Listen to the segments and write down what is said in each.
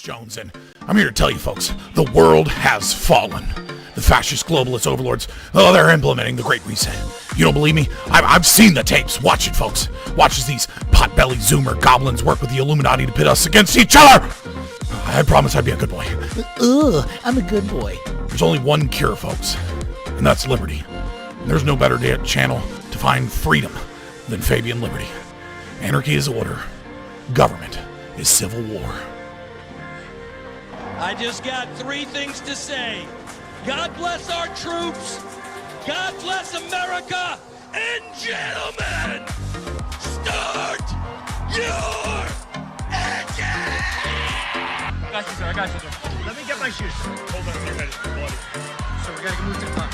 Jones, and I'm here to tell you folks, the world has fallen. The fascist globalist overlords, they're implementing the Great Reset. You don't believe me? I've seen the tapes. Watch it, folks. Watch as these pot-bellied Zoomer goblins work with the Illuminati to pit us against each other. I promise I'd be a good boy. I'm a good boy. There's only one cure, folks, and that's liberty. And there's no better channel to find freedom than Fabian Liberty. Anarchy is order. Government is civil war. I just got 3 things to say. God bless our troops. God bless America. And gentlemen, start your engine! I got you, sir. I got you, sir. Let me get my shoes. Hold on, your head is bloody. So we gotta move to the top.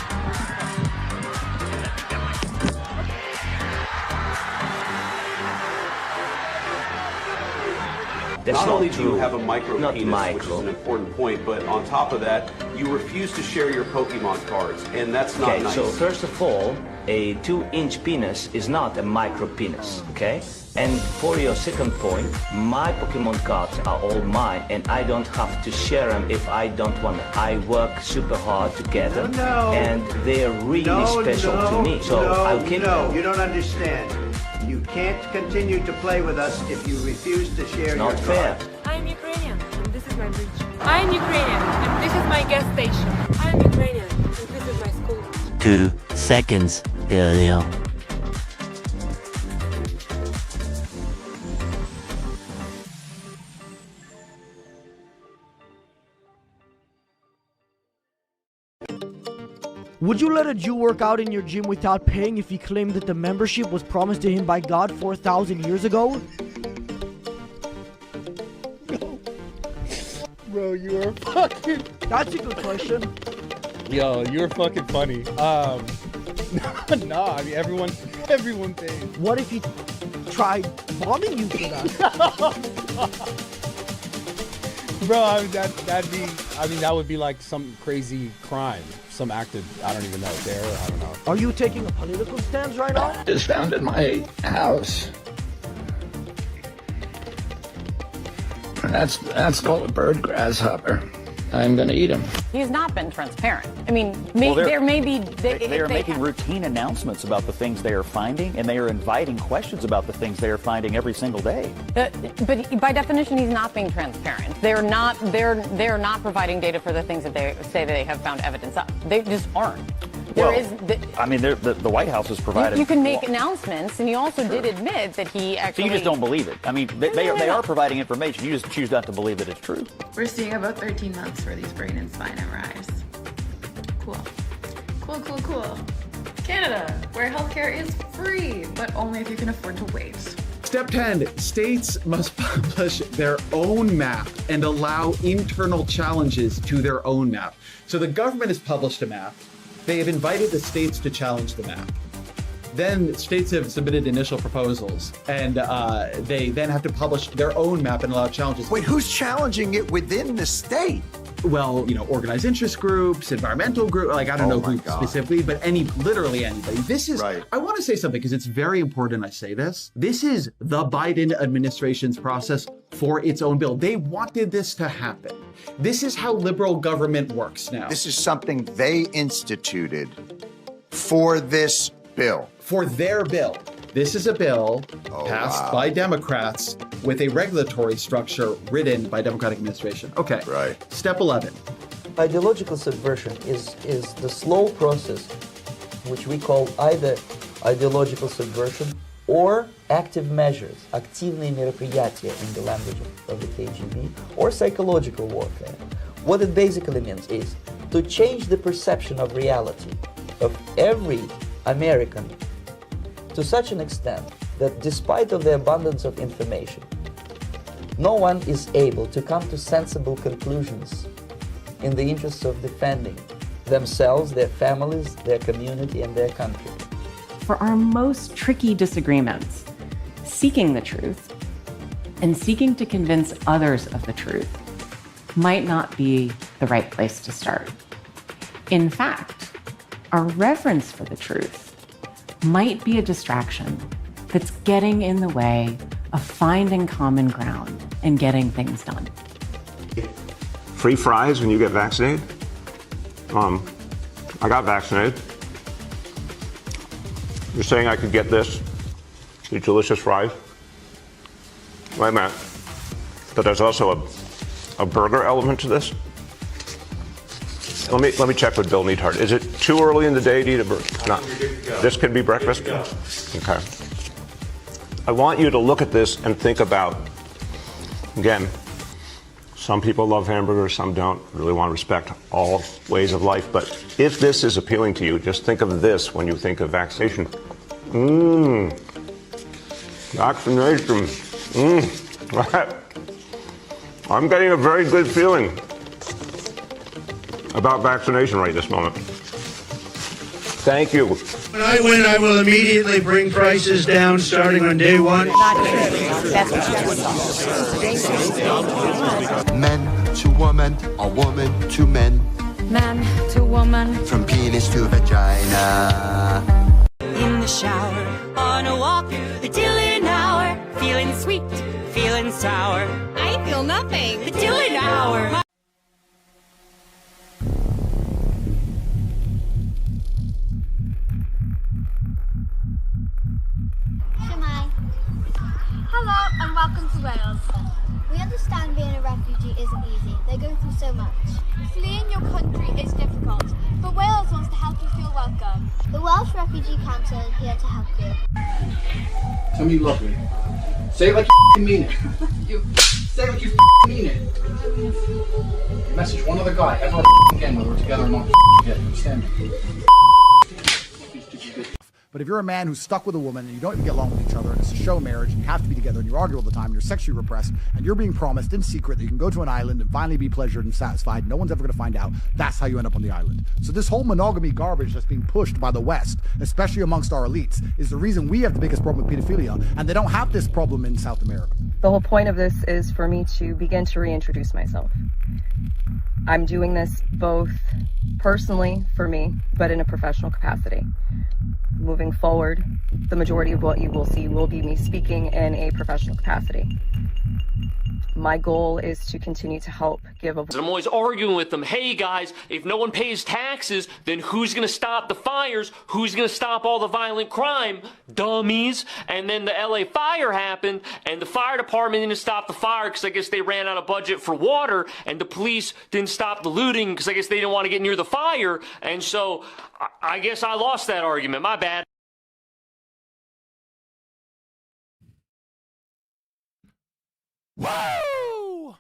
Not only do you have a micro penis, which is an important point, but on top of that, you refuse to share your Pokemon cards, and that's not nice. So first of all, a 2-inch penis is not a micro penis, okay? And for your second point, my Pokemon cards are all mine, and I don't have to share them if I don't want them. I work super hard to get them, and they're really special to me. So I'll keep them. No, you don't understand. You can't continue to play with us if you refuse to share your Not fair. cards. I'm Ukrainian, and this is my bridge. I'm Ukrainian, and this is my gas station. I'm Ukrainian, and this is my school. 2 seconds earlier. Would you let a Jew work out in your gym without paying if he claimed that the membership was promised to him by God 4,000 years ago? Bro, you are fucking... That's a good question. Yo, you're fucking funny. No, I mean, everyone pays. What if he tried bombing you for that? Bro, I mean, that would be like some crazy crime. Some act of, I don't even know, there, I don't know. Are you taking a political stance right now? It's found in my house. That's called a bird grasshopper. I'm gonna eat him. He's not been transparent. I mean, there may be... They are making routine announcements about the things they are finding, and they are inviting questions about the things they are finding every single day. But by definition, he's not being transparent. They're not providing data for the things that they say they have found evidence of. They just aren't. The White House has provided... You can make announcements, and you also did admit that he actually... So you just don't believe it. I mean, they are providing information. You just choose not to believe that it's true. We're seeing about 13 months for these brain and spine MRIs. Cool. Cool. Canada, where healthcare is free, but only if you can afford to wait. Step 10, states must publish their own map and allow internal challenges to their own map. So the government has published a map. They have invited the states to challenge the map. Then states have submitted initial proposals, and they then have to publish their own map and allow challenges. Wait, who's challenging it within the state? Well, organized interest groups, environmental groups, I don't know who specifically, but literally anybody. This is, right. I want to say something because it's very important I say this. This is the Biden administration's process for its own bill. They wanted this to happen. This is how liberal government works now. This is something they instituted for this bill. For their bill. This is a bill passed by Democrats with a regulatory structure written by Democratic administration. Okay. Right. Step 11. Ideological subversion is the slow process which we call either ideological subversion or active measures, активные мероприятия in the language of the KGB, or psychological warfare. What it basically means is to change the perception of reality of every American to such an extent that despite of the abundance of information, no one is able to come to sensible conclusions in the interests of defending themselves, their families, their community, and their country. For our most tricky disagreements, seeking the truth and seeking to convince others of the truth might not be the right place to start. In fact, our reverence for the truth might be a distraction that's getting in the way of finding common ground and getting things done. free fries when you get vaccinated? I got vaccinated. You're saying I could get these delicious fries? Wait a minute. But there's also a burger element to this? Let me check with Bill Neathart. Is it too early in the day to eat a burger? No. This could be breakfast? Okay. I want you to look at this and think about, again, some people love hamburgers, some don't. Really want to respect all ways of life. But if this is appealing to you, just think of this when you think of vaccination. Vaccination. I'm getting a very good feeling about vaccination right this moment. Thank you. When I win, I will immediately bring prices down starting on day one. Men to woman, or woman to men. Man to woman. From penis to vagina. In the shower, on a walk, the Dylan hour. Feeling sweet, feeling sour. I feel nothing. The Dylan hour. Hello and welcome to Wales. We understand being a refugee isn't easy. They go through so much. Fleeing your country is difficult, but Wales wants to help you feel welcome. The Welsh Refugee Council is here to help you. Tell me you love me. Say it like you mean it. Say it like you mean it. Message one other guy ever again whether we're together or not. You understand me? But if you're a man who's stuck with a woman and you don't even get along with each other and it's a show marriage and you have to be together and you argue all the time and you're sexually repressed and you're being promised in secret that you can go to an island and finally be pleasured and satisfied, no one's ever going to find out, that's how you end up on the island. So this whole monogamy garbage that's being pushed by the West, especially amongst our elites, is the reason we have the biggest problem with pedophilia, and they don't have this problem in South America. The whole point of this is for me to begin to reintroduce myself. I'm doing this both personally for me, but in a professional capacity. Moving forward, the majority of what you will see will be me speaking in a professional capacity. My goal is to continue to help give a voice. I'm always arguing with them, hey guys, if no one pays taxes, then who's going to stop the fires? Who's going to stop all the violent crime? Dummies. And then the LA fire happened, and the fire department didn't stop the fire because I guess they ran out of budget for water, and the police didn't stop the looting because I guess they didn't want to get near the fire, and so I guess I lost that argument. My bad. Woo!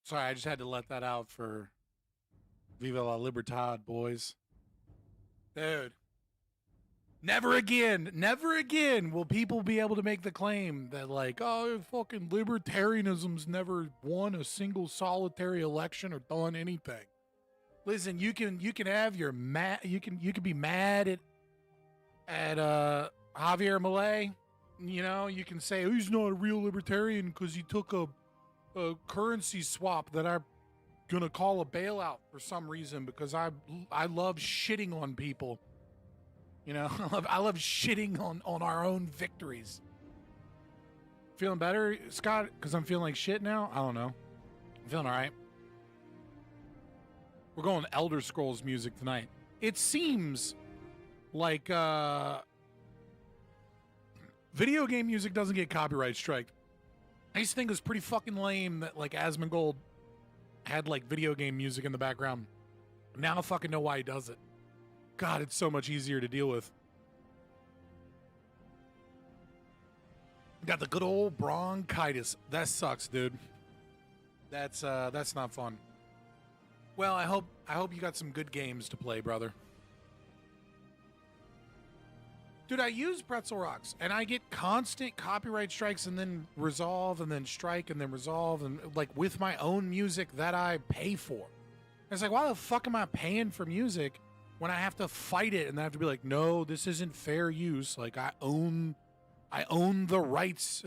Sorry, I just had to let that out for Viva la Libertad, boys. Dude. Never again will people be able to make the claim that, like, oh, fucking libertarianism's never won a single solitary election or done anything. Listen, you can have your you can be mad at Javier Milei. You know, you can say, oh, he's not a real libertarian because he took a currency swap that I'm gonna call a bailout for some reason because I love shitting on people. You know, I love shitting on our own victories. Feeling better, Scott? Because I'm feeling like shit now? I don't know. I'm feeling all right. We're going Elder Scrolls music tonight. It seems like video game music doesn't get copyright striked. I used to think it was pretty fucking lame that, like, Asmongold had, like, video game music in the background. Now I fucking know why he does it. God, it's so much easier to deal with. Got the good old bronchitis. That sucks, dude. That's not fun. Well, I hope you got some good games to play, brother. Dude, I use Pretzel Rocks, and I get constant copyright strikes and then resolve and then strike and then resolve, and, like, with my own music that I pay for. It's like, why the fuck am I paying for music when I have to fight it and I have to be like, no, this isn't fair use. Like, I own the rights.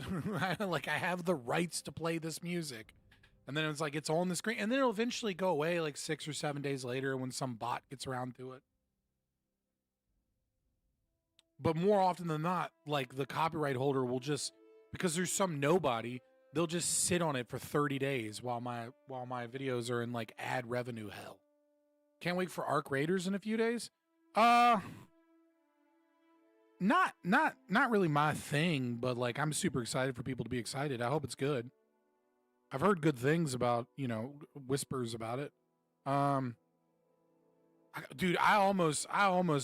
Like, I have the rights to play this music. And then it's like, it's on the screen. And then it'll eventually go away like 6 or 7 days later when some bot gets around to it. But more often than not, like, the copyright holder will just, because there's some nobody they'll just sit on it for 30 days while my videos are in like ad revenue hell. Can't wait for Arc Raiders in a few days. Not really my thing, but like I'm super excited for people to be excited. I hope it's good. I've heard good things about, you know, whispers about it. Dude, I almost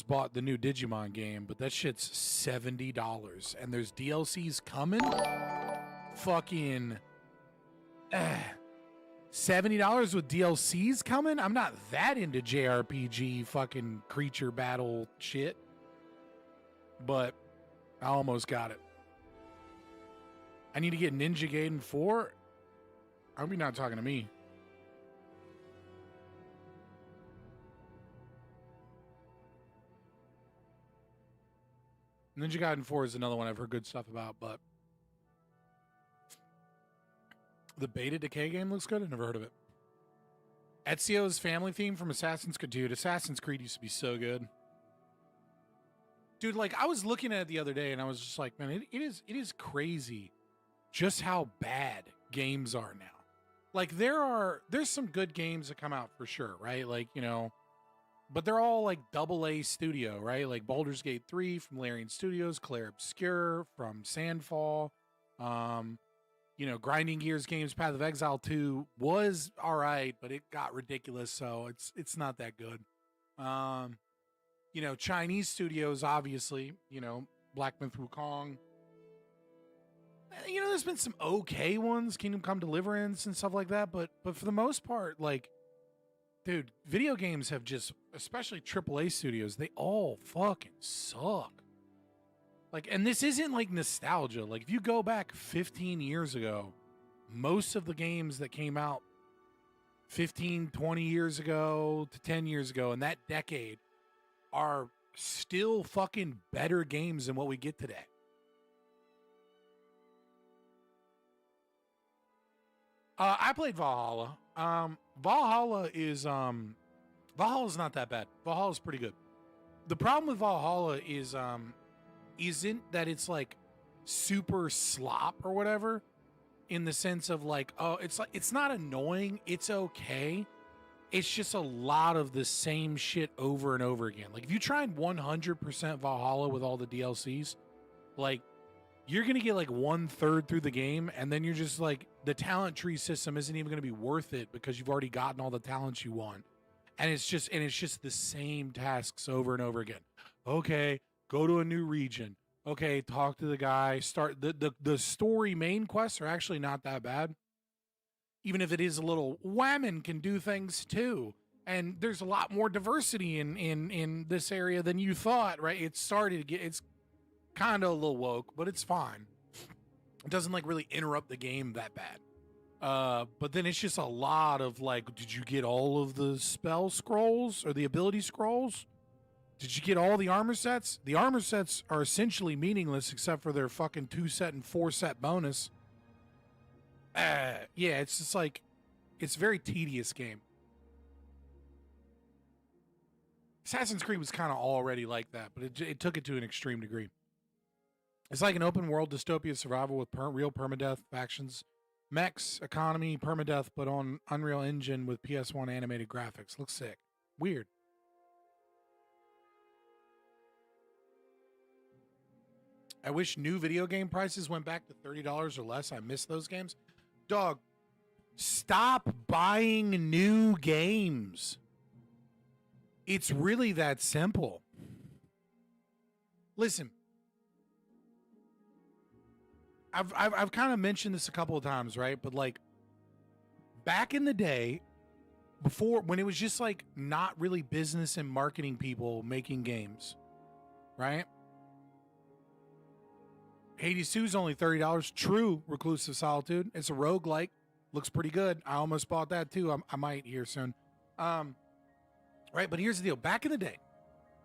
bought the new Digimon game, but that shit's $70 and there's DLCs coming. Fucking $70 with DLCs coming? I'm not that into JRPG fucking creature battle shit. But I almost got it. I need to get Ninja Gaiden 4. I hope you're not talking to me. Ninja Gaiden 4 is another one I've heard good stuff about, but the Beta Decay game looks good. I've never heard of it. Ezio's family theme from Assassin's Creed. Dude, Assassin's Creed used to be so good. Dude, like I was looking at it the other day and I was just like, man, it is crazy just how bad games are now. Like there's some good games that come out for sure, right? Like, you know, but they're all like AA studio, right? Like Baldur's Gate 3 from Larian Studios, Claire Obscure from Sandfall, you know, Grinding Gears games, Path of Exile 2 was all right, but it got ridiculous, so it's not that good. You know, Chinese studios, obviously, you know, Black Myth Wukong. You know, there's been some okay ones, Kingdom Come Deliverance and stuff like that, but for the most part, like, dude, video games have just, especially AAA studios, they all fucking suck. Like, and this isn't like nostalgia. Like, if you go back 15 years ago, most of the games that came out 15, 20 years ago to 10 years ago in that decade are still fucking better games than what we get today. I played Valhalla. Valhalla's not that bad. Valhalla's pretty good. The problem with Valhalla is isn't that it's like super slop or whatever, in the sense of like, oh, it's like, it's not annoying, it's okay. It's just a lot of the same shit over and over again. Like if you tried 100% Valhalla with all the DLCs, like you're going to get like 1/3 through the game. And then you're just like, the talent tree system isn't even going to be worth it because you've already gotten all the talents you want. And it's just the same tasks over and over again. Okay, go to a new region. Okay, talk to the guy. Start the story main quests are actually not that bad. Even if it is a little, women can do things too. And there's a lot more diversity in this area than you thought, right? It's kind of a little woke, but it's fine. It doesn't like really interrupt the game that bad. But then it's just a lot of like, did you get all of the spell scrolls or the ability scrolls? Did you get all the armor sets? The armor sets are essentially meaningless except for their fucking 2-set and 4-set bonus. Yeah, it's just like, it's a very tedious game. Assassin's Creed was kind of already like that, but it took it to an extreme degree. It's like an open world dystopia survival with real permadeath, factions, mechs, economy, permadeath, but on Unreal Engine with PS1 animated graphics. Looks sick. Weird. I wish new video game prices went back to $30 or less. I miss those games. Dog, stop buying new games. It's really that simple. Listen, I've kind of mentioned this a couple of times, right? But like back in the day, before, when it was just like not really business and marketing people making games, right? Hades 2 is only $30. True Reclusive Solitude. It's a roguelike. Looks pretty good. I almost bought that too. I might here soon. Right, but here's the deal. Back in the day,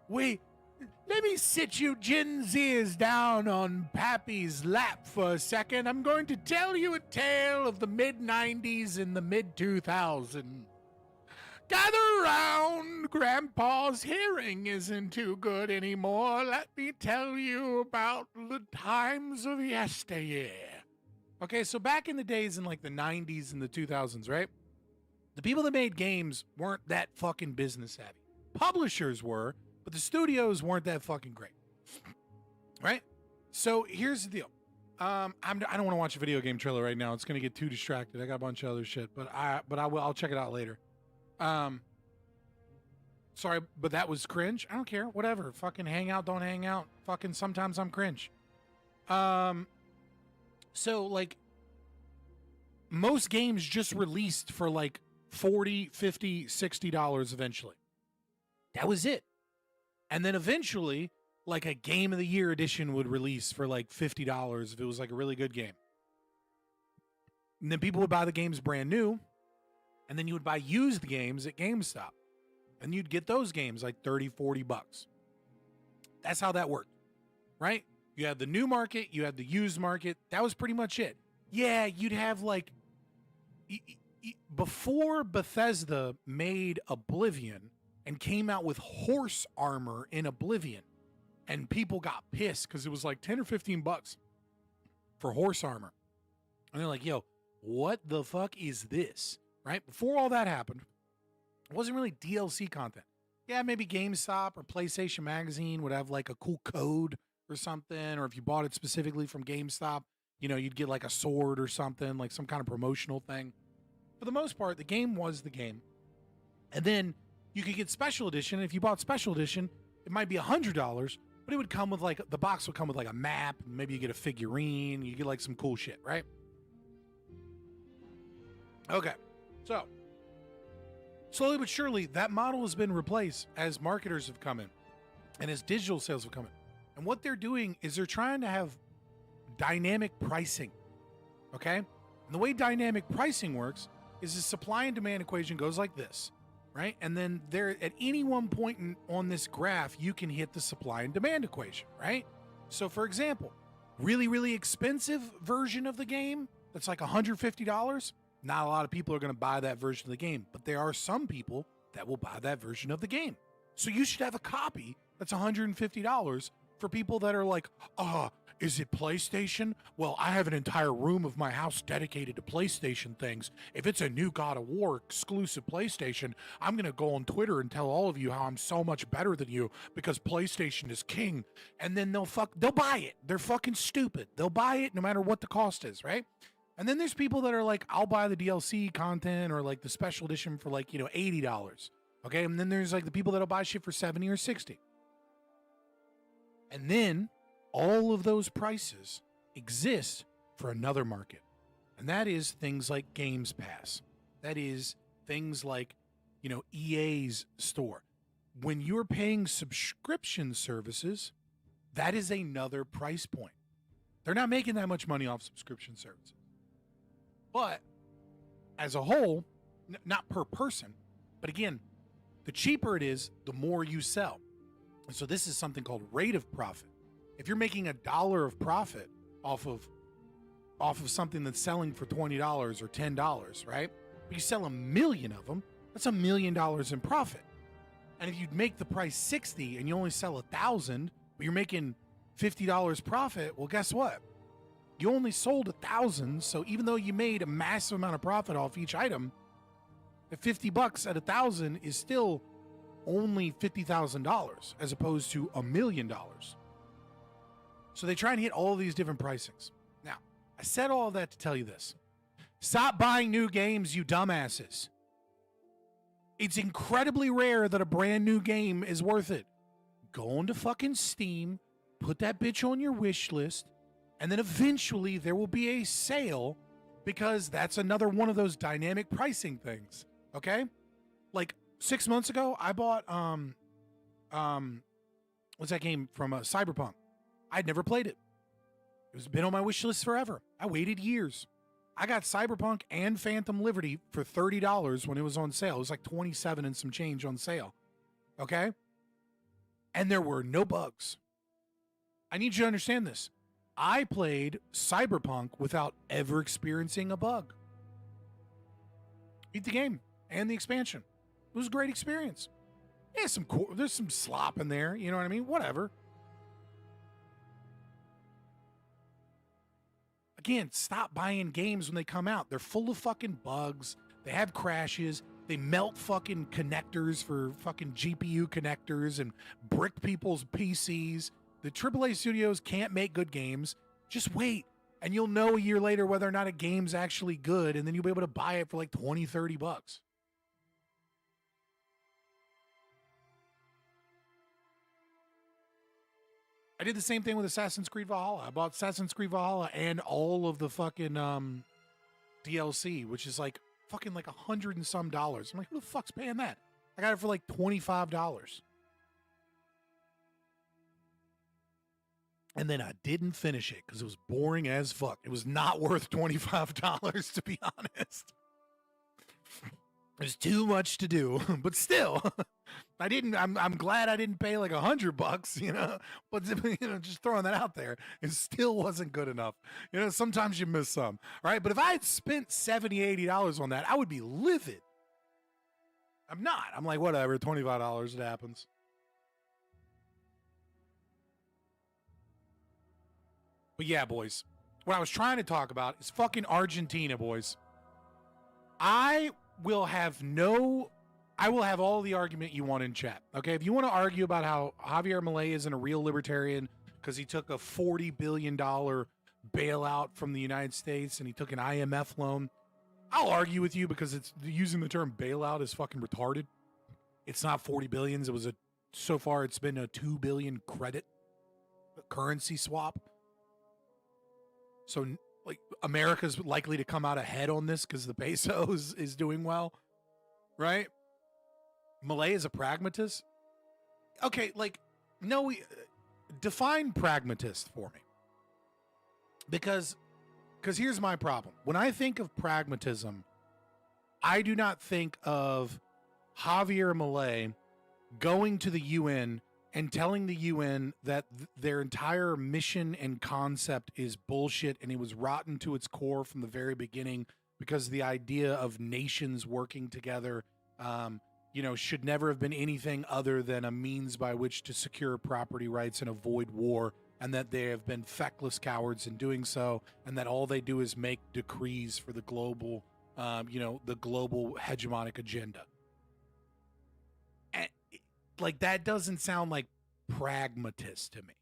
let me sit you Gen Zers down on Pappy's lap for a second. I'm going to tell you a tale of the mid-90s and the mid-2000s. Gather around, Grandpa's hearing isn't too good anymore. Let me tell you about the times of yesteryear. Okay, so back in the days in like the 90s and the 2000s, right? The people that made games weren't that fucking business savvy. Publishers were, but the studios weren't that fucking great. Right? So here's the deal. I don't want to watch a video game trailer right now. It's going to get too distracted. I got a bunch of other shit, but I'll check it out later. Sorry, but that was cringe. I don't care. Whatever. Fucking hang out, don't hang out. Fucking sometimes I'm cringe. So like most games just released for like $40, $50, $60 eventually. That was it. And then eventually like a Game of the Year edition would release for like $50 if it was like a really good game. And then people would buy the games brand new, and then you would buy used games at GameStop. And you'd get those games like 30, 40 bucks. That's how that worked, right? You had the new market, you had the used market. That was pretty much it. Yeah, you'd have like, before Bethesda made Oblivion and came out with horse armor in Oblivion, and people got pissed because it was like 10 or 15 bucks for horse armor. And they're like, yo, what the fuck is this? Right? Before all that happened, it wasn't really DLC content. Yeah, maybe GameStop or PlayStation Magazine would have like a cool code or something. Or if you bought it specifically from GameStop, you know, you'd get like a sword or something, like some kind of promotional thing. For the most part, the game was the game. And then you could get special edition. If you bought special edition, it might be $100, but it would come with like, the box would come with like a map. Maybe you get a figurine. You get like some cool shit, right? Okay. So, slowly but surely, that model has been replaced as marketers have come in and as digital sales have come in. And what they're doing is they're trying to have dynamic pricing, okay? And the way dynamic pricing works is the supply and demand equation goes like this, right? And then there, at any one point on this graph, you can hit the supply and demand equation, right? So for example, really, really expensive version of the game that's like $150, not a lot of people are going to buy that version of the game, but there are some people that will buy that version of the game. So you should have a copy that's $150 for people that are like, is it PlayStation? Well, I have an entire room of my house dedicated to PlayStation things. If it's a new God of War exclusive PlayStation, I'm going to go on Twitter and tell all of you how I'm so much better than you because PlayStation is king. And then they'll buy it. They're fucking stupid. They'll buy it no matter what the cost is, right? And then there's people that are like, I'll buy the DLC content or like the special edition for like, $80. Okay. And then there's like the people that'll buy shit for 70 or 60. And then all of those prices exist for another market. And that is things like Games Pass. That is things like, EA's store. When you're paying subscription services, that is another price point. They're not making that much money off subscription services. But as a whole, not per person, but again, the cheaper it is, the more you sell. And so this is something called rate of profit. If you're making $1 of profit off of something that's selling for $20 or $10, right? But you sell 1 million of them, that's $1 million in profit. And if you make the price 60 and you only sell 1,000, but you're making $50 profit, well, guess what? You only sold 1,000, so even though you made a massive amount of profit off each item, the $50 at 1,000 is still only $50,000 as opposed to $1 million. So they try and hit all of these different pricings. Now, I said all of that to tell you this. Stop buying new games, you dumbasses. It's incredibly rare that a brand new game is worth it. Go onto fucking Steam, put that bitch on your wish list, and then eventually there will be a sale because that's another one of those dynamic pricing things. Okay? Like 6 months ago, I bought what's that game from Cyberpunk? I'd never played it. It was been on my wish list forever. I waited years. I got Cyberpunk and Phantom Liberty for $30 when it was on sale. It was like 27 and some change on sale. Okay? And there were no bugs. I need you to understand this. I played Cyberpunk without ever experiencing a bug. Beat the game and the expansion. It was a great experience. Yeah, there's some slop in there. You know what I mean? Whatever. again, stop buying games when they come out. They're full of fucking bugs. They have crashes. They melt fucking connectors for fucking GPU connectors and brick people's PCs. The AAA studios can't make good games. Just wait, and you'll know a year later whether or not a game's actually good, and then you'll be able to buy it for like 20, 30 bucks. I did the same thing with Assassin's Creed Valhalla. I bought Assassin's Creed Valhalla and all of the fucking DLC, which is like fucking like $100 and some. I'm like, who the fuck's paying that? I got it for like $25. And then I didn't finish it because it was boring as fuck. It was not worth $25, to be honest. There's too much to do, but still, I'm glad I didn't pay like $100, you know, but just throwing that out there, it still wasn't good enough. You know, sometimes you miss some, right? But if I had spent $70, $80 on that, I would be livid. I'm not. I'm like, whatever, $25, it happens. But yeah, boys, what I was trying to talk about is fucking Argentina, boys. I will have all the argument you want in chat. Okay, if you want to argue about how Javier Milei isn't a real libertarian because he took a $40 billion bailout from the United States and he took an IMF loan, I'll argue with you because it's using the term bailout is fucking retarded. It's not 40 billions. So far it's been a 2 billion credit currency swap. So like America's likely to come out ahead on this because the peso is doing well, right? Milei is a pragmatist. Okay, like, no, define pragmatist for me. Because here's my problem. When I think of pragmatism, I do not think of Javier Milei going to the UN and telling the UN that their entire mission and concept is bullshit and it was rotten to its core from the very beginning because the idea of nations working together, should never have been anything other than a means by which to secure property rights and avoid war, and that they have been feckless cowards in doing so, and that all they do is make decrees for the global, the global hegemonic agenda. Like, that doesn't sound like pragmatist to me,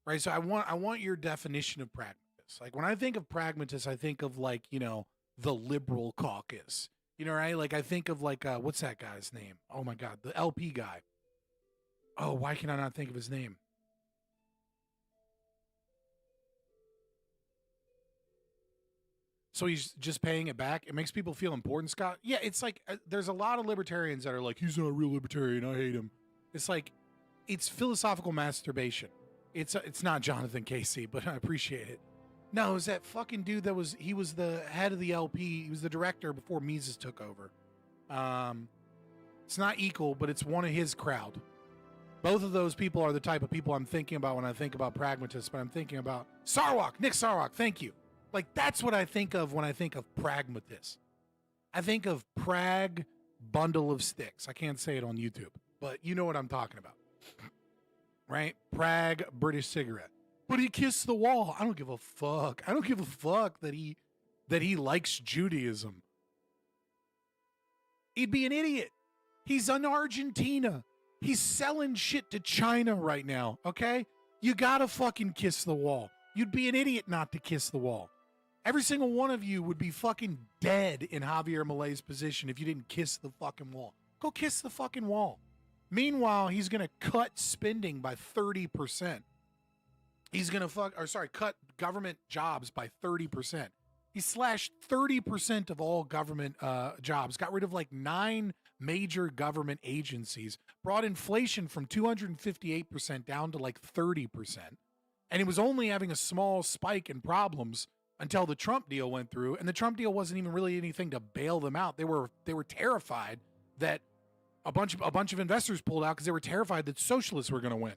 right? So I want your definition of pragmatist. Like, when I think of pragmatist, I think of like, the liberal caucus, right? Like, I think of like, what's that guy's name? Oh my God, the LP guy. Oh, why can I not think of his name? So he's just paying it back. It makes people feel important, Scott. Yeah, it's like, there's a lot of libertarians that are like, he's not a real libertarian, I hate him. It's like, it's philosophical masturbation. It's not Jonathan Casey, but I appreciate it. No, it was that fucking dude he was the head of the LP. He was the director before Mises took over. It's not equal, but it's one of his crowd. Both of those people are the type of people I'm thinking about when I think about pragmatists, but I'm thinking about Nick Sarwark, thank you. Like, that's what I think of when I think of pragmatists. I think of Prag bundle of sticks. I can't say it on YouTube, but you know what I'm talking about. Right? Prag British cigarette. But he kissed the wall. I don't give a fuck. I don't give a fuck that he likes Judaism. He'd be an idiot. He's in Argentina. He's selling shit to China right now, okay? You gotta fucking kiss the wall. You'd be an idiot not to kiss the wall. Every single one of you would be fucking dead in Javier Milei's position if you didn't kiss the fucking wall. Go kiss the fucking wall. Meanwhile, he's going to cut spending by 30%. He's going to cut government jobs by 30%. He slashed 30% of all government jobs, got rid of like 9 major government agencies, brought inflation from 258% down to like 30%. And it was only having a small spike in problems until the Trump deal went through, and the Trump deal wasn't even really anything to bail them out. They were terrified that a bunch of investors pulled out because they were terrified that socialists were going to win.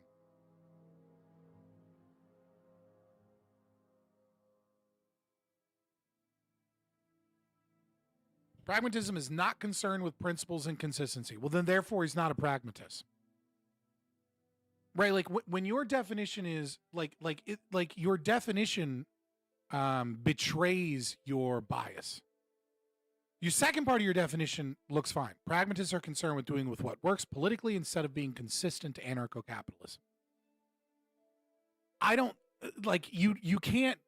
Pragmatism is not concerned with principles and consistency. Well, then therefore he's not a pragmatist. Right? Like when your definition is like your definition betrays your bias. Your second part of your definition looks fine. Pragmatists are concerned with doing with what works politically instead of being consistent to anarcho-capitalism. I don't like you can't,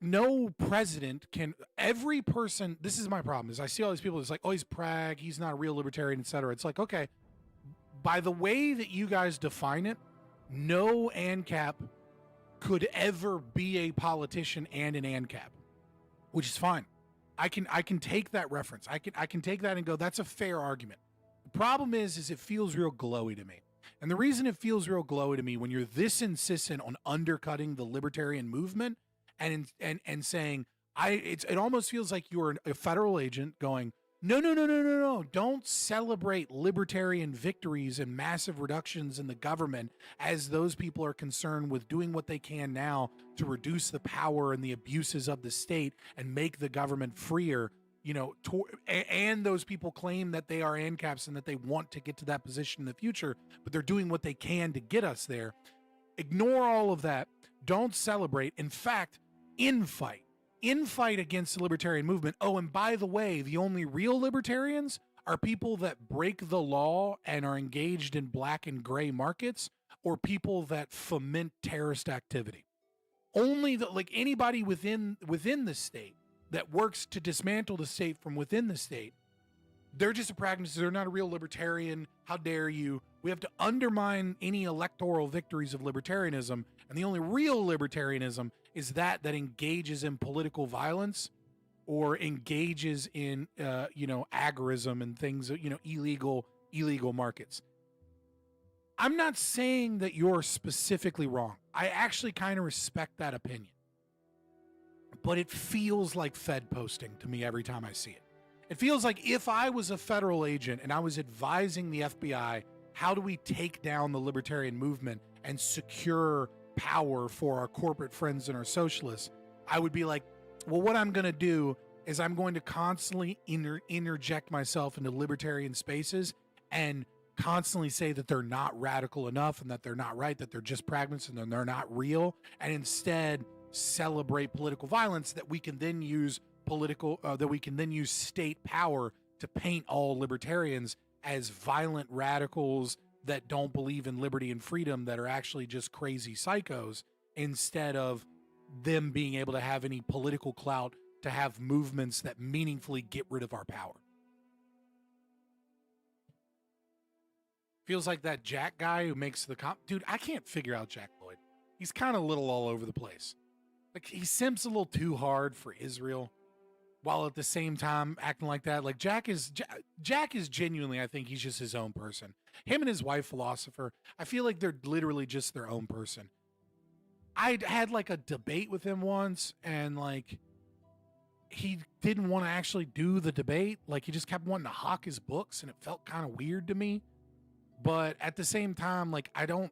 no president can, every person, this is my problem, is I see all these people, it's like, oh, he's prag, he's not a real libertarian, etc. It's like, okay, by the way that you guys define it, no ANCAP could ever be a politician and an ANCAP, which is fine. I can take that reference. I can take that and go, that's a fair argument. The problem is it feels real glowy to me. And the reason it feels real glowy to me when you're this insistent on undercutting the libertarian movement and saying, it almost feels like you're a federal agent going, no, don't celebrate libertarian victories and massive reductions in the government as those people are concerned with doing what they can now to reduce the power and the abuses of the state and make the government freer, and those people claim that they are ANCAPs and that they want to get to that position in the future, but they're doing what they can to get us there. Ignore all of that. Don't celebrate. In fact, infight against the libertarian movement. Oh, and by the way, the only real libertarians are people that break the law and are engaged in black and gray markets, or people that foment terrorist activity. Only anybody within the state that works to dismantle the state from within the state, they're just a pragmatist. They're not a real libertarian. How dare you? We have to undermine any electoral victories of libertarianism. And the only real libertarianism is that engages in political violence or engages in, agorism and things, illegal markets. I'm not saying that you're specifically wrong. I actually kind of respect that opinion. But it feels like Fed posting to me every time I see it. It feels like if I was a federal agent and I was advising the FBI, how do we take down the libertarian movement and secure power for our corporate friends and our socialists? I would be like, well, what I'm going to do is I'm going to constantly interject myself into libertarian spaces and constantly say that they're not radical enough and that they're not right, that they're just pragmatists and they're not real, and instead celebrate political violence that we can then use state power to paint all libertarians as violent radicals that don't believe in liberty and freedom, that are actually just crazy psychos, instead of them being able to have any political clout to have movements that meaningfully get rid of our power. Feels like that Jack guy who makes the dude, I can't figure out Jack Lloyd. He's kind of a little all over the place. Like, he simps a little too hard for Israel, while at the same time acting like that. Like, Jack is genuinely, I think he's just his own person. Him and his wife, Philosopher, I feel like they're literally just their own person. I had like a debate with him once, and like, he didn't want to actually do the debate. Like, he just kept wanting to hawk his books, and it felt kind of weird to me. But at the same time, like, I don't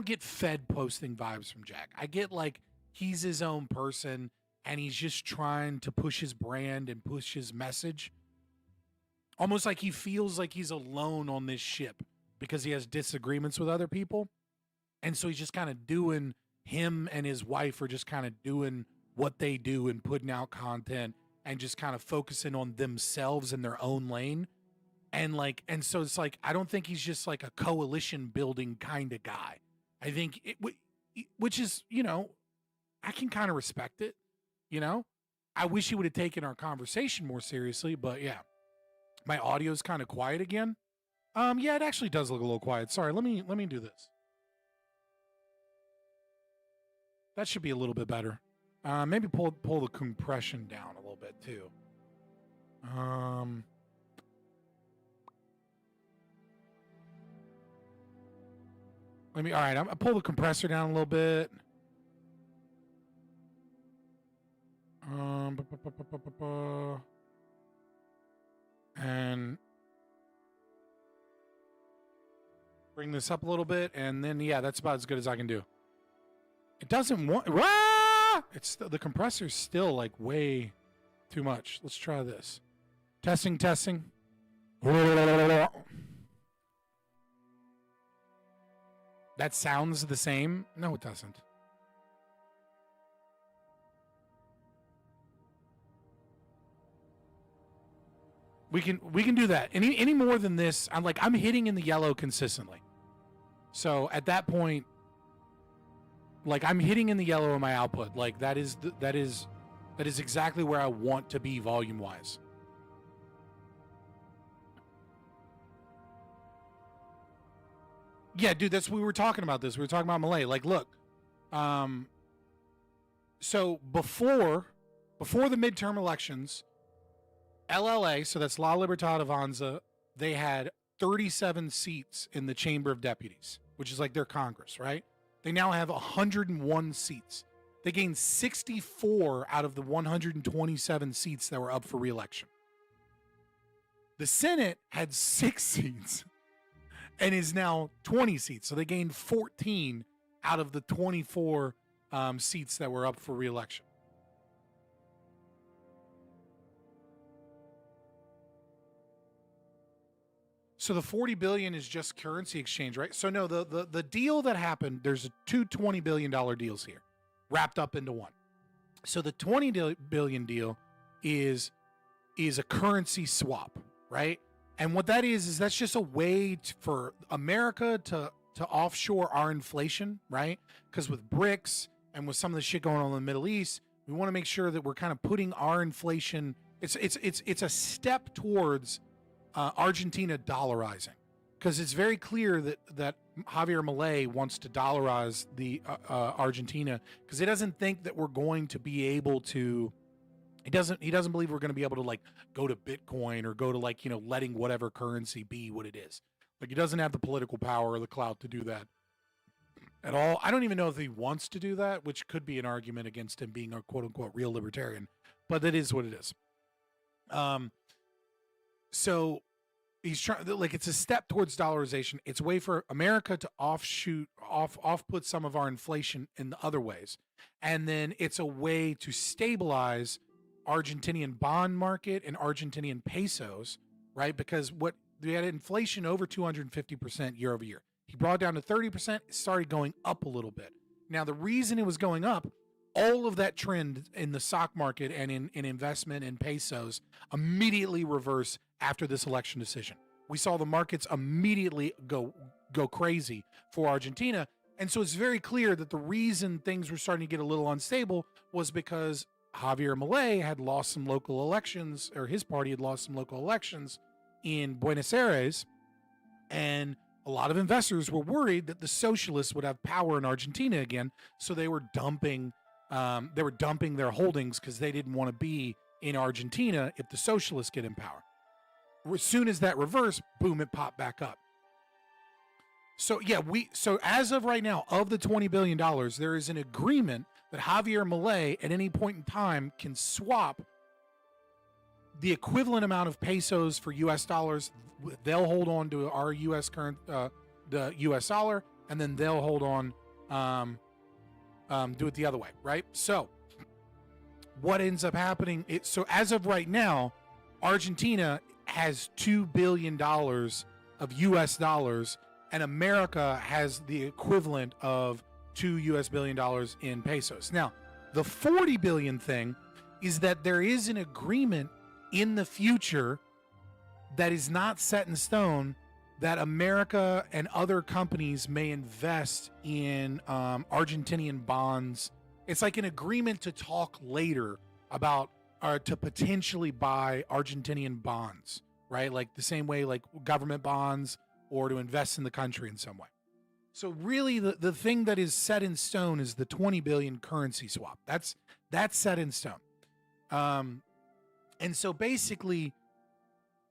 get Fed posting vibes from Jack. I get like he's his own person and he's just trying to push his brand and push his message. Almost like he feels like he's alone on this ship because he has disagreements with other people. And so he's just kind of doing, him and his wife are just kind of doing what they do and putting out content and just kind of focusing on themselves in their own lane. And so it's like, I don't think he's just like a coalition building kind of guy. I think which is, I can kind of respect it. I wish he would have taken our conversation more seriously, but yeah, my audio's kind of quiet again. Yeah, it actually does look a little quiet. Sorry. Let me do this. That should be a little bit better. Maybe pull the compression down a little bit too. All right, I'll pull the compressor down a little bit. And bring this up a little bit, and then, yeah, that's about as good as I can do. It doesn't want... It's the compressor's still, like, way too much. Let's try this. Testing. That sounds the same? No, it doesn't. We can do that. Any more than this, I'm hitting in the yellow consistently. So at that point, like I'm hitting in the yellow in my output. Like that is exactly where I want to be volume wise. Yeah, dude, we were talking about this. We were talking about Malay. Like, look, so before the midterm elections, LLA, so that's La Libertad Avanza, they had 37 seats in the Chamber of Deputies, which is like their Congress, right? They now have 101 seats. They gained 64 out of the 127 seats that were up for re-election. The Senate had 6 seats and is now 20 seats. So they gained 14 out of the 24 seats that were up for re-election. So the 40 billion is just currency exchange, right? So no, the deal that happened, there's two $20 billion deals here wrapped up into one. So the 20 billion deal is a currency swap, right? And what that is that's just a way for America to offshore our inflation, right? Because with BRICS and with some of the shit going on in the Middle East, we want to make sure that we're kind of putting our inflation. It's a step towards Argentina dollarizing, because it's very clear that Javier Milei wants to dollarize the Argentina, because he doesn't think that we're going to be able to. He doesn't believe we're going to be able to like go to Bitcoin or go to like, letting whatever currency be what it is. Like he doesn't have the political power or the clout to do that at all. I don't even know if he wants to do that, which could be an argument against him being a quote unquote real libertarian, but it is what it is. So he's trying, like, it's a step towards dollarization. It's a way for America to off-put some of our inflation in the other ways. And then it's a way to stabilize Argentinian bond market and Argentinian pesos, right? Because we had inflation over 250% year over year. He brought it down to 30%. It started going up a little bit. Now, the reason it was going up, all of that trend in the stock market and in investment in pesos immediately reversed after this election decision. We saw the markets immediately go crazy for Argentina. And so it's very clear that the reason things were starting to get a little unstable was because Javier Milei had lost some local elections, or his party had lost some local elections in Buenos Aires. And a lot of investors were worried that the socialists would have power in Argentina again. So they were dumping their holdings because they didn't want to be in Argentina if the socialists get in power. As soon as that reversed, boom, it popped back up. So yeah, so as of right now, of the $20 billion, there is an agreement that Javier Milei at any point in time can swap the equivalent amount of pesos for US dollars. They'll hold on to our US the US dollar, and then they'll hold on, do it the other way, right? So what ends up happening, so as of right now, Argentina has $2 billion of US dollars, and America has the equivalent of $2 billion in pesos. Now, the 40 billion thing is that there is an agreement in the future that is not set in stone that America and other companies may invest in Argentinian bonds. It's like an agreement to talk later about to potentially buy Argentinian bonds, right? Like the same way like government bonds, or to invest in the country in some way. So really the thing that is set in stone is the 20 billion currency swap. That's set in stone. And so basically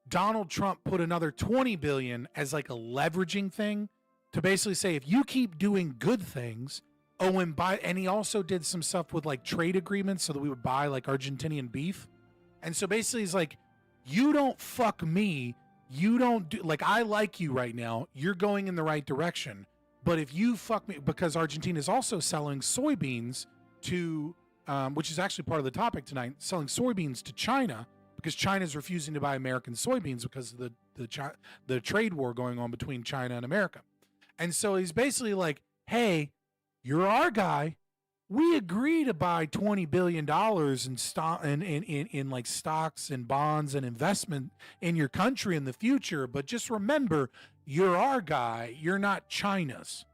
Donald Trump put another 20 billion as like a leveraging thing to basically say, if you keep doing good things, and he also did some stuff with like trade agreements so that we would buy like Argentinian beef. And so basically he's like, you don't fuck me. You don't do, like, I like you right now. You're going in the right direction. But if you fuck me, because Argentina is also selling soybeans to, which is actually part of the topic tonight, selling soybeans to China, because China is refusing to buy American soybeans because of the trade war going on between China and America. And so he's basically like, hey, you're our guy. we agree to buy $20 billion in stock in like stocks and bonds and investment in your country in the future. But just remember, you're our guy. You're not China's.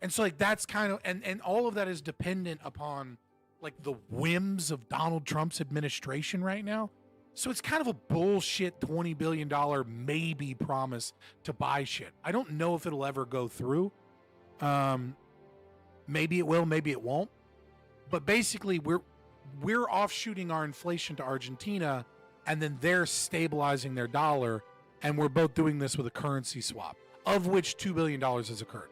And so like that's kind of and all of that is dependent upon like the whims of Donald Trump's administration right now. So it's kind of a bullshit $20 billion maybe promise to buy shit. I don't know if it'll ever go through. Maybe it will, maybe it won't. But basically we're offshooting our inflation to Argentina, and then they're stabilizing their dollar, and we're both doing this with a currency swap, of which $2 billion has occurred.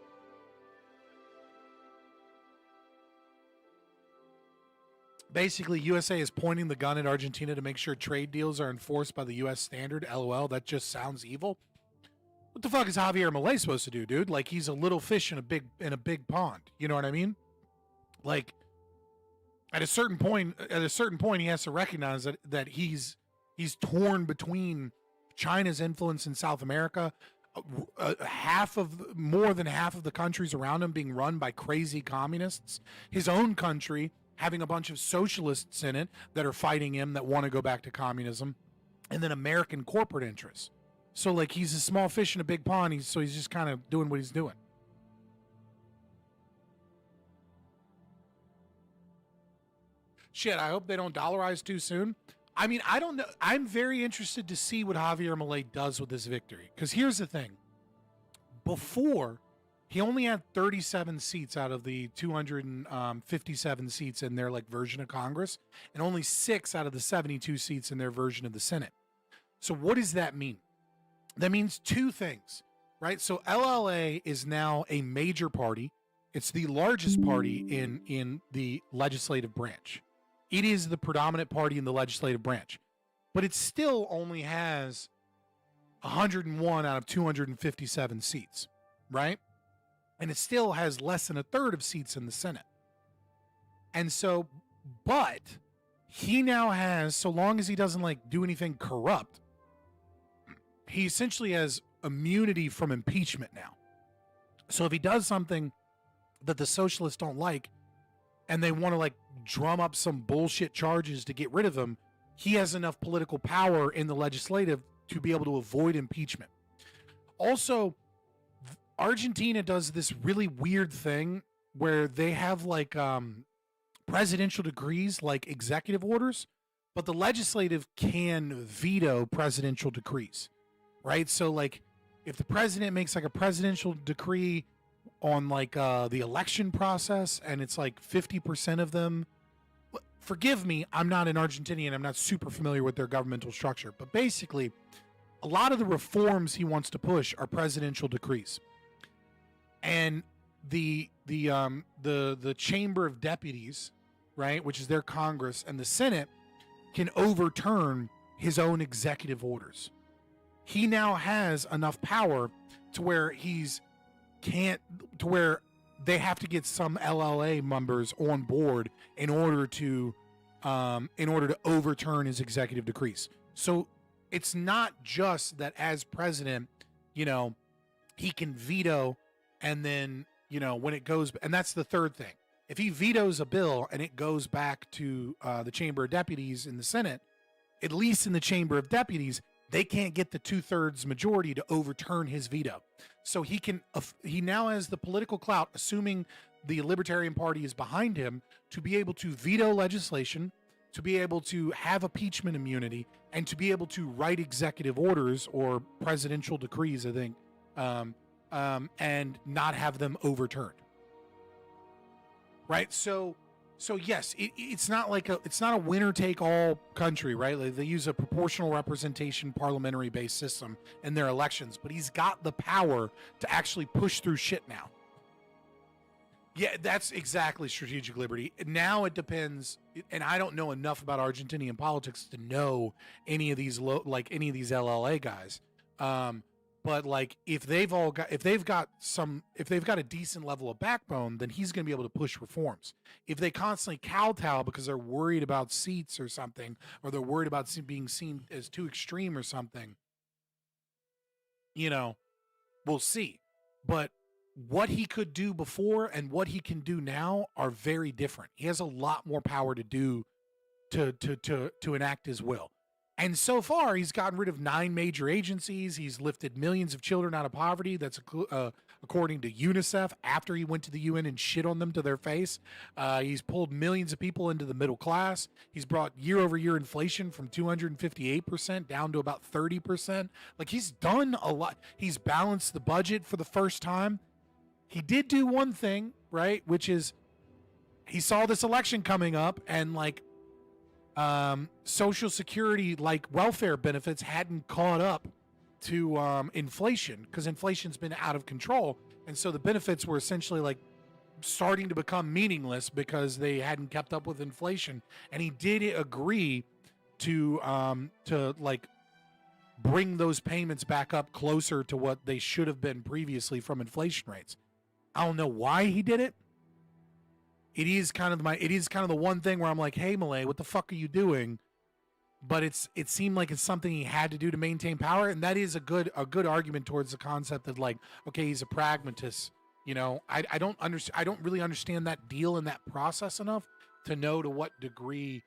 Basically, USA is pointing the gun at Argentina to make sure trade deals are enforced by the US standard. LOL, that just sounds evil. What the fuck is Javier Milei supposed to do, dude? Like, he's a little fish in a big pond. You know what I mean? Like, at a certain point, he has to recognize that he's torn between China's influence in South America, more than half of the countries around him being run by crazy communists, his own country having a bunch of socialists in it that are fighting him that want to go back to communism, and then American corporate interests. So like he's a small fish in a big pond. He's just kind of doing what he's doing. Shit, I hope they don't dollarize too soon. I mean, I don't know. I'm very interested to see what Javier Milei does with this victory. Because here's the thing. Before, he only had 37 seats out of the 257 seats in their like version of Congress, and only 6 out of the 72 seats in their version of the Senate. So what does that mean? That means two things, right? So LLA is now a major party. It's the largest party in the legislative branch. It is the predominant party in the legislative branch, but it still only has 101 out of 257 seats, right? And it still has less than a third of seats in the Senate. And so, but he now has, so long as he doesn't like do anything corrupt, he essentially has immunity from impeachment now. So if he does something that the socialists don't like, and they want to like drum up some bullshit charges to get rid of him, he has enough political power in the legislative to be able to avoid impeachment. Also, Argentina does this really weird thing where they have like presidential decrees, like executive orders, but the legislative can veto presidential decrees, right? So like if the president makes like a presidential decree on like the election process, and it's like 50% of them, forgive me, I'm not an Argentinian, I'm not super familiar with their governmental structure, but basically a lot of the reforms he wants to push are presidential decrees. And the Chamber of Deputies, right, which is their Congress, and the Senate can overturn his own executive orders. He now has enough power to where where they have to get some LLA members on board in order to overturn his executive decrees. So it's not just that as president, you know, he can veto, and then, you know, when it goes, and that's the third thing. If he vetoes a bill and it goes back to the Chamber of Deputies in the Senate, at least in the Chamber of Deputies, they can't get the 2/3 majority to overturn his veto. So he now has the political clout, assuming the Libertarian Party is behind him, to be able to veto legislation, to be able to have impeachment immunity, and to be able to write executive orders or presidential decrees, I think, and not have them overturned. Right? So yes, it's not a winner take all country, right? Like they use a proportional representation parliamentary based system in their elections, but he's got the power to actually push through shit now. Yeah, that's exactly strategic liberty. Now it depends, and I don't know enough about Argentinian politics to know any of these LLA guys. But like if they've got a decent level of backbone, then he's going to be able to push reforms. If they constantly kowtow because they're worried about seats or something, or they're worried about being seen as too extreme or something, you know, we'll see. But what he could do before and what he can do now are very different. He has a lot more power to do to enact his will. And so far, he's gotten rid of 9 major agencies. He's lifted millions of children out of poverty. That's according to UNICEF after he went to the UN and shit on them to their face. He's pulled millions of people into the middle class. He's brought year-over-year inflation from 258% down to about 30%. Like, he's done a lot. He's balanced the budget for the first time. He did do one thing, right, which is he saw this election coming up and, like, Social Security, like welfare benefits, hadn't caught up to inflation because inflation's been out of control, and so the benefits were essentially like starting to become meaningless because they hadn't kept up with inflation. And he did agree to like bring those payments back up closer to what they should have been previously from inflation rates. I don't know why he did it. It is kind of the one thing where I'm like, hey, Malay, what the fuck are you doing? But it seemed like it's something he had to do to maintain power, and that is a good argument towards the concept that, like, okay, he's a pragmatist. You know, I don't really understand that deal and that process enough to know to what degree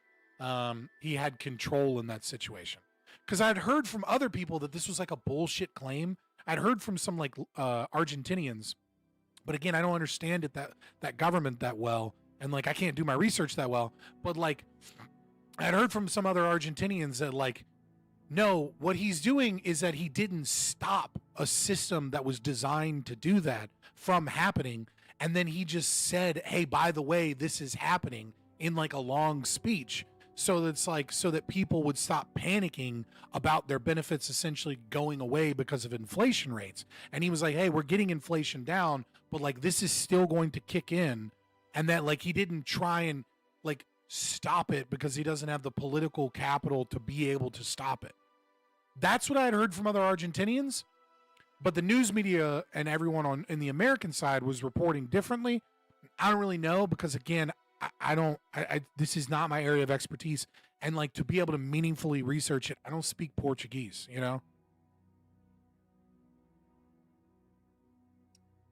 he had control in that situation. Because I'd heard from other people that this was like a bullshit claim. I'd heard from some like Argentinians. But again, I don't understand it that government that well, and like I can't do my research that well. But like, I'd heard from some other Argentinians that like, no, what he's doing is that he didn't stop a system that was designed to do that from happening, and then he just said, "Hey, by the way, this is happening," in like a long speech. So that's like so that people would stop panicking about their benefits essentially going away because of inflation rates. And he was like, hey, we're getting inflation down, but like this is still going to kick in. And that like he didn't try and like stop it because he doesn't have the political capital to be able to stop it. That's what I had heard from other Argentinians. But the news media and everyone in the American side was reporting differently. I don't really know because again, this is not my area of expertise, and like to be able to meaningfully research it, I don't speak Portuguese, you know.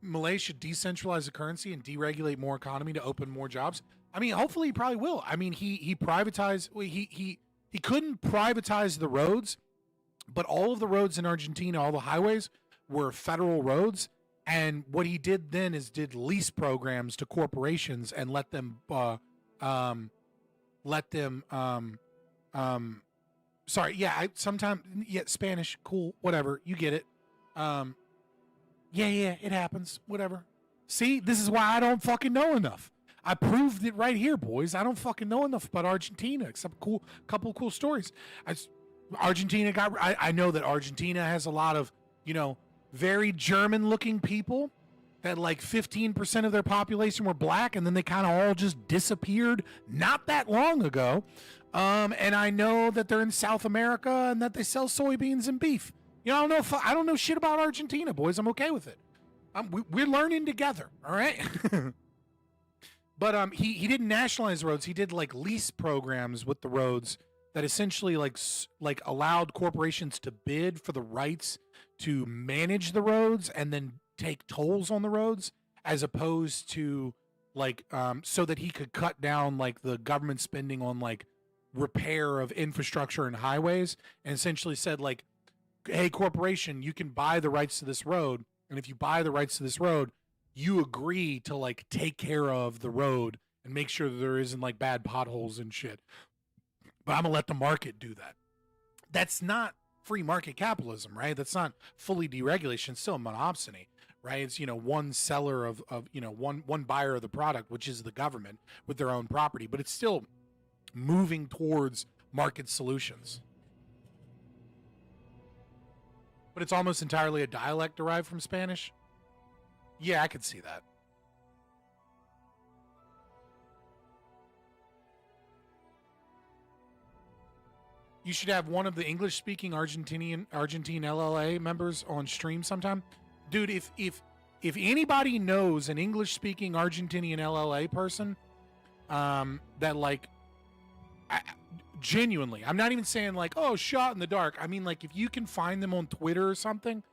Malay should decentralize the currency and deregulate more economy to open more jobs. I mean, hopefully he probably will. I mean, he privatized, he couldn't privatize the roads, but all of the roads in Argentina, all the highways were federal roads. And what he did then is did lease programs to corporations and let them Spanish, cool, whatever, you get it. It happens, whatever. See, this is why I don't fucking know enough. I proved it right here, boys. I don't fucking know enough about Argentina except couple of cool stories. I know that Argentina has a lot of, you know, very German-looking people, that like 15% of their population were black, and then they kind of all just disappeared not that long ago. And I know that they're in South America and that they sell soybeans and beef. You know, I don't know shit about Argentina, boys. I'm okay with it. We're learning together, all right? But he didn't nationalize roads. He did like lease programs with the roads that essentially like allowed corporations to bid for the rights to manage the roads and then take tolls on the roads, as opposed to like so that he could cut down like the government spending on like repair of infrastructure and highways, and essentially said like, hey, corporation, you can buy the rights to this road, and if you buy the rights to this road, you agree to like take care of the road and make sure that there isn't like bad potholes and shit. But I'm gonna let the market do that. That's not free market capitalism, right? That's not fully deregulation. It's still a monopsony, right? It's, you know, one seller of you know, one buyer of the product, which is the government with their own property, but it's still moving towards market solutions. But it's almost entirely a dialect derived from Spanish. Yeah, I could see that. You should have one of the English-speaking Argentine LLA members on stream sometime. Dude, if anybody knows an English-speaking Argentinian LLA person, that like, genuinely, I'm not even saying like, oh, shot in the dark. I mean, like, if you can find them on Twitter or something,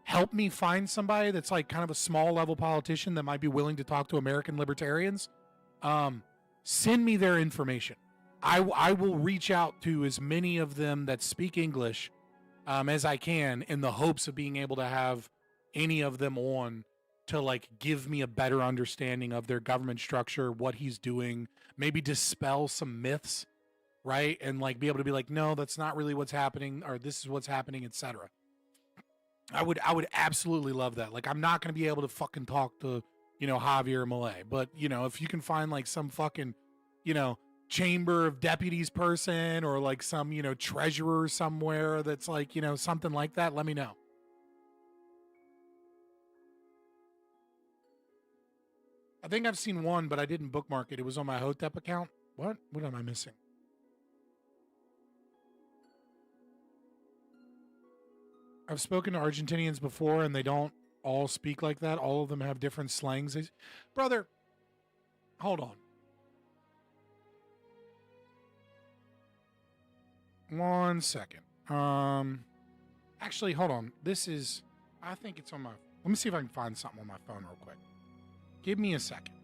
help me find somebody that's like kind of a small level politician that might be willing to talk to American libertarians, send me their information. I will reach out to as many of them that speak English as I can, in the hopes of being able to have any of them on to like give me a better understanding of their government structure, what he's doing, maybe dispel some myths, right? And like be able to be like, no, that's not really what's happening, or this is what's happening, etc. I would absolutely love that. Like, I'm not going to be able to fucking talk to, Javier Milei, but if you can find like some fucking, chamber of deputies person, or like some, treasurer somewhere that's like, something like that, let me know. I think I've seen one, but I didn't bookmark it. It was on my Hotep account. What am I missing? I've spoken to Argentinians before, and they don't all speak like that. All of them have different slangs. Brother, hold on. One second. Actually, hold on. I think it's on my, let me see if I can find something on my phone real quick. Give me a second.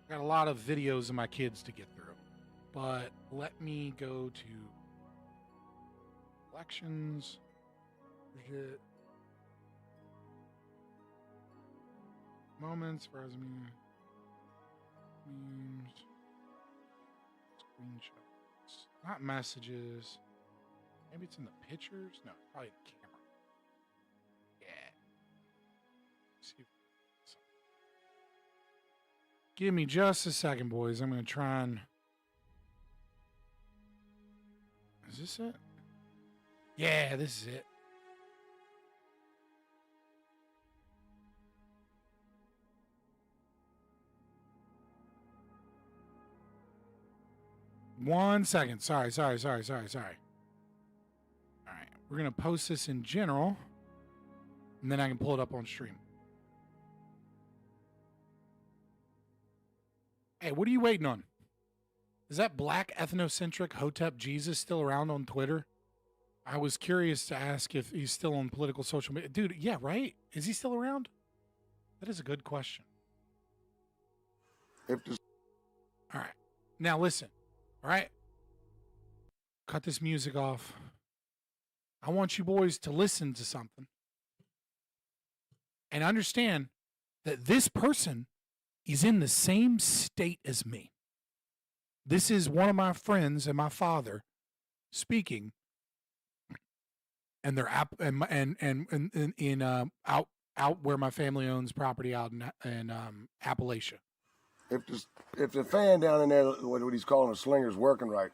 I got a lot of videos of my kids to get through, but let me go to elections. Moments for memes, screenshots, not messages. Maybe it's in the pictures. No, probably the camera. Yeah. See if give me just a second, boys. I'm gonna try and. Is this it? Yeah, this is it. One second. Sorry. All right. We're going to post this in general, and then I can pull it up on stream. Hey, what are you waiting on? Is that black ethnocentric Hotep Jesus still around on Twitter? I was curious to ask if he's still on political social media. Dude, yeah, right? Is he still around? That is a good question. All right. Now listen. All right. Cut this music off. I want you boys to listen to something and understand that this person is in the same state as me. This is one of my friends and my father speaking, and they're out where my family owns property out in Appalachia. If the fan down in there, what he's calling a slinger, is working right.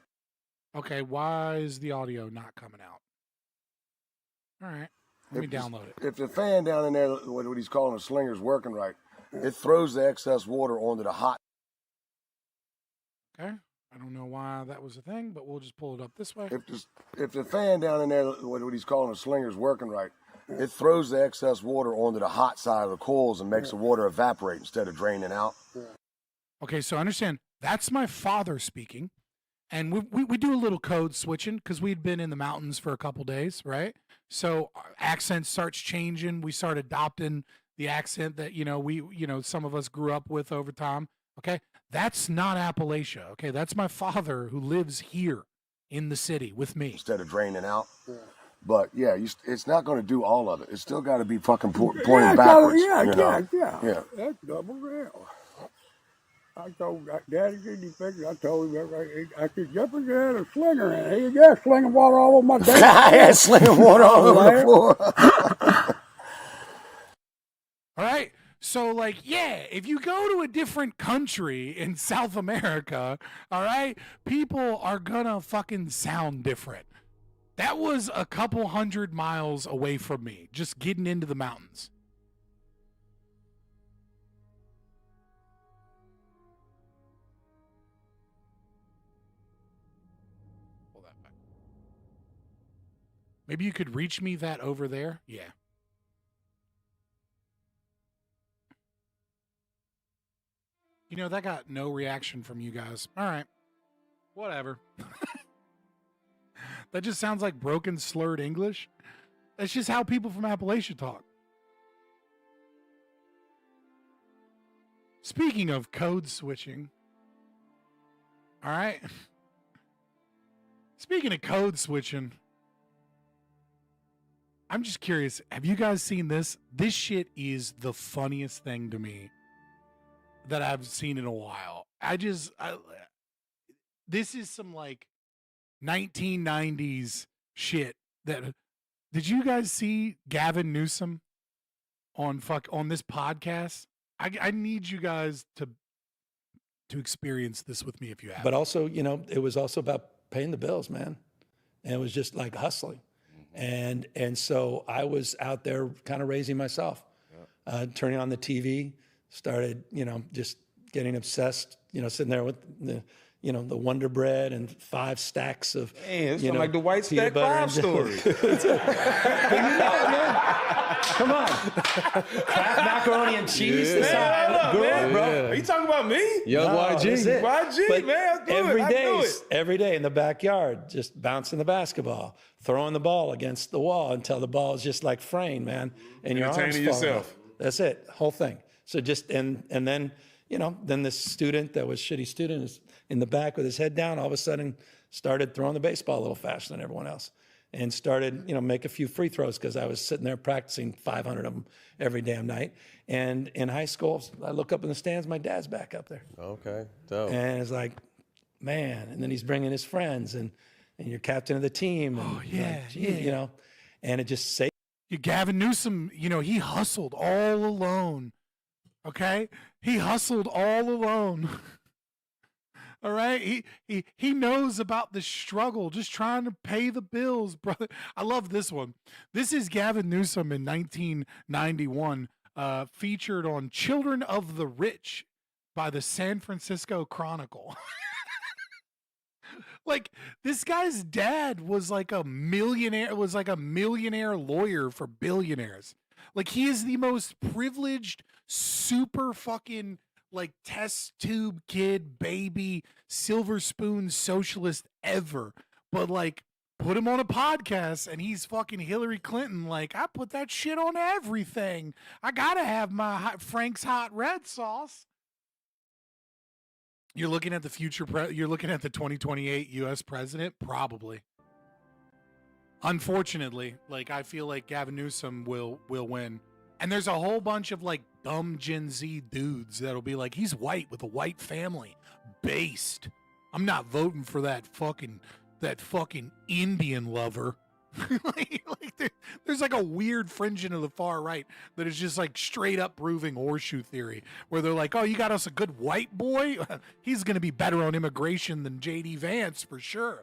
Okay, why is the audio not coming out? All right, let me download it. If the fan down in there, what he's calling a slinger, is working right, it throws the excess water onto the hot. Okay, I don't know why that was a thing, but we'll just pull it up this way. If the fan down in there, what he's calling a slinger, is working right, it throws the excess water onto the hot side of the coils and makes the water evaporate instead of draining out. Okay, so understand, that's my father speaking, and we do a little code switching because we'd been in the mountains for a couple days, right? So our accent starts changing. We start adopting the accent that, some of us grew up with over time. Okay, that's not Appalachia. Okay, that's my father who lives here in the city with me. Instead of draining out. Yeah. But yeah, it's not going to do all of it. It's still got to be fucking pointing backwards. Yeah. That's double rail. I told Daddy, did you fix it? I told him, I said, Jefferson had a slinger in it. He got slinging water all over my desk. I had slinging water all over the floor. All right. So, if you go to a different country in South America, all right, people are gonna fucking sound different. That was a couple 100 miles away from me, just getting into the mountains. Pull that back. Maybe you could reach me that over there? Yeah. That got no reaction from you guys. All right. Whatever. That just sounds like broken, slurred English. That's just how people from Appalachia talk. Speaking of code switching, all right. Speaking of code switching, I'm just curious. Have you guys seen this? This shit is the funniest thing to me that I've seen in a while. This is some like 1990s shit. Did you guys see Gavin Newsom on this podcast? I need you guys to experience this with me if you have. But also, it was also about paying the bills, man. And it was just like hustling. And so I was out there kind of raising myself, turning on the TV, started, just getting obsessed, sitting there with the Wonder Bread and 5 stacks of, it's like the White Stack 5 story. Come on. Kraft macaroni and cheese. Yeah. That's how I grew up, bro. Are you talking about me? Young YG. YG, man. Every day in the backyard, just bouncing the basketball, throwing the ball against the wall until the ball is just like fraying, man. And your arms Entertaining fall yourself. off. That's it. Whole thing. So just, and then, then this student that was shitty student is in the back with his head down, all of a sudden started throwing the baseball a little faster than everyone else. And started, make a few free throws because I was sitting there practicing 500 of them every damn night. And in high school, I look up in the stands, my dad's back up there. Okay, dope. And it's like, man. And then he's bringing his friends, and you're captain of the team. And and it just saved. Gavin Newsom, he hustled all alone. Okay, he hustled all alone. All right, he knows about the struggle, just trying to pay the bills, brother. I love this one. This is Gavin Newsom in 1991, featured on "Children of the Rich" by the San Francisco Chronicle. Like, this guy's dad was like a millionaire lawyer for billionaires. Like, he is the most privileged, super fucking like test tube kid, baby, silver spoon socialist ever. But like, put him on a podcast and he's fucking Hillary Clinton. Like, I put that shit on everything. I gotta have my Frank's hot red sauce. You're looking at the future. You're looking at the 2028 U.S. president, probably. Unfortunately, like, I feel like Gavin Newsom will win. And there's a whole bunch of like dumb Gen Z dudes that'll be like, he's white with a white family, based. I'm not voting for that fucking Indian lover. There's like a weird fringing of the far right that is just like straight up proving horseshoe theory, where they're like, oh, you got us a good white boy? He's going to be better on immigration than J.D. Vance for sure.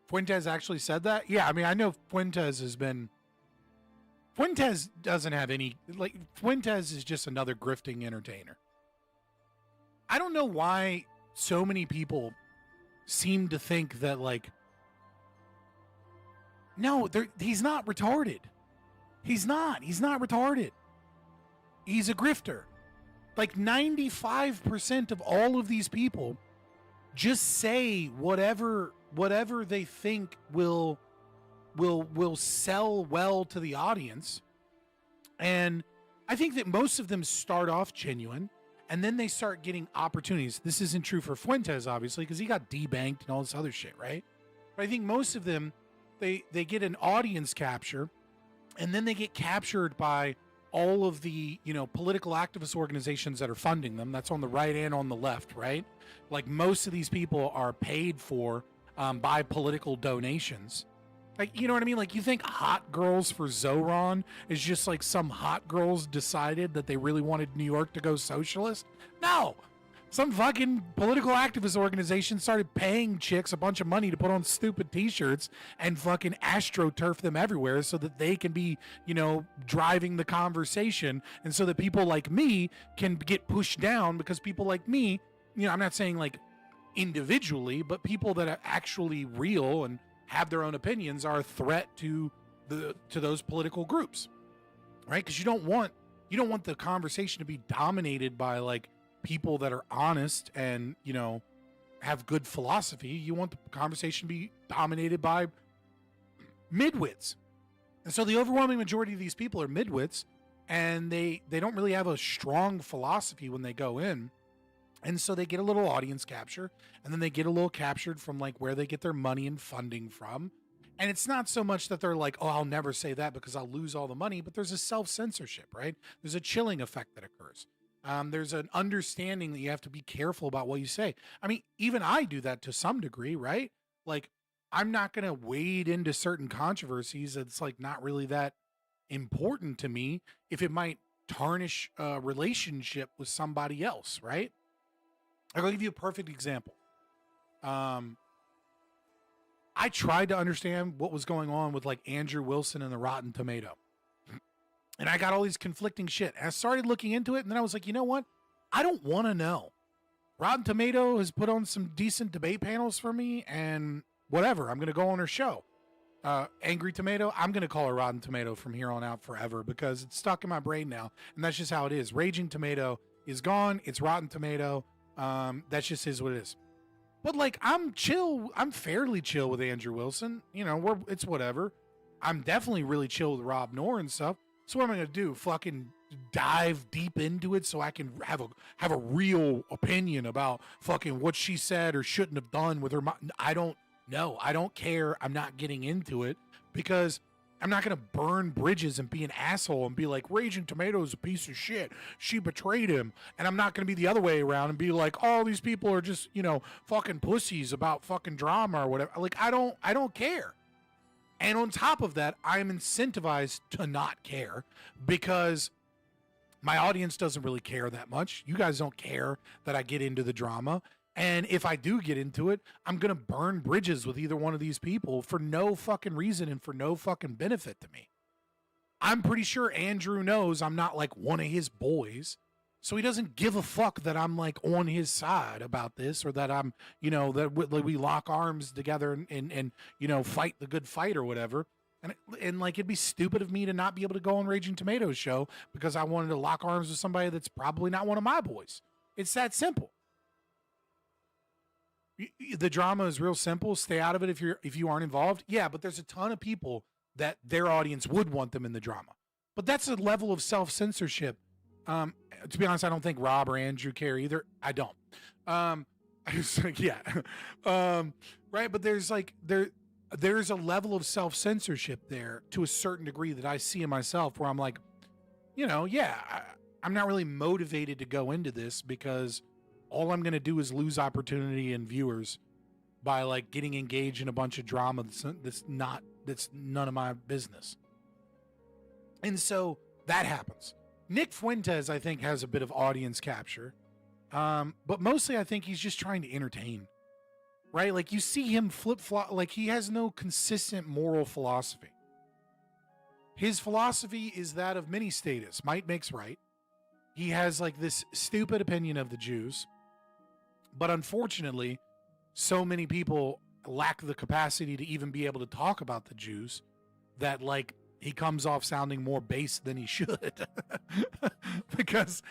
Fuentes actually said that? Yeah, I mean, I know Fuentes doesn't have any, like, Fuentes is just another grifting entertainer. I don't know why so many people seem to think that, like, no, he's not retarded. He's not retarded. He's a grifter. Like, 95% of all of these people just say whatever they think will sell well to the audience. And I think that most of them start off genuine, and then they start getting opportunities. This isn't true for Fuentes, obviously, because he got debanked and all this other shit, right? But I think most of them, they get an audience capture, and then they get captured by all of the, political activist organizations that are funding them. That's on the right and on the left, right? Like, most of these people are paid for by political donations. Like, you know what I mean? Like, you think Hot Girls for Zoran is just like some hot girls decided that they really wanted New York to go socialist? No! Some fucking political activist organization started paying chicks a bunch of money to put on stupid t-shirts and fucking astroturf them everywhere so that they can be, driving the conversation, and so that people like me can get pushed down, because people like me, I'm not saying like individually, but people that are actually real and have their own opinions are a threat to those political groups, right? Because you don't want the conversation to be dominated by like people that are honest and have good philosophy. You want the conversation to be dominated by midwits, And so the overwhelming majority of these people are midwits, and they don't really have a strong philosophy when they go in. And so they get a little audience capture, and then they get a little captured from like where they get their money and funding from. And it's not so much that they're like, oh, I'll never say that because I'll lose all the money, but there's a self-censorship, right? There's a chilling effect that occurs. There's an understanding that you have to be careful about what you say. I mean, even I do that to some degree, right? Like, I'm not going to wade into certain controversies that's like not really that important to me if it might tarnish a relationship with somebody else, right? I'm going to give you a perfect example. I tried to understand what was going on with like Andrew Wilson and the Rotten Tomato. And I got all these conflicting shit. And I started looking into it, and then I was like, you know what? I don't want to know. Rotten Tomato has put on some decent debate panels for me, and whatever. I'm going to go on her show. Angry Tomato, I'm going to call her Rotten Tomato from here on out forever because it's stuck in my brain now, and that's just how it is. Raging Tomato is gone. It's Rotten Tomato. That just is what it is. But like, I'm chill. I'm fairly chill with Andrew Wilson. You know, it's whatever. I'm definitely really chill with Rob Noor and stuff. So what am I going to do? Fucking dive deep into it so I can have a real opinion about fucking what she said or shouldn't have done with her. I don't know. I don't care. I'm not getting into it because I'm not going to burn bridges and be an asshole and be like, Raging Tomato is a piece of shit. She betrayed him. And I'm not going to be the other way around and be like, all these people are just, you know, fucking pussies about fucking drama or whatever. Like, I don't care. And on top of that, I'm incentivized to not care because my audience doesn't really care that much. You guys don't care that I get into the drama. And if I do get into it, I'm going to burn bridges with either one of these people for no fucking reason and for no fucking benefit to me. I'm pretty sure Andrew knows I'm not like one of his boys. So he doesn't give a fuck that I'm like on his side about this or that I'm, you know, that we lock arms together and you know, fight the good fight or whatever. And like, it'd be stupid of me to not be able to go on Raging Tomatoes show because I wanted to lock arms with somebody that's probably not one of my boys. It's that simple. The drama is real simple. Stay out of it if you aren't involved. Yeah, but there's a ton of people that their audience would want them in the drama. But that's a level of self-censorship. To be honest, I don't think Rob or Andrew care either. I don't. Yeah. Right. But there's like, there's a level of self-censorship there to a certain degree that I see in myself where I'm like, you know, yeah, I'm not really motivated to go into this because all I'm going to do is lose opportunity and viewers by like getting engaged in a bunch of drama that's none of my business. And so that happens. Nick Fuentes, I think, has a bit of audience capture. But mostly I think he's just trying to entertain. Right? Like you see him flip-flop, like he has no consistent moral philosophy. His philosophy is that of mini status. Might makes right. He has like this stupid opinion of the Jews. But unfortunately, so many people lack the capacity to even be able to talk about the Jews that like he comes off sounding more base than he should because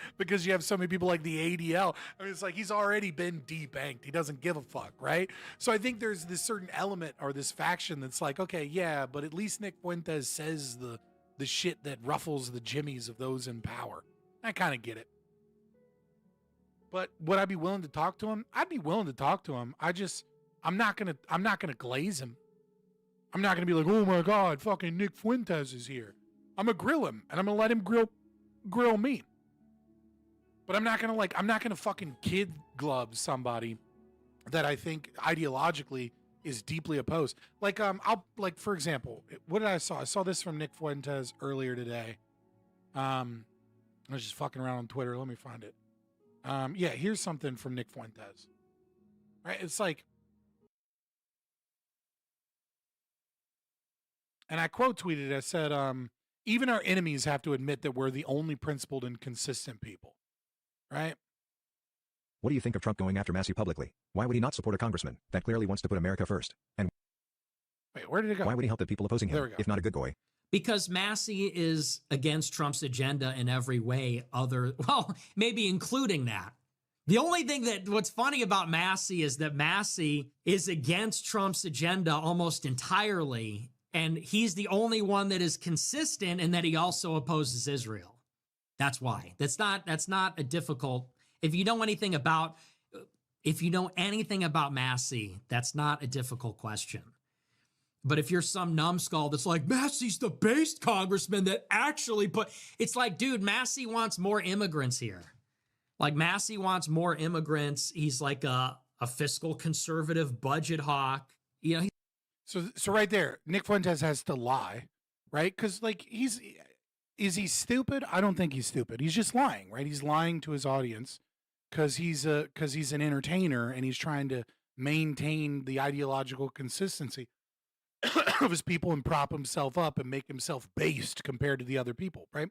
you have so many people like the ADL. I mean, it's like he's already been debanked. He doesn't give a fuck, right? So I think there's this certain element or this faction that's like, okay, yeah, but at least Nick Fuentes says the shit that ruffles the jimmies of those in power. I kind of get it. But would I be willing to talk to him? I'd be willing to talk to him. I'm not gonna glaze him. I'm not going to be like, oh my God, fucking Nick Fuentes is here. I'm going to grill him and I'm going to let him grill me. But I'm not going to fucking kid glove somebody that I think ideologically is deeply opposed. Like, for example, what did I saw? I saw this from Nick Fuentes earlier today. I was just fucking around on Twitter. Let me find it. Yeah, here's something from Nick Fuentes. Right? It's like, and I quote tweeted, I said, even our enemies have to admit that we're the only principled and consistent people. Right? What do you think of Trump going after Massey publicly? Why would he not support a congressman that clearly wants to put America first? And wait, where did it go? Why would he help the people opposing him, if not a good boy? Because Massey is against Trump's agenda in every way maybe including that. The only thing what's funny about Massey is that Massey is against Trump's agenda almost entirely. And he's the only one that is consistent in that he also opposes Israel. That's why. That's not a difficult. If you know anything about Massey, that's not a difficult question. But if you're some numbskull that's like, Massey's the based congressman that actually it's like, dude, Massey wants more immigrants here. Like, Massey wants more immigrants. He's like a fiscal conservative budget hawk. You know. So right there, Nick Fuentes has to lie, right? Because like is he stupid? I don't think he's stupid. He's just lying, right? He's lying to his audience because he's an entertainer and he's trying to maintain the ideological consistency of his people and prop himself up and make himself based compared to the other people, right?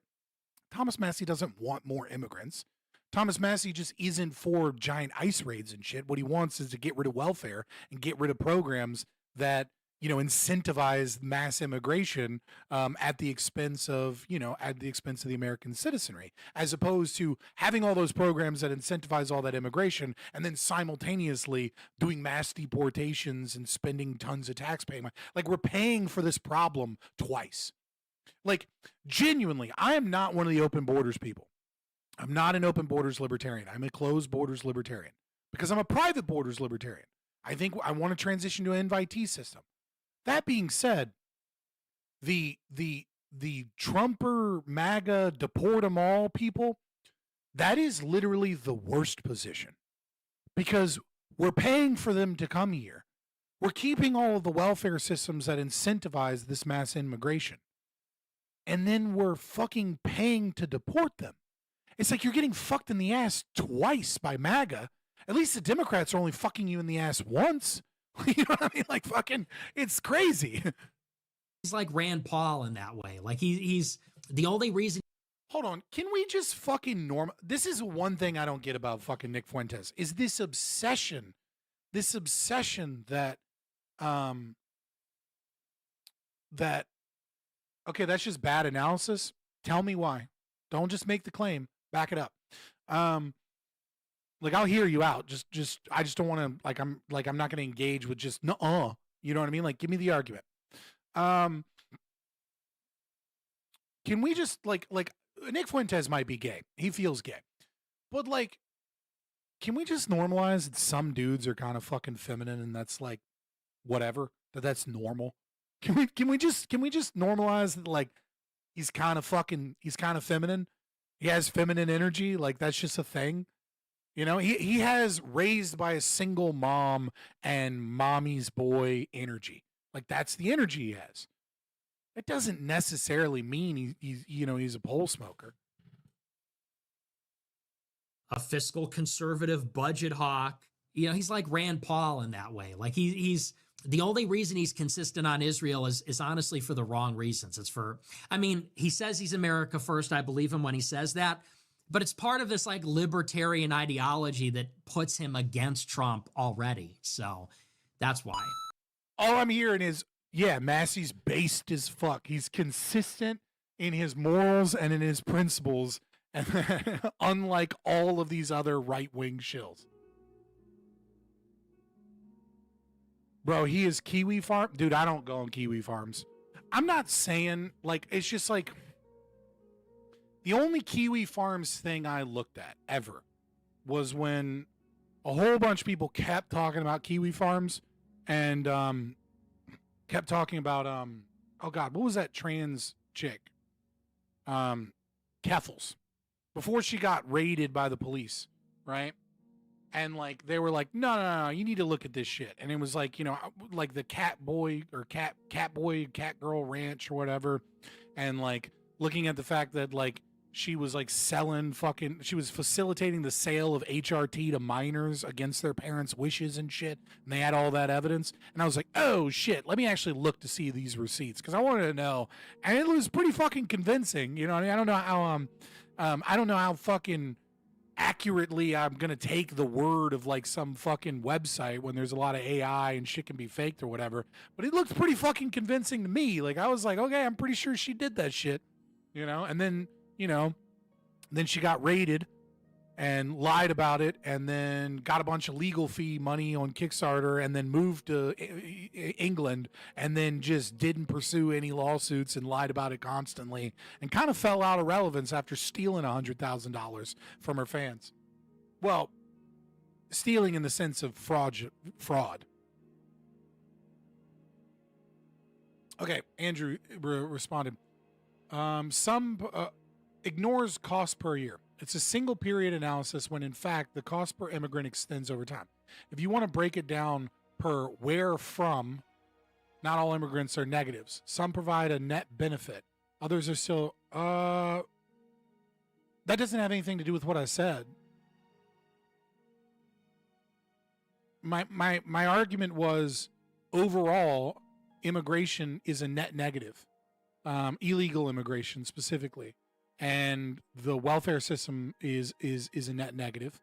Thomas Massey doesn't want more immigrants. Thomas Massey just isn't for giant ICE raids and shit. What he wants is to get rid of welfare and get rid of programs that, you know, incentivize mass immigration at the expense of the American citizenry, as opposed to having all those programs that incentivize all that immigration and then simultaneously doing mass deportations and spending tons of tax payment. Like, we're paying for this problem twice. Like, genuinely, I am not one of the open borders people. I'm not an open borders libertarian. I'm a closed borders libertarian because I'm a private borders libertarian. I think I want to transition to an invitee system. That being said, the Trumper, MAGA, deport them all people, that is literally the worst position because we're paying for them to come here. We're keeping all of the welfare systems that incentivize this mass immigration. And then we're fucking paying to deport them. It's like you're getting fucked in the ass twice by MAGA. At least the Democrats are only fucking you in the ass once. You know what I mean? Like, fucking, it's crazy. He's like Rand Paul in that way. Like, he's the only reason. Hold on. Can we just fucking This is one thing I don't get about fucking Nick Fuentes is this obsession that, okay, that's just bad analysis. Tell me why. Don't just make the claim. Back it up. Like, I'll hear you out. I just don't want to, I'm not going to engage with just nuh-uh. You know what I mean? Like, give me the argument. Can we just like Nick Fuentes might be gay. He feels gay. But like, can we just normalize that some dudes are kind of fucking feminine and that's like whatever, that's normal? Can we just normalize that, like, he's kind of feminine. He has feminine energy. Like, that's just a thing. You know, he has raised by a single mom and mommy's boy energy. Like, that's the energy he has. It doesn't necessarily mean he's a pole smoker. A fiscal conservative budget hawk. You know, he's like Rand Paul in that way. Like, he's the only reason he's consistent on Israel is honestly for the wrong reasons. It's for, I mean, he says he's America first. I believe him when he says that. But it's part of this like libertarian ideology that puts him against Trump already. So that's why. All I'm hearing is, yeah, Massey's based as fuck. He's consistent in his morals and in his principles, and unlike all of these other right-wing shills. Bro, he is Kiwi Farm. Dude, I don't go on Kiwi Farms. I'm not saying, like, it's just like, the only Kiwi Farms thing I looked at ever was when a whole bunch of people kept talking about Kiwi Farms and kept talking about, oh God, what was that trans chick? Keffels. Before she got raided by the police, right? And like, they were like, no, you need to look at this shit. And it was like, you know, like the cat boy or cat girl ranch or whatever. And like looking at the fact that like she was like she was facilitating the sale of HRT to minors against their parents' wishes and shit. And they had all that evidence. And I was like, oh shit, let me actually look to see these receipts. Cause I wanted to know. And it was pretty fucking convincing. You know what I mean? I don't know how fucking accurately I'm gonna take the word of like some fucking website when there's a lot of AI and shit can be faked or whatever, but it looked pretty fucking convincing to me. Like, I was like, okay, I'm pretty sure she did that shit, you know. And then, you know, then she got raided and lied about it, and then got a bunch of legal fee money on Kickstarter, and then moved to England, and then just didn't pursue any lawsuits and lied about it constantly, and kind of fell out of relevance after stealing $100,000 from her fans. Well, stealing in the sense of fraud. Okay, Andrew responded. Ignores cost per year. It's a single period analysis when in fact the cost per immigrant extends over time. If you want to break it down per where from, not all immigrants are negatives. Some provide a net benefit. Others are still, that doesn't have anything to do with what I said. My argument was overall immigration is a net negative. Illegal immigration specifically. And the welfare system is a net negative,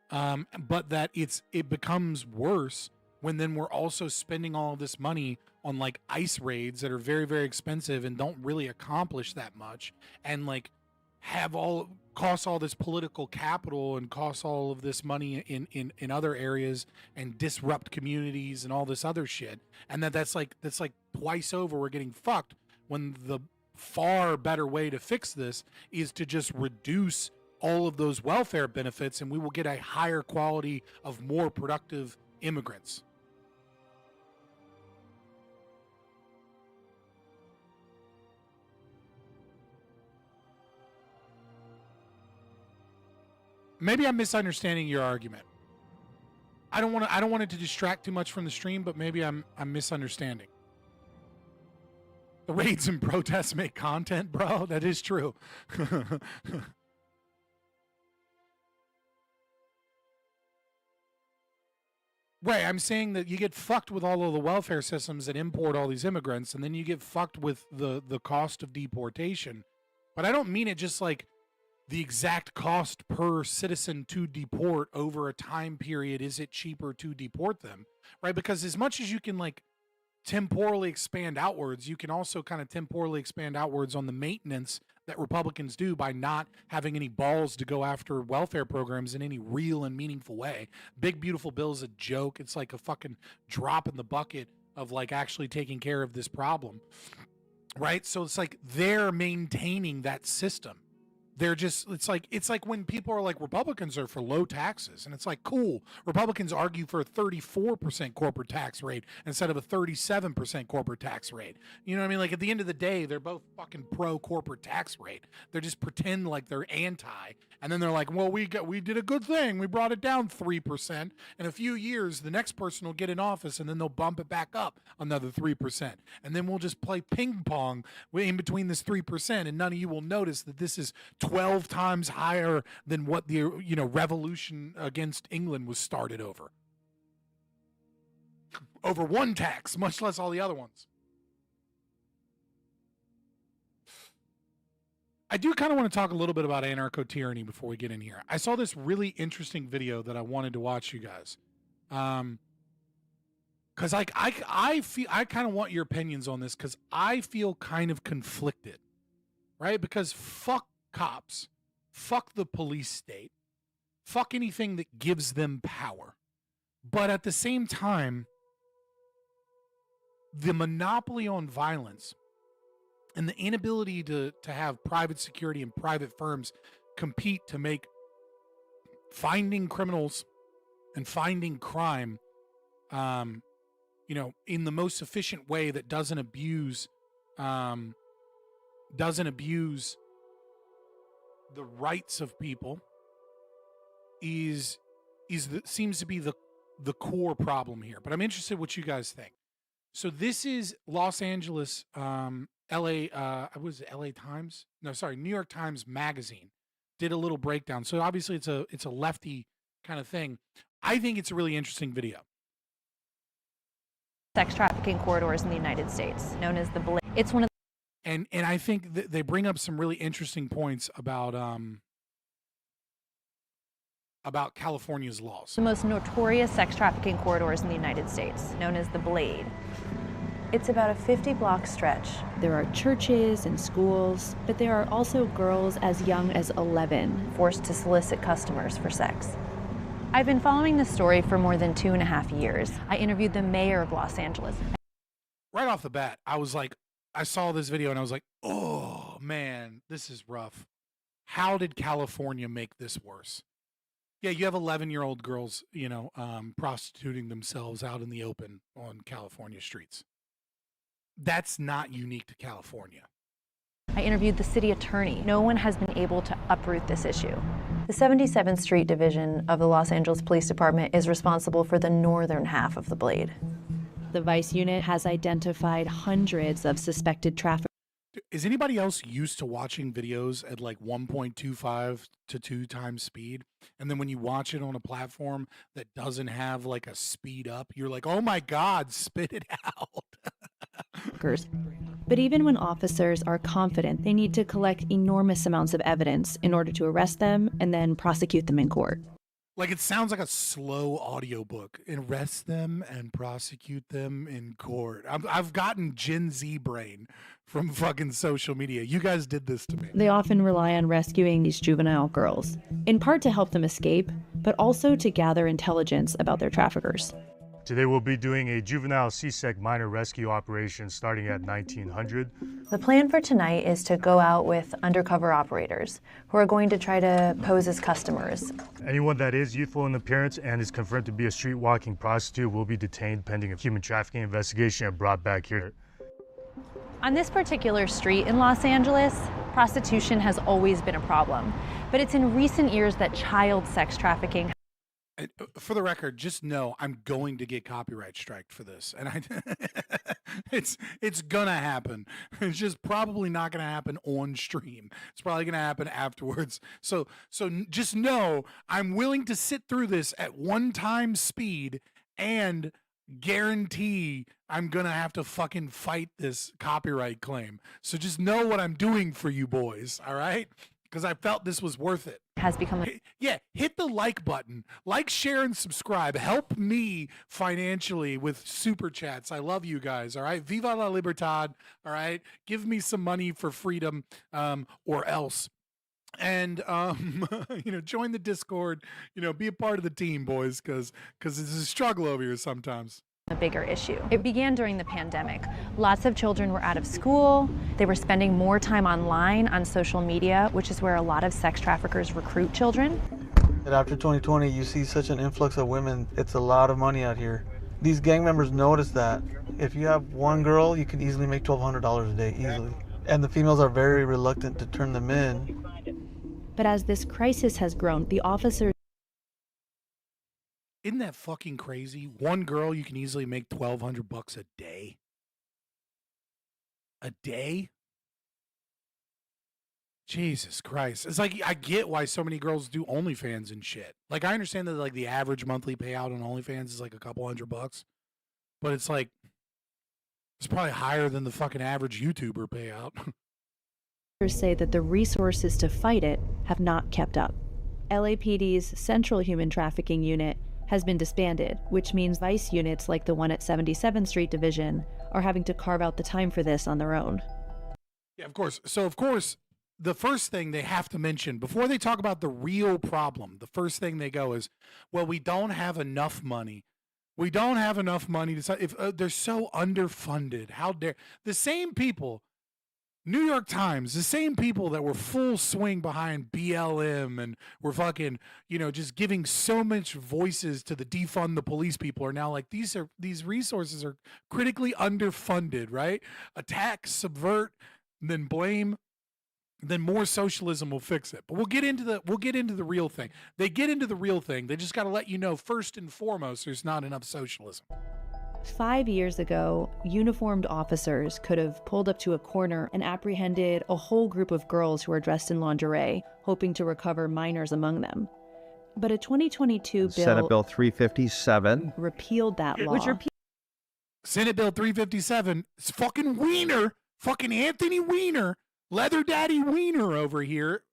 but that it becomes worse when then we're also spending all of this money on like ICE raids that are very, very expensive and don't really accomplish that much, and like cost all this political capital and cost all of this money in other areas and disrupt communities and all this other shit, and that's like twice over we're getting fucked, when the far better way to fix this is to just reduce all of those welfare benefits, and we will get a higher quality of more productive immigrants. Maybe I'm misunderstanding your argument. I don't want it to distract too much from the stream, but maybe I'm misunderstanding. The raids and protests make content, bro. That is true. Right, I'm saying that you get fucked with all of the welfare systems that import all these immigrants, and then you get fucked with the cost of deportation. But I don't mean it just like the exact cost per citizen to deport over a time period. Is it cheaper to deport them? Right, because as much as you can like temporally expand outwards, you can also kind of temporally expand outwards on the maintenance that Republicans do by not having any balls to go after welfare programs in any real and meaningful way. Big Beautiful Bill is a joke. It's like a fucking drop in the bucket of like actually taking care of this problem, right? So it's like they're maintaining that system. They're just, it's like when people are like, Republicans are for low taxes, and it's like, cool, Republicans argue for a 34% corporate tax rate instead of a 37% corporate tax rate. You know what I mean? Like at the end of the day, they're both fucking pro corporate tax rate. They're just pretend like they're anti, and then they're like, well, we did a good thing, we brought it down 3%. In a few years, the next person will get in office, and then they'll bump it back up another 3%, and then we'll just play ping pong in between this 3%, and none of you will notice that this is 12 times higher than what the revolution against England was started over one tax, much less all the other ones. I do kind of want to talk a little bit about anarcho-tyranny before we get in here. I saw this really interesting video that I wanted to watch, you guys, because like I feel, I kind of want your opinions on this, because I feel kind of conflicted, right? Because fuck cops, fuck the police state, fuck anything that gives them power. But at the same time, the monopoly on violence and the inability to have private security and private firms compete to make finding criminals and finding crime, in the most efficient way that doesn't abuse the rights of people seems to be the core problem here. But I'm interested what you guys think. So this is Los Angeles, LA, was it LA Times? No, sorry, New York Times Magazine did a little breakdown. So obviously it's a lefty kind of thing. I think it's a really interesting video. Sex trafficking corridors in the United States, known as the Blade. It's one of And I think they bring up some really interesting points about California's laws. the most notorious sex trafficking corridors in the United States, known as the Blade. It's about a 50-block stretch. There are churches and schools, but there are also girls as young as 11 forced to solicit customers for sex. I've been following this story for more than 2.5 years. I interviewed the mayor of Los Angeles. Right off the bat, I was like, I saw this video and I was like, oh man, this is rough. How did California make this worse? Yeah, you have 11-year-old girls, prostituting themselves out in the open on California streets. That's not unique to California. I interviewed the city attorney. No one has been able to uproot this issue. The 77th Street Division of the Los Angeles Police Department is responsible for the northern half of the blade. The Vice unit has identified hundreds of suspected traffickers. Is anybody else used to watching videos at like 1.25 to 2 times speed? And then when you watch it on a platform that doesn't have like a speed up, you're like, oh my God, spit it out. But even when officers are confident, they need to collect enormous amounts of evidence in order to arrest them and then prosecute them in court. Like it sounds like a slow audiobook. Arrest them and prosecute them in court. I've gotten Gen Z brain from fucking social media. You guys did this to me. They often rely on rescuing these juvenile girls, in part to help them escape, but also to gather intelligence about their traffickers. Today we'll be doing a juvenile CSEC minor rescue operation starting at 1900. The plan for tonight is to go out with undercover operators who are going to try to pose as customers. Anyone that is youthful in appearance and is confirmed to be a street walking prostitute will be detained pending a human trafficking investigation and brought back here. On this particular street in Los Angeles, prostitution has always been a problem, but it's in recent years that child sex trafficking. For the record, just know I'm going to get copyright striked for this, and it's gonna happen. It's just probably not gonna happen on stream. It's probably gonna happen afterwards. So just know I'm willing to sit through this at 1 time speed and guarantee I'm gonna have to fucking fight this copyright claim. So just know what I'm doing for you boys, all right? Because I felt this was worth it. Has become hit the like button, like, share, and subscribe. Help me financially with super chats. I love you guys. All right, viva la libertad. All right, give me some money for freedom, or else. And join the Discord. Be a part of the team, boys, because it's a struggle over here sometimes. A bigger issue. It began during the pandemic. Lots of children were out of school. They were spending more time online on social media, which is where a lot of sex traffickers recruit children. And after 2020, you see such an influx of women. It's a lot of money out here. These gang members notice that. If you have one girl, you can easily make $1,200 a day, easily. And the females are very reluctant to turn them in. But as this crisis has grown, the officers. Isn't that fucking crazy? One girl, you can easily make $1,200 a day. A day? Jesus Christ. It's like, I get why so many girls do OnlyFans and shit. Like, I understand that, like, the average monthly payout on OnlyFans is like a couple $100, but it's like, it's probably higher than the fucking average YouTuber payout. Say that the resources to fight it have not kept up. LAPD's Central Human Trafficking Unit has been disbanded, which means vice units like the one at 77th Street Division are having to carve out the time for this on their own. Yeah, of course. So, of course, the first thing they have to mention before they talk about the real problem, the first thing they go is, well, we don't have enough money. We don't have enough money to, if they're so underfunded. How dare the same people, New York Times, the same people that were full swing behind BLM and were fucking, just giving so much voices to the defund the police people are now like, these resources are critically underfunded, right? Attack, subvert, then blame, then more socialism will fix it. But we'll get into the real thing. They get into the real thing. They just got to let you know first and foremost, there's not enough socialism. 5 years ago, uniformed officers could have pulled up to a corner and apprehended a whole group of girls who are dressed in lingerie, hoping to recover minors among them. But a 2022 Senate Bill 357 repealed that law. Senate Bill 357, it's fucking Wiener, fucking Anthony Weiner, Leather Daddy Weiner over here,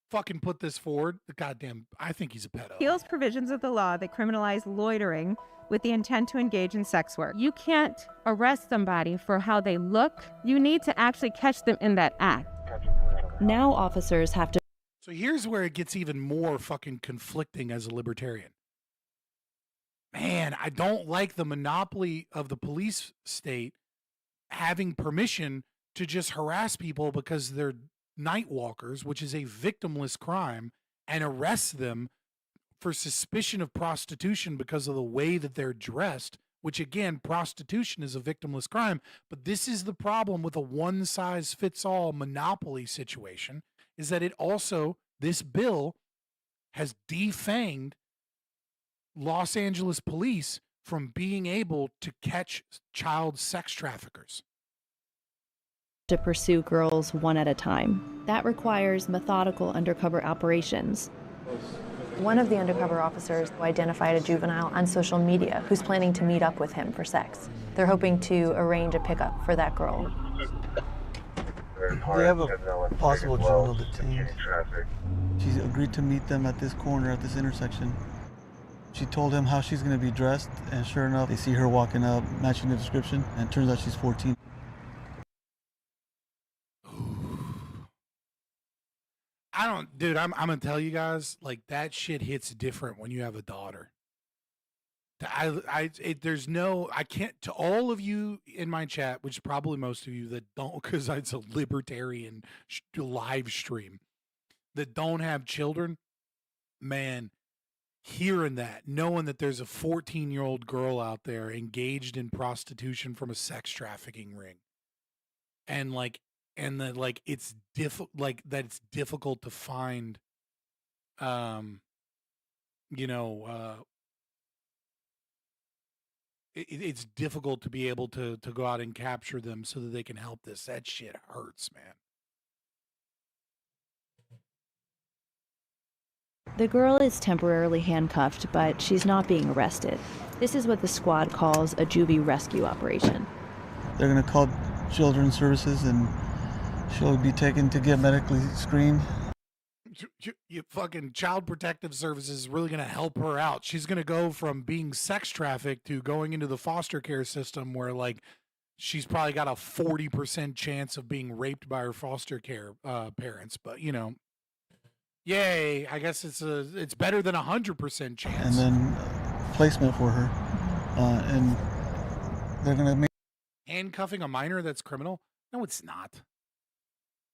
fucking put this forward. The goddamn, I think he's a pedo. Repeals provisions of the law that criminalize loitering with the intent to engage in sex work. You can't arrest somebody for how they look. You need to actually catch them in that act. Now officers have to. So here's where it gets even more fucking conflicting as a libertarian. Man, I don't like the monopoly of the police state having permission to just harass people because they're night walkers, which is a victimless crime, and arrest them for suspicion of prostitution because of the way that they're dressed, which again, prostitution is a victimless crime. But this is the problem with a one-size-fits-all monopoly situation, is that it also, this bill has defanged Los Angeles police from being able to catch child sex traffickers. To pursue girls one at a time. That requires methodical undercover operations. One of the undercover officers identified a juvenile on social media who's planning to meet up with him for sex. They're hoping to arrange a pickup for that girl. They have a possible juvenile detained. She's agreed to meet them at this corner, at this intersection. She told him how she's going to be dressed, and sure enough, they see her walking up, matching the description, and it turns out she's 14. Dude, I'm gonna tell you guys, like, that shit hits different when you have a daughter. There's no, I can't, to all of you in my chat, which is probably most of you that don't, because it's a libertarian live stream, that don't have children, man, hearing that, knowing that there's a 14-year-old girl out there engaged in prostitution from a sex trafficking ring, and that like it's difficult to find, it's difficult to be able to go out and capture them so that they can help this. That shit hurts, man. The girl is temporarily handcuffed, but she's not being arrested. This is what the squad calls a juvie rescue operation. They're going to call children's services, and she'll be taken to get medically screened. You fucking Child Protective Services is really going to help her out. She's going to go from being sex trafficked to going into the foster care system where, like, she's probably got a 40% chance of being raped by her foster care parents. But, yay, I guess it's better than 100% chance. And then placement for her. And they're going to make... Handcuffing a minor that's criminal? No, it's not.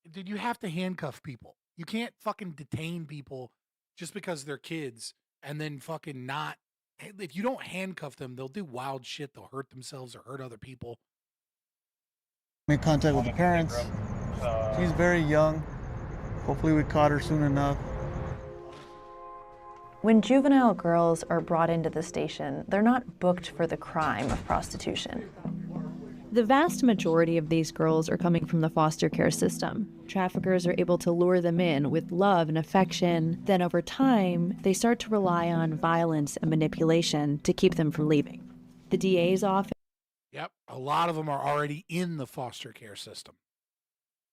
Dude, you have to handcuff people. You can't fucking detain people just because they're kids and then fucking not. If you don't handcuff them, they'll do wild shit. They'll hurt themselves or hurt other people. Make contact with the parents. She's very young. Hopefully we caught her soon enough. When juvenile girls are brought into the station, they're not booked for the crime of prostitution. The vast majority of these girls are coming from the foster care system. Traffickers are able to lure them in with love and affection. Then over time, they start to rely on violence and manipulation to keep them from leaving. The DA's office Yep, a lot of them are already in the foster care system.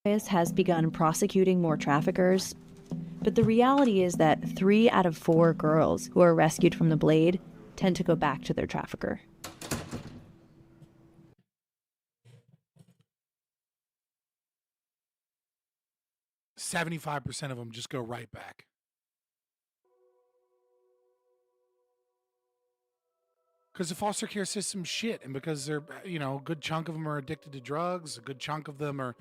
has begun prosecuting more traffickers. But the reality is that 3 out of 4 girls who are rescued from the blade tend to go back to their trafficker. 75% of them just go right back. Because the foster care system's shit, and because they're, a good chunk of them are addicted to drugs, a good chunk of them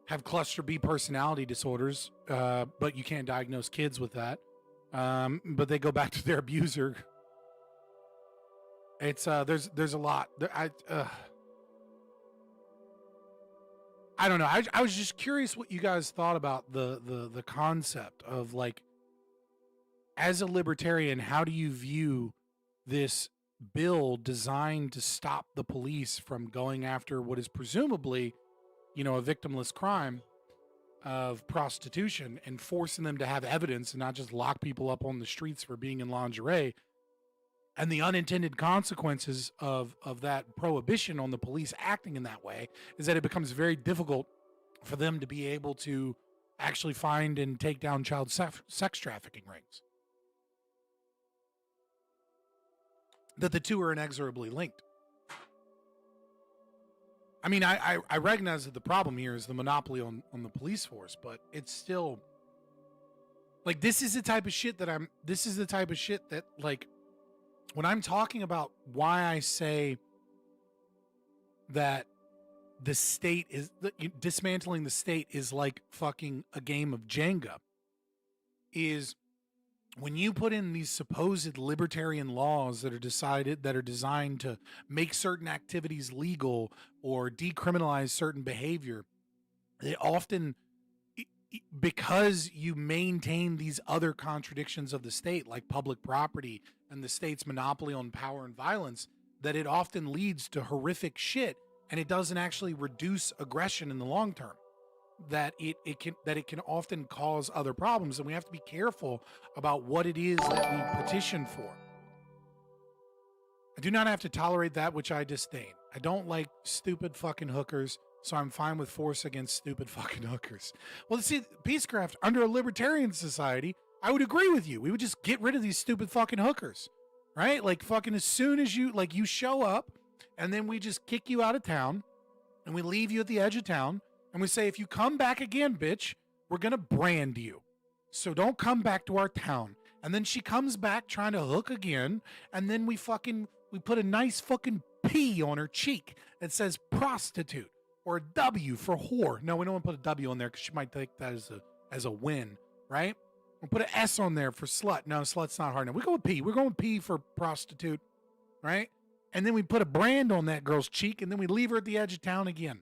have cluster B personality disorders, but you can't diagnose kids with that. But they go back to their abuser. It's there's a lot. I don't know. I was just curious what you guys thought about the concept of, like, as a libertarian, how do you view this bill designed to stop the police from going after what is presumably, a victimless crime of prostitution and forcing them to have evidence and not just lock people up on the streets for being in lingerie, and the unintended consequences of that prohibition on the police acting in that way is that it becomes very difficult for them to be able to actually find and take down child sex trafficking rings. that the two are inexorably linked. I mean, I recognize that the problem here is the monopoly on the police force, but it's still like this is the type of shit that like when I'm talking about why I say that the state is dismantling the state is like fucking a game of Jenga, is when you put in these supposed libertarian laws that are designed to make certain activities legal or decriminalize certain behavior, they often, because you maintain these other contradictions of the state, like public property and the state's monopoly on power and violence, that it often leads to horrific shit, and it doesn't actually reduce aggression in the long term. That it can often cause other problems, and we have to be careful about what it is that we petition for. I do not have to tolerate that which I disdain. I don't like stupid fucking hookers, so I'm fine with force against stupid fucking hookers. Well, see, Peacecraft, under a libertarian society, I would agree with you. We would just get rid of these stupid fucking hookers, right? Like fucking as soon as you show up, and then we just kick you out of town, and we leave you at the edge of town. And we say, if you come back again, bitch, we're going to brand you. So don't come back to our town. And then she comes back trying to hook again. And then we put a nice fucking P on her cheek that says prostitute, or a W for whore. No, we don't want to put a W on there because she might take that as a win, right? We'll put an S on there for slut. No, slut's not hard enough. We go with P. We're going with P for prostitute, right? And then we put a brand on that girl's cheek, and then we leave her at the edge of town again.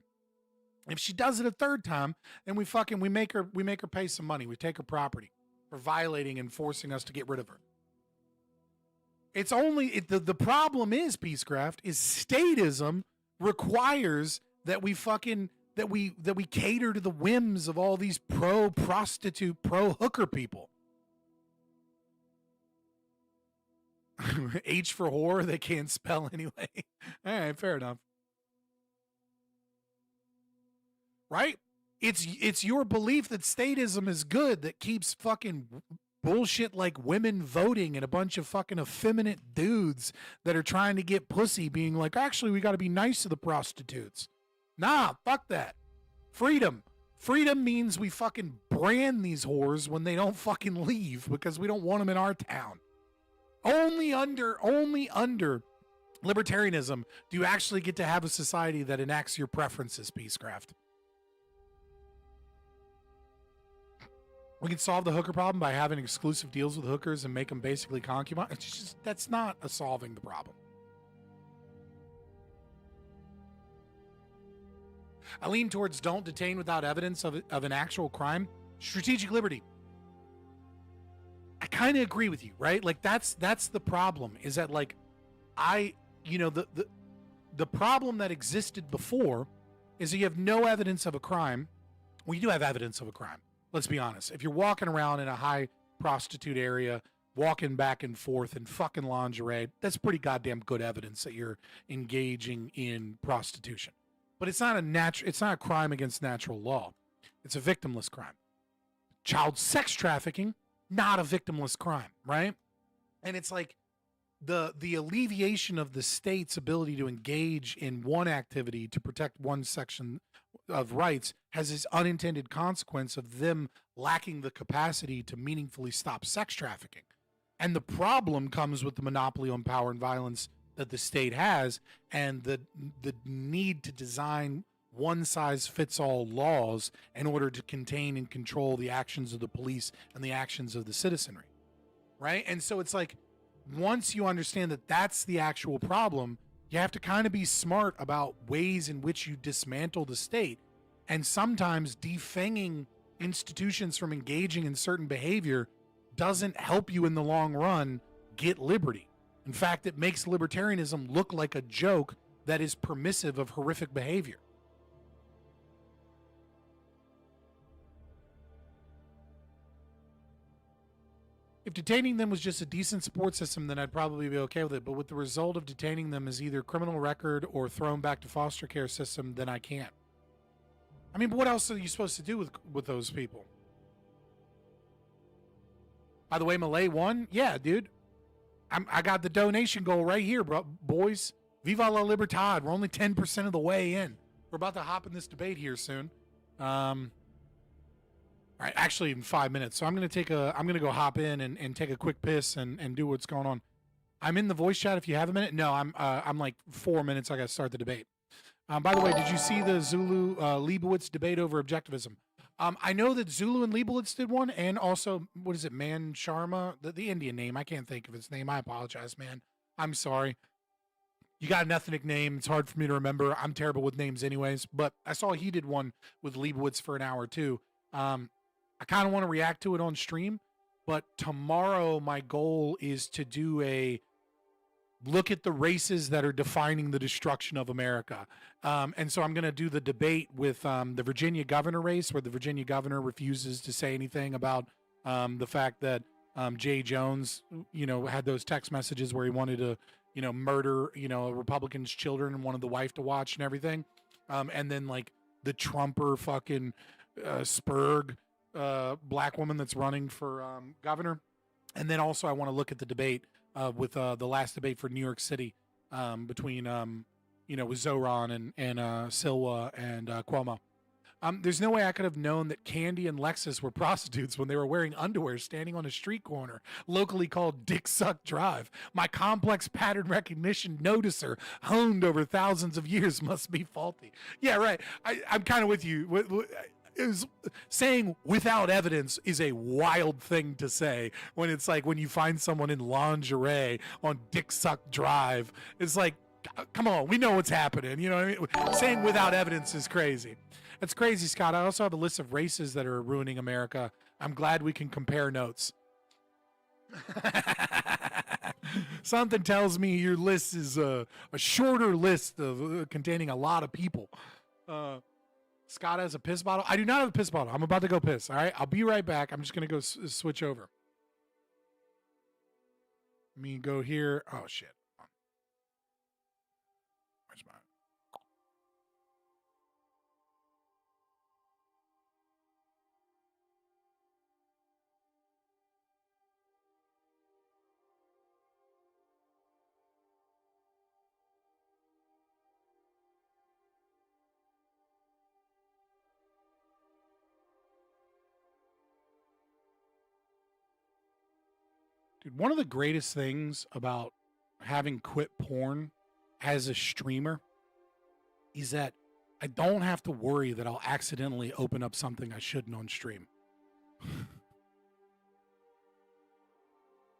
If she does it a third time, then we make her pay some money. We take her property for violating and forcing us to get rid of her. It's only the problem is, Peacecraft, is statism requires that we cater to the whims of all these pro-prostitute, pro-hooker people. H for whore, they can't spell anyway. All right, fair enough. Right? It's your belief that statism is good that keeps fucking bullshit like women voting and a bunch of fucking effeminate dudes that are trying to get pussy being like, actually, we got to be nice to the prostitutes. Nah, fuck that. Freedom. Freedom means we fucking brand these whores when they don't fucking leave because we don't want them in our town. Only under libertarianism do you actually get to have a society that enacts your preferences, Peacecraft. We can solve the hooker problem by having exclusive deals with hookers and make them basically concubines. It's just, that's not a solving the problem. I lean towards don't detain without evidence of an actual crime. Strategic liberty. I kind of agree with you, right? Like that's the problem, is that like the problem that existed before is that you have no evidence of a crime. Well, you do have evidence of a crime. Let's be honest. If you're walking around in a high prostitute area, walking back and forth in fucking lingerie, that's pretty goddamn good evidence that you're engaging in prostitution. But it's not a crime against natural law. It's a victimless crime. Child sex trafficking, not a victimless crime, right? And it's like the alleviation of the state's ability to engage in one activity to protect one section of rights has this unintended consequence of them lacking the capacity to meaningfully stop sex trafficking. And the problem comes with the monopoly on power and violence that the state has, and the need to design one-size-fits-all laws in order to contain and control the actions of the police and the actions of the citizenry, right? And so it's like, once you understand that that's the actual problem, you have to kind of be smart about ways in which you dismantle the state. And sometimes defanging institutions from engaging in certain behavior doesn't help you in the long run get liberty. In fact, it makes libertarianism look like a joke that is permissive of horrific behavior. If detaining them was just a decent support system, then I'd probably be okay with it. But with the result of detaining them as either criminal record or thrown back to foster care system, then I can't. I mean, but what else are you supposed to do with those people? By the way, Malay won? Yeah, dude. I got the donation goal right here, bro, boys. Viva la Libertad. We're only 10% of the way in. We're about to hop in this debate here soon. All right, actually in 5 minutes. So I'm gonna go hop in and take a quick piss and do what's going on. I'm in the voice chat if you have a minute. No, I'm like 4 minutes. I gotta start the debate. By the way, did you see the Zulu Leibowitz debate over objectivism? I know that Zulu and Leibowitz did one, and also, what is it, Man Sharma? The Indian name. I can't think of its name. I apologize, man. I'm sorry. You got an ethnic name. It's hard for me to remember. I'm terrible with names anyways, but I saw he did one with Leibowitz for an hour too. I kind of want to react to it on stream, but tomorrow my goal is to do a look at the races that are defining the destruction of America. And so I'm going to do the debate with the Virginia governor race, where the Virginia governor refuses to say anything about the fact that Jay Jones, had those text messages where he wanted to, murder, a Republican's children and wanted the wife to watch and everything. And then like the Trumper fucking Spurg black woman that's running for governor. And then also I want to look at the debate with the last debate for New York City between, with Zoran and Silwa and Cuomo. There's no way I could have known that Candy and Lexus were prostitutes when they were wearing underwear standing on a street corner, locally called Dick Suck Drive. My complex pattern recognition noticer, honed over thousands of years, must be faulty. Yeah, right. I'm kind of with you. Saying without evidence is a wild thing to say when it's like when you find someone in lingerie on Dick Suck Drive. It's like, come on, we know what's happening. You know what I mean? Saying without evidence is crazy. That's crazy, Scott. I also have a list of races that are ruining America. I'm glad we can compare notes. Something tells me your list is a shorter list of containing a lot of people. Scott has a piss bottle. I do not have a piss bottle. I'm about to go piss. All right, I'll be right back. I'm just gonna go switch over. Let me go here. Oh shit. Where's mine? Dude, one of the greatest things about having quit porn as a streamer is that I don't have to worry that I'll accidentally open up something I shouldn't on stream.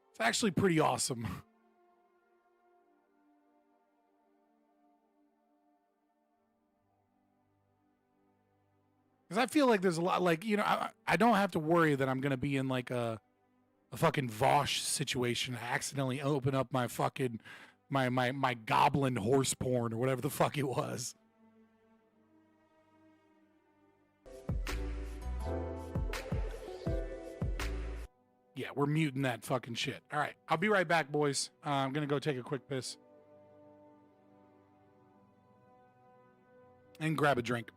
It's actually pretty awesome. Because I feel like there's a lot, like, I don't have to worry that I'm going to be in like a fucking Vosh situation. I accidentally open up my fucking my goblin horse porn or whatever the fuck it was. Yeah, we're muting that fucking shit. All right, I'll be right back, boys. I'm gonna go take a quick piss and grab a drink.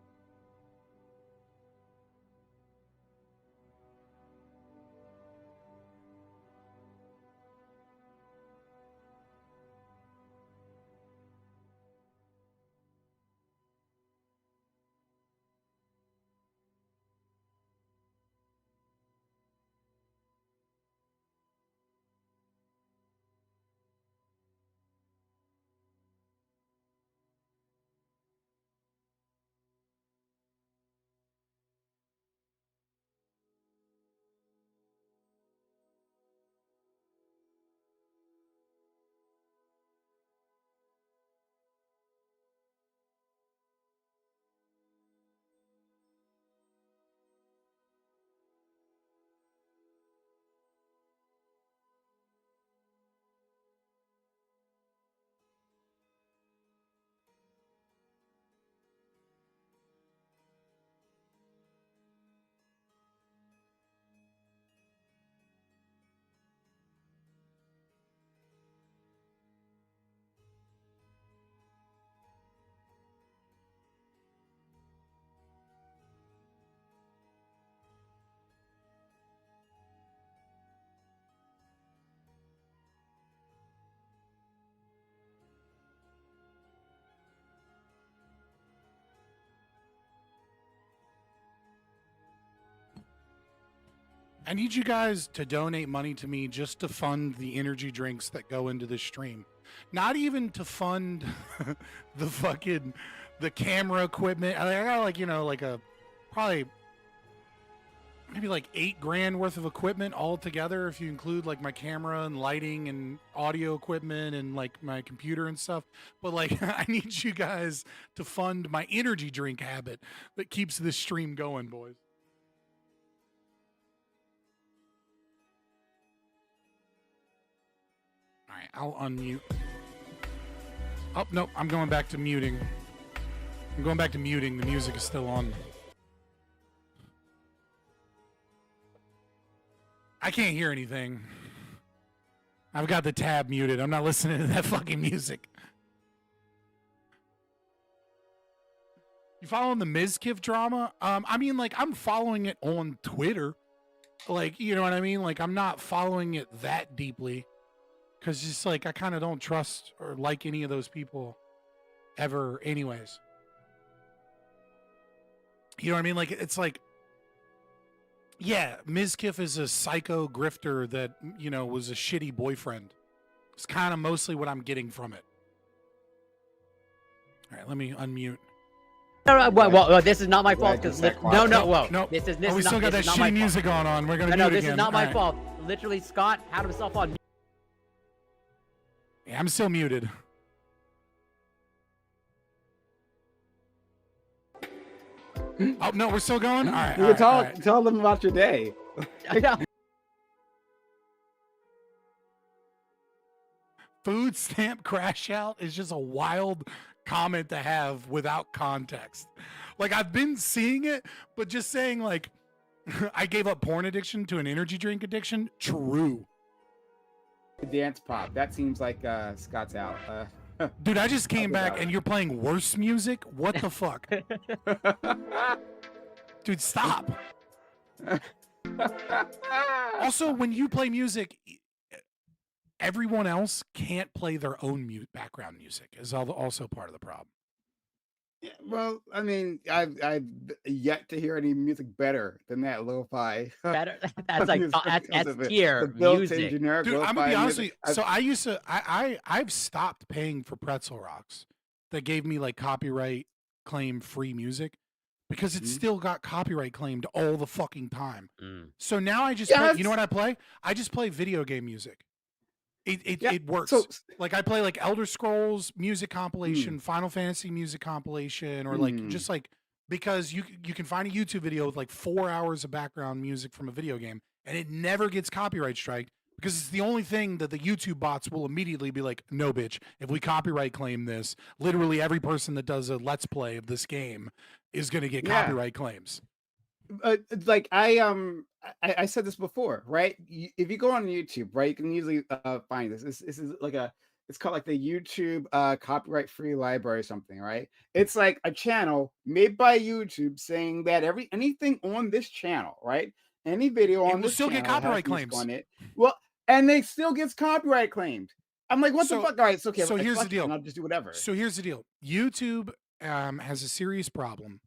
I need you guys to donate money to me just to fund the energy drinks that go into this stream. Not even to fund the camera equipment. I got like, like a probably maybe like $8,000 worth of equipment all together if you include like my camera and lighting and audio equipment and like my computer and stuff. But like I need you guys to fund my energy drink habit that keeps this stream going, boys. All right, I'll unmute. Oh, no, I'm going back to muting. I'm going back to muting. The music is still on. I can't hear anything. I've got the tab muted. I'm not listening to that fucking music. You following the Mizkiff drama? I mean, like, I'm following it on Twitter. Like, you know what I mean? Like, I'm not following it that deeply. Because just, like, I kind of don't trust or like any of those people ever anyways. You know what I mean? Like, it's like, yeah, Mizkiff is a psycho grifter that, was a shitty boyfriend. It's kind of mostly what I'm getting from it. All right, let me unmute. No, well, this is not my fault. This is we still got that shitty music on. We're going to mute again. This is not my fault. Literally, Scott had himself on mute. Yeah, I'm still muted. Oh, no, we're still going? All right. You can tell them about your day. I know. Food stamp crash out is just a wild comment to have without context. Like, I've been seeing it, but just saying, like, I gave up porn addiction to an energy drink addiction. True. Dance pop. That seems like Scott's out. Dude, I just came back and you're playing worse music? What the fuck? Dude, stop. Also, when you play music, everyone else can't play their own background music is also part of the problem. Yeah, well, I mean, I've yet to hear any music better than that lo-fi. Better? That's like S tier music. Dude, I'm gonna be honest with you. So I've stopped paying for Pretzel Rocks that gave me like copyright claim free music because it's still got copyright claimed all the fucking time. So now I just play, you know what I play? I just play video game music. It works. So, like I play like Elder Scrolls music compilation, Final Fantasy music compilation, or like just like because you can find a YouTube video with like 4 hours of background music from a video game, and it never gets copyright strike because it's the only thing that the YouTube bots will immediately be like, no, bitch, if we copyright claim this, literally every person that does a let's play of this game is going to get copyright claims. Like I said this before, right? If you go on YouTube, right, you can usually find this. This is like it's called like the YouTube copyright free library or something, right? It's like a channel made by YouTube saying that anything on this channel, right? Any video on this still channel get copyright claims on it. Well, and they still gets copyright claimed. I'm like, what the fuck? All right, it's okay. So here's the deal. I'll just do whatever. So here's the deal. YouTube has a serious problem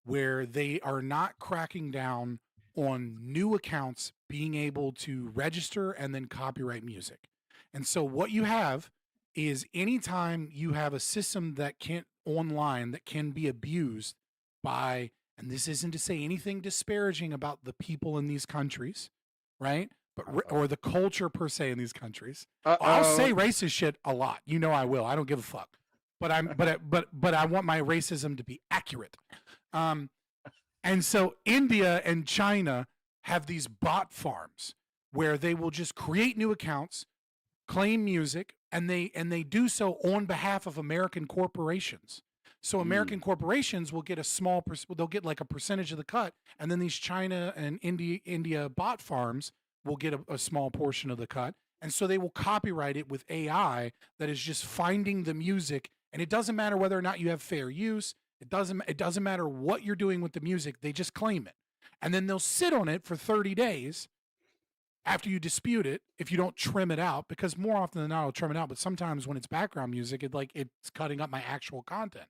where they are not cracking down on new accounts being able to register and then copyright music. And so what you have is anytime you have a system that online that can be abused by, and this isn't to say anything disparaging about the people in these countries, right? But or the culture per se in these countries. I'll say racist shit a lot. You know I will. I don't give a fuck. But I want my racism to be accurate. And so India and China have these bot farms where they will just create new accounts, claim music, and they do so on behalf of American corporations. So American corporations will get they'll get like a percentage of the cut, and then these China and India bot farms will get a small portion of the cut. And so they will copyright it with AI that is just finding the music, and it doesn't matter whether or not you have fair use. It doesn't matter what you're doing with the music. They just claim it. And then they'll sit on it for 30 days after you dispute it if you don't trim it out, because more often than not I'll trim it out, but sometimes when it's background music, it's cutting up my actual content.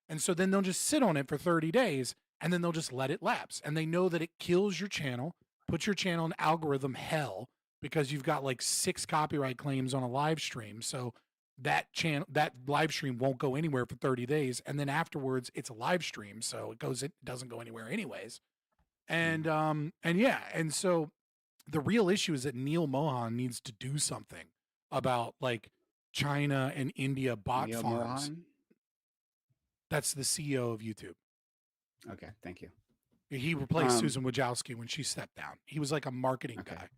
And so then they'll just sit on it for 30 days and then they'll just let it lapse. And they know that it kills your channel put your channel in algorithm hell because you've got like 6 copyright claims on a live stream. So that live stream won't go anywhere for 30 days. And then afterwards it's a live stream. So it doesn't go anywhere anyways. And so the real issue is that Neil Mohan needs to do something about like China and India bot Neil farms. Mohan? That's the CEO of YouTube. Okay, thank you. He replaced Susan Wojcicki when she stepped down. He was like a marketing guy.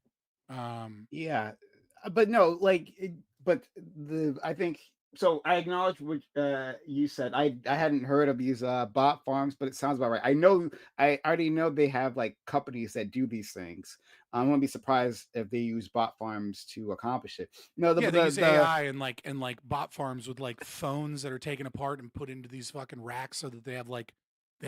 Yeah, but no, like, I think so. I acknowledge what you said. I hadn't heard of these bot farms, but it sounds about right. I already know they have like companies that do these things. I wouldn't be surprised if they use bot farms to accomplish it. No, they use AI and like bot farms with like phones that are taken apart and put into these fucking racks so that they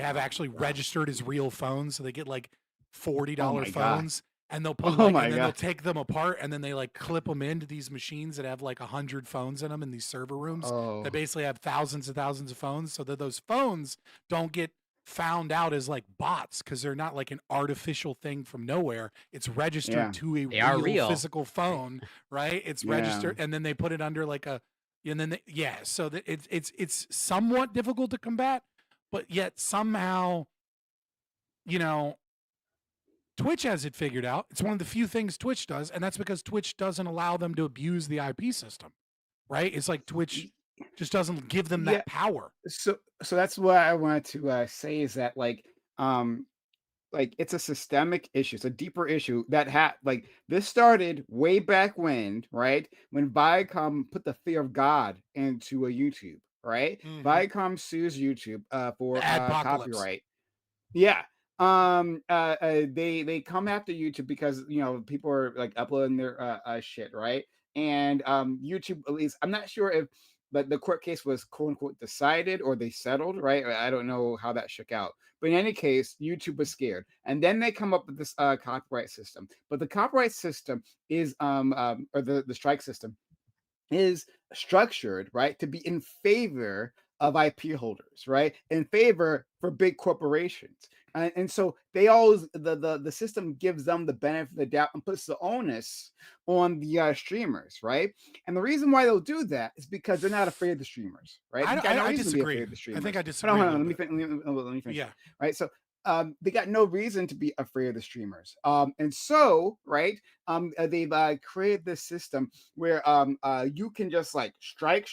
have actually registered as real phones. So they get like $40 phones. And they'll put they'll take them apart and then they like clip them into these machines that have like 100 phones in them in these server rooms that basically have thousands and thousands of phones, so that those phones don't get found out as like bots because they're not like an artificial thing from nowhere. It's registered to a real physical phone, right? It's registered, and then they put it under like so that it's somewhat difficult to combat, but yet somehow, Twitch has it figured out. It's one of the few things Twitch does, and that's because Twitch doesn't allow them to abuse the IP system, right? It's like Twitch just doesn't give them that power. So that's what I wanted to say is that like it's a systemic issue. It's a deeper issue that like this started way back when, right? When Viacom put the fear of God into a YouTube, right? Viacom sues YouTube for copyright. Yeah. They come after YouTube because people are like uploading their shit, right? And YouTube, at least I'm not sure if but the court case was quote unquote decided or they settled, right? I don't know how that shook out, but in any case, YouTube was scared, and then they come up with this copyright system. But the copyright system is or the strike system is structured, right, to be in favor of IP holders, right, in favor for big corporations. And so they always the system gives them the benefit of the doubt and puts the onus on the streamers, right? And the reason why they'll do that is because they're not afraid of the streamers, right? I disagree. I think I disagree. Let me finish. Yeah. Right. So they got no reason to be afraid of the streamers. And so, right, they've created this system where you can just like strike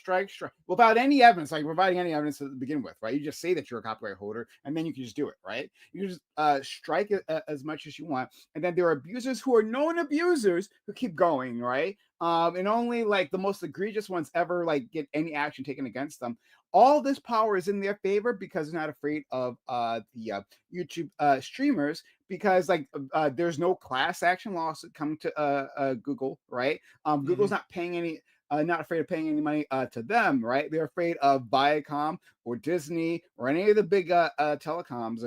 without any evidence, like providing any evidence to begin with, right? You just say that you're a copyright holder, and then you can just do it, right? You just strike it as much as you want, and then there are abusers who are known abusers who keep going, right? And only like the most egregious ones ever like get any action taken against them. All this power is in their favor because they're not afraid of the YouTube streamers, because like there's no class action lawsuit coming to Google, right? Google's not paying any, not afraid of paying any money to them, right? They're afraid of Viacom or Disney or any of the big telecoms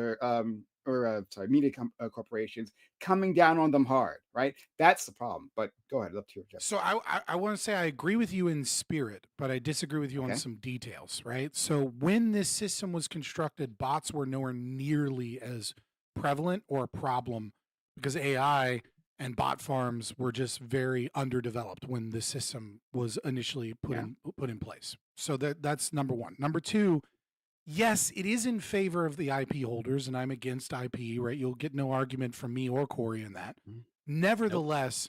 or media corporations coming down on them hard, right? That's the problem. But go ahead, up to you, Jeff. So I want to say I agree with you in spirit, but I disagree with you on some details, right? So when this system was constructed, bots were nowhere nearly as prevalent or a problem because AI and bot farms were just very underdeveloped when the system was initially put in place. So that's number one. Number two, yes, it is in favor of the IP holders, and I'm against IP, right? You'll get no argument from me or Corey in that. Nevertheless,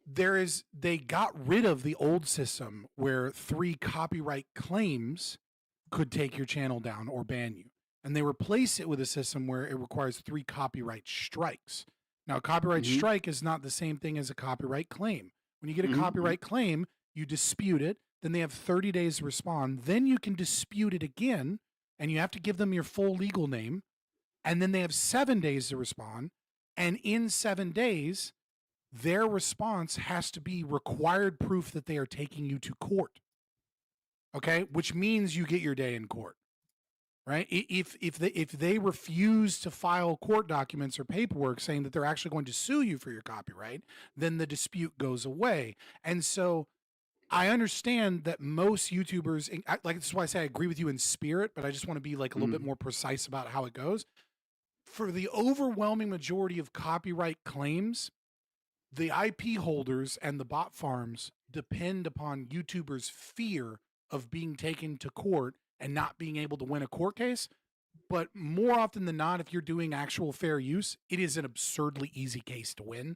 they got rid of the old system where 3 copyright claims could take your channel down or ban you. And they replace it with a system where it requires 3 copyright strikes. Now, a copyright strike is not the same thing as a copyright claim. When you get a copyright claim, you dispute it. Then they have 30 days to respond. Then you can dispute it again, and you have to give them your full legal name. And then they have 7 days to respond. And in 7 days, their response has to be required proof that they are taking you to court. Okay? Which means you get your day in court. Right? If they refuse to file court documents or paperwork saying that they're actually going to sue you for your copyright, then the dispute goes away. And so I understand that most YouTubers, like, this is why I say I agree with you in spirit, but I just want to be like a little bit more precise about how it goes. for the overwhelming majority of copyright claims, the IP holders and the bot farms depend upon YouTubers' fear of being taken to court and not being able to win a court case. But more often than not, if you're doing actual fair use, it is an absurdly easy case to win.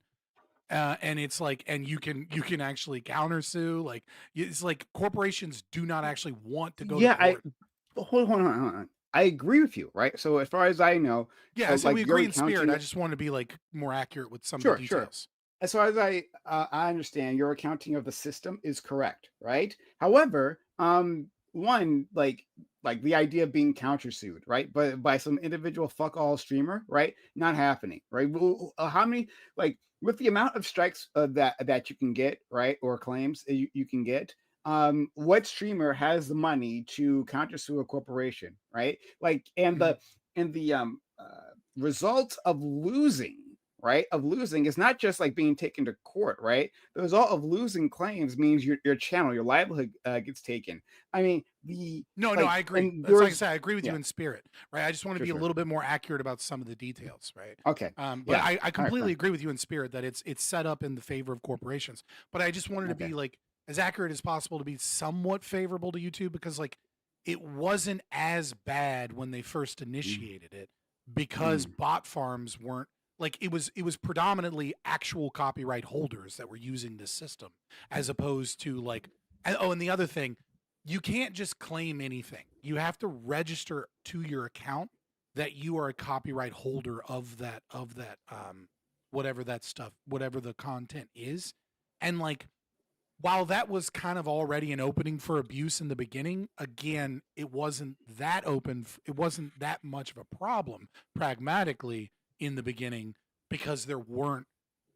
And it's like, and you can actually countersue. Like, it's like corporations do not actually want to go to court. Hold on. I agree with you, right? So as far as I know, Yeah, so like, we you're agree in spirit. accounting- I just want to be like more accurate with some of the Sure. details. As far as I understand, your accounting of the system is correct, right? However, one, like the idea of being countersued, right? But by some individual fuck all streamer, right? Not happening, right? How many, like, with the amount of strikes that you can get, right, or claims you can get, what streamer has the money to countersue a corporation, right? Like, and the result of losing, right, of losing is not just like being taken to court, right? The result of losing claims means your channel, your livelihood gets taken. I mean, No, I agree. That's like I said, I agree with you in spirit, right? I just want to be a little bit more accurate about some of the details, right? Okay. But I completely agree with you in spirit that it's set up in the favor of corporations. But I just wanted to be like as accurate as possible to be somewhat favorable to YouTube, because like it wasn't as bad when they first initiated it, because bot farms weren't like, it was predominantly actual copyright holders that were using this system, as opposed to like, and the other thing, you can't just claim anything. You have to register to your account that you are a copyright holder of that whatever that stuff, whatever the content is. And like, while that was kind of already an opening for abuse in the beginning, again, it wasn't that open. It wasn't that much of a problem pragmatically in the beginning, because there weren't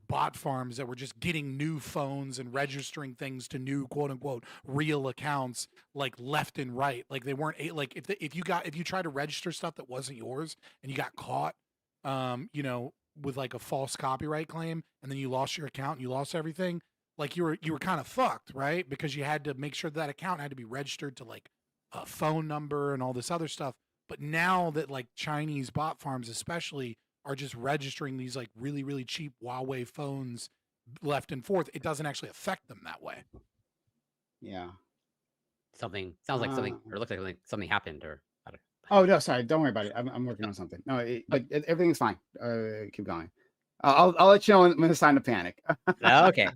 bot farms that were just getting new phones and registering things to new quote unquote real accounts like left and right. Like they weren't like if you tried to register stuff that wasn't yours and you got caught, with like a false copyright claim, and then you lost your account and you lost everything, like you were kind of fucked, right? Because you had to make sure that account had to be registered to like a phone number and all this other stuff. But now that like Chinese bot farms especially are just registering these like really, really cheap Huawei phones left and forth, it doesn't actually affect them that way. Yeah. Something sounds like something, or looks like something happened, or I don't. Oh no, sorry. Don't worry about it. I'm working on something. No, but everything's fine. Keep going. I'll let you know when it's time to panic. Okay.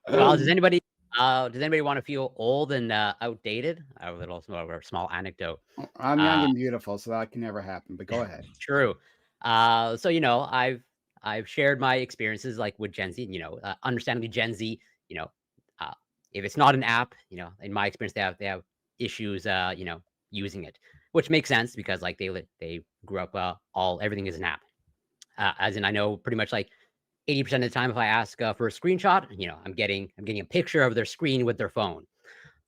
Well, does anybody want to feel old and outdated? I have a small anecdote. I'm young and beautiful, so that can never happen. But go ahead. True. So I've shared my experiences like with Gen Z. Understandably, Gen Z. If it's not an app, in my experience, they have issues. Using it, which makes sense because like they grew up everything is an app. As in, I know pretty much like 80% of the time, if I ask for a screenshot, I'm getting a picture of their screen with their phone.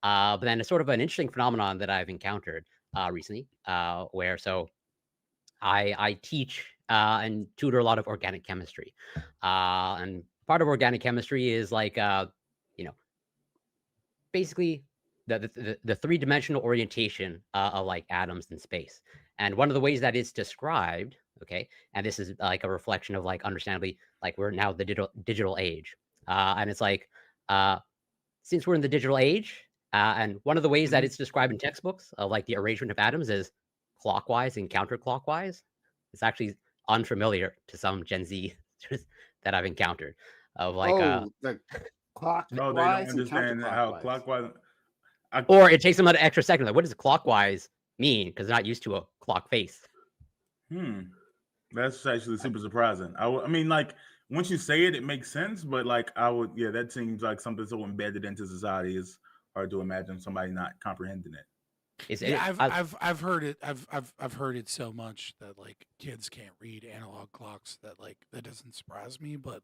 But then it's sort of an interesting phenomenon that I've encountered recently, where I teach and tutor a lot of organic chemistry, and part of organic chemistry is like basically the three-dimensional orientation of like atoms in space. And one of the ways that is described, okay, and this is like a reflection of like understandably like we're now the digital age, and it's like since we're in the digital age, and one of the ways that it's described in textbooks of like the arrangement of atoms is clockwise and counterclockwise. It's actually unfamiliar to some Gen Z that I've encountered of like the clockwise. Oh, they don't understand how clockwise. Or it takes them an extra second. Like, what does clockwise mean? Because they're not used to a clock face. That's actually super surprising. I mean, like once you say it, it makes sense. But like that seems like something so embedded into society. Is hard to imagine somebody not comprehending it. I've heard it. I've heard it so much that like kids can't read analog clocks that like that doesn't surprise me. But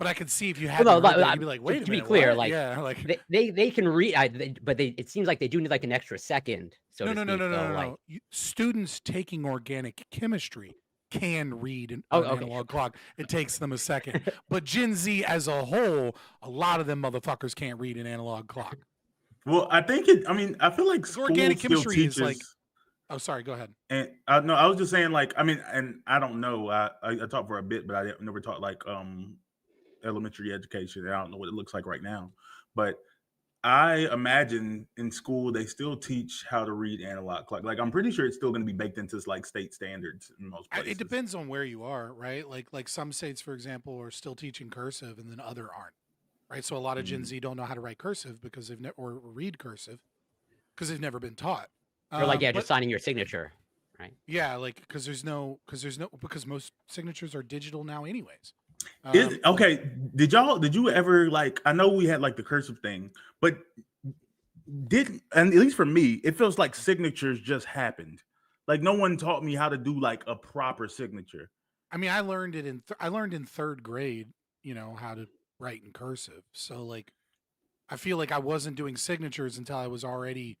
I could see if you had you'd be like, wait a minute. To be clear, what? like, yeah, like they can read, but it seems like they do need like an extra second. So no. Students taking organic chemistry can read an analog clock. It takes them a second. But Gen Z as a whole, a lot of them motherfuckers can't read an analog clock. Well, I think I feel like school organic still chemistry teaches, is like Oh, sorry. Go ahead. And no, I was just saying, like, I mean, and I don't know. I taught for a bit, but I never taught like elementary education. I don't know what it looks like right now, but I imagine in school they still teach how to read analog clock. Like I'm pretty sure it's still going to be baked into like state standards in most places. It depends on where you are, right? Like some states, for example, are still teaching cursive, and then other aren't, right? So a lot of Gen Z don't know how to write cursive because they've never or read cursive because they've never been taught. Or like, yeah, But just signing your signature, right? yeah, like because most signatures are digital now, anyways. Okay, did you ever like? I know we had like the cursive thing, but and at least for me, it feels like signatures just happened. Like no one taught me how to do like a proper signature. I mean, I learned it I learned in third grade, how to write in cursive. So like, I feel like I wasn't doing signatures until I was already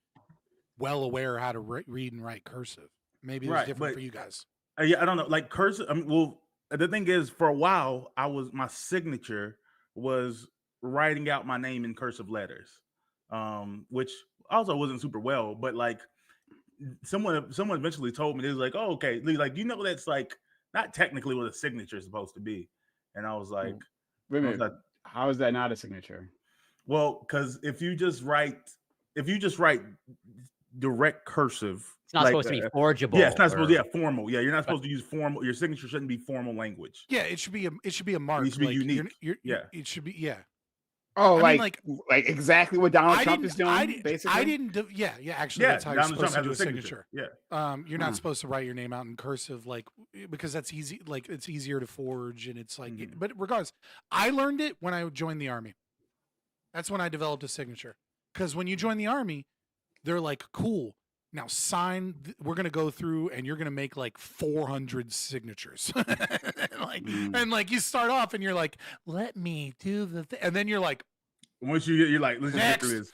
well aware how to read and write cursive. Maybe it was different for you guys. Yeah, I don't know. Like cursive. I mean, well, the thing is, for a while, my signature was writing out my name in cursive letters, which also wasn't super well. But like, someone eventually told me, they was like, "Oh, okay, like that's like not technically what a signature is supposed to be," and I was like, "Wait a minute, how is that not a signature?" Well, because if you just write direct cursive, it's not supposed to be forgeable. Yeah, it's not supposed to be formal. Yeah, you're not supposed to use formal. Your signature shouldn't be formal language. Yeah, it should be a mark. It should be unique. It should be Oh, I mean, like exactly what Donald Trump is doing. Basically, I didn't do. Actually, that's how you're supposed to do a signature. Yeah. You're not supposed to write your name out in cursive, like because that's easy. Like it's easier to forge, and it's like. But regardless, I learned it when I joined the army. That's when I developed a signature. Because when you join the army, they're like, cool. Now sign. We're gonna go through, and you're gonna make like 400 signatures. And like you start off, and you're like, let me do the thing, and then you're like, once you're like, let's just get through this.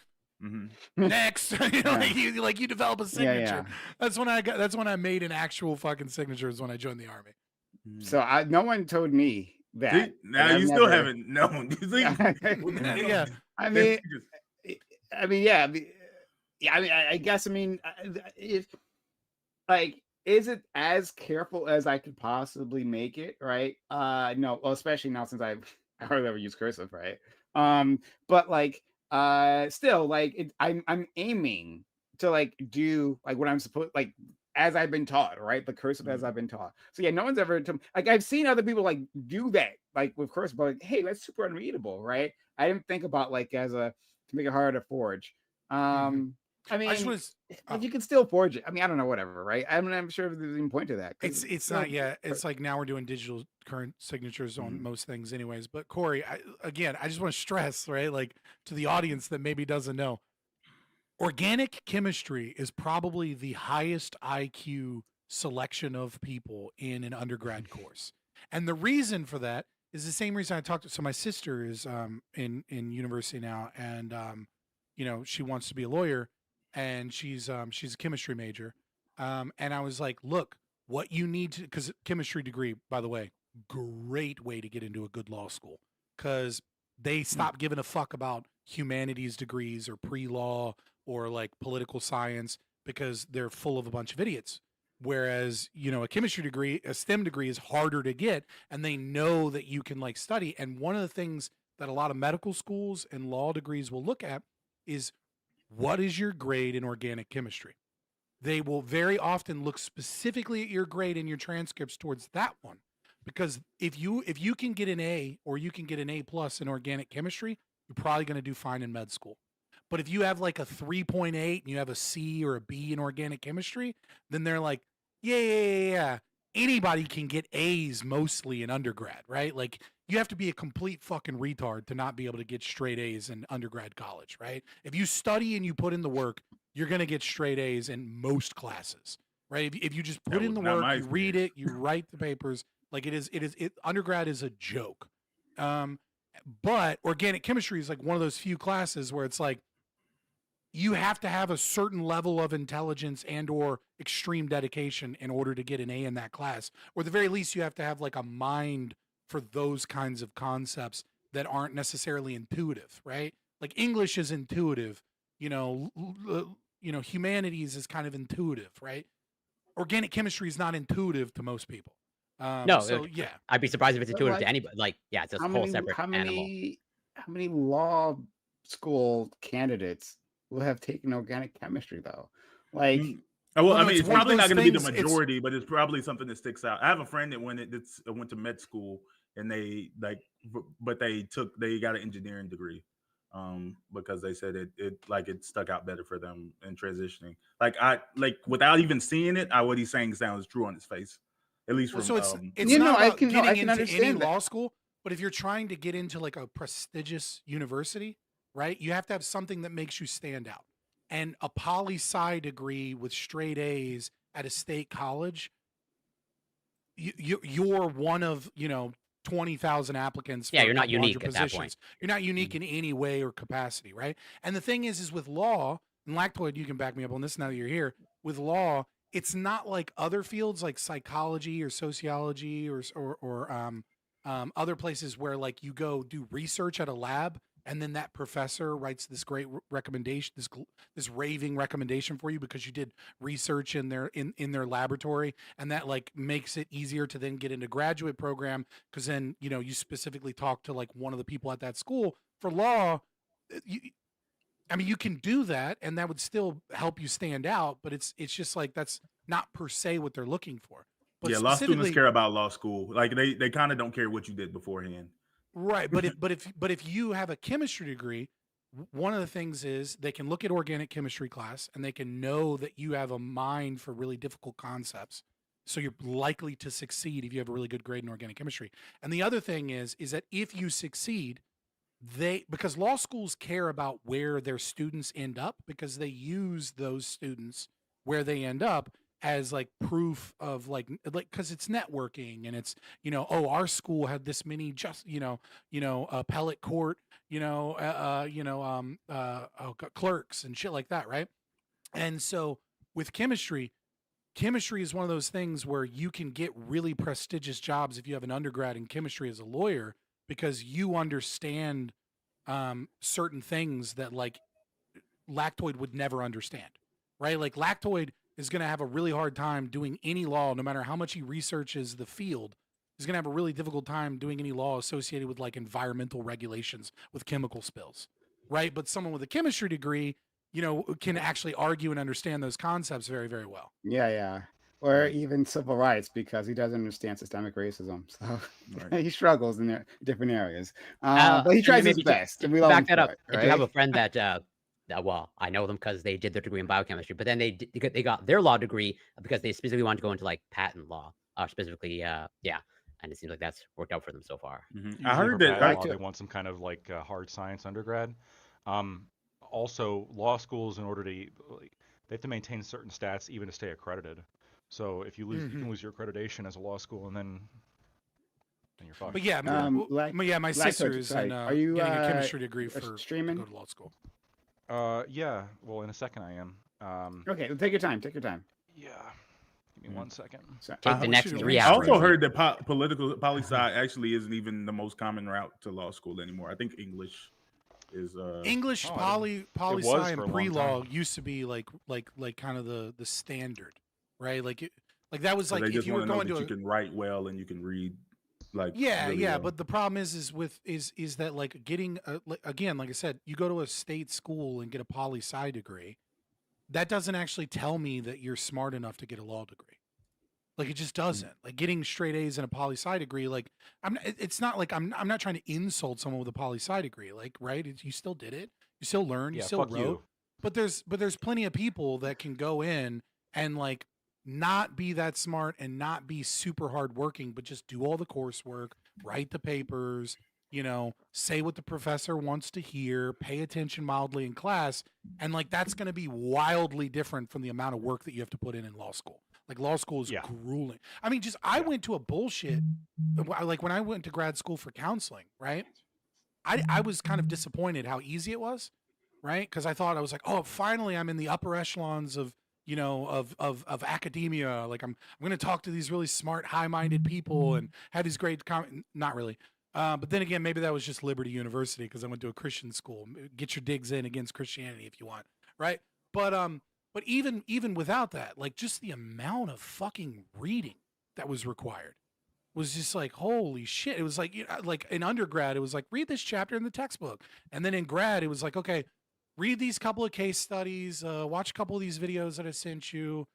Next, you develop a signature. That's when I made an actual fucking signature. Is when I joined the army. So no one told me that. Now you still haven't known. Yeah. I mean, yeah. I guess, if like, is it as careful as I could possibly make it? Right. No, well, especially now since I hardly ever use cursive. Right. But like, still like I'm aiming to like do like what I'm supposed, like as I've been taught, right? The cursive as I've been taught. So yeah, no one's ever like, I've seen other people like do that, like with cursive, but like, hey, that's super unreadable, right? I didn't think about like to make it harder to forge. I mean, you can still forge it. I mean, I don't know, whatever, right? I'm sure there's even point to that. It's not yet. It's like now we're doing digital current signatures on most things, anyways. But Corey, I just want to stress, right, like to the audience that maybe doesn't know, organic chemistry is probably the highest IQ selection of people in an undergrad course, and the reason for that is the same reason I talked to. So my sister is in university now, and she wants to be a lawyer. And she's a chemistry major. And I was like, look, what you need to, because chemistry degree, by the way, great way to get into a good law school, because they stop giving a fuck about humanities degrees or pre-law or like political science, because they're full of a bunch of idiots. Whereas, a chemistry degree, a STEM degree is harder to get, and they know that you can like study. And one of the things that a lot of medical schools and law degrees will look at is, what is your grade in organic chemistry? They will very often look specifically at your grade in your transcripts towards that one, because if you can get an A or you can get an A+ in organic chemistry, you're probably going to do fine in med school. But if you have like a 3.8 and you have a C or a B in organic chemistry, then they're like, yeah. Anybody can get A's mostly in undergrad, right? Like, you have to be a complete fucking retard to not be able to get straight A's in undergrad college, right? If you study and you put in the work, you're going to get straight A's in most classes, right? If you just put in the work, you read it, you write the papers, like undergrad is a joke. But organic chemistry is like one of those few classes where it's like, you have to have a certain level of intelligence and or extreme dedication in order to get an A in that class. Or at the very least, you have to have like a mind for those kinds of concepts that aren't necessarily intuitive, right? Like English is intuitive, humanities is kind of intuitive, right? organic chemistry is not intuitive to most people. No, So yeah, I'd be surprised if it's But, intuitive like, to anybody. Like, yeah, it's a how whole many separate how animal. many law school candidates will have taken organic chemistry though? Like, Well, Well, I no, mean, it's it's one of probably not those going to be the things. It's majority, but it's probably something that sticks out. I have a friend that went to med school, and they but they got an engineering degree, because they said it stuck out better for them in transitioning. Like without even seeing it, what he's saying sounds true on his face, at least well, from so it's you know, not I about can no, I getting can into any understand that. law school, but if you're trying to get into like a prestigious university, right, you have to have something that makes you stand out. And a poli-sci degree with straight A's at a state college, you're one of 20,000 applicants Yeah, for a you're not couple hundred unique at that point. positions. You're not unique in any way or capacity, right? And the thing is with law, and Lactoid, you can back me up on this now that you're here. With law, it's not like other fields like psychology or sociology or other places where like you go do research at a lab and then that professor writes this great recommendation, this raving recommendation for you because you did research in their laboratory, and that like makes it easier to then get into graduate program because then you specifically talk to like one of the people at that school. For law, I mean, you can do that, and that would still help you stand out. But it's just like that's not per se what they're looking for. But yeah, law students specifically, care about law school. Like they kind of don't care what you did beforehand. right? But if you have a chemistry degree, one of the things is they can look at organic chemistry class and they can know that you have a mind for really difficult concepts. So you're likely to succeed if you have a really good grade in organic chemistry. And the other thing is that if you succeed, because law schools care about where their students end up because they use those students where they end up as like proof of like because it's networking and it's our school had this many just appellate court clerks and shit like that, right? And so with chemistry is one of those things where you can get really prestigious jobs if you have an undergrad in chemistry as a lawyer because you understand certain things that like Lactoid would never understand, right? Like Lactoid is going to have a really hard time doing any law, no matter how much he researches the field. He's going to have a really difficult time doing any law associated with like environmental regulations with chemical spills, right? But someone with a chemistry degree, can actually argue and understand those concepts very, very well. Yeah. Or even civil rights because he doesn't understand systemic racism. So he struggles in different areas. But he tries his best. And we love him back that for up. it, If you have right? a friend that well, I know them because they did their degree in biochemistry, but then they got their law degree because they specifically wanted to go into like patent law, specifically, yeah. And it seems like that's worked out for them so far. I heard that they want some kind of like hard science undergrad. Also, law schools, in order to they have to maintain certain stats even to stay accredited. So if you lose, you can lose your accreditation as a law school, and then you're fucked. But yeah, my sister is getting a chemistry degree to streaming? go to law school. Yeah. Well, in a second I am. Okay, well, take your time. Yeah. Give me 1 second. Take the next 3 I hours. also heard that poli-sci actually isn't even the most common route to law school anymore. I think English is English, poli-sci, and pre-law used to be like kind of the standard, right? Like that was like if you were going to you can write well and you can read like really well. But the problem is that like getting again, like I said, you go to a state school and get a poli-sci degree, that doesn't actually tell me that you're smart enough to get a law degree. Like it just doesn't. Like getting straight A's in a poli-sci degree, like it's not like I'm not trying to insult someone with a poli-sci degree, like right? You still did it, you still learned, you still wrote. But there's plenty of people that can go in and like not be that smart and not be super hardworking, but just do all the coursework, write the papers, say what the professor wants to hear, pay attention mildly in class, and like that's going to be wildly different from the amount of work that you have to put in law school. Like law school is grueling. I mean, I went to a bullshit, like when I went to grad school for counseling, right? I was kind of disappointed how easy it was, right? Because I thought I was like, oh, finally I'm in the upper echelons of academia. Like I'm going to talk to these really smart, high-minded people and have these great not really. But then again, maybe that was just Liberty University because I went to a Christian school. Get your digs in against Christianity if you want, right? But But even without that, like just the amount of fucking reading that was required was just like, holy shit. It was like, like in undergrad, it was like, read this chapter in the textbook. And then in grad, it was like, okay, read these couple of case studies, watch a couple of these videos that I sent you,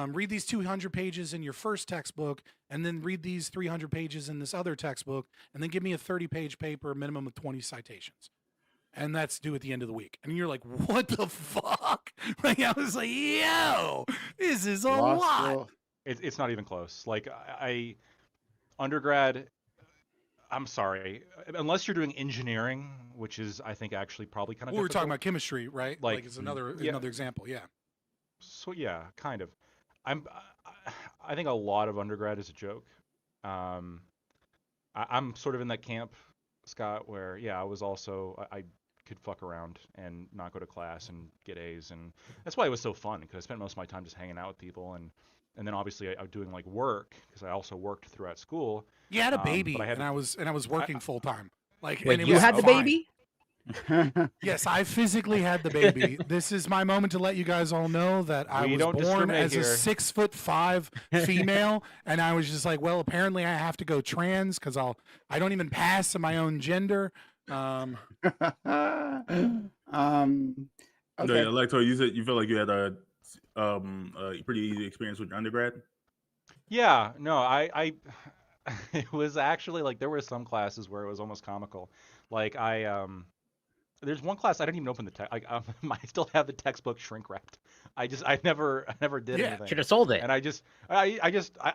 read these 200 pages in your first textbook, and then read these 300 pages in this other textbook, and then give me a 30-page paper, a minimum of 20 citations. And that's due at the end of the week. And you're like, what the fuck? Like, I was like, yo, this is a lot. It's not even close. Like, undergrad, I'm sorry, unless you're doing engineering, which is, I think, actually probably kind of We were talking about chemistry, right? Like it's another example, yeah. So yeah, kind of. I think a lot of undergrad is a joke. I'm sort of in that camp, Scott, where I was also I could fuck around and not go to class and get A's, and that's why it was so fun, because I spent most of my time just hanging out with people, and then obviously I was doing like work, because I also worked throughout school. You had a baby, and I was working full time. Like, Wait, and it you was had the fine. baby? Yes, I physically had the baby. This is my moment to let you guys all know that I was born as a 6'5" female, and I was just like, well, apparently I have to go trans because I don't even pass in my own gender. Okay. Yeah, like, so you said you feel like you had a pretty easy experience with your undergrad. Yeah, no, I it was actually like there were some classes where it was almost comical. Like there's one class I didn't even open the text. I still have the textbook shrink wrapped. I never did anything. Should have sold it. And I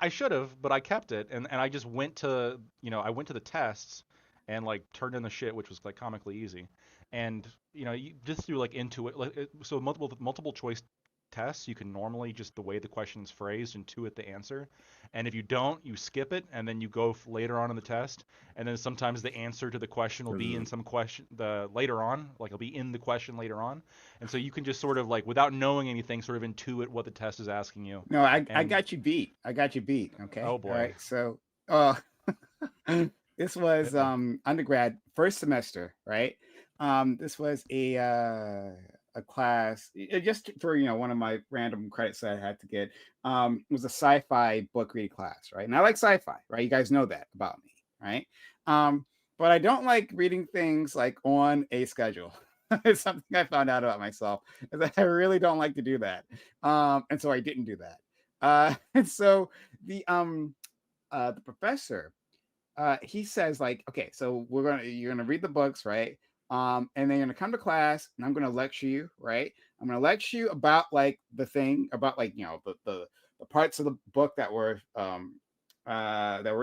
should have, but I kept it, and I just went to I went to the tests and like turned in the shit, which was like comically easy. And you just through like Intuit, so multiple choice tests, you can normally just the way the question's phrased intuit the answer, and if you don't, you skip it, and then you go later on in the test, and then sometimes the answer to the question will be in some question later on, like it'll be in the question later on, and so you can just sort of like without knowing anything sort of intuit what the test is asking you. No, I got you beat. Okay. Oh boy. All right. So this was undergrad first semester, right? This was a class just for one of my random credits that I had to get. It was a sci-fi book reading class, right? And I like sci-fi, right? You guys know that about me, right? But I don't like reading things like on a schedule. It's something I found out about myself, is that I really don't like to do that. And so I didn't do that. And so the professor, he says like, okay, so you're gonna read the books, right? And then you're gonna come to class, and I'm gonna lecture you, right? I'm gonna lecture you about like the thing about like the parts of the book that were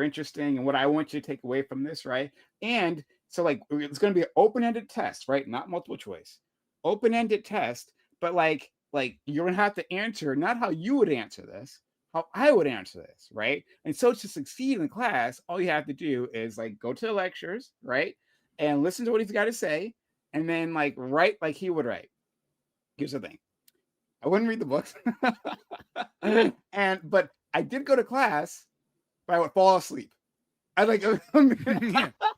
interesting, and what I want you to take away from this, right? And so like it's gonna be an open-ended test, right? Not multiple choice, open-ended test, but like you're gonna have to answer not how you would answer this, how I would answer this, right? And so to succeed in class, all you have to do is like go to the lectures, right? And listen to what he's got to say, and then like write like he would write. Here's the thing: I wouldn't read the books, but I did go to class, but I would fall asleep. I like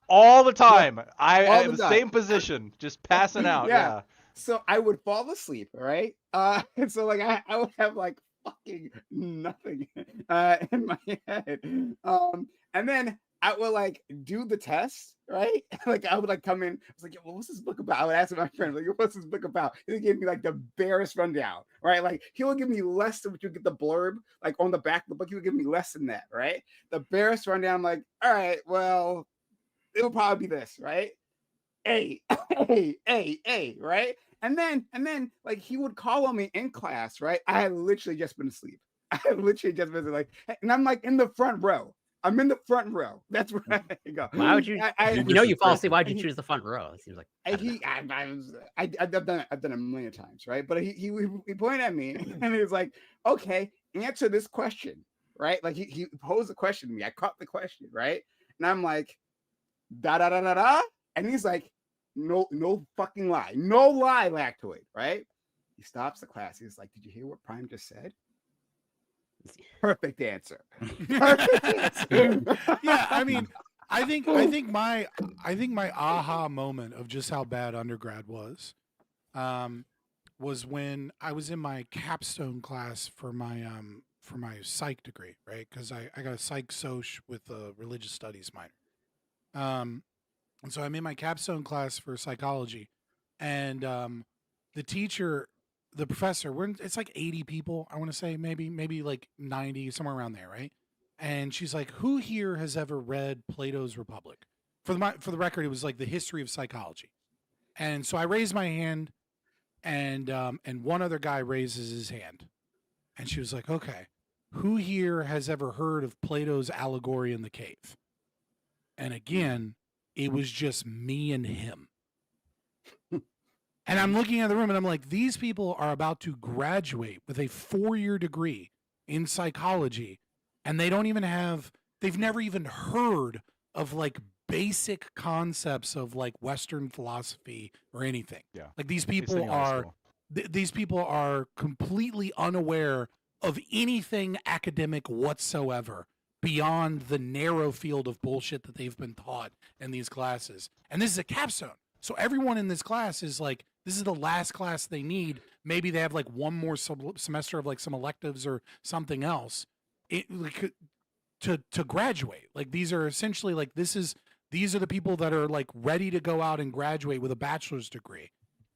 all the time. I have the same position, just passing out. Yeah. So I would fall asleep, right? And so like I would have like fucking nothing in my head, and then I would like do the test, right? Like I would like come in. I was like, well, what's this book about? I would ask my friend, like, what's this book about? He would give me like the barest rundown, right? Like he would give me less than what you get the blurb, like on the back of the book. He would give me less than that, right? The barest rundown. I'm like, all right, well, it would probably be this, right? A, right? And then like he would call on me in class, right? I had literally just been asleep. I had literally just been like, and I'm like in the front row. I'm in the front row. That's where I go. Why would you? You fall asleep. Why'd you choose the front row? It seems like I've done it a million times, right? But he pointed at me and he was like, "Okay, answer this question," right? Like he posed a question to me. I caught the question, right? And I'm like, da da da da da, and he's like, "No fucking lie, no lie, lactoid," right? He stops the class. He's like, "Did you hear what Prime just said?" Perfect answer. Perfect answer. Yeah, I mean, I think my aha moment of just how bad undergrad was, was when I was in my capstone class for my psych degree, right? Because I got a psych soc with a religious studies minor. And so I'm in my capstone class for psychology, and the teacher, the professor, it's like 80 people, I want to say, maybe like 90, somewhere around there, right? And she's like, "Who here has ever read Plato's Republic?" For the record, it was like the history of psychology. And so I raised my hand, and one other guy raises his hand, and she was like, "Okay, who here has ever heard of Plato's allegory in the cave?" And again, it was just me and him. And I'm looking at the room and I'm like, these people are about to graduate with a 4-year degree in psychology, and they've never even heard of like basic concepts of like Western philosophy or anything. Yeah. Like these people are completely unaware of anything academic whatsoever beyond the narrow field of bullshit that they've been taught in these classes. And this is a capstone. So everyone in this class is like, this is the last class they need. Maybe they have like one more semester of like some electives or something else to graduate. Like these are essentially like, these are the people that are like ready to go out and graduate with a bachelor's degree.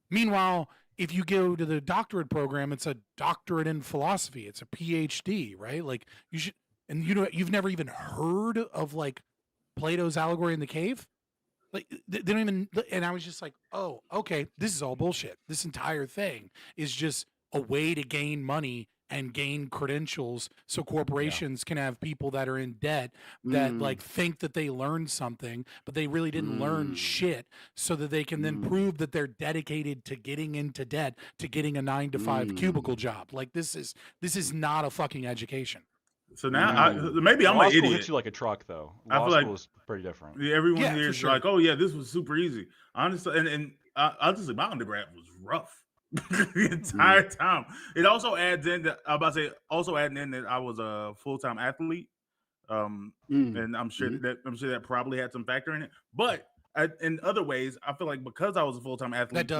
Meanwhile, if you go to the doctorate program, it's a doctorate in philosophy. It's a PhD, right? Like you should, and you've never even heard of like Plato's allegory in the cave. Like they don't even, and I was just like, oh, okay, this is all bullshit. This entire thing is just a way to gain money and gain credentials so corporations can have people that are in debt that like think that they learned something, but they really didn't learn shit, so that they can then prove that they're dedicated to getting into debt, to getting a 9-to-5 cubicle job. Like this is not a fucking education. So now, maybe I'm law an school idiot. hits you like a truck, though. I Law feel like school is pretty different. everyone Yeah, here for is sure. like, "Oh yeah, this was super easy." Honestly, and honestly, my undergrad was rough the entire time. It also adds in that I was a full-time athlete, and I'm sure that probably had some factor in it. But in other ways, I feel like because I was a full-time athlete,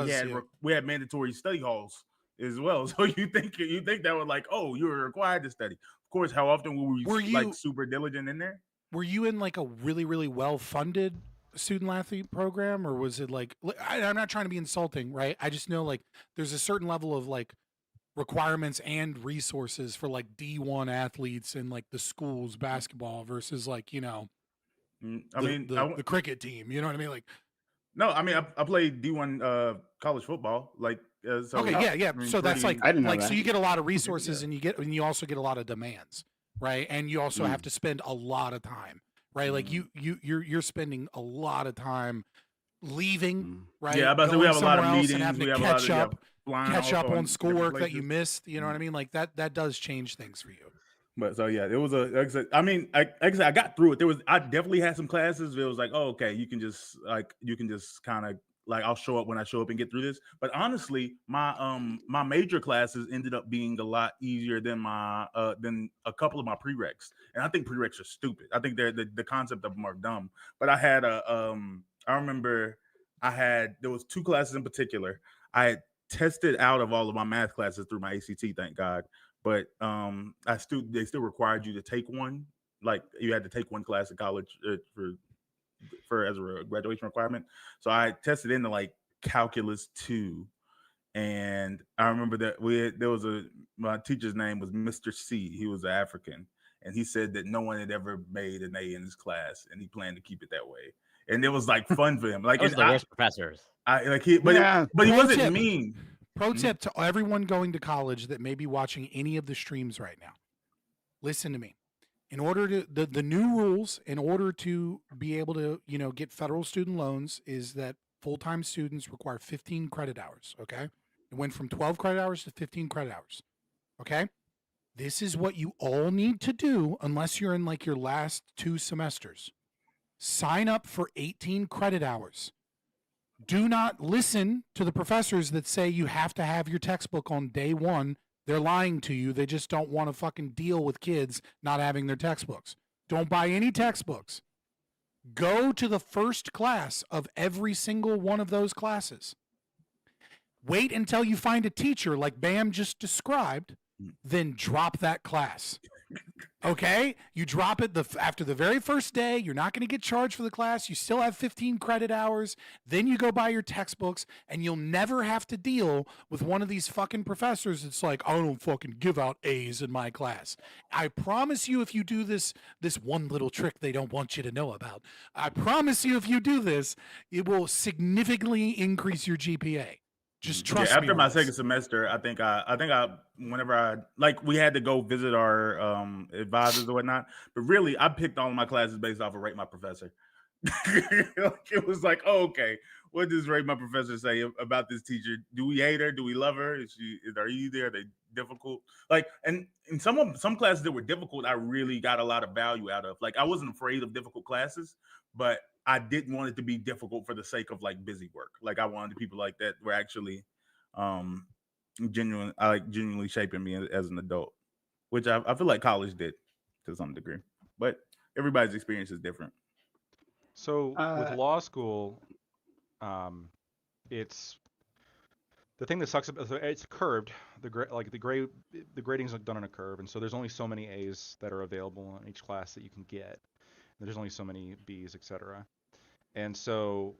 we had mandatory study halls as well. So you think that was like, oh, you were required to study. Of course, how often were you like super diligent in there? Were you in like a really, really well-funded student athlete program, or was it like, I'm not trying to be insulting, right? I just know like there's a certain level of like requirements and resources for like D1 athletes in like the school's basketball versus like, the cricket team, you know what I mean? Like, no, I mean, I played D1 college football, like, so okay, yeah. I mean, so that's like, I didn't know that. So you get a lot of resources, and you also get a lot of demands, right? And you also have to spend a lot of time, right? Like you're spending a lot of time leaving, right? Yeah, but we have a lot of meetings. And having We to have catch a lot up, of catch up on schoolwork that you places. missed. You know what I mean? Like that does change things for you. But so yeah, it was I got through it. I definitely had some classes. It was like, oh, okay, you can just kind of like, I'll show up when I show up and get through this. But honestly, my major classes ended up being a lot easier than than a couple of my prereqs. And I think prereqs are stupid. I think the concept of them are dumb. But I had I remember there was 2 classes in particular. I had tested out of all of my math classes through my ACT, thank God. But they still required you to take one. Like you had to take one class in college for as a graduation requirement. So I tested into like calculus 2, and I remember that my teacher's name was Mr. C. He was an African, and he said that no one had ever made an A in his class, and he planned to keep it that way. And it was like fun for him. Like Those are the worst professors. But he wasn't mean. Pro tip to everyone going to college that may be watching any of the streams right now. Listen to me. In order to the new rules, in order to be able to, get federal student loans, is that full-time students require 15 credit hours, okay? It went from 12 credit hours to 15 credit hours. Okay? This is what you all need to do unless you're in like your last 2 semesters. Sign up for 18 credit hours. Do not listen to the professors that say you have to have your textbook on day 1. They're lying to you. They just don't want to fucking deal with kids not having their textbooks. Don't buy any textbooks. Go to the first class of every single one of those classes. Wait until you find a teacher like Bam just described, then drop that class. Okay? You drop it after the very first day. You're not going to get charged for the class. You still have 15 credit hours. Then you go buy your textbooks, and you'll never have to deal with one of these fucking professors that's like, I don't fucking give out A's in my class. I promise you, if you do this one little trick they don't want you to know about, I promise you, if you do this, it will significantly increase your GPA. Just trust me. After my on this. second semester, I think whenever I like, we had to go visit our advisors or whatnot. But really, I picked all of my classes based off of rate my professor. It was like, oh, okay, what does rate my professor say about this teacher? Do we hate her? Do we love her? Are you there? Are they difficult? Like, and in some classes that were difficult, I really got a lot of value out of. Like, I wasn't afraid of difficult classes, but I didn't want it to be difficult for the sake of like busy work. Like, I wanted people like that were actually genuinely shaping me as an adult, which I feel like college did to some degree. But everybody's experience is different. So with law school, it's the thing that sucks. It's curved. The grading's done on a curve, and so there's only so many A's that are available in each class that you can get. There's only so many B's, etc. And so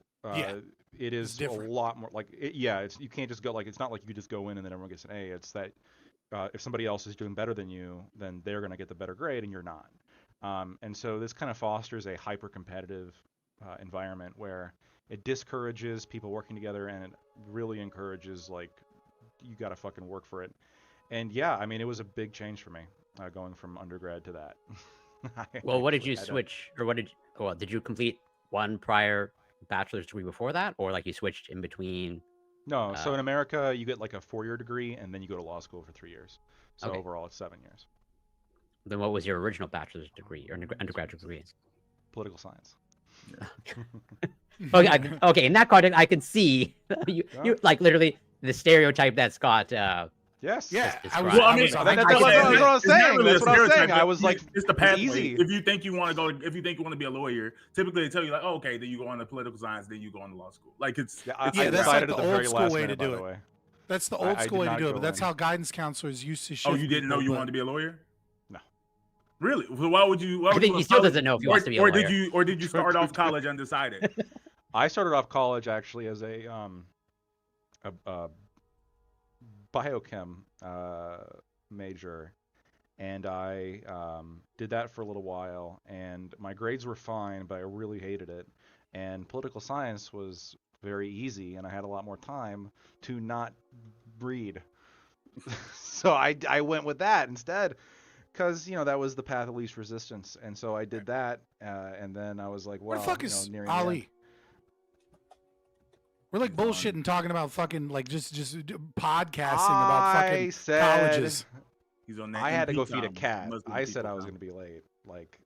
it is a lot more like you can't just go, like, it's not like you just go in and then everyone gets an A. It's that if somebody else is doing better than you, then they're going to get the better grade and you're not. And so this kind of fosters a hyper competitive environment where it discourages people working together, and it really encourages, like, you got to fucking work for it. And yeah, I mean, it was a big change for me going from undergrad to that. Well, what did you switch, or did you complete one prior bachelor's degree before that, or like you switched in between? No, so in America, you get like a 4-year degree, and then you go to law school for 3 years. So Okay. overall, it's 7 years. Then what was your original bachelor's degree or undergraduate degree? Political science. Okay. In that context, I can see you like literally the stereotype that Scott. Yes. Yeah. That's what I was saying. I was like, it's the pathway. easy. If you think you want to go, if you think you want to be a lawyer, typically they tell you like, oh, okay, then you go on to political science, then you go on to law school. Like, it's that's like the old school way to do it. That's the old school way to do it, but that's how guidance counselors used to shift. Oh, you didn't know you wanted to be a lawyer? No. Really? So why would you? I think he still doesn't know if he wants to be a lawyer. Or did you start off college undecided? I started off college actually as a biochem major, and I did that for a little while, and my grades were fine, but I really hated it. And political science was very easy, and I had a lot more time to not read. So I went with that instead, because that was the path of least resistance, and so I did that, and then I was like, well, where the fuck is nearing the Ali? end. We're like bullshitting, talking about fucking like just podcasting about fucking colleges. He's on that. I had to go feed a cat. I said I was going to be late. Like,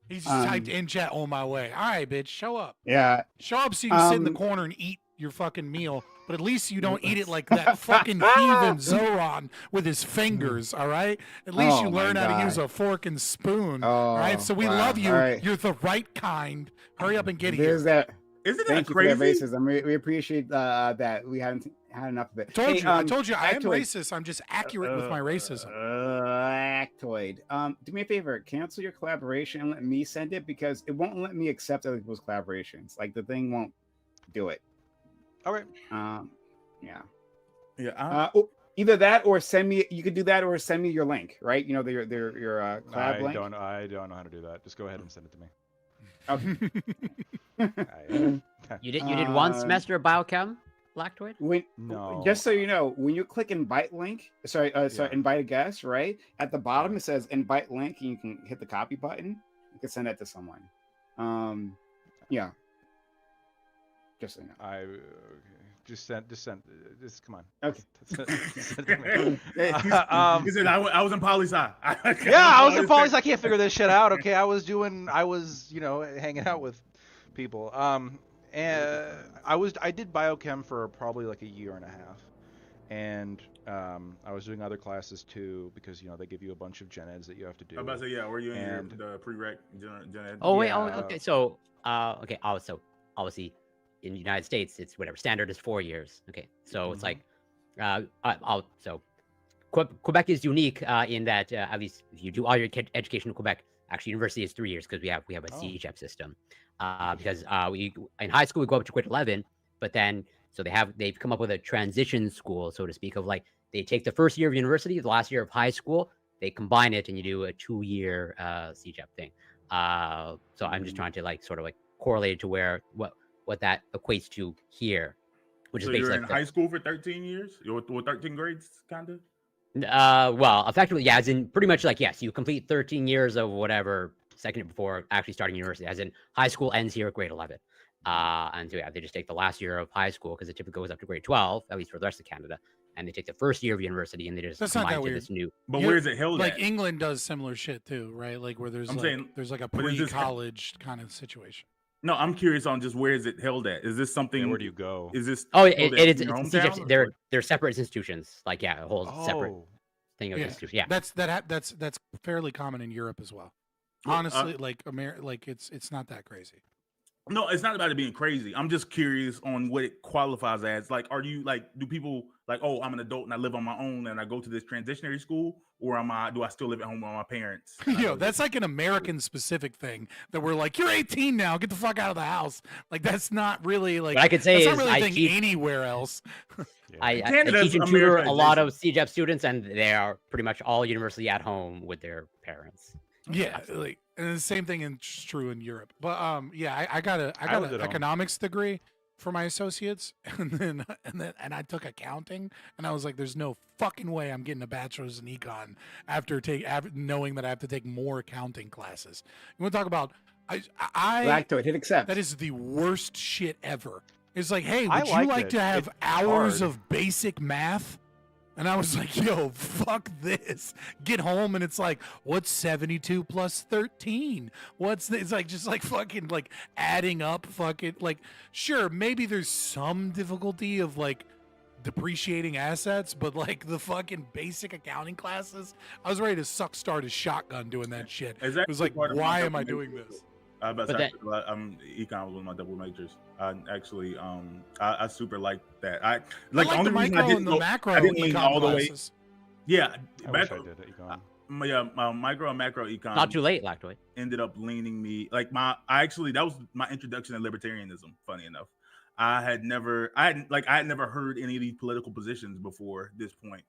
he just typed in chat, on my way. All right, bitch, show up. Yeah. Show up so you can sit in the corner and eat your fucking meal. But at least you don't eat it like that fucking heathen Zoran with his fingers, all right? At least you learn how to use a fork and spoon, all right? So we love you. Right. You're the right kind. Hurry up and get There's here. that. Isn't Thank that you for that crazy? racism. We appreciate that. We haven't had enough of it. I told you, I am Actoid. racist. I'm just accurate with my racism. Actoid. Do me a favor. Cancel your collaboration and let me send it, because it won't let me accept other people's collaborations. Like, the thing won't do it. All right. Yeah. Yeah. Either that or send me. You could do that or send me your link. Right. Your collab link. I don't know how to do that. Just go ahead and send it to me. Okay. You did one semester of biochem, Lactoid? No. Just so you know, when you click invite link, invite a guest, right? At the bottom it says invite link, and you can hit the copy button. You can send that to someone. Yeah. Just so you know. Just come on. Okay. He said, I was in poli-sci. I was in poli-sci. I can't figure this shit out. Okay, I was hanging out with people. And I did biochem for probably like a year and a half, and I was doing other classes too, because they give you a bunch of gen eds that you have to do. I'm about to say, were you in the prereq gen ed? Oh wait, okay. So so obviously in the United States it's whatever standard is 4 years. Okay, so it's like So Quebec is unique in that at least if you do all your education in Quebec, actually university is 3 years because we have a CEGEP system. Because we in high school we go up to grade 11, but then so they've come up with a transition school, so to speak, of like they take the first year of university, the last year of high school, they combine it, and you do a 2-year CEGEP thing. So I'm just trying to like sort of like correlate it to what that equates to here, which So is basically you're in high school for 13 years? You're 13 grades, kind of? Well, effectively, yeah, as in pretty much like, yes, you complete 13 years of whatever second before actually starting university, as in high school ends here at grade 11. And so, yeah, they just take the last year of high school because it typically goes up to grade 12, at least for the rest of Canada. And they take the first year of university and they just That's not combine that to weird. this new. But where is it held Like at? England does similar shit too, right? Like where there's I'm like saying, there's like a but is this- pre-college kind of situation. No, I'm curious on just where is it held at? Is this something? where do you go? Is this? Oh, held at it's in your CEGEPs, hometown, or- they're separate institutions. Like, yeah, a whole separate thing of Yeah, institution. Yeah. that's fairly common in Europe as well. Honestly, like it's not that crazy. No, it's not about it being crazy. I'm just curious on what it qualifies as. Like, are you like, do people like, oh, I'm an adult and I live on my own and I go to this transitionary school, or do I still live at home with my parents? Yo, that's like an American specific thing that we're like, you're 18 now, get the fuck out of the house. Like that's not really like What I could say that's is not really I a thing teach- anywhere else. I Canada's teach and tutor a lot Americanization. of CEGEP students, and they are pretty much all university at home with their parents. Yeah, like, and the same thing is true in Europe. But yeah, I got was an at home. economics degree for my associates, and I took accounting, and I was like, there's no fucking way I'm getting a bachelor's in econ after knowing that I have to take more accounting classes. You want to talk about I Lactoid, hit accept. That is the worst shit ever. It's like, hey, I would you liked like it. to have It's hours hard. of basic math? And I was like, yo, fuck this. Get home and it's like, what's 72 plus 13? What's this? It's like just like fucking like adding up fucking like sure, maybe there's some difficulty of like depreciating assets, but like the fucking basic accounting classes, I was ready to start a shotgun doing that shit. Is It that was like, part of my why am I double doing majors? this? But But econ was one of my double majors. I actually, I super like that. I like I like only the reason micro I didn't and the go- macro I didn't lean econ all the way. classes. Yeah, I wish I did at econ. my micro and macro econ. Not too late, Lactoid. Ended up leaning me like that was my introduction to libertarianism. Funny enough, I had never heard any of these political positions before this point.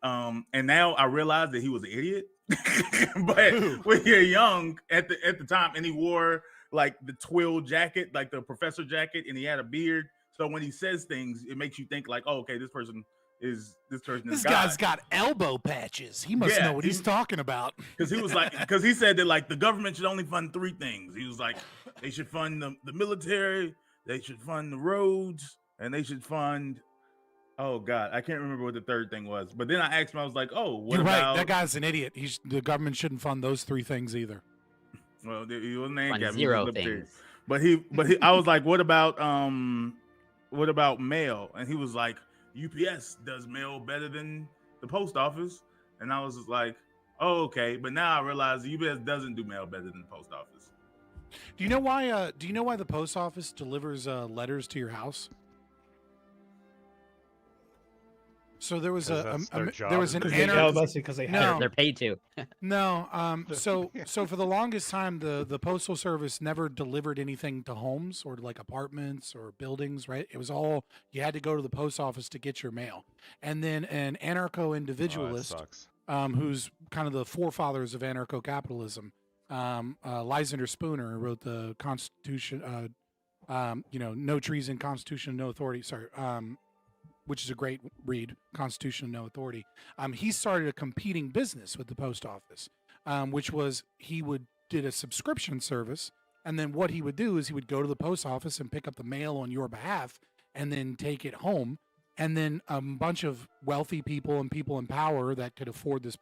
And now I realize that he was an idiot. But when you're young at the time, and he wore like the twill jacket, like the professor jacket, and he had a beard. So when he says things, it makes you think like, oh, okay, this person is This God. guy's got elbow patches. He must Yeah, know what he's talking about. Because he was like, because he said that like the government should only fund 3 things. He was like, they should fund the military, they should fund the roads, and they should fund. Oh God, I can't remember what the third thing was. But then I asked him, I was like, oh, what You're about? right. That guy's an idiot. The government shouldn't fund those 3 things either. Well, he wasn't an Fund ANCAP, he was zero libertarian. things. But he, I was like, what about mail? And he was like, UPS does mail better than the post office. And I was just like, oh, okay. But now I realize the UPS doesn't do mail better than the post office. Do you know why? Do you know why the post office delivers letters to your house? So there was 'Cause that's their there was an job. no, They're paid to. no. So for the longest time, the postal service never delivered anything to homes or like apartments or buildings. Right? It was all you had to go to the post office to get your mail. And then an anarcho-individualist, who's kind of the forefathers of anarcho-capitalism, Lysander Spooner, who wrote the Constitution. No treason, Constitution, no authority. Sorry. Which is a great read, Constitution and No Authority. He started a competing business with the post office, which was did a subscription service, and then what he would do is he would go to the post office and pick up the mail on your behalf, and then take it home, and then a bunch of wealthy people and people in power that could afford this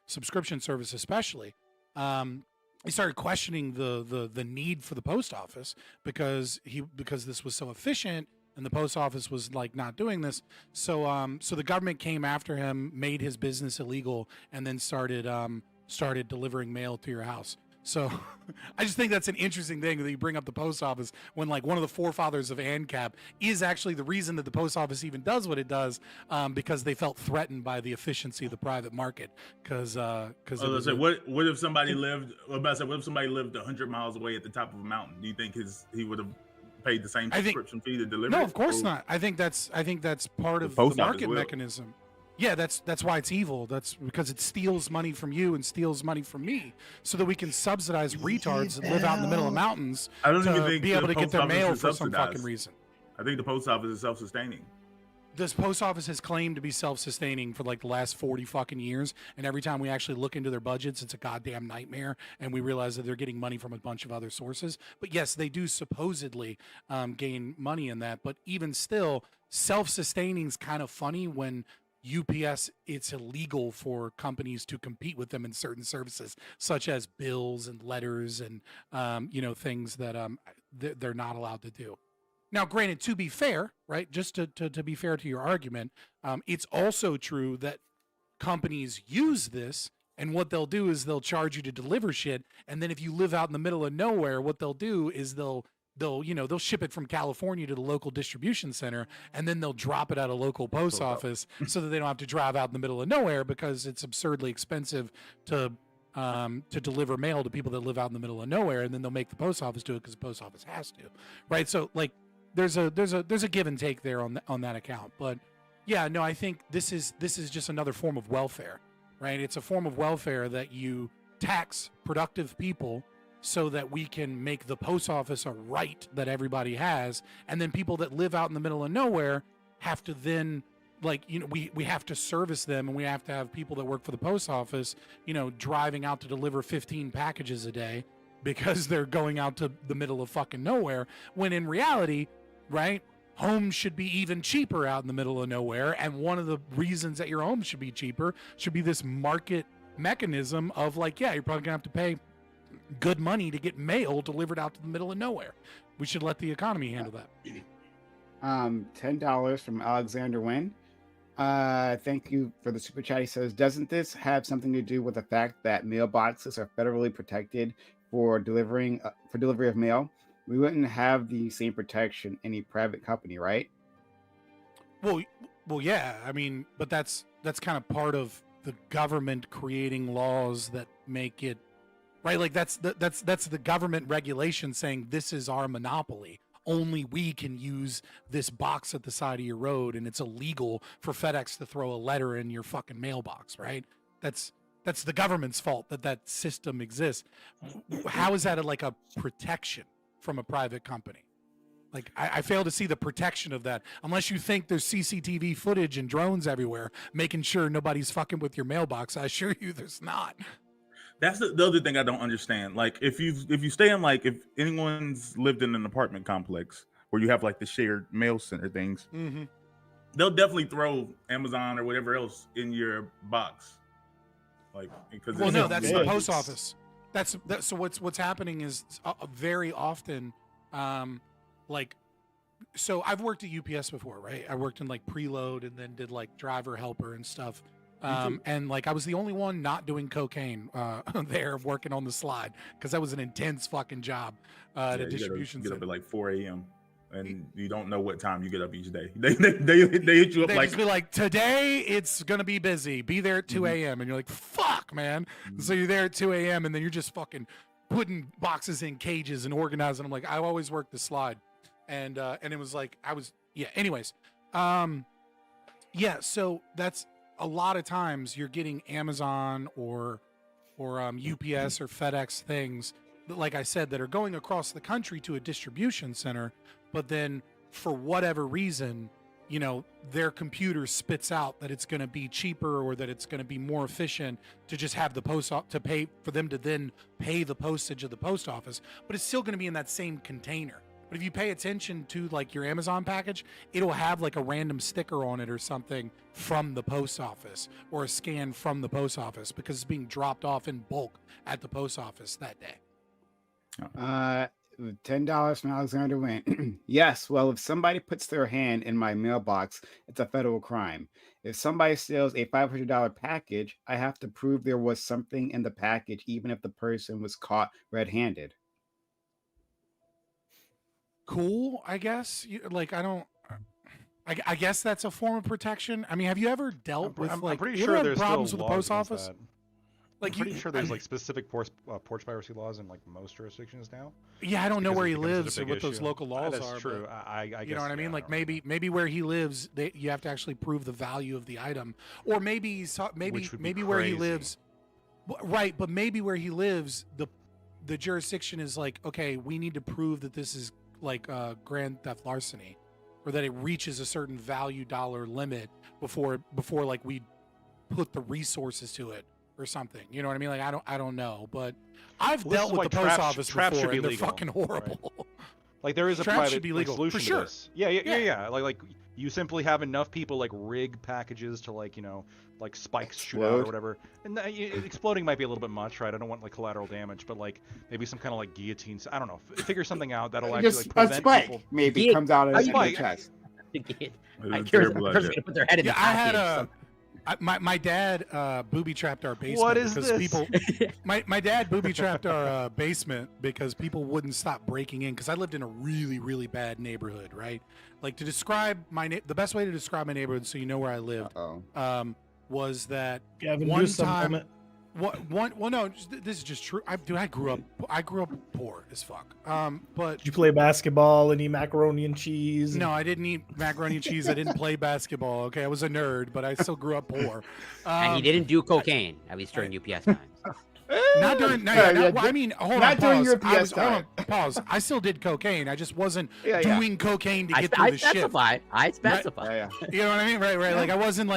subscription service, especially. He started questioning the need for the post office because this was so efficient. And the post office was like not doing this, so the government came after him, made his business illegal, and then started delivering mail to your house. So I just think that's an interesting thing that you bring up the post office when like one of the forefathers of ANCAP is actually the reason that the post office even does what it does, because they felt threatened by the efficiency of the private market. What if somebody lived? What if somebody lived 100 miles away at the top of a mountain? Do you think he would have paid the same subscription fee to deliver? No, it? of course not. I think that's part of the market mechanism. Yeah, that's why it's evil. That's because it steals money from you and steals money from me, so that we can subsidize retards that live out in the middle of mountains I don't to even think be able the to get post their office mail is for some subsidized. fucking reason. I think the post office is self-sustaining. This post office has claimed to be self-sustaining for like the last 40 fucking years, and every time we actually look into their budgets, it's a goddamn nightmare, and we realize that they're getting money from a bunch of other sources. But yes, they do supposedly gain money in that, but even still, self-sustaining is kind of funny when UPS, it's illegal for companies to compete with them in certain services, such as bills and letters and things that they're not allowed to do. Now, granted, to be fair, right, just to be fair to your argument, it's also true that companies use this, and what they'll do is they'll charge you to deliver shit, and then if you live out in the middle of nowhere, what they'll do is they'll ship it from California to the local distribution center, and then they'll drop it at a local post office so that they don't have to drive out in the middle of nowhere, because it's absurdly expensive to deliver mail to people that live out in the middle of nowhere, and then they'll make the post office do it because the post office has to, right? So like there's a give and take there on that account. But yeah, no, I think this is just another form of welfare, right? It's a form of welfare that you tax productive people so that we can make the post office a right that everybody has, and then people that live out in the middle of nowhere have to then, like, we have to service them, and we have to have people that work for the post office, driving out to deliver 15 packages a day because they're going out to the middle of fucking nowhere, when in reality, right, homes should be even cheaper out in the middle of nowhere, and one of the reasons that your home should be cheaper should be this market mechanism of like, yeah, you're probably gonna have to pay good money to get mail delivered out to the middle of nowhere. We should let the economy handle that. $10 from Alexander Wynn. Thank you for the super chat. He says, doesn't this have something to do with the fact that mailboxes are federally protected for delivery of mail? We wouldn't have the same protection in a private company, right? Well, yeah. I mean, but that's kind of part of the government creating laws that make it right. Like that's the government regulation saying this is our monopoly. Only we can use this box at the side of your road, and it's illegal for FedEx to throw a letter in your fucking mailbox, right? That's the government's fault that system exists. How is that like a protection from a private company? Like, I fail to see the protection of that, unless you think there's CCTV footage and drones everywhere making sure nobody's fucking with your mailbox. I assure you there's not. That's the other thing I don't understand. Like, if you stay in, like, if anyone's lived in an apartment complex where you have like the shared mail center things, they'll definitely throw Amazon or whatever else in your box. Like, because that's the post office. So what's happening is very often, so I've worked at UPS before, right? I worked in like preload and then did like driver helper and stuff. And like I was the only one not doing cocaine there working on the slide, because that was an intense fucking job at a distribution center. You get up center. at like 4 a.m. and you don't know what time you get up each day. They hit you up, They like, just be like, today it's gonna be busy. Be there at 2 a.m. And you're like, fuck, man. So you're there at 2 a.m. and then you're just fucking putting boxes in cages and organizing them. Like, I always worked the slide, and it was like anyways, so that's a lot of times you're getting Amazon or UPS or FedEx things that, like I said, that are going across the country to a distribution center, but then for whatever reason, their computer spits out that it's going to be cheaper or that it's going to be more efficient to just have the to pay for them to then pay the postage of the post office, but it's still going to be in that same container. But if you pay attention to like your Amazon package, it'll have like a random sticker on it or something from the post office, or a scan from the post office, because it's being dropped off in bulk at the post office that day. $10 from Alexander Wayne. Yes, well, if somebody puts their hand in my mailbox, it's a federal crime. If somebody steals a $500 package, I have to prove there was something in the package, even if the person was caught red-handed. Cool, I guess. Like, I don't. I guess that's a form of protection. I mean, have you ever dealt with I'm like? pretty You ever sure had there's problems still with the laws post against office? that. Like, I'm pretty sure there's like specific porch piracy laws in like most jurisdictions now. Yeah, I don't know Because where it he becomes such a lives or big what those issue. local laws That's are. true. but I you guess, know what I mean? yeah, Like maybe where he lives, you have to actually prove the value of the item, or maybe Which would be maybe where he crazy. lives, right? But maybe where he lives, the jurisdiction is like, okay, we need to prove that this is like grand theft larceny, or that it reaches a certain value dollar limit before like we put the resources to it or something. You know what I mean? Like I don't know, but I've Well, this dealt is with why the post office traps before, should be and they're legal, fucking horrible. Like there is a Traps private should be like, legal, for solution sure. to this. Yeah. Like you simply have enough people like rig packages to like like spikes shoot out or whatever. And exploding might be a little bit much, right? I don't want like collateral damage, but like maybe some kind of like guillotine. I don't know. Figure something out that'll actually like Just a prevent spike people. maybe comes out of A the spike. chest. I'm curious if the person's gonna put their head in the I had package. my dad booby trapped our basement. What is because this? people my dad booby trapped our basement because people wouldn't stop breaking in, because I lived in a really bad neighborhood, right? Like, to describe the best way to describe my neighborhood so you know where I lived was that Gavin, one do some time moment. well no, this is just true. I grew up poor as fuck. But Did you play basketball and eat macaroni and cheese? no, I didn't eat macaroni and cheese. I didn't play basketball. Okay, I was a nerd, but I still grew up poor. And he didn't do cocaine, at least during UPS times. Not during. I mean, hold not on. during Pause. your I PS was, hold on, time. pause. I still did cocaine. I just wasn't Yeah, yeah. doing cocaine to get I through the shift. specified. I specified. Yeah. You know what I mean? Right. Like I wasn't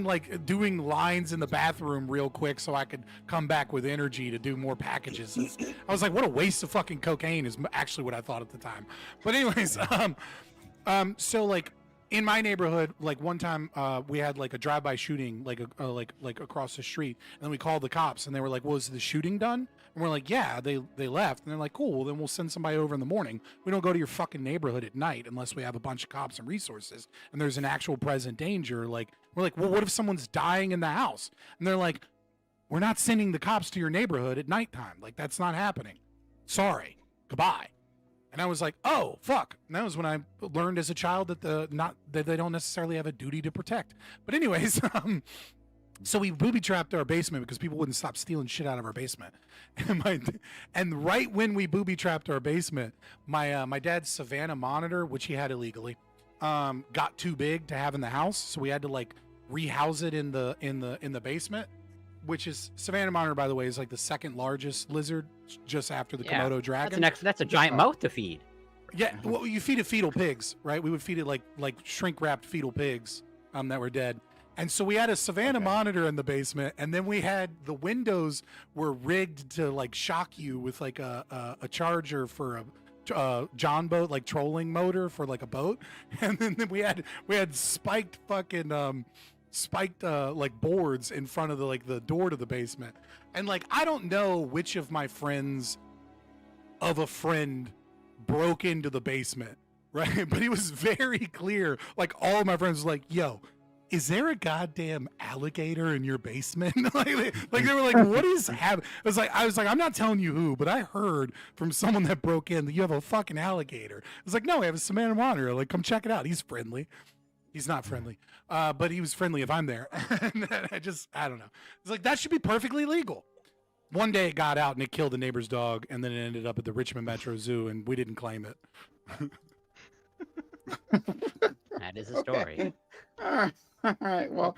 like doing lines in the bathroom real quick so I could come back with energy to do more packages. I was like, what a waste of fucking cocaine is actually what I thought at the time. But anyways, so like in my neighborhood, like one time we had like a drive-by shooting, like across the street, and then we called the cops, and they were like, "Was the shooting done?" And we're like, "Yeah, they left." And they're like, "Cool, well, then we'll send somebody over in the morning. We don't go to your fucking neighborhood at night unless we have a bunch of cops and resources, and there's an actual present danger." Like, we're like, "Well, what if someone's dying in the house?" And they're like, "We're not sending the cops to your neighborhood at nighttime. Like, that's not happening. Sorry, goodbye." And I was like, "Oh, fuck!" And that was when I learned as a child that that they don't necessarily have a duty to protect. But anyways, so we booby trapped our basement because people wouldn't stop stealing shit out of our basement. And right when we booby trapped our basement, my dad's Savannah monitor, which he had illegally, got too big to have in the house, so we had to like rehouse it in the basement. Which is Savannah monitor, by the way, is like the second largest lizard, just after the Komodo dragon. That's a giant mouth to feed. Yeah, well, you feed it fetal pigs, right? We would feed it like shrink wrapped fetal pigs that were dead. And so we had a Savannah monitor in the basement, and then we had the windows were rigged to like shock you with like a charger for a John boat, like trolling motor for like a boat, and then we had spiked fucking like boards in front of the door to the basement. And like I don't know which of my friends of a friend broke into the basement, right? But it was very clear, like all of my friends was like, "Yo, is there a goddamn alligator in your basement?" like they were like, "What is happening?" I was like, I'm not telling you who, but I heard from someone that broke in that you have a fucking alligator. I was like, "No, we have a Savannah monitor. Like, come check it out. He's friendly." He's not friendly, but he was friendly if I'm there. And I don't know. It's like, that should be perfectly legal. One day it got out and it killed the neighbor's dog, and then it ended up at the Richmond Metro Zoo, and we didn't claim it. That is a story. All right. Well,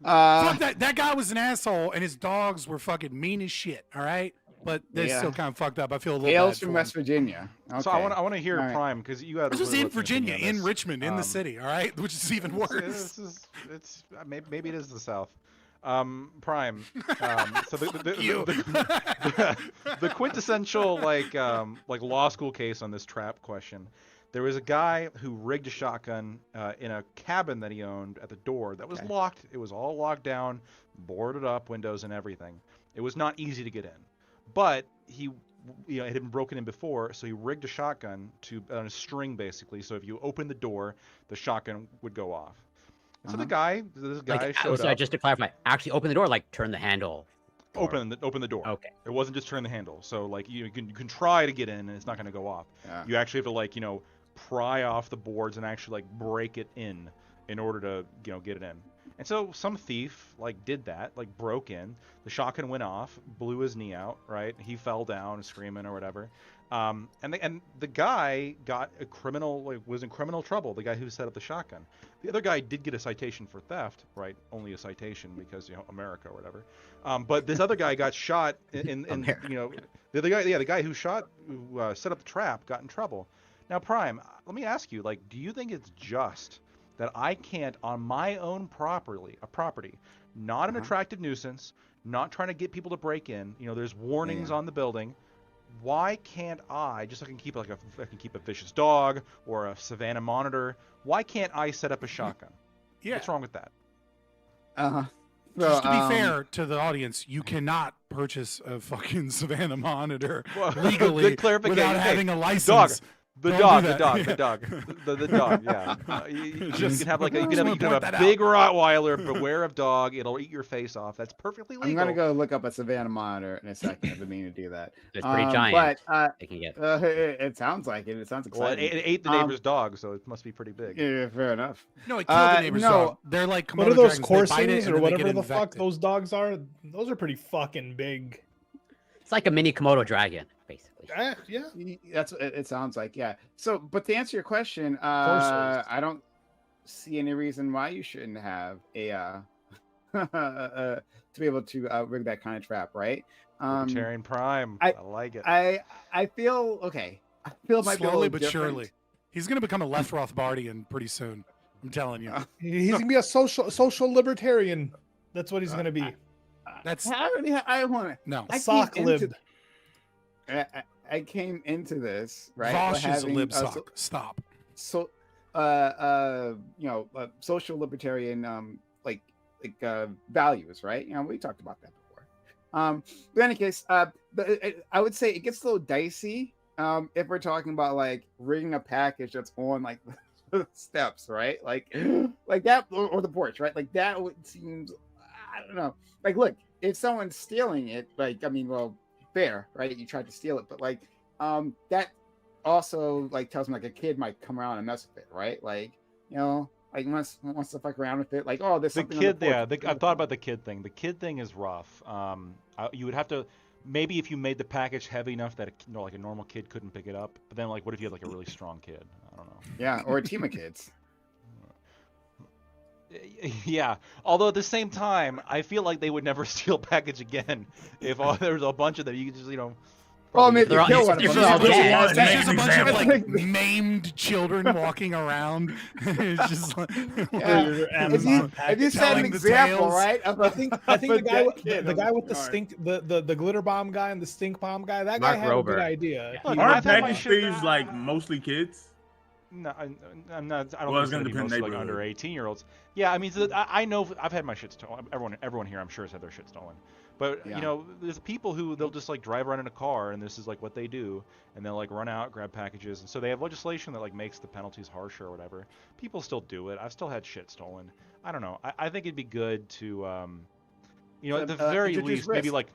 fuck that guy was an asshole, and his dogs were fucking mean as shit. All right, but they're still kind of fucked up. I feel a little Tales bad from for West him. Virginia. Okay. So I want to hear All right. Prime, because you had. This was really in looked into Virginia, this. in Richmond, in the city. All right, which is even worse. It's maybe it is the South. Prime. So the quintessential like law school case on this trap question. There was a guy who rigged a shotgun in a cabin that he owned at the door that was locked. It was all locked down, boarded up, windows and everything. It was not easy to get in, but he you know, it had been broken in before, so he rigged a shotgun on a string basically. So if you open the door, the shotgun would go off. And so this guy showed So up. just to clarify, actually open the door, like turn the handle. Open the door. Okay. It wasn't just turn the handle. So like you can try to get in and it's not going to go off. Yeah. You actually have to like, you know, pry off the boards and actually like break it in order to, you know, get it in. And so some thief like did that, like broke in. The shotgun went off, blew his knee out, right? He fell down screaming or whatever. And the guy was in criminal trouble. The guy who set up the shotgun. The other guy did get a citation for theft, right? Only a citation because, you know, America or whatever. But this other guy got shot in you know, the guy who set up the trap got in trouble. Now, Prime, let me ask you, like, do you think it's just that I can't, on my own property, not an attractive nuisance, not trying to get people to break in, you know, there's warnings on the building. Why can't I, just like I can keep a vicious dog or a Savannah monitor, why can't I set up a shotgun? Yeah. What's wrong with that? Just to be fair to the audience, you cannot purchase a fucking Savannah monitor legally Good clarification. without having a license. The dog, yeah. You can have like a big Rottweiler, beware of dog. It'll eat your face off. That's perfectly legal. I'm gonna go look up a Savannah monitor in a second. I've been meaning to do that. It's pretty giant. But they can get. It sounds like it. It sounds exciting. Well, it ate the neighbor's dog, so it must be pretty big. Yeah, fair enough. No, it killed the neighbor's dog. They're like what are Komodo those dragons. They bite it Corsings and or then they whatever get the fuck infected. those dogs are? Those are pretty fucking big. It's like a mini Komodo dragon, basically. Yeah, that's what it sounds like. Yeah. So, but to answer your question, I don't see any reason why you shouldn't have a to be able to rig that kind of trap, right? Libertarian Prime. I like it. I feel okay. I feel it might slowly be but surely. He's gonna become a left Rothbardian pretty soon. I'm telling you. He's gonna be a social libertarian. That's what he's gonna be. That's I want to. No. Sock lib. I came into this right. Vosh is a lib sock. Stop. So, you know, social libertarian, like values, right? You know, we talked about that before. But in any case, I would say it gets a little dicey if we're talking about like rigging a package that's on like the steps, right? Like that, or the porch, right? Like that would seems, I don't know. Like, look, if someone's stealing it, like, I mean, well, fair, right? You tried to steal it, but like, that also like tells me like a kid might come around and mess with it, right? Like, you know, like wants to fuck around with it. Like, oh, there's something. The kid, I've thought about the kid thing. The kid thing is rough. You would have to, maybe if you made the package heavy enough that like a normal kid couldn't pick it up. But then like, what if you had like a really strong kid? I don't know. Yeah, or a team of kids. Yeah, although at the same time, I feel like they would never steal a package again if there was a bunch of them. You could just, you know. Well, maybe kill one of them. There's just a bunch of like maimed children walking around. It's just like, if you set an example, right? I think the guy with the stink, the glitter bomb guy and the stink bomb guy, that guy had a good idea. Aren't package thieves like mostly kids? No, I'm not. I don't Well, think it's going to be mostly like under 18-year-olds. Yeah, I mean, I know I've had my shit stolen. Everyone here, I'm sure, has had their shit stolen. But you know, there's people who they'll just like drive around in a car, and this is like what they do, and they'll like run out, grab packages, and so they have legislation that like makes the penalties harsher or whatever. People still do it. I've still had shit stolen. I don't know. I think it'd be good to, you know, at the very least, maybe like,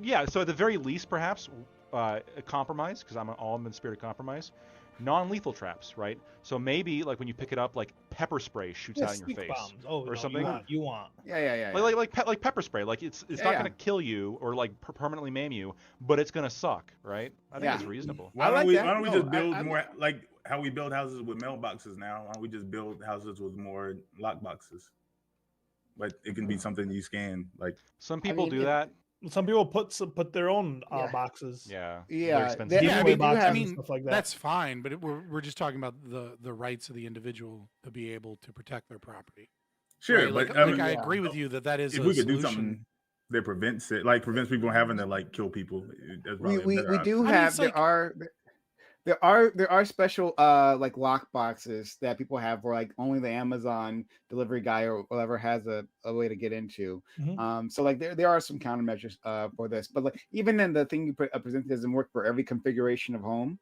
yeah. So at the very least, perhaps a compromise, because I'm all in the spirit of compromise. Non-lethal traps, right? So maybe like when you pick it up, like pepper spray shoots out in your face, bombs. or something. You want. Yeah. Like pepper spray. Like it's not gonna kill you or like permanently maim you, but it's gonna suck, right? I think it's reasonable. Why don't we just build more like how we build houses with mailboxes now? Why don't we just build houses with more lock boxes? But it can be something you scan. Like some people do that. Some people put their own boxes. Yeah. I mean, stuff like that. That's fine, but we're just talking about the rights of the individual to be able to protect their property. Sure, right? but I agree with you that is. If we could do something that prevents it, like prevents people from having to like kill people, we do have. there are special like lock boxes that people have where like only the Amazon delivery guy or whatever has a way to get into. So like there are some countermeasures for this, but like even then the thing you presented doesn't work for every configuration of home.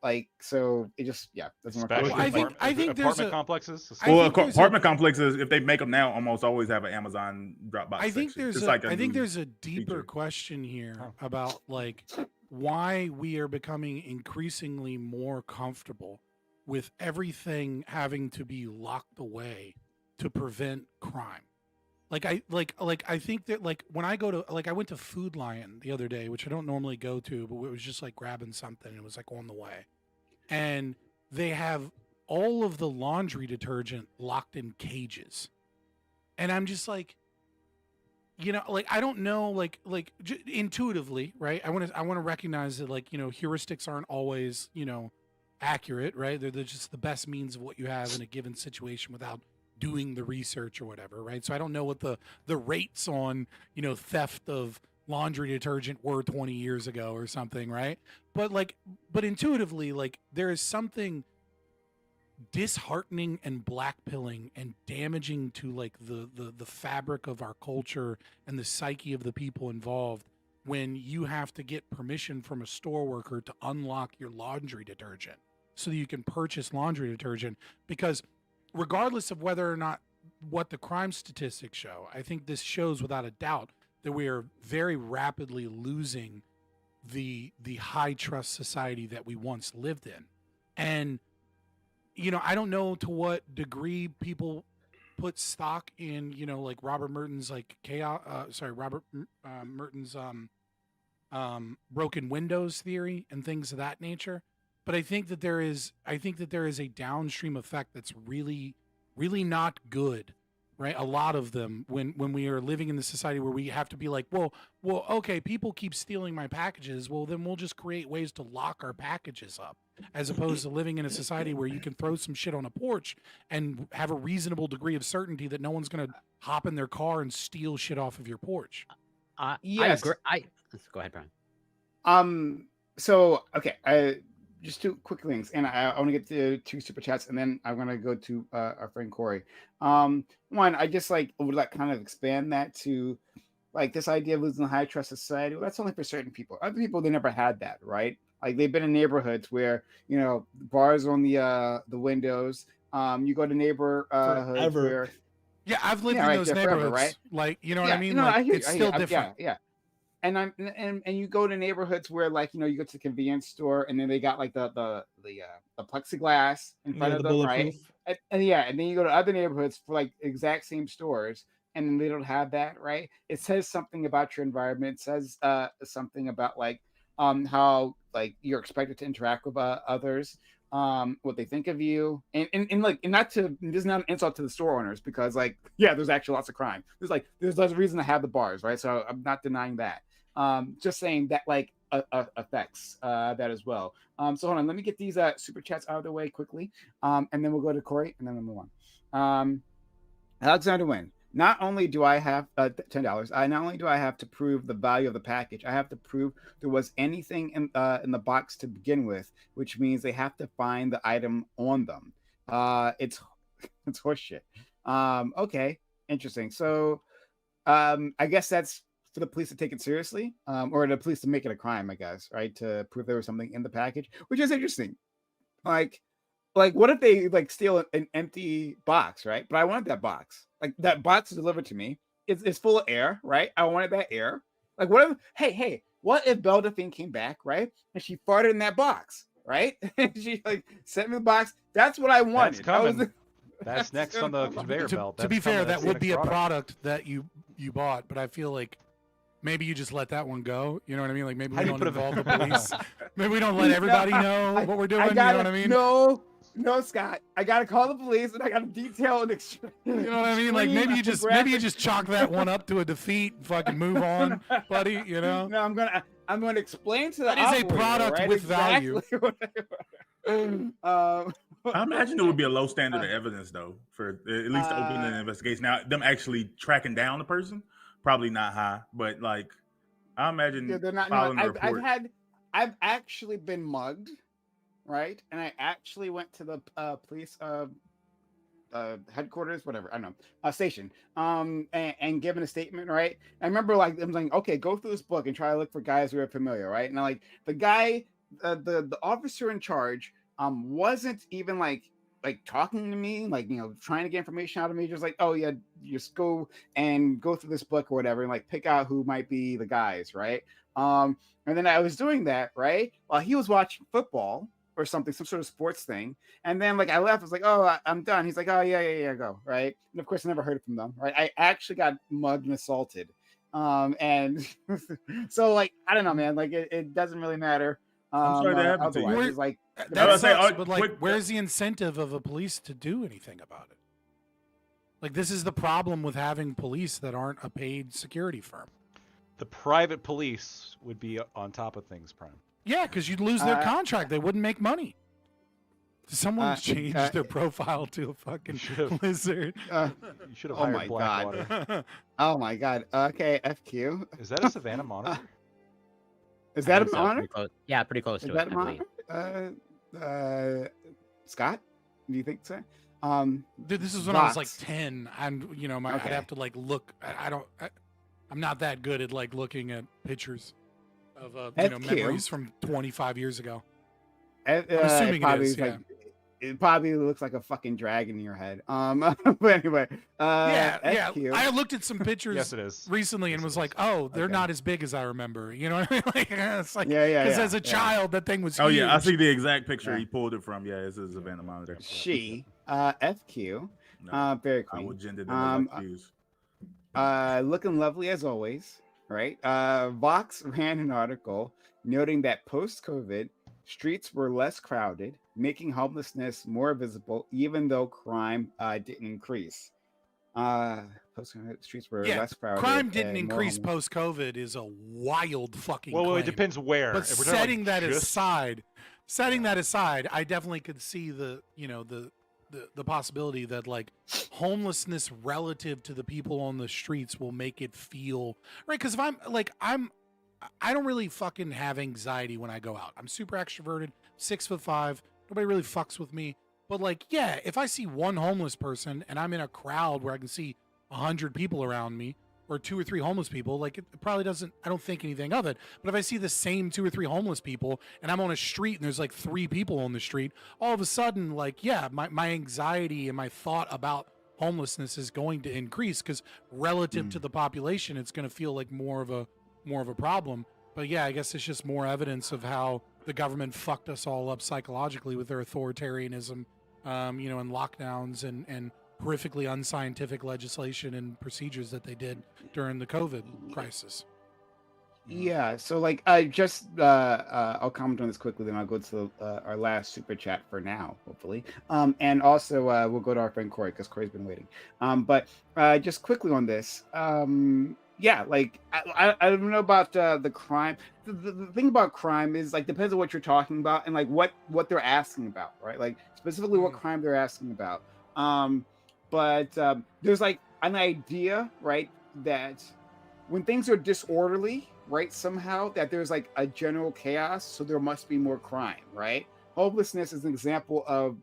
Like so it just doesn't work. Especially I think there's apartment complexes. Well, apartment complexes, if they make them now, almost always have an Amazon Dropbox. I think section. there's a deeper question here about like why we are becoming increasingly more comfortable with everything having to be locked away to prevent crime. I think that like when I go to I went to Food Lion the other day, which I don't normally go to, but it was just like grabbing something and it was like on the way. And they have all of the laundry detergent locked in cages. And I'm just like, I don't know, intuitively, right? I want to recognize that, heuristics aren't always, accurate, right? They're just the best means of what you have in a given situation without doing the research or whatever, right? So I don't know what the rates on, theft of laundry detergent were 20 years ago or something, right? But intuitively, there is something disheartening and blackpilling and damaging to the fabric of our culture and the psyche of the people involved when you have to get permission from a store worker to unlock your laundry detergent so that you can purchase laundry detergent. Because regardless of whether or not what the crime statistics show, I think this shows without a doubt that we are very rapidly losing the high trust society that we once lived in. And I don't know to what degree people put stock in, Robert Merton's Merton's broken windows theory and things of that nature. But I think that there is a downstream effect that's really, really not good, right? A lot of them when we are living in the society where we have to be like, well, okay, people keep stealing my packages. Well, then we'll just create ways to lock our packages up, as opposed to living in a society where you can throw some shit on a porch and have a reasonable degree of certainty that no one's going to hop in their car and steal shit off of your porch. Yes. Go ahead, Brian. So okay, just two quick things, and I want to get to two super chats, and then I'm gonna go to our friend Corey. One, I just would kind of expand that to this idea of losing the high trust society. Well, that's only for certain people. Other people, they never had that, right? Like they've been in neighborhoods where bars on the windows. You go to neighborhoods where I've lived in those neighborhoods, forever, right? What I mean? It's still different. Yeah. And you go to neighborhoods where you go to the convenience store and then they got the plexiglass in front of them, right? And then you go to other neighborhoods for exact same stores and then they don't have that, right? It says something about your environment. It says something about how you're expected to interact with others, what they think of you, and not to, this is not an insult to the store owners, because there's actually lots of crime. There's a reason to have the bars, right? So I'm not denying that. Just saying that affects that as well. So hold on, let me get these super chats out of the way quickly, and then we'll go to Corey, and then we'll move on. Alexander Wynn. Not only do I have $10, not only do I have to prove the value of the package, I have to prove there was anything in the box to begin with, which means they have to find the item on them. It's horseshit. Okay, interesting. So I guess that's for the police to take it seriously, or the police to make it a crime, I guess, right? To prove there was something in the package, which is interesting. What if they steal an empty box, right? But I wanted that box. That box is delivered to me. It's full of air, right? I wanted that air. What if, what if Belle Delphine came back, right? And she farted in that box, right? And she sent me the box. That's what I wanted. That's coming. That's next on the conveyor belt. To be fair, that would be a product that you bought, but I feel like maybe you just let that one go. You know what I mean? Maybe we don't involve the police. Maybe we don't let everybody know what we're doing. You know what I mean? No, Scott. I gotta call the police and I gotta detail and you know what I mean? Maybe you just chalk that one up to a defeat and fucking move on, buddy. You know? No, I'm gonna explain to the that is a product with value. I imagine it would be a low standard of evidence though, for at least opening an investigation. Now, them actually tracking down the person, probably not high, but I imagine they're not. filing a No, report. I've actually been mugged right? And I actually went to the police headquarters, whatever, I don't know, station, and given a statement, right? I remember like I'm like, okay, go through this book and try to look for guys who are familiar, right? And like the guy, the officer in charge, wasn't even like talking to me, like, you know, trying to get information out of me, just like, oh yeah, just go through this book or whatever, and like pick out who might be the guys, right? And then I was doing that, right, while he was watching football or something, some sort of sports thing. And then like I left, I was like, oh, I'm done. He's like, oh yeah, go, right? And of course I never heard from them, right? I actually got mugged and assaulted. And so like, I don't know, man, like it doesn't really matter. I'm sorry that happened to you. Otherwise, it's like, That sucks, but like, where's the incentive of a police to do anything about it? Like, this is the problem with having police that aren't a paid security firm. The private police would be on top of things, Prime. Yeah, because you'd lose their contract. They wouldn't make money. Someone change their profile to a fucking lizard. You should have hired Blackwater. Oh my god. Okay, FQ. Is that a Savannah monitor? Is that So, an honor? pretty close. Yeah, pretty close Is to that it. an I believe. honor? Scott, do you think so? Dude, this is when I was like Vox. 10, and you know, I'd have to like look. I'm not that good at like looking at pictures of memories from 25 years ago. I'm assuming it is. Yeah. It probably looks like a fucking dragon in your head. But anyway, yeah. FQ. I looked at some pictures Yes, it is. recently and was like, oh, they're not as big as I remember. You know what I mean? Like, it's like, Yeah, because as a child, that thing was Oh huge. yeah, I see the exact picture he pulled it from. Yeah, it's a Savannah monitor. She, FQ, very I queen. would gender them like views. Looking lovely as always, right? Vox ran an article noting that post-COVID, streets were less crowded, making homelessness more visible, even though crime didn't increase. Post-COVID, streets were less crowded. Crime didn't and more increase homeless. post-COVID is a wild fucking Well, claim. it depends where. But If we're talking about setting that just- aside, I definitely could see the possibility that like homelessness relative to the people on the streets will make it feel right. Because if I don't really fucking have anxiety when I go out. I'm super extroverted, 6'5". Nobody really fucks with me. But like, yeah, if I see one homeless person and I'm in a crowd where I can see 100 people around me, or 2 or 3 homeless people, like it probably doesn't, I don't think anything of it. But if I see the same 2 or 3 homeless people and I'm on a street and there's like 3 people on the street, all of a sudden, like, yeah, my anxiety and my thought about homelessness is going to increase because relative to the population, it's going to feel like more of a problem. But yeah, I guess it's just more evidence of how the government fucked us all up psychologically with their authoritarianism, and lockdowns and horrifically unscientific legislation and procedures that they did during the COVID crisis. Yeah, so like I'll comment on this quickly, then I'll go to our last super chat for now, hopefully. And also we'll go to our friend Corey because Corey's been waiting. But just quickly on this, yeah, like I don't know about the crime. The thing about crime is like depends on what you're talking about and like what they're asking about, right? Like specifically what crime they're asking about. But there's like an idea, right, that when things are disorderly, right, somehow that there's like a general chaos, so there must be more crime, right? Homelessness is an example of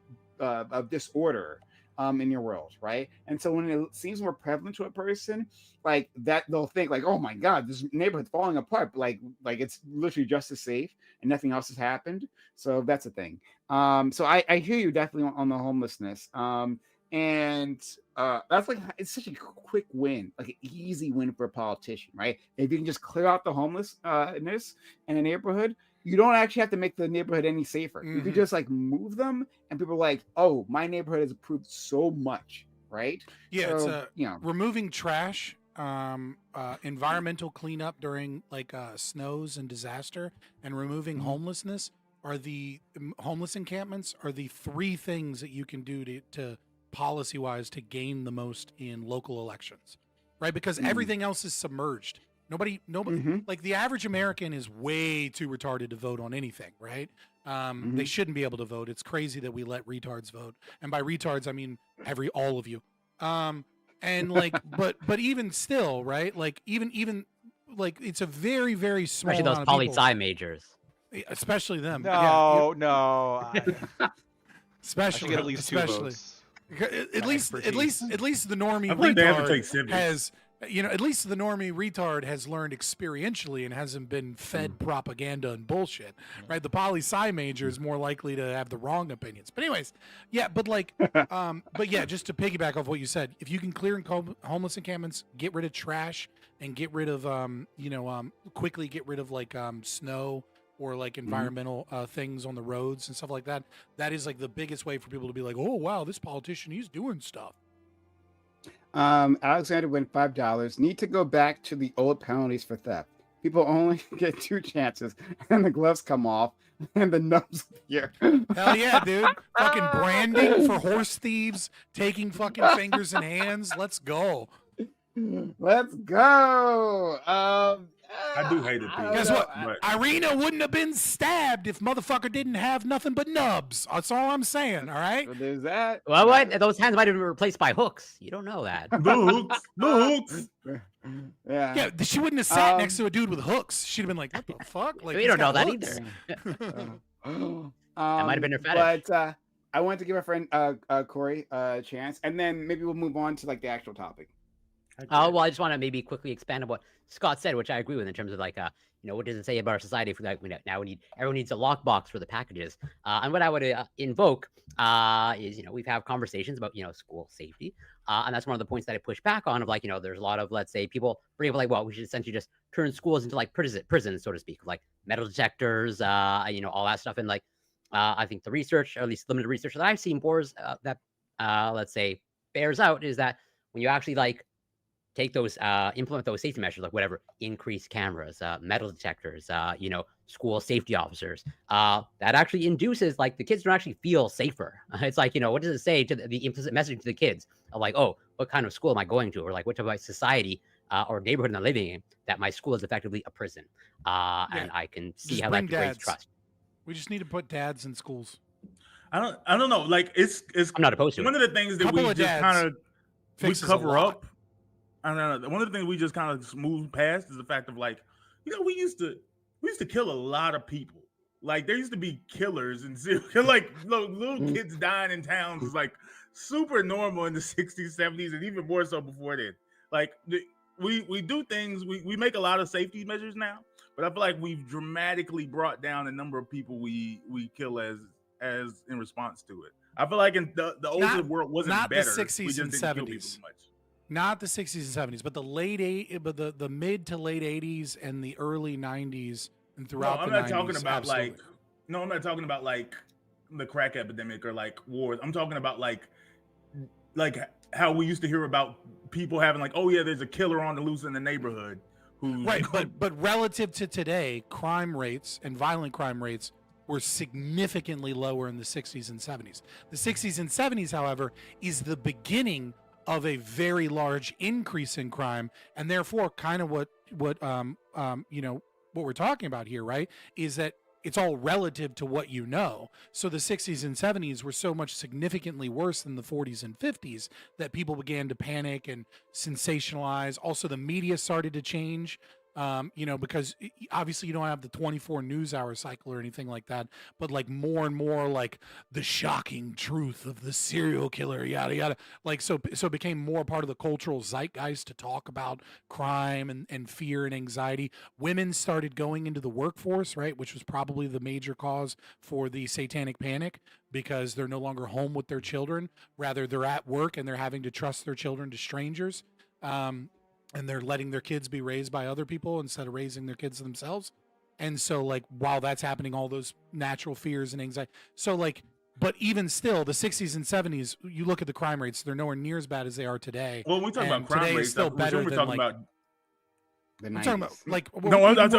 disorder in your world, right? And so when it seems more prevalent to a person, like that, they'll think like, oh my God, this neighborhood's falling apart, but like it's literally just as safe and nothing else has happened. So that's a thing. So I hear you definitely on the homelessness. And that's like it's such a quick win, like an easy win for a politician, right? If you can just clear out the homelessness in a neighborhood, you don't actually have to make the neighborhood any safer. You could just like move them, and people are like, "Oh, my neighborhood has improved so much," right? Yeah, so, it's removing trash, environmental cleanup during like snows and disaster, and removing homelessness are the homeless encampments are the 3 things that you can do to policy-wise to gain the most in local elections, right? Because everything else is submerged. Nobody, like the average American is way too retarded to vote on anything, right? They shouldn't be able to vote. It's crazy that we let retards vote, and by retards I mean all of you. And like, but even still, right? Like even like it's a very very small. Especially those amount of people. poli-sci majors. especially them. No, no. Especially, I should get at least 2 votes. At least the normie I think they have to take retard civics. has, at least the normie retard has learned experientially and hasn't been fed propaganda and bullshit, right? The poli-sci major is more likely to have the wrong opinions. But anyways, just to piggyback off what you said, if you can clear homeless encampments, get rid of trash, and get rid of, quickly get rid of like snow or like environmental things on the roads and stuff like that. That is like the biggest way for people to be like, oh wow, this politician, he's doing stuff. Alexander win $5. Need to go back to the old penalties for theft. People only get 2 chances, and the gloves come off, and the nubs appear. Hell yeah, dude! Fucking branding for horse thieves, taking fucking fingers and hands. Let's go. Let's go. I do hate it. Guess what? Irina wouldn't have been stabbed if motherfucker didn't have nothing but nubs. That's all I'm saying. All right. So there's that. Well, what? Those hands might have been replaced by hooks. You don't know that. The hooks. Yeah. Yeah, she wouldn't have sat next to a dude with hooks. She'd have been like, "What the fuck?" Like, We don't know that hooks. either. That might have been her fetish. But I wanted to give our friend Corey a chance, and then maybe we'll move on to like the actual topic. Well, I just want to maybe quickly expand on what Scott said, which I agree with in terms of like, what does it say about our society if like everyone needs a lockbox for the packages? And what I would invoke is, we've had conversations about, school safety. And that's one of the points that I push back on of like, there's a lot of, let's say, people bring up like, well, we should essentially just turn schools into like prisons, so to speak, like metal detectors, all that stuff. And like, I think the research, or at least limited research that I've seen that let's say bears out is that when you actually like take those, implement those safety measures, like whatever, increase cameras, metal detectors, school safety officers, that actually induces like the kids don't actually feel safer. It's like, what does it say to the implicit message to the kids of like, oh, what kind of school am I going to? Or like, what type of society or neighborhood am I living in that my school is effectively a prison? And I can see Just how bring that degrades dads. trust. We just need to put dads in schools. I don't know. Like it's I'm not opposed to one it. of the things that Couple we of just dads kind of we fixes a cover lot. up. I don't know. One of the things we just kind of moved past is the fact of like, we used to kill a lot of people. Like there used to be killers and like little kids dying in towns is like super normal in the 60s, 70s, and even more so before then. Like we do things, we make a lot of safety measures now, but I feel like we've dramatically brought down the number of people we kill as in response to it. I feel like in the older world wasn't not better. the 60s we just and didn't kill 70s. people as much. Not the 60s and 70s, but the mid to late 80s and the early 90s and throughout I'm the not 90s. talking about absolutely. I'm not talking about like the crack epidemic or like wars. I'm talking about like how we used to hear about people having like, oh yeah, there's a killer on the loose in the neighborhood. Who's Right, but relative to today, crime rates and violent crime rates were significantly lower in the 60s and 70s. The 60s and 70s, however, is the beginning of a very large increase in crime, and therefore kind of what we're talking about here, right, is that it's all relative to what you know. So the 60s and 70s were so much significantly worse than the 40s and 50s that people began to panic and sensationalize. Also, the media started to change. Because obviously you don't have the 24 news hour cycle or anything like that, but like more and more like the shocking truth of the serial killer, yada, yada. Like, so it became more part of the cultural zeitgeist to talk about crime and fear and anxiety. Women started going into the workforce, right, which was probably the major cause for the satanic panic, because they're no longer home with their children. Rather, they're at work and they're having to trust their children to strangers. And they're letting their kids be raised by other people instead of raising their kids themselves. And so, like, while that's happening, all those natural fears and anxiety. So, like, but even still, the 60s and 70s, you look at the crime rates, they're nowhere near as bad as they are today. Well, we talk about crime today rates. is still better we're than, talking like, about the 90s. I'm talking about, like,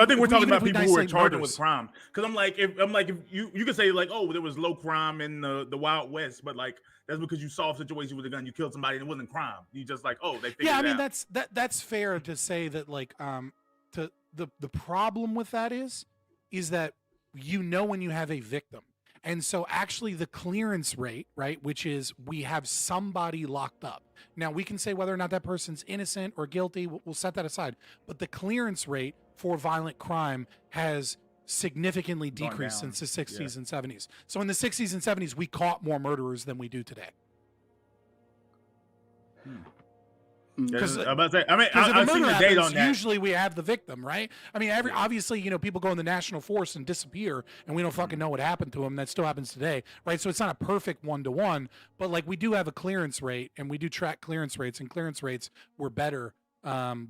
I think we're talking about people who are isolate charged with murders. crime. Because if you could say like, oh, there was low crime in the Wild West, but like that's because you solved situations with a gun, you killed somebody, and it wasn't crime. You just like, oh, they figured Yeah, I it mean out. that's fair to say that, like, to the problem with that is that when you have a victim. And so actually the clearance rate, right, which is we have somebody locked up. Now, we can say whether or not that person's innocent or guilty, we'll set that aside. But the clearance rate for violent crime has significantly Gone decreased down. since the 60s and 70s. So in the 60s and 70s, we caught more murderers than we do today. Because I'm about to say, I mean, Because if a I've seen murder the date happens, on that. usually we have the victim, right? I mean, obviously, you know, people go in the national force and disappear, and we don't fucking know what happened to them. That still happens today, right? So it's not a perfect 1-to-1, but like we do have a clearance rate, and we do track clearance rates, and clearance rates were better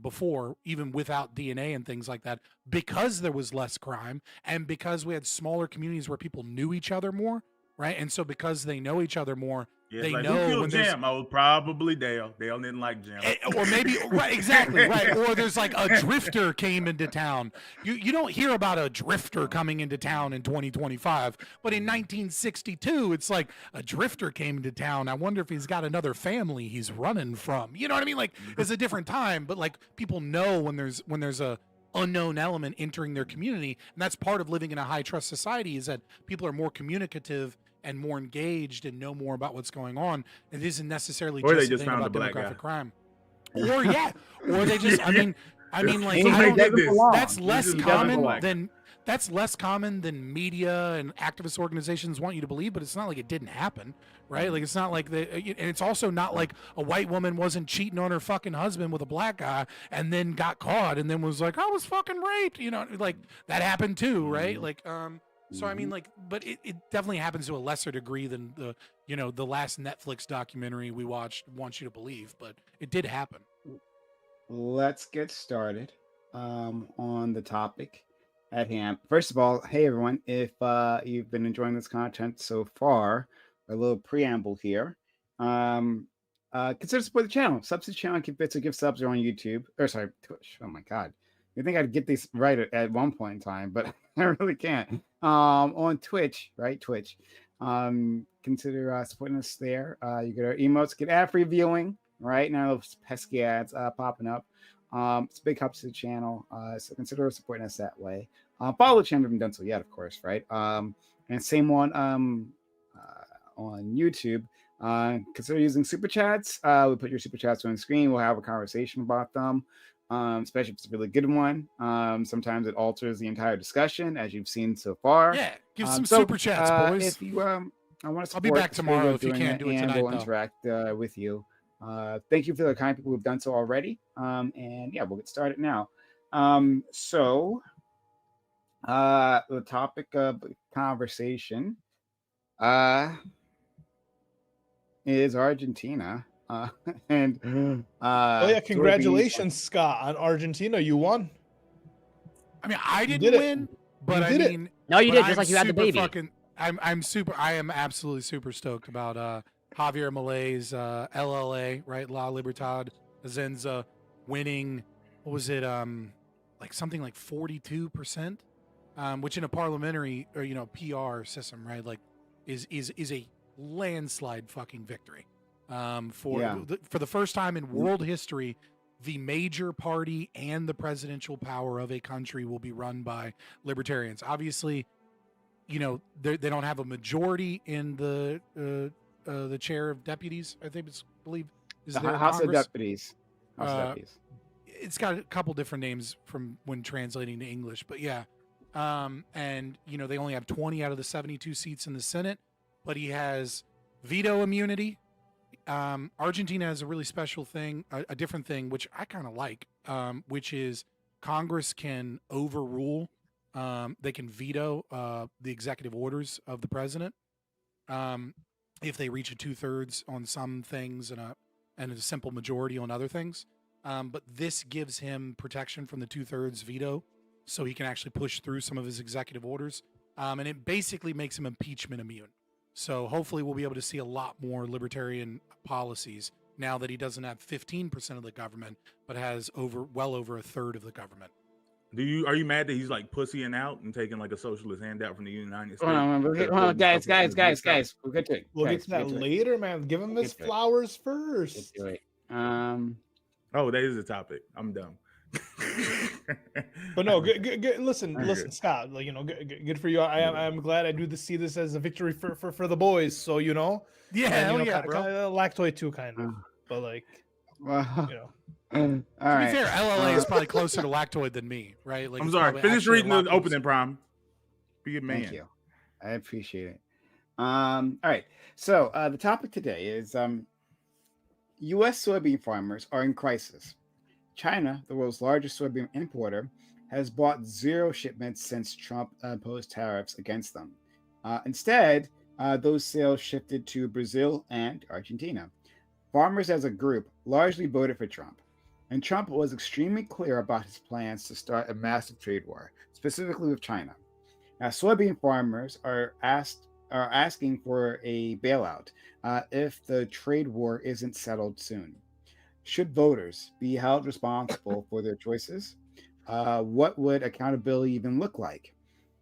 before, even without DNA and things like that, because there was less crime, and because we had smaller communities where people knew each other more, right? And so because they know each other more, Yeah, they like, know who killed when there's Jim? Oh, probably Dale. Dale didn't like Jim. or maybe right, exactly right, or there's like a drifter came into town. You don't hear about a drifter coming into town in 2025, but in 1962 it's like a drifter came into town. I wonder if he's got another family he's running from. You know what I mean? Like it's a different time, but like people know when there's a unknown element entering their community, and that's part of living in a high trust society, is that people are more communicative and more engaged and know more about what's going on. It isn't necessarily Or they just a just thing found about a black demographic guy. crime. Or or they just I mean like He I don't, doesn't belong. that's less He doesn't common belong. than media and activist organizations want you to believe, but it's not like it didn't happen, right? Like it's not like and it's also not like a white woman wasn't cheating on her fucking husband with a black guy and then got caught and then was like, I was fucking raped, you know, like that happened too, right? Like so I mean, like, but it definitely happens to a lesser degree than the last Netflix documentary we watched wants you to believe, but it did happen. Let's get started on the topic at hand. First of all, hey everyone, if you've been enjoying this content so far, a little preamble here. Consider supporting the channel. Subs to the channel, give bits or give subs on YouTube. Or sorry, Twitch. Oh my god. You think I'd get these right at one point in time, but I really can't. On Twitch, right? Twitch. Consider supporting us there. You get our emotes, get ad-free viewing, right? Now those pesky ads popping up. It's big helps to the channel. So consider supporting us that way. Follow the channel if you haven't done so yet, of course, right? And same one on YouTube. Consider using super chats. We put your super chats on the screen. We'll have a conversation about them. Especially if it's a really good one. Sometimes it alters the entire discussion, as you've seen so far. Yeah, give some super chats, boys. If you, I want to. I'll be back tomorrow if you can't do it tonight. We'll interact with you. Thank you for the kind people who've done so already. And yeah, we'll get started now. So the topic of conversation is Argentina. And oh yeah, congratulations, Scott, on Argentina. You won. I mean, I didn't win, but I mean, no, you did. I'm Just like you had the baby. I am absolutely super stoked about Javier Milei's LLA, right? La Libertad Azenza winning. What was it? Like something like 42%, which in a parliamentary or PR system, right? Like is a landslide fucking victory. For the first time in world history, the major party and the presidential power of a country will be run by libertarians. Obviously, they don't have a majority in the chair of deputies. I think believe is the there House Congress? of Deputies. House of Deputies. It's got a couple different names from when translating to English, but yeah. And they only have 20 out of the 72 seats in the Senate, but he has veto immunity. Argentina has a really special thing, a different thing, which I kind of like, which is Congress can overrule, they can veto the executive orders of the president if they reach a 2/3 on some things and a simple majority on other things. But this gives him protection from the 2/3 veto, so he can actually push through some of his executive orders, and it basically makes him impeachment immune. So hopefully we'll be able to see a lot more libertarian policies now that he doesn't have 15% of the government, but has well over a third of the government. Are you mad that he's like pussying out and taking like a socialist handout from the United States? Hold on, guys. We'll get to it. We'll get to that later, man. Give him his flowers first. Oh, that is a topic. I'm dumb. But no, good. Listen, Scott. Like good for you. I'm glad I do see this as a victory for the boys. So Yeah, and, yeah, bro. Lactoid too, kind of. But like, All to right. be fair, LLA is probably closer to lactoid than me, right? Like, I'm it's sorry. probably Finish actually reading the lactose. opening, Prime. Be a man. Thank you. I appreciate it. All right. So the topic today is U.S. soybean farmers are in crisis. China, the world's largest soybean importer, has bought 0 shipments since Trump imposed tariffs against them. Instead, those sales shifted to Brazil and Argentina. Farmers as a group largely voted for Trump, and Trump was extremely clear about his plans to start a massive trade war, specifically with China. Now, soybean farmers are asking for a bailout if the trade war isn't settled soon. Should voters be held responsible for their choices? What would accountability even look like?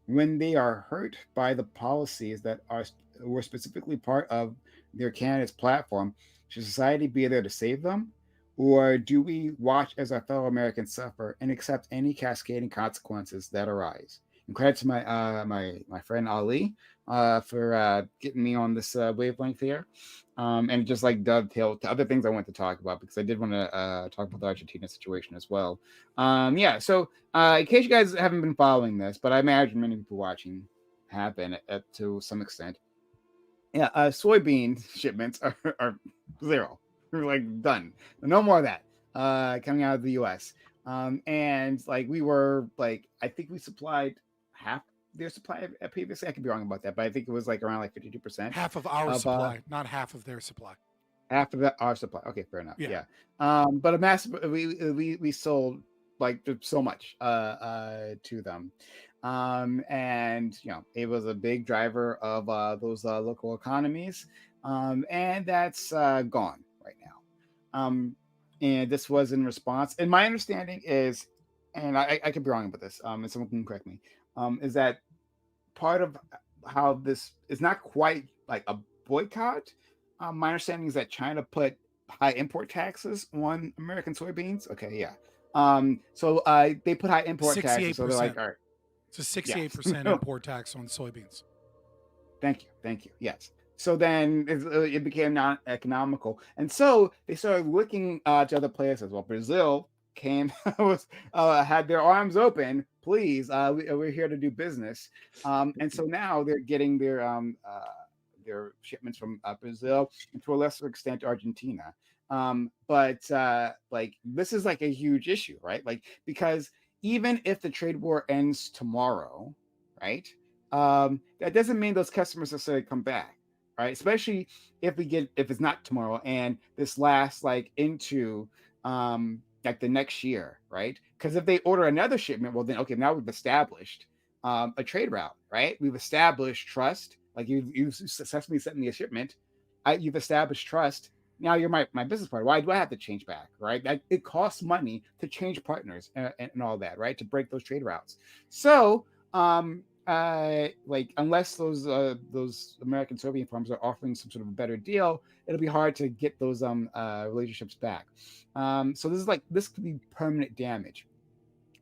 When they are hurt by the policies that were specifically part of their candidate's platform, should society be there to save them? Or do we watch as our fellow Americans suffer and accept any cascading consequences that arise? And credit to my friend Ali for getting me on this wavelength here. And just like dovetail to other things I want to talk about, because I did want to talk about the Argentina situation as well. So in case you guys haven't been following this, but I imagine many people watching have been to some extent. Yeah, soybean shipments are 0. We're like done. No more of that coming out of the U.S. And like we were like, I think we supplied half their supply previously. I could be wrong about that, but I think it was like around like 52%. Half of our supply, not half of their supply. After our supply. Okay, fair enough. Yeah. But a massive we sold like so much to them. And it was a big driver of those local economies. And that's gone right now. And this was in response. And my understanding is, and I could be wrong about this, and someone can correct me, is that part of how this is not quite like a boycott. My understanding is that China put high import taxes on American soybeans. Okay, yeah. So they put high import taxes. So they're like, all right. It's a 68% import tax on soybeans. Thank you. Yes. So then it became not economical, and so they started looking to other places. Well, Brazil came had their arms open. Please, we're here to do business. And so now they're getting their shipments from Brazil and to a lesser extent Argentina. But like this is like a huge issue, right? Like because even if the trade war ends tomorrow, right? That doesn't mean those customers necessarily come back, right? Especially if it's not tomorrow and this lasts like into like the next year, right? Because if they order another shipment, well then okay, now we've established a trade route, right? We've established trust. Like you successfully sent me a shipment, you've established trust. Now you're my business partner. Why do I have to change back, right? It costs money to change partners and all that, right? To break those trade routes. So, like unless those American soybean farms are offering some sort of a better deal, it'll be hard to get those relationships back. So this could be permanent damage.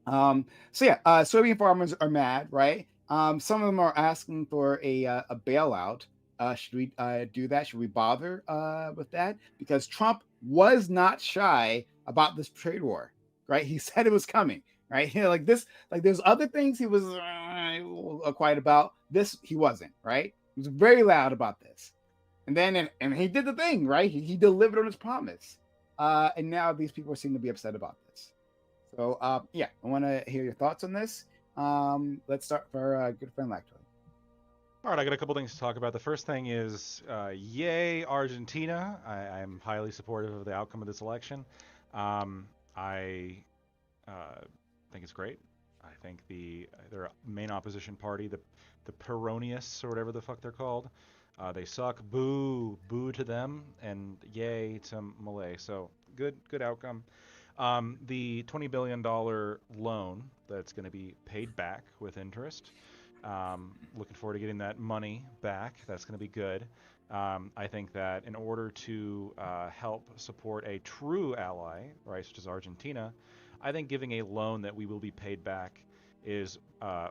Soybean farmers are mad, right? Some of them are asking for a bailout. Should we do that? Should we bother with that? Because Trump was not shy about this trade war, right? He said it was coming, right? Like this, like there's other things he was quiet about. This he wasn't, right? He was very loud about this, and then and he did the thing, right? He delivered on his promise, and now these people seem to be upset about this. So I want to hear your thoughts on this. Let's start for our good friend Lactoid. All right, I got a couple things to talk about. The first thing is, yay, Argentina. I'm highly supportive of the outcome of this election. I think it's great. I think their main opposition party, the Peronists or whatever the fuck they're called, they suck. Boo to them, and yay to Milei. So good outcome. The $20 billion loan that's going to be paid back with interest. Looking forward to getting that money back. That's going to be good. I think that in order to help support a true ally, right, such as Argentina, I think giving a loan that we will be paid back is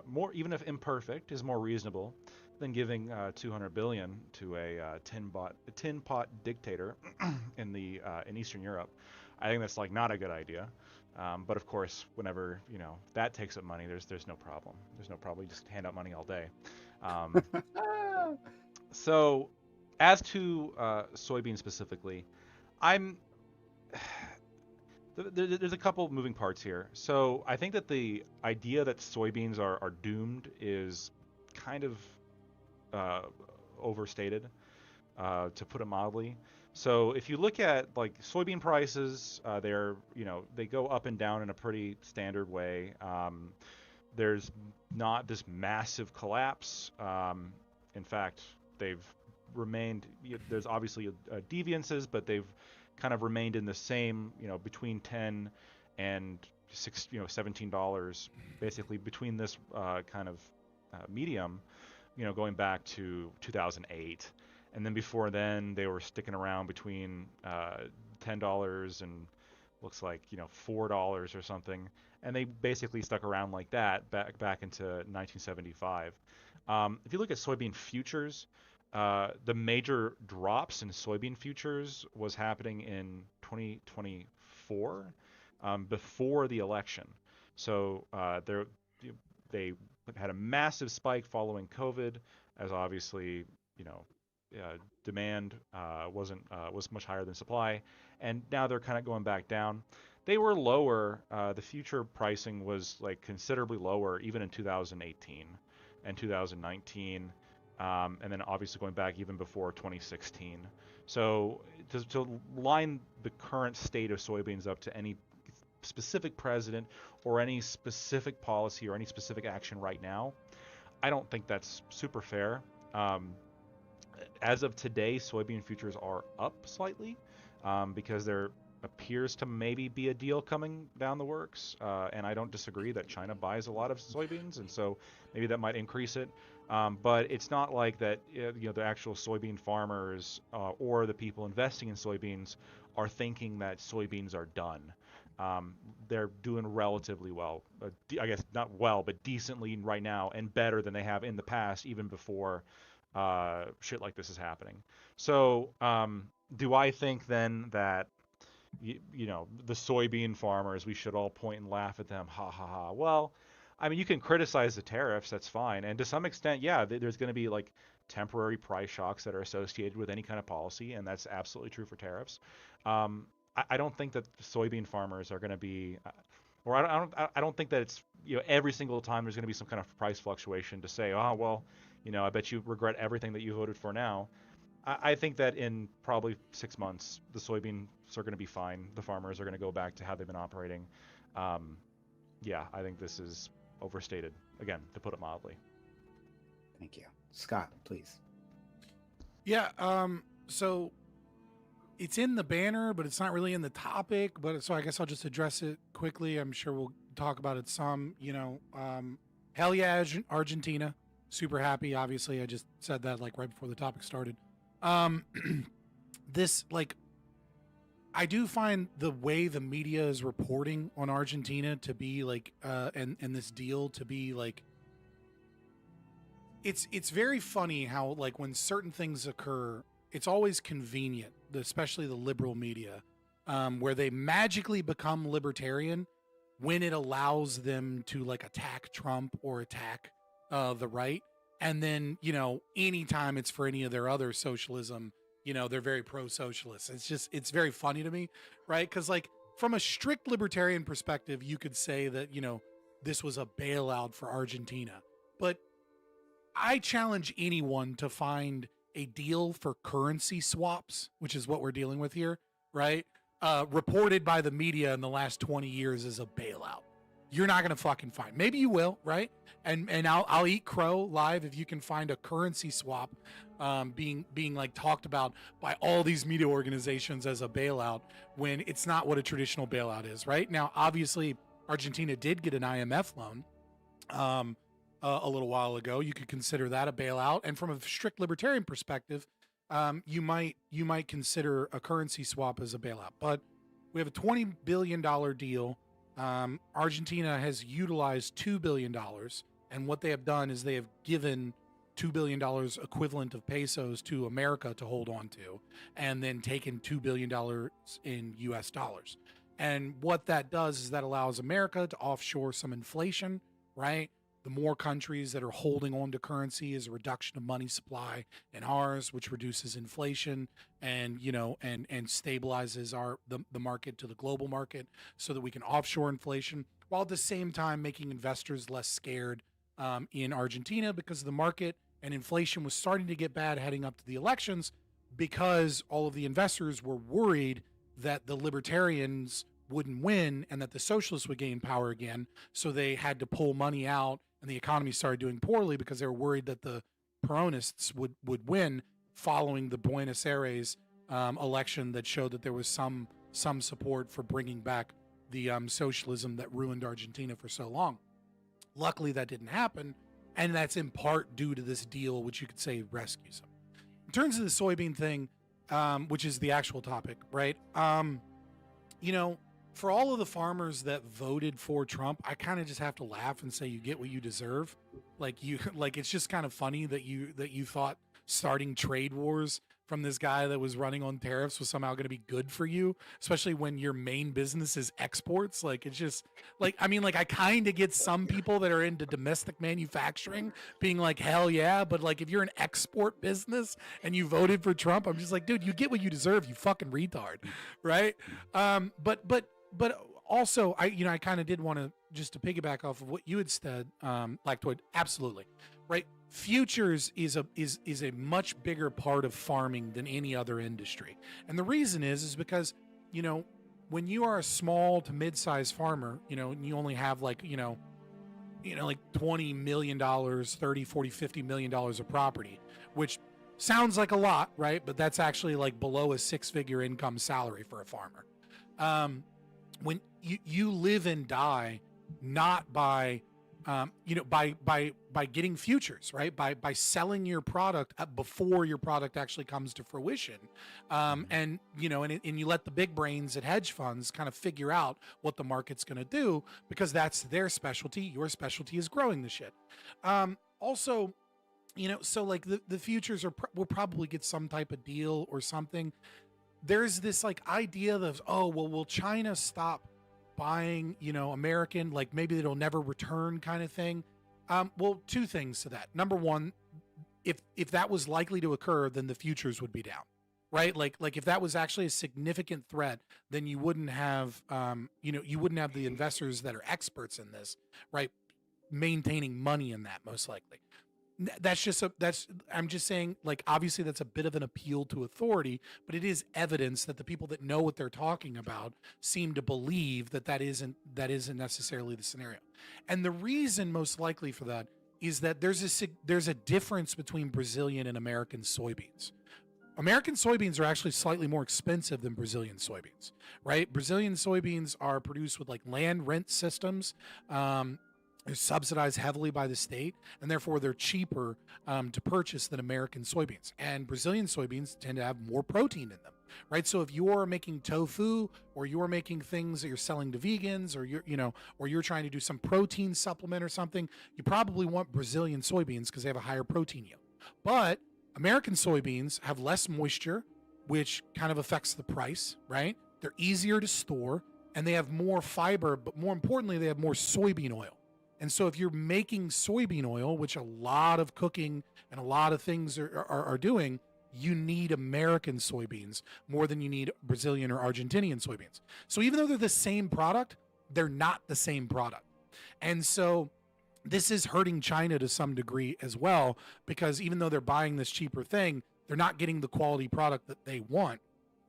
more, even if imperfect, is more reasonable than giving $200 billion to a tin pot dictator in Eastern Europe. I think that's like not a good idea. But of course, whenever that takes up money, there's no problem. There's no problem. You just hand out money all day. So, as to soybeans specifically, I'm there's a couple moving parts here. So I think that the idea that soybeans are doomed is kind of overstated, to put it mildly. So if you look at like soybean prices, they go up and down in a pretty standard way. There's not this massive collapse. In fact, they've remained. There's obviously deviances, but they've kind of remained in the same, between 10 and $17, basically between this kind of medium, going back to 2008. And then before then, they were sticking around between $10 and looks like $4 or something, and they basically stuck around like that back into 1975. If you look at soybean futures, the major drops in soybean futures was happening in 2024, before the election. So they had a massive spike following COVID, as obviously demand was much higher than supply, and now they're kind of going back down. They were lower. The future pricing was like considerably lower even in 2018 and 2019, and then obviously going back even before 2016. So to line the current state of soybeans up to any specific president or any specific policy or any specific action right now, I don't think that's super fair. As of today, soybean futures are up slightly, because there appears to maybe be a deal coming down the works, and I don't disagree that China buys a lot of soybeans, and so maybe that might increase it. But it's not like that. The actual soybean farmers or the people investing in soybeans are thinking that soybeans are done. They're doing relatively well. I guess not well, but decently right now, and better than they have in the past, even before shit like this is happening. So do I think then that the soybean farmers, we should all point and laugh at them, ha ha ha? Well, I mean, you can criticize the tariffs, that's fine, and to some extent, yeah, there's going to be like temporary price shocks that are associated with any kind of policy, and that's absolutely true for tariffs. I don't think that soybean farmers are going to be, or I don't think that it's every single time there's going to be some kind of price fluctuation to say, oh well, I bet you regret everything that you voted for now. I think that in probably 6 months, the soybeans are going to be fine. The farmers are going to go back to how they've been operating. Yeah, I think this is overstated, again, to put it mildly. Thank you. Scott, please. Yeah, so it's in the banner, but it's not really in the topic. But so I guess I'll just address it quickly. I'm sure we'll talk about it some. Hell yeah, Argentina. Super happy. Obviously, I just said that like right before the topic started. This like, I do find the way the media is reporting on Argentina to be like, and this deal to be like, it's very funny how like when certain things occur, it's always convenient, especially the liberal media, where they magically become libertarian when it allows them to like attack Trump or attack the right. And then, anytime it's for any of their other socialism, they're very pro-socialist. It's very funny to me, right? Because like from a strict libertarian perspective, you could say that, this was a bailout for Argentina. But I challenge anyone to find a deal for currency swaps, which is what we're dealing with here, right? Reported by the media in the last 20 years as a bailout. You're not going to fucking find. Maybe you will, right? And I'll eat crow live if you can find a currency swap being like talked about by all these media organizations as a bailout when it's not what a traditional bailout is, right? Now, obviously, Argentina did get an IMF loan a little while ago. You could consider that a bailout. And from a strict libertarian perspective, you might consider a currency swap as a bailout. But we have a $20 billion deal. Argentina has utilized $2 billion, and what they have done is they have given $2 billion equivalent of pesos to America to hold on to, and then taken $2 billion in US dollars. And what that does is that allows America to offshore some inflation, right? The more countries that are holding on to currency is a reduction of money supply in ours, which reduces inflation and, and stabilizes the market to the global market so that we can offshore inflation, while at the same time making investors less scared in Argentina, because the market and inflation was starting to get bad heading up to the elections, because all of the investors were worried that the libertarians wouldn't win and that the socialists would gain power again. So they had to pull money out, and the economy started doing poorly because they were worried that the Peronists would win, following the Buenos Aires election that showed that there was some support for bringing back the socialism that ruined Argentina for so long. Luckily, that didn't happen, and that's in part due to this deal, which you could say rescues them. In terms of the soybean thing, which is the actual topic, right? For all of the farmers that voted for Trump, I kind of just have to laugh and say you get what you deserve. Like it's just kind of funny that you thought starting trade wars from this guy that was running on tariffs was somehow going to be good for you, especially when your main business is exports. Like, it's just like, I kind of get some people that are into domestic manufacturing being like, hell yeah. But like, if you're an export business and you voted for Trump, I'm just like, dude, you get what you deserve, you fucking retard. Right. But also I kind of did want to, just to piggyback off of what you had said, Lactoid, absolutely. Right. Futures is a much bigger part of farming than any other industry. And the reason is because, when you are a small to mid-sized farmer, and you only have like $20 million, $30, $40, $50 million of property, which sounds like a lot, right? But that's actually like below a 6-figure income salary for a farmer. When you live and die not by by getting futures, right? By selling your product before your product actually comes to fruition. And you let the big brains at hedge funds kind of figure out what the market's going to do, because that's their specialty. Your specialty is growing the shit. Also, so like the futures will probably get some type of deal or something. There's this like idea of, will China stop buying, American, like maybe it'll never return kind of thing. Well, two things to that. Number one, if that was likely to occur, then the futures would be down, right? Like if that was actually a significant threat, then you wouldn't have, you wouldn't have the investors that are experts in this, right, maintaining money in that, most likely. I'm just saying, like, obviously that's a bit of an appeal to authority, but it is evidence that the people that know what they're talking about seem to believe that isn't necessarily the scenario. And the reason most likely for that is that there's a difference between Brazilian and American soybeans. American soybeans are actually slightly more expensive than Brazilian soybeans, right? Brazilian soybeans are produced with like land rent systems. They're subsidized heavily by the state, and therefore they're cheaper to purchase than American soybeans. And Brazilian soybeans tend to have more protein in them, right? So if you're making tofu, or you're making things that you're selling to vegans, or you're trying to do some protein supplement or something, you probably want Brazilian soybeans because they have a higher protein yield. But American soybeans have less moisture, which kind of affects the price, right? They're easier to store, and they have more fiber, but more importantly, they have more soybean oil. And so if you're making soybean oil, which a lot of cooking and a lot of things are doing, you need American soybeans more than you need Brazilian or Argentinian soybeans. So even though they're the same product, they're not the same product. And so this is hurting China to some degree as well, because even though they're buying this cheaper thing, they're not getting the quality product that they want.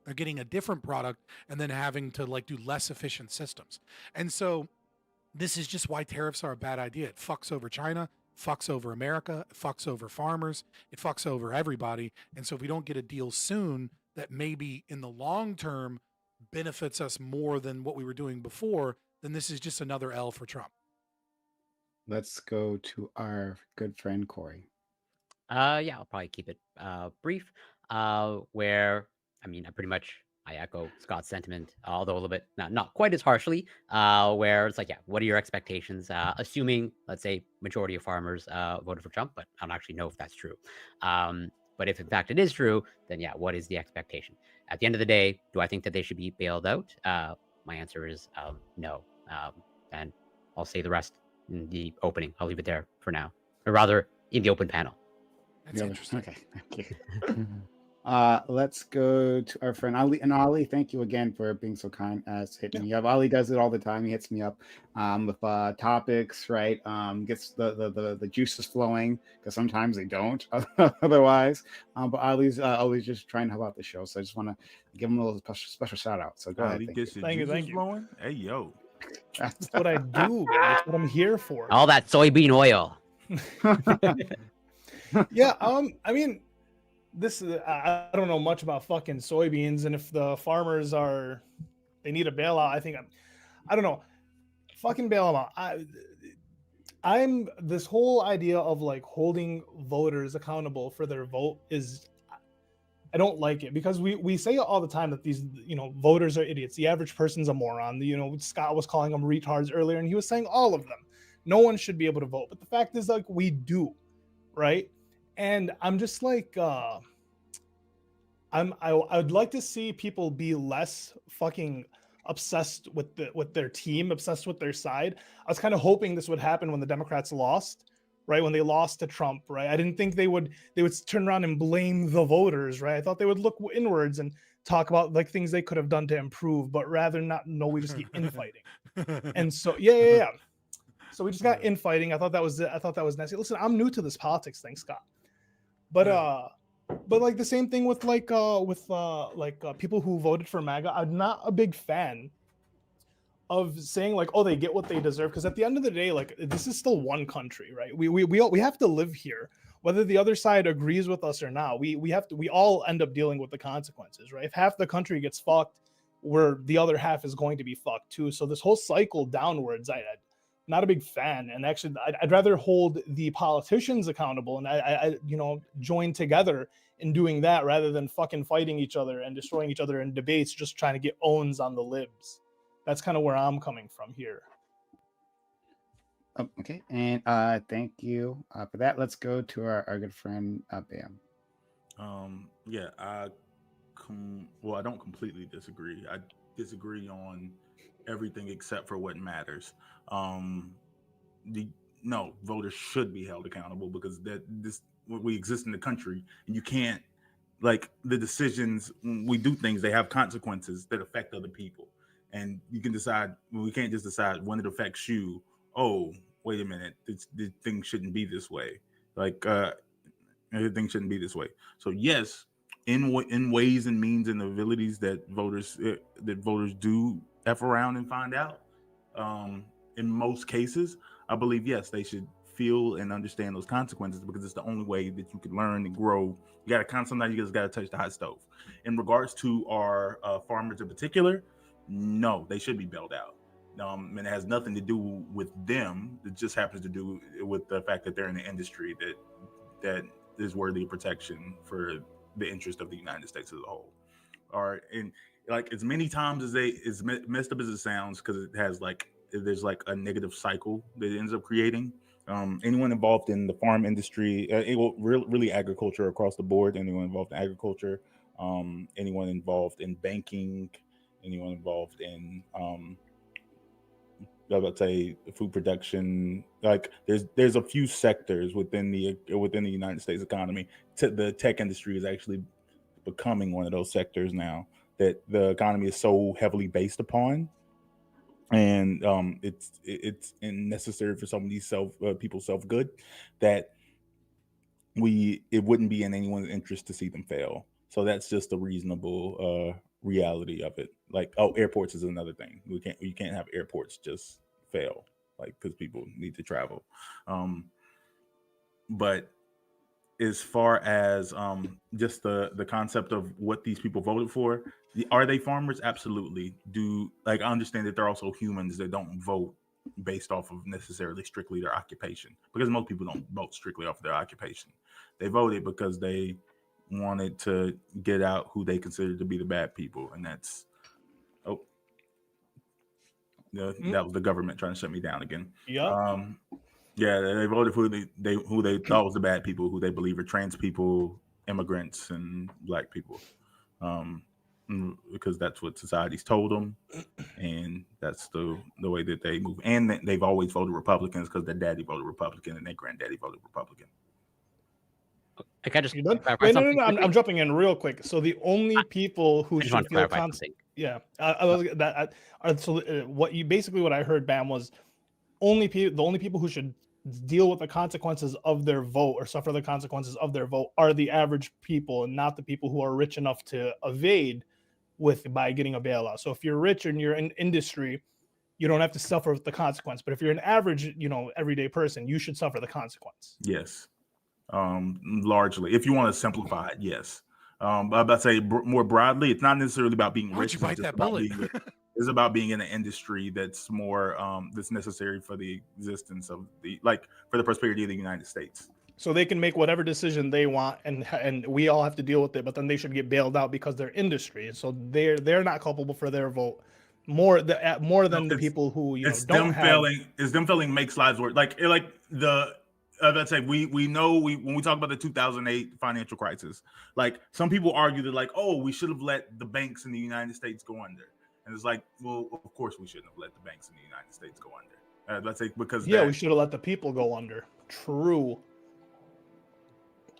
They're getting a different product and then having to like do less efficient systems. And so this is just why tariffs are a bad idea. It fucks over China, fucks over America, it fucks over farmers, it fucks over everybody. And so if we don't get a deal soon that maybe in the long term benefits us more than what we were doing before, then this is just another L for Trump. Let's go to our good friend Corey. Yeah, I'll probably keep it brief. Where I echo Scott's sentiment, although a little bit not quite as harshly. Where it's like, yeah, what are your expectations? Assuming, let's say, majority of farmers voted for Trump, but I don't actually know if that's true. But if in fact it is true, then yeah, what is the expectation? At the end of the day, do I think that they should be bailed out? my answer is no. And I'll say the rest in the opening. I'll leave it there for now, or rather, in the open panel. That's interesting. Okay, thank you. Let's go to our friend Ali. And Ali, thank you again for being so kind as hitting me up. Ali does it all the time. He hits me up with topics, right? Gets the juices flowing, because sometimes they don't otherwise. But Ali's always just trying to help out the show. So I just want to give him a little special shout out. So go ahead. Ali gets your Thank you. juices flowing. Hey yo, That's what I do. That's what I'm here for. All that soybean oil. Yeah. I mean, this is, I don't know much about fucking soybeans, and if the farmers they need a bailout, I don't know, fucking bail them out. I'm this whole idea of like holding voters accountable for their vote I don't like it, because we say all the time that these, voters are idiots. The average person's a moron. Scott was calling them retards earlier, and he was saying all of them. No one should be able to vote. But the fact is, like, we do, right? And I'm just like, I'd like to see people be less fucking obsessed with their team, obsessed with their side. I was kind of hoping this would happen when the Democrats lost, right? When they lost to Trump, right? I didn't think they would turn around and blame the voters, right? I thought they would look inwards and talk about like things they could have done to improve, but rather no, we just get infighting. And so yeah. So we just got infighting. I thought that was nasty. Listen, I'm new to this politics thing, Scott. But like the same thing with people who voted for MAGA. I'm not a big fan of saying like, oh, they get what they deserve, because at the end of the day, like, this is still one country, right? We have to live here, whether the other side agrees with us or not. We all end up dealing with the consequences, right? If half the country gets fucked, the other half is going to be fucked too. So this whole cycle downwards, I'm not a big fan. And actually, I'd rather hold the politicians accountable, and I join together in doing that, rather than fucking fighting each other and destroying each other in debates, just trying to get owns on the libs. That's kind of where I'm coming from here. Oh, okay, and thank you for that. Let's go to our good friend Bam. Yeah, I don't completely disagree. I disagree on everything except for what matters. Voters should be held accountable, because we exist in the country, and you can't, like, the decisions when we do things, they have consequences that affect other people, and you can decide. We can't just decide when it affects you. Oh, wait a minute, this thing shouldn't be this way. Like, everything shouldn't be this way. So yes, in ways and means and abilities that voters do F around and find out. In most cases, I believe, yes, they should feel and understand those consequences, because it's the only way that you can learn and grow. Sometimes you just got to touch the hot stove. In regards to our farmers in particular, no, they should be bailed out. And it has nothing to do with them. It just happens to do with the fact that they're in an industry that is worthy of protection for the interest of the United States as a whole. And like, as many times as messed up as it sounds, because it has there's like a negative cycle that it ends up creating. Anyone involved in the farm industry, really agriculture across the board, anyone involved in agriculture, anyone involved in banking, anyone involved in let's say food production. Like, there's a few sectors within the United States economy. The tech industry is actually becoming one of those sectors now that the economy is so heavily based upon, and it's necessary for some of these people's self-good, that it wouldn't be in anyone's interest to see them fail. So that's just a reasonable reality of it. Like, airports is another thing. You can't have airports just fail, like, because people need to travel. But as far as just the concept of what these people voted for, are they farmers? Absolutely. I understand that they're also humans that don't vote based off of necessarily strictly their occupation, because most people don't vote strictly off of their occupation. They voted because they wanted to get out who they considered to be the bad people, and that's that was the government trying to shut me down again. Yeah. Yeah, they voted for who they thought was the bad people, who they believe are trans people, immigrants, and black people. because that's what society's told them, and that's the way that they move. And they've always voted Republicans because their daddy voted Republican and their granddaddy voted Republican. I can just You done? clarify Wait, no, something I'm jumping in real quick. So the only people who I just want should to feel clarify something. what I heard, Bam, was the only people who should deal with the consequences of their vote or suffer the consequences of their vote are the average people, and not the people who are rich enough to evade by getting a bailout. So if you're rich and you're in industry, you don't have to suffer the consequence. But if you're an average, everyday person, you should suffer the consequence. Yes, largely. If you want to simplify it, yes. But I'm about to say more broadly, it's not necessarily about being Why'd rich. you bite that bullet? It's about being in an industry that's more that's necessary for the existence of for the prosperity of the United States. So they can make whatever decision they want, and we all have to deal with it. But then they should get bailed out because they're industry, and so they're not culpable for their vote more than the people who don't have. It's them failing makes lives worse. Let's say we know when we talk about the 2008 financial crisis, like some people argue that we should have let the banks in the United States go under, and it's like, well, of course we shouldn't have let the banks in the United States go under. Let's say because we should have let the people go under. True.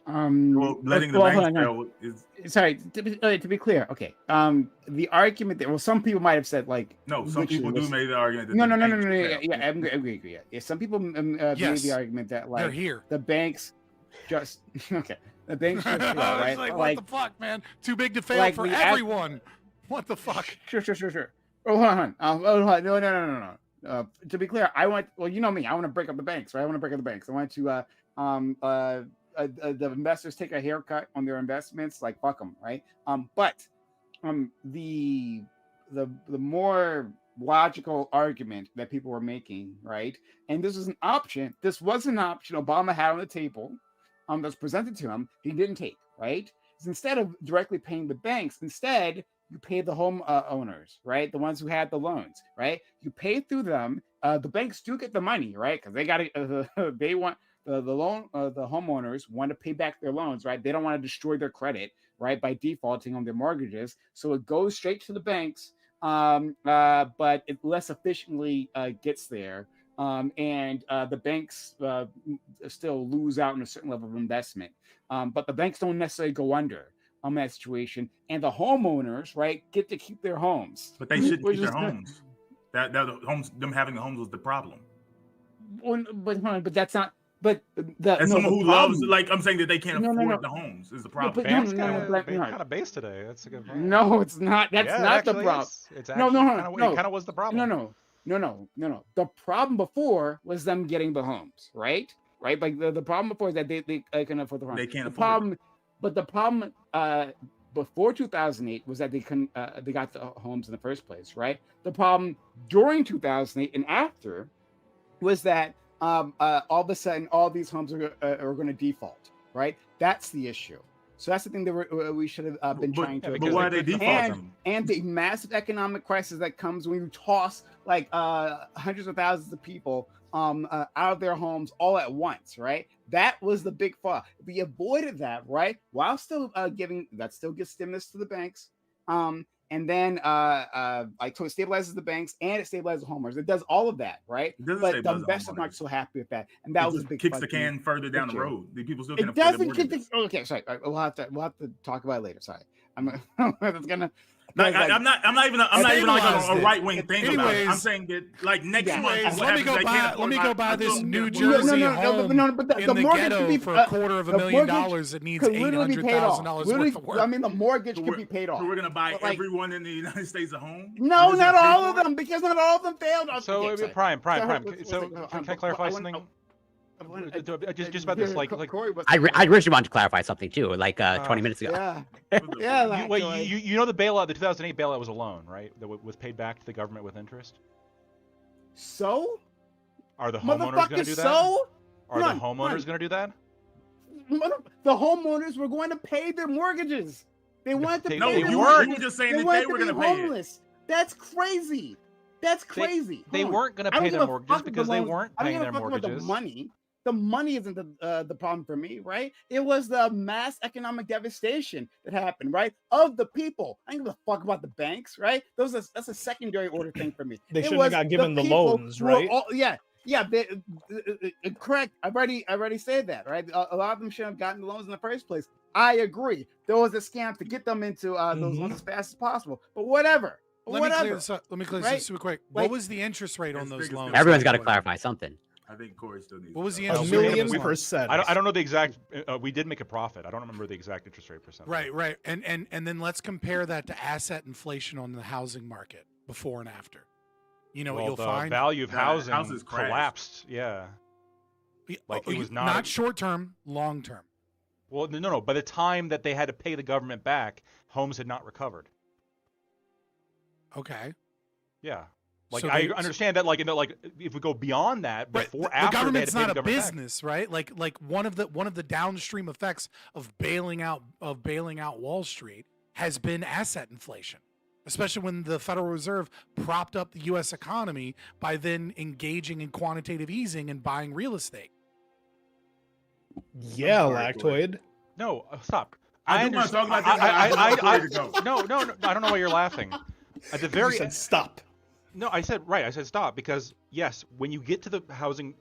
Letting the banks go is sorry to be clear. Okay. The argument that some people might have said some people do make the argument that no. Yeah, I agree. Yeah, some people made the argument that they're here. The banks just okay. The banks just right. What the fuck, man? Too big to fail for everyone. What the fuck? Sure. Oh, hold on. No. To be clear, I want. Well, you know me. I want to break up the banks, right? I want to break up the banks. I want to the investors take a haircut on their investments, fuck them, right? But the more logical argument that people were making, right? And this was an option. This was an option Obama had on the table, that's presented to him. He didn't take, right? So instead of directly paying the banks, instead you pay the home owners, right? The ones who had the loans, right? You pay through them. The banks do get the money, right? Because they got they want. The homeowners want to pay back their loans, right? They don't want to destroy their credit, right, by defaulting on their mortgages. So it goes straight to the banks, but it less efficiently gets there. And the banks still lose out on a certain level of investment. But the banks don't necessarily go under on that situation. And the homeowners, right, get to keep their homes. But they shouldn't keep their homes. That the homes, them having the homes was the problem. But that's not. But someone who loves, I'm saying that they can't afford the homes is the problem. Bam's kind of base today. That's a good point. No, it's not. That's not the problem. It's actually it kind of was the problem. No. The problem before was them getting the homes, right? Like the problem before is that they can afford the homes. They can't afford it. But the problem before 2008 was that they got the homes in the first place, right? The problem during 2008 and after was that all of a sudden all these homes are going to default, right? That's the issue. So that's the thing that we should have been trying to. But why are they defaulting? And the massive economic crisis that comes when you toss hundreds of thousands of people out of their homes all at once, right? That was the big fall. We avoided that, right? While still giving that still gives stimulus to the banks. And then so it stabilizes the banks and it stabilizes the homeowners. It does all of that, right? But the investors aren't so happy with that. And that was a big kicks the can further down the road. The people still can afford the mortgages. Okay, sorry. We'll have to talk about it later. Sorry. It's gonna I'm not even a right wing thing about it. I'm saying that next month. Let me go buy this New Jersey home in the ghetto for $250,000 that needs $800,000 worth of work. I mean, the mortgage could be paid off. So we're gonna buy everyone in the United States a home? No, not all of them, because not all of them failed. So Prime. So can I clarify something? Just about this, I really want to clarify something too, 20 minutes ago. Yeah. You know the bailout, the 2008 bailout was a loan, right? That was paid back to the government with interest. So? Are the homeowners going to do that? Are the homeowners going to do that? The homeowners were going to pay their mortgages. They wanted to pay their mortgages. You were just saying that they were going to pay homeless. That's crazy. That's crazy. They weren't going to pay their mortgages because they weren't paying their mortgages. The money. the money isn't the problem for me, right? It was the mass economic devastation that happened, right? Of the people. I don't give a fuck about the banks, right? That's a secondary order thing for me. They It shouldn't have was got given the people loans, who were right? Correct. I already said that, right? A lot of them shouldn't have gotten the loans in the first place. I agree. There was a scam to get them into those loans as fast as possible. But whatever. Let me clear this up. Let me clear this up super quick. What was the interest rate on those loans? Everyone's got to clarify something. I think Corey still needs. What was the A interest rate? million percent. I don't know the exact. We did make a profit. I don't remember the exact interest rate percent. Right. And then let's compare that to asset inflation on the housing market before and after. You know what you'll find? The value of housing houses crashed. collapsed. Yeah. Like it was not short term, long term. Well, no. By the time that they had to pay the government back, homes had not recovered. Okay. Yeah. Like So I they- understand that. Like if we go beyond that, before the after government's they had to pay not the a government back. business, right? Like one of the downstream effects of bailing out Wall Street has been asset inflation, especially when the Federal Reserve propped up the U.S. economy by then engaging in quantitative easing and buying real estate. Yeah, lactoid. No, stop. I do want to talk about this. No. I don't know why you're laughing. At the very You said stop. No, I said right. I said stop because yes, when you get to the housing,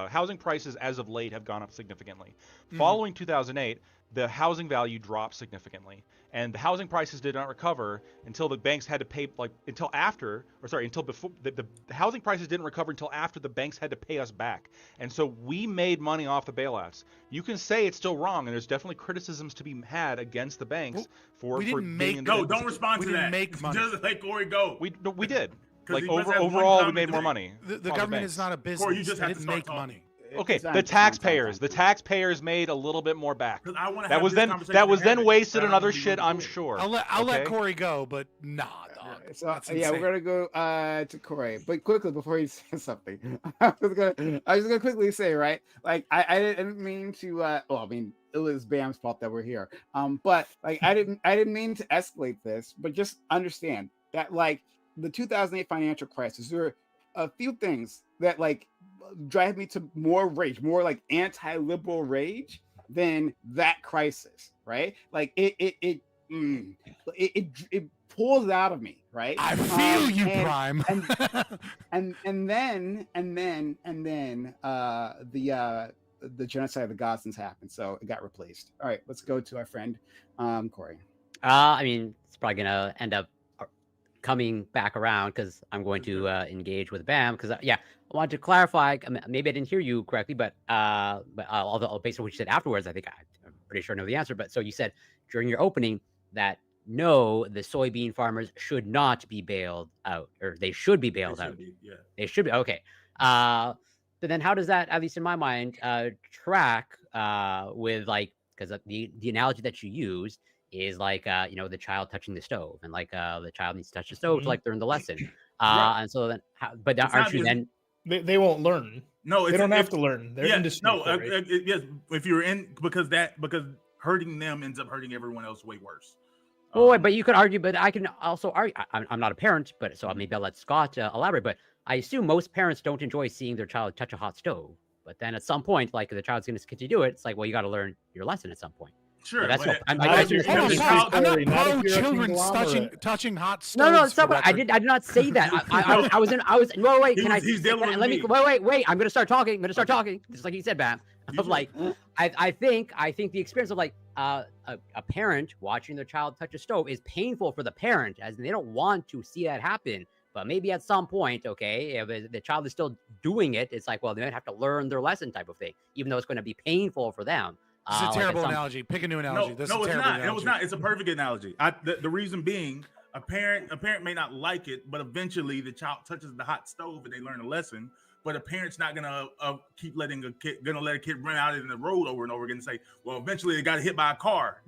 housing prices as of late have gone up significantly. Following 2008, the housing value dropped significantly, and the housing prices did not recover until the banks had to pay until before the housing prices didn't recover until after the banks had to pay us back, and so we made money off the bailouts. You can say it's still wrong, and there's definitely criticisms to be had against the banks for being in No, don't respond to that. didn't make money. Just let Corey go. We did. 'Cause Like he must have one overall, we comment made to more make. money. The on government banks. is not a business. Corey, you just They have to didn't start make talking. money. Okay, the taxpayers made a little bit more back. I wanna That have was this then conversation wasted but on I other don't shit. wanna I'm do it. sure. I'll let Okay? Corey go, but nah, dog. So That's we're insane. gonna go to Corey, but quickly before he says something, I was gonna quickly say, right? Like I didn't mean to. I mean it was Bam's fault that we're here. But like I didn't mean to escalate this, but just understand that like the 2008 financial crisis, there were a few things that like drive me to more rage, more like anti-liberal rage than that crisis, right? Like it pulls it out of me, right? I feel you, and, Prime. and then the genocide of the Gazans happened, so it got replaced. All right, let's go to our friend Corey. I mean, it's probably gonna end up coming back around because I'm going to engage with Bam because I wanted to clarify. I mean, maybe I didn't hear you correctly, but although based on what you said afterwards, I think I'm pretty sure I know the answer. But so you said during your opening that no, the soybean farmers should not be bailed out, or they should be bailed out. They should be okay. But then how does that, at least in my mind, track with like because the analogy that you used is like the child touching the stove, and like the child needs to touch the stove to like learn the lesson. Right. And so then, but aren't you then? They won't learn. No, they don't have to learn. They're industry. No, Corey. yes. If you're in because hurting them ends up hurting everyone else way worse. Oh, wait, but you could argue, but I can also argue. I'm not a parent, but so maybe I'll let Scott elaborate. But I assume most parents don't enjoy seeing their child touch a hot stove. But then at some point, like the child's going to continue to do it, it's like, well, you got to learn your lesson at some point. Sure, So that's but I'm I'm not pro children touching hot stoves. No, it's not. I did not say that. I was. No, wait. Can I? Let me. Wait. I'm going to start talking. Just like you said, Bam. Of like, I think the experience of like a parent watching their child touch a stove is painful for the parent, as they don't want to see that happen. But maybe at some point, okay, if the child is still doing it, it's like, well, they might have to learn their lesson type of thing, even though it's going to be painful for them. This is a terrible analogy. Pick a new analogy. No, it's not. It was not. It's a perfect analogy. The reason being, a parent may not like it, but eventually the child touches the hot stove and they learn a lesson. But a parent's not gonna keep letting let a kid run out in the road over and over again and say, well, eventually they got hit by a car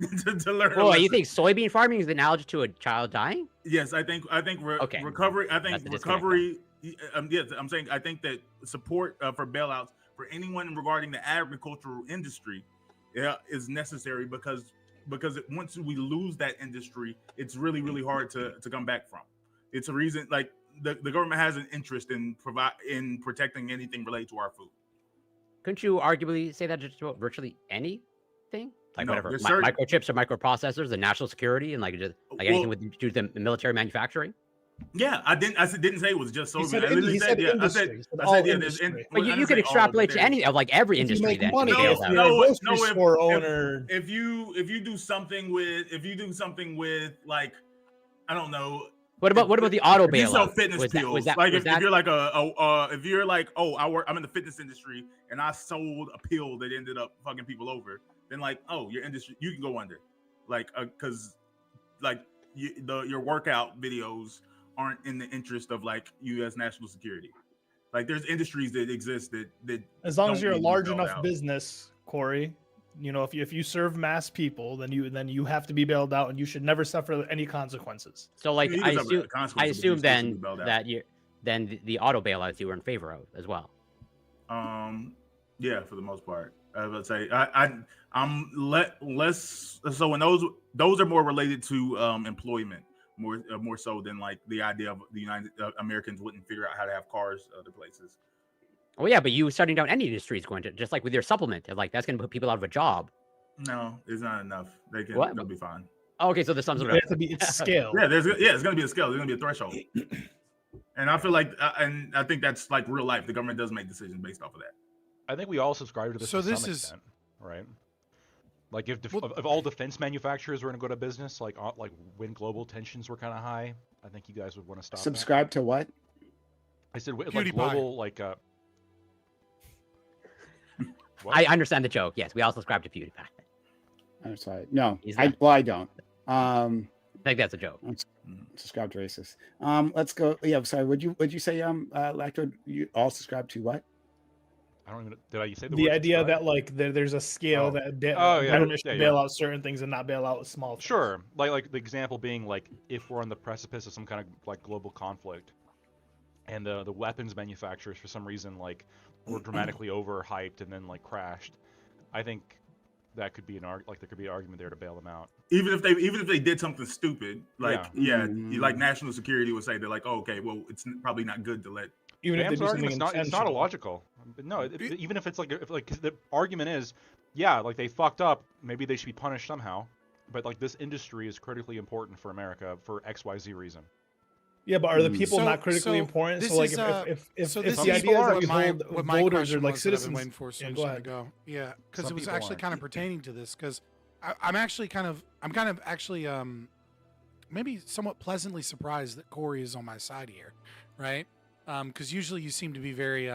to learn. Well, you think soybean farming is the analogy to a child dying? Yes, I think okay. recovery. I think recovery. Yes, I'm saying I think that support for bailouts for anyone regarding the agricultural industry is necessary because once we lose that industry, it's really, really hard to come back from. It's a reason like the government has an interest in protecting anything related to our food. couldn't you arguably say that just about virtually anything? Like No, whatever, there's certain- microchips or microprocessors, and national security, and like just like anything with to do with the military manufacturing. Yeah, I didn't say it was just He soybean. said I literally he said said yeah. industry. He said I all said yeah. industry. But you could extrapolate to any of like every If you industry make then. money, to be if bailed out. you're a grocery store owner. If you do something with like, I don't know. What about the auto If you sell bailout? fitness Was that- pills, was that- like was if that- you're like if you're like, oh, I'm in the fitness industry and I sold a pill that ended up fucking people over, then like, oh, your industry, you can go under, like, because like your workout videos aren't in the interest of like U.S. national security. Like there's industries that exist that As long as don't you're a need to be large bailed enough out. business, Corey, you know, if you serve mass people, then you have to be bailed out, and you should never suffer any consequences. So like You I can suffer assume, consequences, I but you assume still should be then bailed out. that the auto bailouts you were in favor of as well. Yeah, for the most part. I would say I'm less so when those are more related to employment more so than like the idea of the United Americans wouldn't figure out how to have cars other places. Well, yeah, but you shutting down any industry is going to, just like with your supplement, like that's going to put people out of a job. No, it's not enough. What? They'll be fine. Oh, okay, so there's some sort of it's scale. Yeah, it's going to be a scale. There's going to be a threshold. And I feel like, and I think that's like real life. The government does make decisions based off of that. I think we all subscribe to this So to this some is- extent, right? Like if all defense manufacturers were going to go to business, like when global tensions were kind of high, I think you guys would want to stop. Subscribe to what? I said like PewDiePie. global, like I understand the joke. Yes, we all subscribe to PewDiePie. I'm sorry. No, He's I not. don't. I think that's a joke. Subscribe to racist. Let's go. Yeah, sorry. Would you say Lacto? You all subscribe to what? I don't even. Did I say the The word idea subscribe? that like there's a scale that government should yeah, bail yeah. out certain things and not bail out small things. Sure, like the example being like if we're on the precipice of some kind of like global conflict, and the weapons manufacturers for some reason like were dramatically overhyped and then like crashed, I think that could be there could be an argument there to bail them out. Even if they did something stupid, like Yeah. like national security would say they're like, oh, okay, well, it's probably not good to let. Even if they Bam's do something argument's it's not intentional. illogical. But no, even if it's like the argument is, yeah, like they fucked up, maybe they should be punished somehow. But like this industry is critically important for America for XYZ reason. Yeah, but are the people So- not critically so important? this So like is, if so if this the is idea is that what we my- hold what my voters question are like was that I've been citizens. waiting for, so Yeah, I'm go just ahead. gonna go. Yeah, because Some it was people actually aren't. kind of pertaining to this. Because I'm actually kind of actually maybe somewhat pleasantly surprised that Corey is on my side here, right? Because usually you seem to be very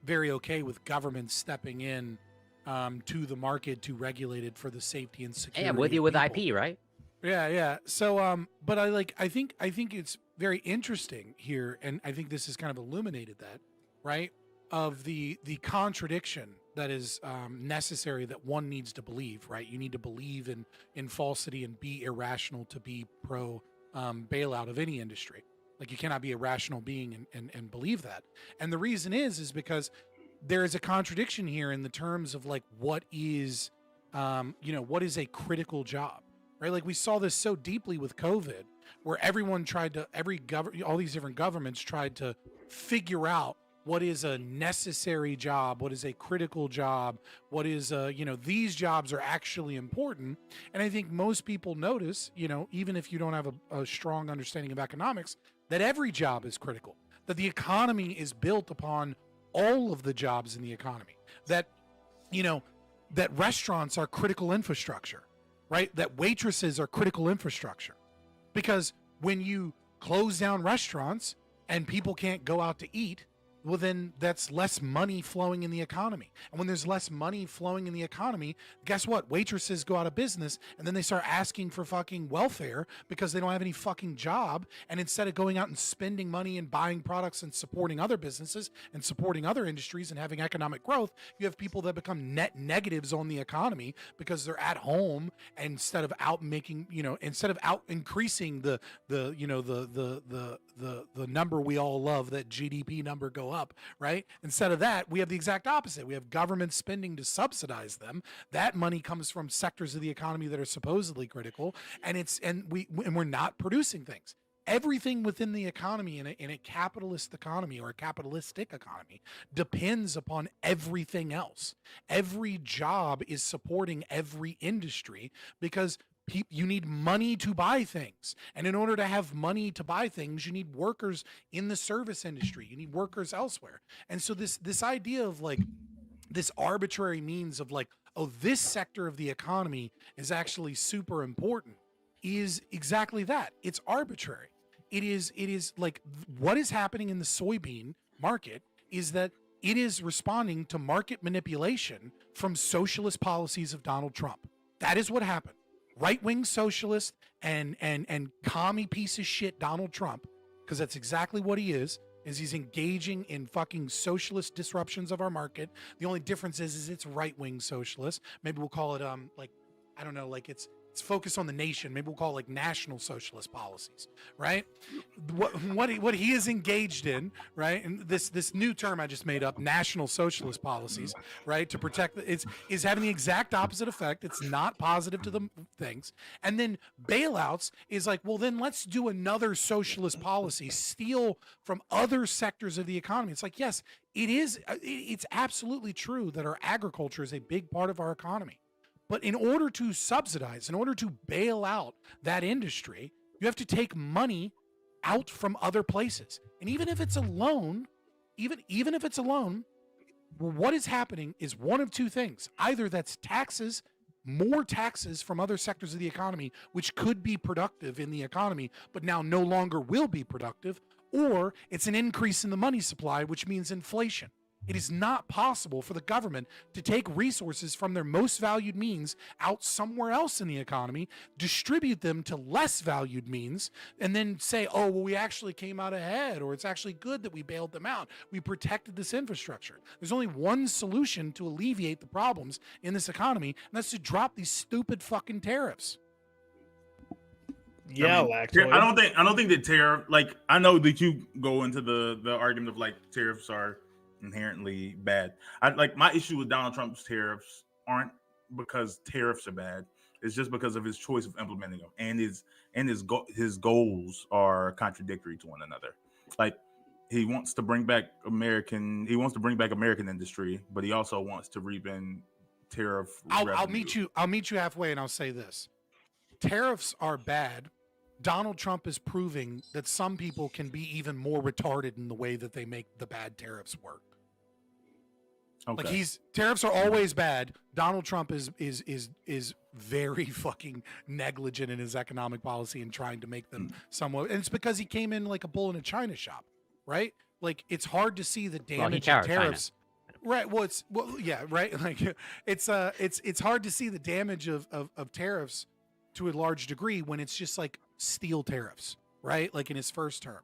very okay with government stepping in to the market to regulate it for the safety and security. Hey, I'm with you of with people. IP, right? Yeah. So, but I think it's very interesting here, and I think this has kind of illuminated that, right? Of the contradiction that is necessary that one needs to believe, right? You need to believe in falsity and be irrational to be pro bailout of any industry. Like you cannot be a rational being and believe that. And the reason is because there is a contradiction here in the terms of like what is what is a critical job, right? Like we saw this so deeply with COVID, where everyone tried to, all these different governments tried to figure out what is a necessary job, what is a critical job, what is these jobs are actually important. And I think most people notice, even if you don't have a strong understanding of economics, that every job is critical, that the economy is built upon all of the jobs in the economy, that that restaurants are critical infrastructure, right? That waitresses are critical infrastructure. Because when you close down restaurants and people can't go out to eat, well, then that's less money flowing in the economy. And when there's less money flowing in the economy, guess what? Waitresses go out of business, and then they start asking for fucking welfare because they don't have any fucking job. And instead of going out and spending money and buying products and supporting other businesses and supporting other industries and having economic growth, you have people that become net negatives on the economy because they're at home, and instead of out making, instead of out increasing the number we all love, that GDP number go up, right? Instead of that, we have the exact opposite. We have government spending to subsidize them. That money comes from sectors of the economy that are supposedly critical, and we're not producing things. everything within the economy in a capitalist economy or a capitalistic economy depends upon everything else. Every job is supporting every industry because you need money to buy things. And in order to have money to buy things, you need workers in the service industry. You need workers elsewhere. And so this idea of like this arbitrary means of like, oh, this sector of the economy is actually super important is exactly that. It's arbitrary. It is like what is happening in the soybean market is that it is responding to market manipulation from socialist policies of Donald Trump. That is what happened. Right-wing socialist and commie piece of shit Donald Trump, because that's exactly what he is he's engaging in fucking socialist disruptions of our market. The only difference is it's right-wing socialist. Maybe we'll call it like, I don't know, like it's focused on the nation. Maybe we'll call it like national socialist policies, right? What he is engaged in, right? And this new term I just made up, national socialist policies, right? To protect is having the exact opposite effect. It's not positive to the things. And then bailouts is like, well, then let's do another socialist policy, steal from other sectors of the economy. It's like, yes, it's absolutely true that our agriculture is a big part of our economy. But in order to subsidize, in order to bail out that industry, you have to take money out from other places. And even if it's a loan, even if it's a loan, well, what is happening is one of two things. Either that's taxes, more taxes from other sectors of the economy, which could be productive in the economy, but now no longer will be productive, or it's an increase in the money supply, which means inflation. It is not possible for the government to take resources from their most valued means out somewhere else in the economy, distribute them to less valued means, and then say, oh, well, we actually came out ahead, or it's actually good that we bailed them out. We protected this infrastructure. There's only one solution to alleviate the problems in this economy, and that's to drop these stupid fucking tariffs. Yeah, I don't think that tariff, like, I know that you go into the argument of like tariffs are inherently bad. My issue with Donald Trump's tariffs aren't because tariffs are bad. It's just because of his choice of implementing them, and his goals are contradictory to one another. Like, he wants to bring back American industry, but he also wants to reap in tariff revenue. I'll meet you halfway, and I'll say this: tariffs are bad. Donald Trump is proving that some people can be even more retarded in the way that they make the bad tariffs work. Okay. Like tariffs are always bad. Donald Trump is very fucking negligent in his economic policy and trying to make them somewhat. And it's because he came in like a bull in a china shop, right? Like, it's hard to see the damage of tariffs. China. Right. Yeah. Right. Like, it's hard to see the damage of tariffs to a large degree when it's just like steel tariffs, right? Like in his first term.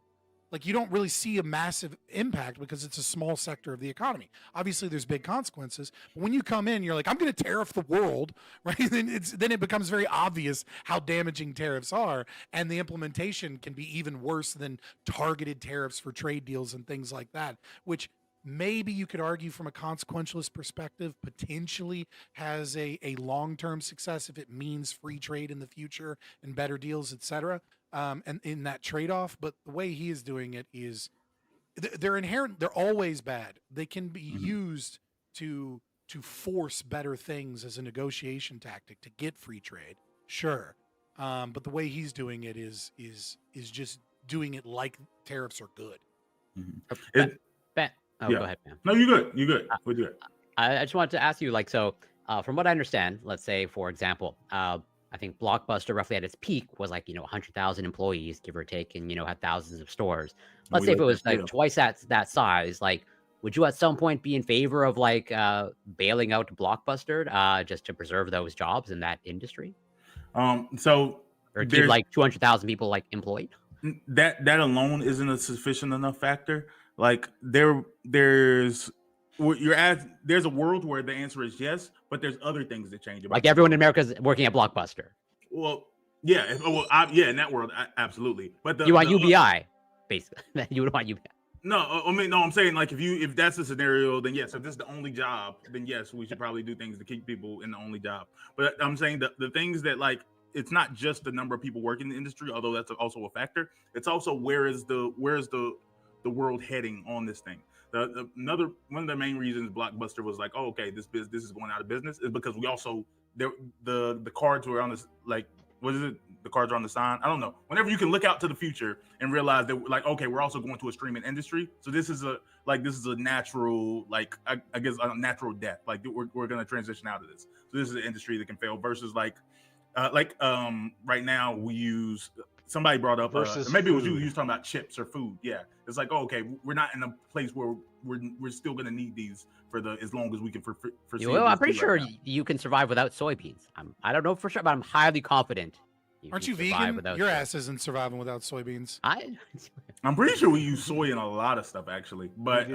Like, you don't really see a massive impact because it's a small sector of the economy. Obviously, there's big consequences. But when you come in, you're like, I'm going to tariff the world, right? Then it becomes very obvious how damaging tariffs are. And the implementation can be even worse than targeted tariffs for trade deals and things like that, which maybe you could argue from a consequentialist perspective potentially has a long-term success if it means free trade in the future and better deals, et cetera. And in that trade-off, but the way he is doing it is they're always bad. They can be used to force better things as a negotiation tactic to get free trade. Sure. But the way he's doing it is just doing it like tariffs are good. Ben. Oh, yeah. Go ahead, man. No, you're good. You're good. We're good. I just wanted to ask you, like, so from what I understand, let's say, for example, I think Blockbuster roughly at its peak was like, 100,000 employees, give or take, and, had thousands of stores. Let's say if it was like twice that size, like, would you at some point be in favor of like bailing out Blockbuster just to preserve those jobs in that industry? So or keep like 200,000 people like employed? That alone isn't a sufficient enough factor. Like there's a world where the answer is yes, but there's other things that change. Like everyone in America is working at Blockbuster. Well, yeah. In that world, absolutely. But you want UBI, basically. You would want UBI. No, I'm saying, like, if that's the scenario, then yes. If this is the only job, then yes, we should probably do things to keep people in the only job. But I'm saying the things that, like, it's not just the number of people working in the industry, although that's also a factor. It's also where is the world heading on this thing. Another one of the main reasons Blockbuster was like, oh, okay, this is going out of business, is because we also the cards were on this, like, what is it? The cards are on the sign. I don't know. Whenever you can look out to the future and realize that, like, okay, we're also going to a streaming industry. So this is a natural, like, I guess a natural death. Like, we're going to transition out of this. So this is an industry that can fail versus right now we use, somebody brought up maybe it was you was talking about chips or food. Yeah, it's like, oh, okay, we're not in a place where we're still going to need these for as long as we can foresee. Well, I'm pretty sure you can survive without soybeans. I don't know for sure, but I'm highly confident. Aren't you vegan? Your ass isn't surviving without soybeans. I'm pretty sure we use soy in a lot of stuff, actually. But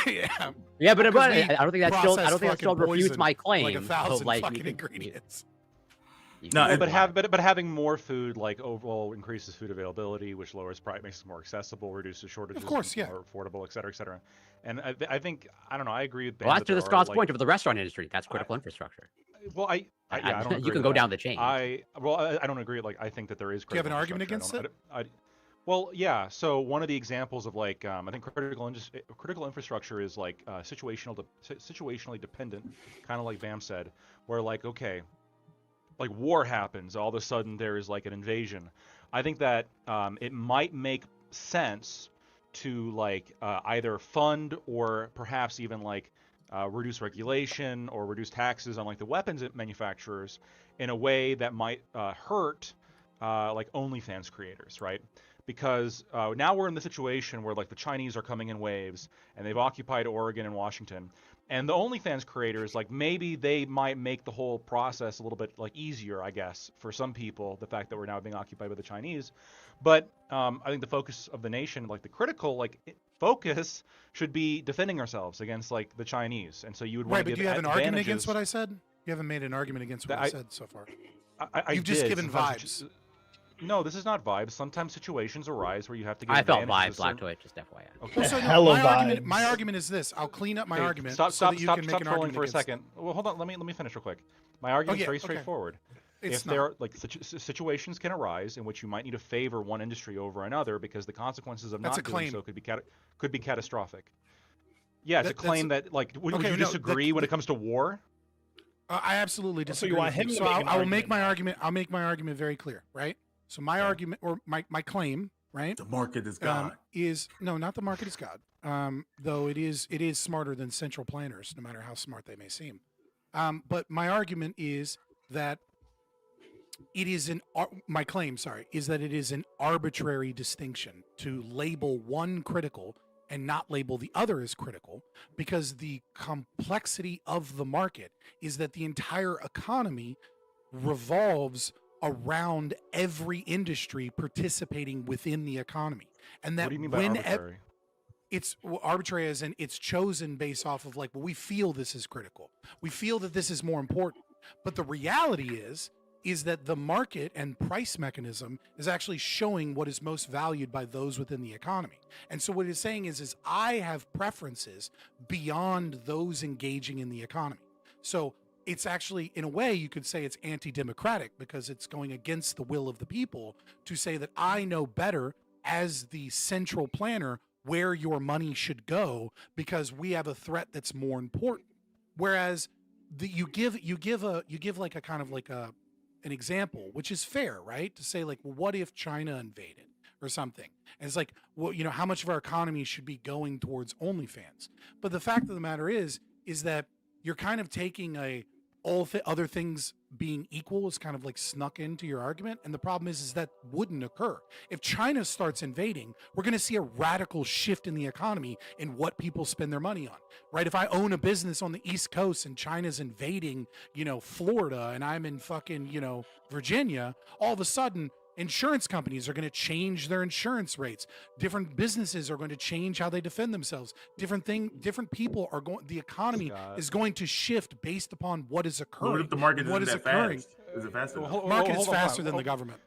yeah, but I don't think that still refutes my claim. Like 1,000 fucking ingredients. No, but having more food, like, overall increases food availability, which lowers price, makes it more accessible, reduces shortages, of course, yeah, more affordable, et cetera, et cetera. And I think, I don't know, I agree with Ben. Well, that's to the Scott's point of the restaurant industry. That's critical infrastructure. Well, I don't agree you can go down the chain. I don't agree. Like, I think that there is. Do you have an argument against it? Well, yeah. So one of the examples of, like, I think critical infrastructure is like situationally dependent, kind of like Bam said, where, like, okay, like, war happens, all of a sudden there is, like, an invasion. I think that it might make sense to, like, either fund or perhaps even, like, reduce regulation or reduce taxes on, like, the weapons manufacturers in a way that might hurt like OnlyFans creators, right? Because now we're in the situation where, like, the Chinese are coming in waves and they've occupied Oregon and Washington, and the OnlyFans creators, like, maybe they might make the whole process a little bit, like, easier, I guess, for some people, the fact that we're now being occupied by the Chinese. But I think the focus of the nation, like, the critical, like, focus should be defending ourselves against, like, the Chinese. And so you would want to give but do you have an argument against what I said? You haven't made an argument against what I said so far. You've just given vibes. No, this is not vibes. Sometimes situations arise where you have to give. I felt vibes, Blacktoy, just FYI. Okay. Well, so my argument is this. I'll clean up my argument. Stop trolling for a second. Well, hold on. Let me finish real quick. My argument is very straightforward. If there are, like, situations can arise in which you might need to favor one industry over another because the consequences of not doing so could be catastrophic. Yeah, it's a claim that, like, would you disagree when it comes to war? I absolutely disagree. So you want him to I will make my argument. I'll make my argument very clear, right? So my argument, or my claim, right? The market is God. Not the market is God. Though it is smarter than central planners, no matter how smart they may seem. But my argument is that it is my claim, is that it is an arbitrary distinction to label one critical and not label the other as critical, because the complexity of the market is that the entire economy revolves around every industry participating within the economy. And that, what do you mean by arbitrary? It's arbitrary as in it's chosen based off of, like, well, we feel this is critical. We feel that this is more important. But the reality is that the market and price mechanism is actually showing what is most valued by those within the economy. And so what it's saying is I have preferences beyond those engaging in the economy. So it's actually, in a way, you could say it's anti-democratic, because it's going against the will of the people to say that I know better as the central planner where your money should go because we have a threat that's more important. Whereas you give like a kind of like an example, which is fair, right? To say, like, well, what if China invaded or something? And it's like, well, how much of our economy should be going towards OnlyFans? But the fact of the matter is that you're kind of taking other things being equal is kind of like snuck into your argument. And the problem is that wouldn't occur. If China starts invading, we're going to see a radical shift in the economy in what people spend their money on, right? If I own a business on the East Coast and China's invading, Florida, and I'm in fucking, Virginia, all of a sudden insurance companies are going to change their insurance rates. Different businesses are going to change how they defend themselves. Different people are going. The economy is going to shift based upon what is occurring. What if the market what isn't is that occurring? fast? Is it faster? Market is faster than the government.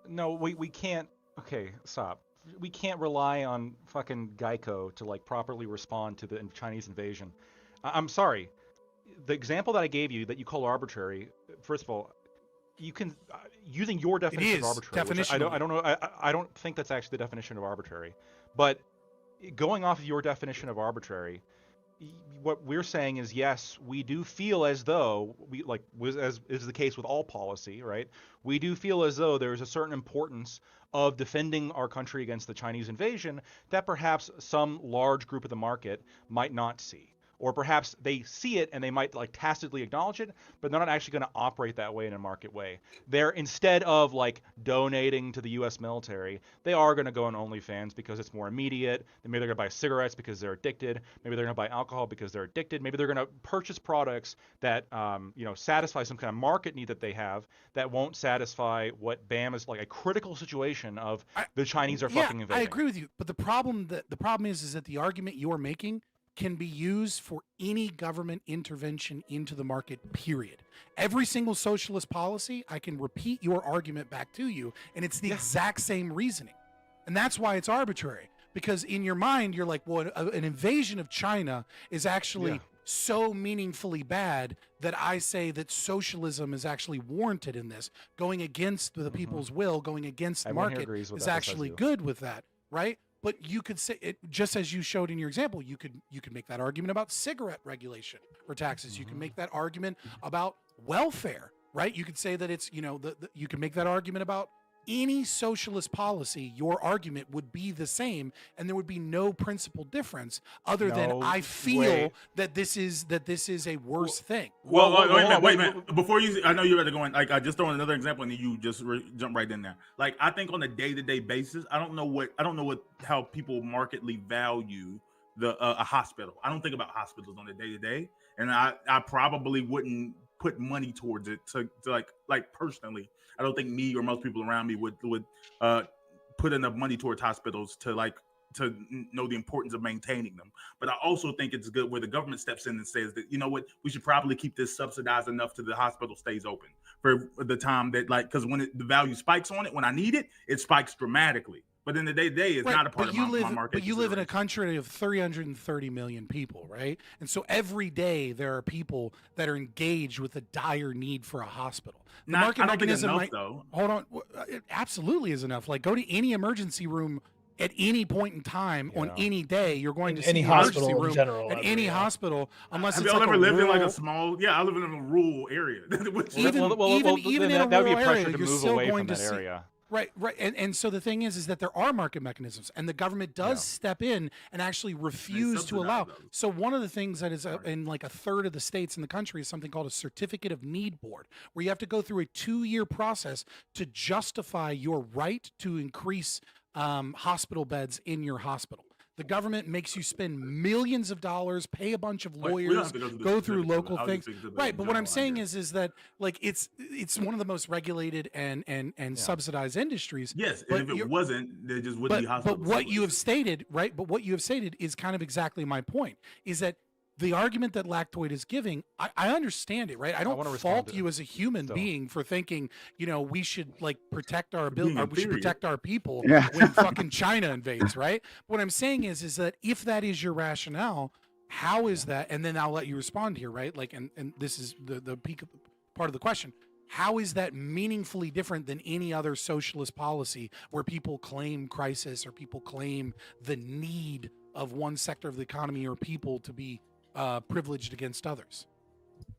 No, we can't. Okay, stop. We can't rely on fucking Geico to, like, properly respond to the Chinese invasion. I'm sorry. The example that I gave you that you call arbitrary, first of all, you can using your definition of arbitrary. Which I don't know. I don't think that's actually the definition of arbitrary. But going off of your definition of arbitrary, what we're saying is yes, we do feel as though as is the case with all policy, right? We do feel as though there's a certain importance of defending our country against the Chinese invasion that perhaps some large group of the market might not see. Or perhaps they see it and they might like tacitly acknowledge it, but they're not actually going to operate that way in a market way. They're, instead of like donating to the U.S. military, they are going to go on OnlyFans because it's more immediate. Maybe they're going to buy cigarettes because they're addicted. Maybe they're going to buy alcohol because they're addicted. Maybe they're going to purchase products that satisfy some kind of market need that they have that won't satisfy what BAM is like a critical situation of the Chinese are fucking invading. I agree with you, but the problem is that the argument you're making can be used for any government intervention into the market, period. Every single socialist policy, I can repeat your argument back to you, and it's the exact same reasoning. And that's why it's arbitrary. Because in your mind, you're like, well, an invasion of China is actually so meaningfully bad that I say that socialism is actually warranted in this. Going against the people's will, going against the market is actually good with that, right? But you could say it, just as you showed in your example, you could make that argument about cigarette regulation or taxes. You can make that argument about welfare, right? You could say that it's, you can make that argument about any socialist policy. Your argument would be the same, and there would be no principal difference other than I feel that this is a worse thing. Well, wait a minute. Before you, I know you're ready to go in. Like, I just throw in another example, and then you just jump right in there. Like, I think on a day-to-day basis, I don't know how people markedly value a hospital. I don't think about hospitals on a day-to-day, and I probably wouldn't put money towards it to like personally. I don't think me or most people around me would put enough money towards hospitals to know the importance of maintaining them. But I also think it's good where the government steps in and says that, you know what, we should probably keep this subsidized enough to the hospital stays open for the time that, like, because when the value spikes on it, when I need it, it spikes dramatically. But in the day-to-day, it's not a part of my market. But you live in a country of 330 million people, right? And so every day there are people that are engaged with a dire need for a hospital. The market mechanism might, though. Hold on. It absolutely is enough. Like, go to any emergency room at any point in time on any day. You're going to see any an hospital emergency room in general, at any hospital, unless Have it's y'all like ever lived rural, in like a small? Yeah, I live in a rural area. even in a that would be rural pressure area, to you're move still away going from to that see. area. Right. And so the thing is that there are market mechanisms, and the government does step in and actually refuse to allow. So one of the things that is in like a third of the states in the country is something called a certificate of need board, where you have to go through a 2-year process to justify your right to increase hospital beds in your hospital. The government makes you spend millions of dollars, pay a bunch of lawyers, go through local things. Right, but what I'm saying is that like it's one of the most regulated and subsidized industries. Yes, and if it wasn't, there just wouldn't be hospitals. But what you have stated, right? But what you have stated is kind of exactly my point. Is that the argument that Lactoid is giving, I understand it, right? I don't fault you as a human being for thinking, we should like protect our ability, or we should protect our people when fucking China invades, right? What I'm saying is that if that is your rationale, how is that? And then I'll let you respond here, right? Like, and this is the peak part of the question. How is that meaningfully different than any other socialist policy where people claim crisis or people claim the need of one sector of the economy or people to be privileged against others?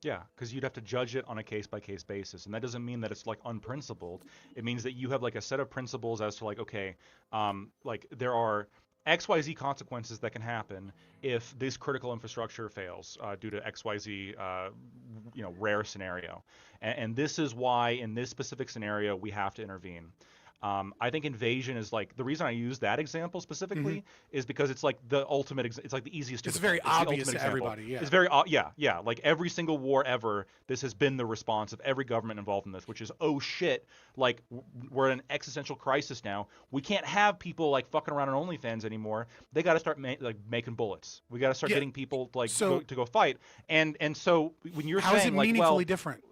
Yeah, because you'd have to judge it on a case-by-case basis, and that doesn't mean that it's like unprincipled. It means that you have like a set of principles as to like, okay, like there are XYZ consequences that can happen if this critical infrastructure fails due to XYZ, rare scenario, and this is why in this specific scenario we have to intervene. I think invasion is like, the reason I use that example specifically is because it's like the ultimate, it's like the easiest to It's defend. very obvious to everybody, yeah. It's very, yeah. Like every single war ever, this has been the response of every government involved in this, which is, oh shit, like we're in an existential crisis now. We can't have people like fucking around on OnlyFans anymore. They got to start making bullets. We got to start getting people like to go fight. And so when you're how saying is it like, meaningfully different?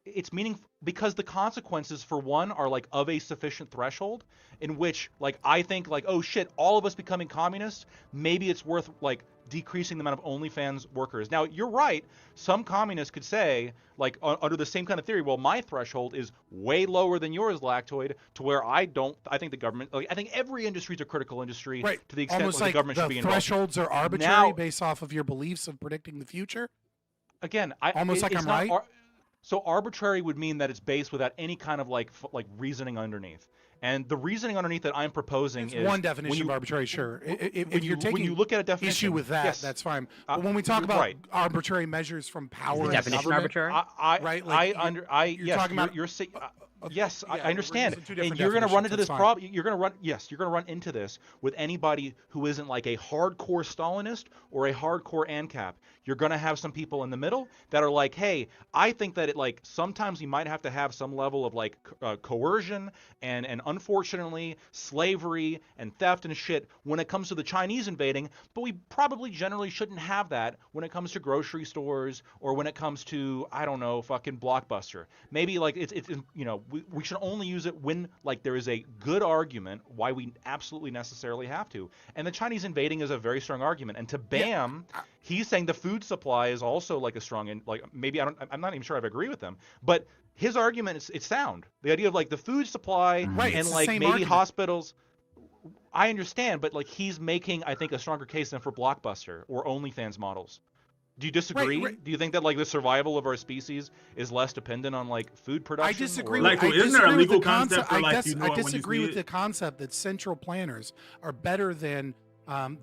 It's meaningful because the consequences for one are like of a sufficient threshold in which like I think like, oh shit, all of us becoming communists, maybe it's worth like decreasing the amount of OnlyFans workers. Now, you're right. Some communists could say, like, under the same kind of theory, well, my threshold is way lower than yours, Lactoid, to where I think the government, like, I think every industry is a critical industry to the extent Almost where like the government should be involved. thresholds are arbitrary Now, based off of your beliefs of predicting the future. Again, Almost like I'm right? So arbitrary would mean that it's based without any kind of like reasoning underneath. And the reasoning underneath that I'm proposing is one definition of arbitrary. Sure, if you're taking when you look at a definition, issue with that, yes. that's fine. But when we talk you're about right. arbitrary measures from power, Is the definition arbitrary? Yes, I understand. two different And you're going to run into definitions, this that's problem. You're going to run into this with anybody who isn't like a hardcore Stalinist or a hardcore ANCAP. You're going to have some people in the middle that are like, hey, I think that sometimes you might have to have some level of like coercion and unfortunately slavery and theft and shit when it comes to the Chinese invading, but we probably generally shouldn't have that when it comes to grocery stores or when it comes to, I don't know, fucking Blockbuster. Maybe like it's we should only use it when like there is a good argument why we absolutely necessarily have to. And the Chinese invading is a very strong argument. And to Bam, he's saying the food supply is also like a strong, and like maybe I'm not even sure I agree with him, but his argument is it's sound. The idea of like the food supply and like maybe argument. hospitals. I understand, but like he's making, I think, a stronger case than for Blockbuster or OnlyFans models. Do you disagree? Right. Do you think that like the survival of our species is less dependent on like food production? I disagree. or- Isn't there a legal concept for like I disagree with the concept that central planners are better than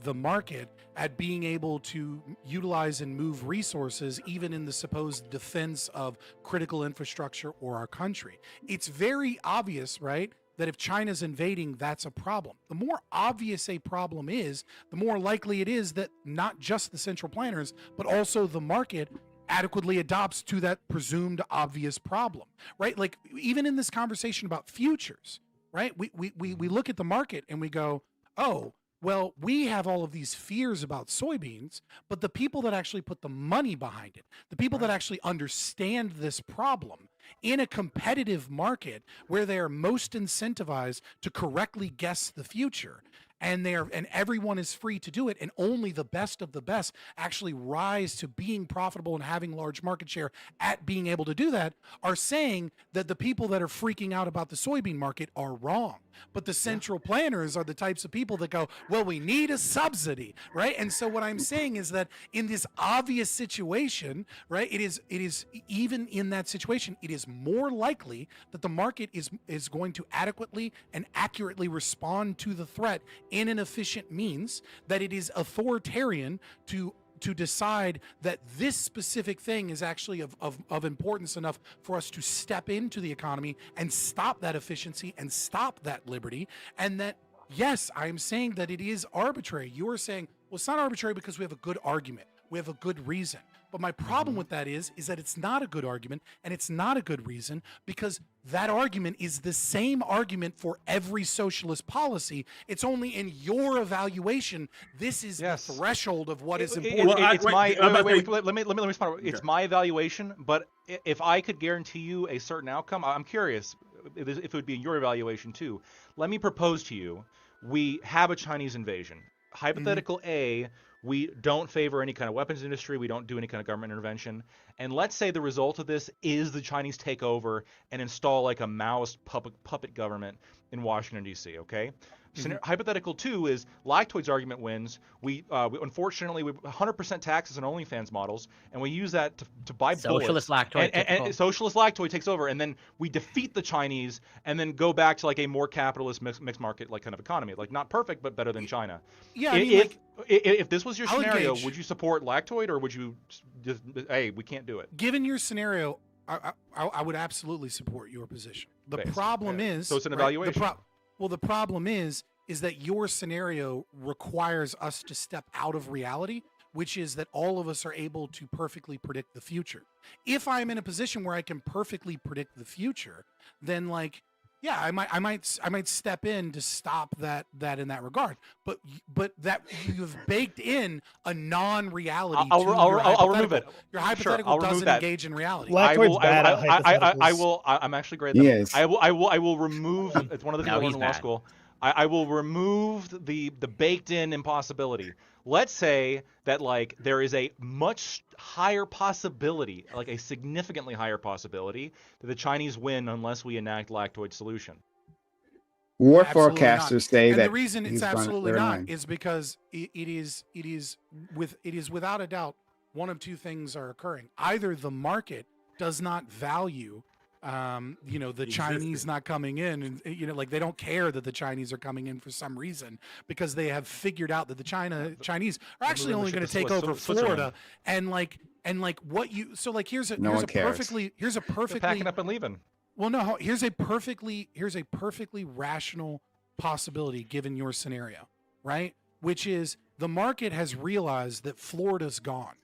the market at being able to utilize and move resources, even in the supposed defense of critical infrastructure or our country. It's very obvious, right, that if China's invading, that's a problem. The more obvious a problem is, the more likely it is that not just the central planners, but also the market adequately adopts to that presumed obvious problem, right? Like even in this conversation about futures, right? We look at the market and we go, oh, well, we have all of these fears about soybeans, but the people that actually put the money behind it, the people that actually understand this problem in a competitive market where they are most incentivized to correctly guess the future, and everyone is free to do it, and only the best of the best actually rise to being profitable and having large market share at being able to do that, are saying that the people that are freaking out about the soybean market are wrong. But the central planners are the types of people that go, well, we need a subsidy, right? And so what I'm saying is that in this obvious situation, right, it is even in that situation, it is more likely that the market is going to adequately and accurately respond to the threat in an efficient means, that it is authoritarian to decide that this specific thing is actually of importance enough for us to step into the economy and stop that efficiency and stop that liberty. And that, yes, I'm saying that it is arbitrary. You're saying, well, it's not arbitrary because we have a good argument. We have a good reason. But my problem with that is that it's not a good argument and it's not a good reason, because that argument is the same argument for every socialist policy. It's only in your evaluation. This is the threshold of what is important. Let me respond. It's my evaluation, but if I could guarantee you a certain outcome, I'm curious if it would be in your evaluation too. Let me propose to you, we have a Chinese invasion. Hypothetical A, we don't favor any kind of weapons industry. We don't do any kind of government intervention. And let's say the result of this is the Chinese take over and install like a Maoist puppet government in Washington, D.C., okay? Hypothetical 2 is Lactoid's argument wins. We unfortunately, we 100% taxes on OnlyFans models, and we use that to buy Socialist bullets. Lactoid. And Socialist Lactoid takes over, and then we defeat the Chinese and then go back to like a more capitalist mixed market like kind of economy. Like not perfect, but better than China. Yeah, if this was your scenario, engage. would you support Lactoid, or would you just, hey, we can't do it? Given your scenario, I would absolutely support your position. The problem is... So it's an evaluation. The problem is that your scenario requires us to step out of reality, which is that all of us are able to perfectly predict the future. If I'm in a position where I can perfectly predict the future, then like, yeah, I might step in to stop that in that regard. But that you've baked in a non-reality. I'll remove it. Your hypothetical doesn't engage in reality. I will. I'm actually great at that. Yes. I will remove. It's one of the things I learned in law school. I will remove the baked-in impossibility. Let's say that like there is a much higher possibility, like a significantly higher possibility, that the Chinese win unless we enact lactoid solution. War Absolutely not. forecasters say And that the reason it's absolutely they're not lying. is because it is without a doubt one of two things are occurring. Either the market does not value the Chinese not coming in, and like they don't care that the Chinese are coming in for some reason, because they have figured out that the Chinese are actually only going to take over Florida, and what you here's a perfectly packing up and leaving. Well, no, here's a perfectly rational possibility given your scenario, right? Which is the market has realized that Florida's gone.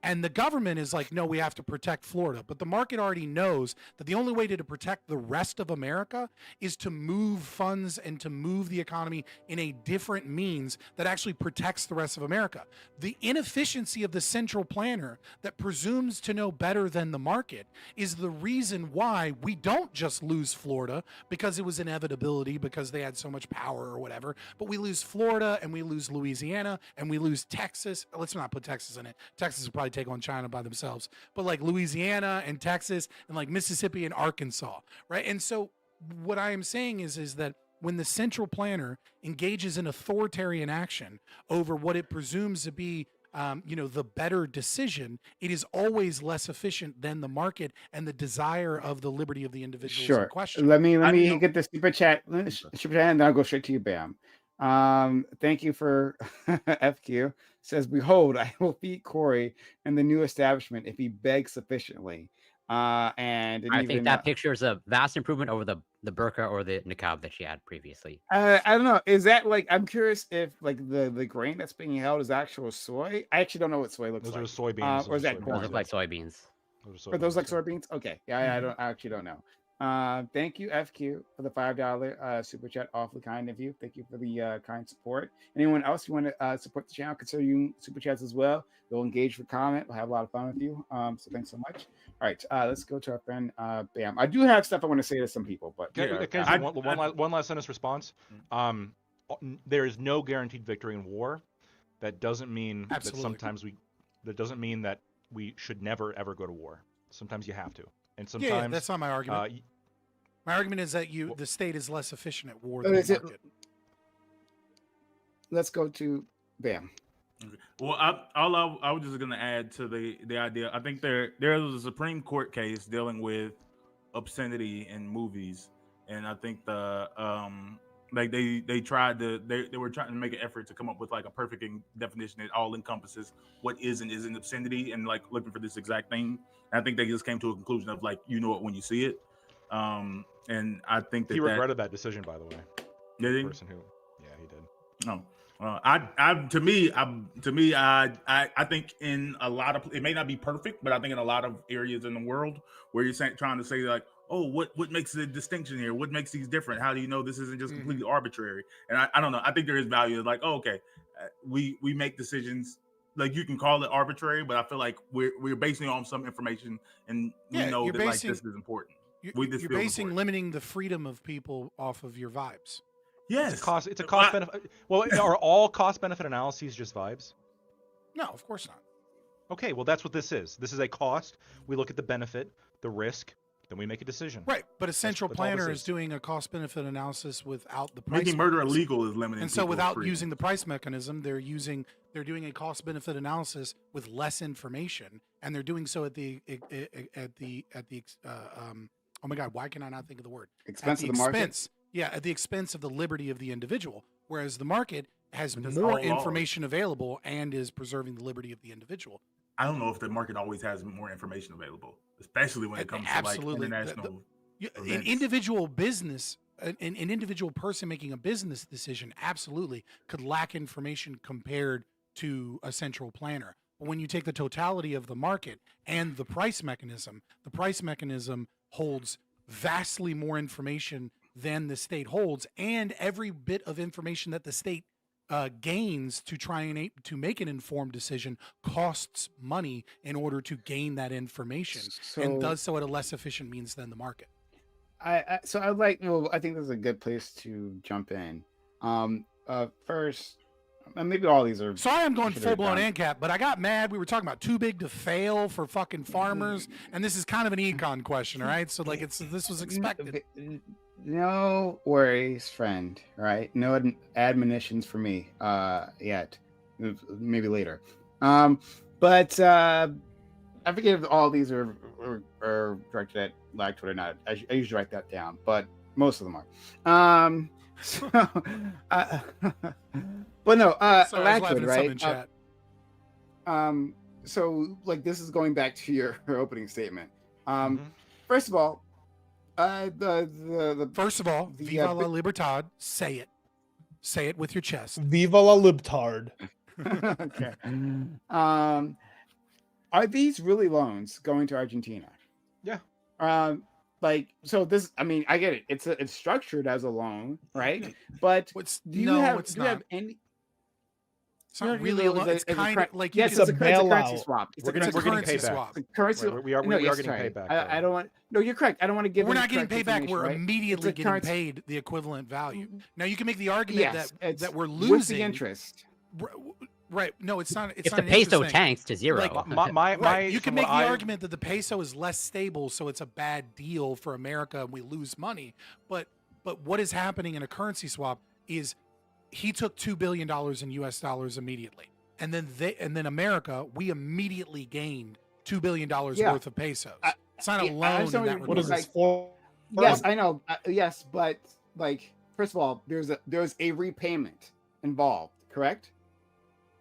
And the government is like, no, we have to protect Florida. But the market already knows that the only way to protect the rest of America is to move funds and to move the economy in a different means that actually protects the rest of America. The inefficiency of the central planner that presumes to know better than the market is the reason why we don't just lose Florida because it was inevitability, because they had so much power or whatever, but we lose Florida and we lose Louisiana and we lose Texas. Let's not put Texas in it. Texas will probably take on China by themselves, but like Louisiana and Texas and like Mississippi and Arkansas, right? And so what I am saying is that when the central planner engages in authoritarian action over what it presumes to be the better decision, it is always less efficient than the market and the desire of the liberty of the individuals in question. Let me get the super chat, and then I'll go straight to you, Bam. Thank you for FQ. Says, behold, I will feed Corey in the new establishment if he begs sufficiently. And I think that picture is a vast improvement over the burqa or the niqab that she had previously. I don't know. Is that like, I'm curious if like the grain that's being held is actual soy. I actually don't know what soy looks like. Those are soybeans. Or is that corn? Those look like soybeans. Are those like soybeans? Okay. Yeah, I actually don't know. Thank you, FQ, for the $5 super chat. Awfully kind of you. Thank you for the kind support. Anyone else you want to support the channel, consider you super chats as well. We'll engage with comment. We'll have a lot of fun with you. So thanks so much. All right, let's go to our friend Bam. I do have stuff I want to say to some people, but one last sentence response. There is no guaranteed victory in war. That doesn't mean that sometimes that doesn't mean that we should never ever go to war. Sometimes you have to. And sometimes yeah, that's not my argument. My argument is that the state is less efficient at war than the market. Let's go to Bam. Okay. Well, I was just going to add to the idea. I think there was a Supreme Court case dealing with obscenity in movies, and I think they were trying to make an effort to come up with like a perfect definition that all encompasses what is and isn't obscenity, and like looking for this exact thing. And I think they just came to a conclusion of like, you know it when you see it. And I think he regretted that decision, by the way. Did he? The person who, yeah, he did. No. I think in a lot of, it may not be perfect, but I think in a lot of areas in the world where you're trying to say like, oh, what makes the distinction here? What makes these different? How do you know this isn't just completely arbitrary? And I don't know. I think there is value. Like, oh, okay, we make decisions. Like you can call it arbitrary, but I feel like we're basing it on some information, and we know that like this is important. You're basing limiting the freedom of people off of your vibes. Yes, it's a cost benefit. Well, are all cost benefit analyses just vibes? No, of course not. Okay, well that's what this is. This is a cost. We look at the benefit, the risk, then we make a decision. Right, but a central planner is doing a cost benefit analysis without the price. Making murder illegal is limiting. And so without using the price mechanism, they're doing a cost benefit analysis with less information, and they're doing so at the oh my God, why can I not think of the word? Expense of the market. Yeah, at the expense of the liberty of the individual, whereas the market has more information available and is preserving the liberty of the individual. I don't know if the market always has more information available, especially when it comes to like international events. An individual business, an individual person making a business decision absolutely could lack information compared to a central planner. But when you take the totality of the market and the price mechanism holds vastly more information than the state holds, and every bit of information that the state gains to try and to make an informed decision costs money in order to gain that information, and does so at a less efficient means than the market. I think this is a good place to jump in. First, and maybe all these are. Sorry, I'm going should full have blown done. ANCAP, but I got mad. We were talking about too big to fail for fucking farmers, and this is kind of an econ question, all right? So like, this was expected. No worries, friend. Right? No admonitions for me yet. Maybe later. But I forget if all these are directed at lag Twitter or not. I usually write that down, but most of them are. So, but no, lag Twitter, right? In chat. So like this is going back to your opening statement. First of all, First of all, Viva la Libertad. Say it with your chest. Viva la Libtard. Okay. Are these really loans going to Argentina? Yeah. Like so this. I mean, I get it. It's structured as a loan, right? But do you have any? It's not really a loan. It's kind of like yes, it's a currency swap. We're getting paid back. Currency. We are getting paid back. I don't want. No, you're correct. I don't want to give. We're not getting paid back. We're right? immediately getting paid the equivalent value. Now you can make the argument that we're losing. What's the interest? Right. No, it's not. It's if not the peso tanks to zero, you can make the argument that the peso is less stable, so it's a bad deal for America, and we lose money. But what is happening in a currency swap is he took $2 billion in U.S. dollars immediately, and then America, we immediately gained $2 billion worth of pesos. It's not a loan. In that what is this for? Yes, I know. Yes, but like first of all, there's a repayment involved, correct?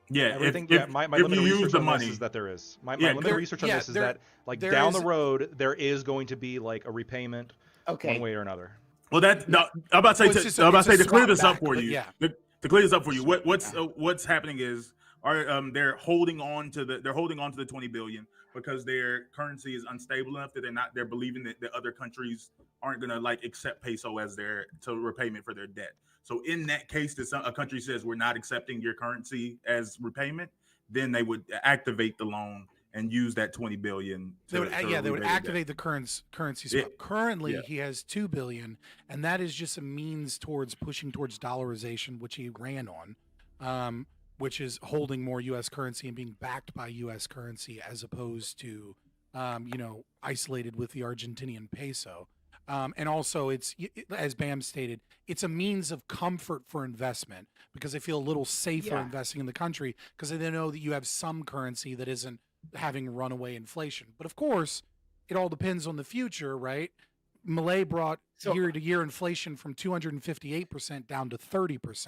Yeah, everything. My limited research on this is that there is. My limited research on this is that like down the road there is going to be like a repayment, one way or another. Well, I'm about to say to clear this up for you. To clear this up for you, what's happening is they're holding on to the 20 billion because their currency is unstable enough that they're believing that the other countries aren't gonna like accept peso as their repayment for their debt. So in that case, that a country says we're not accepting your currency as repayment, then they would activate the loan and use that 20 billion. They would activate the currency swap. Currently, he has $2 billion, and that is just a means towards pushing towards dollarization, which he ran on, which is holding more U.S. currency and being backed by U.S. currency as opposed to, isolated with the Argentinian peso. And also, it's, as Bam stated, it's a means of comfort for investment because they feel a little safer investing in the country because they know that you have some currency that isn't having runaway inflation. But of course, it all depends on the future, right? Milei brought year-to-year inflation from 258% down to 30%.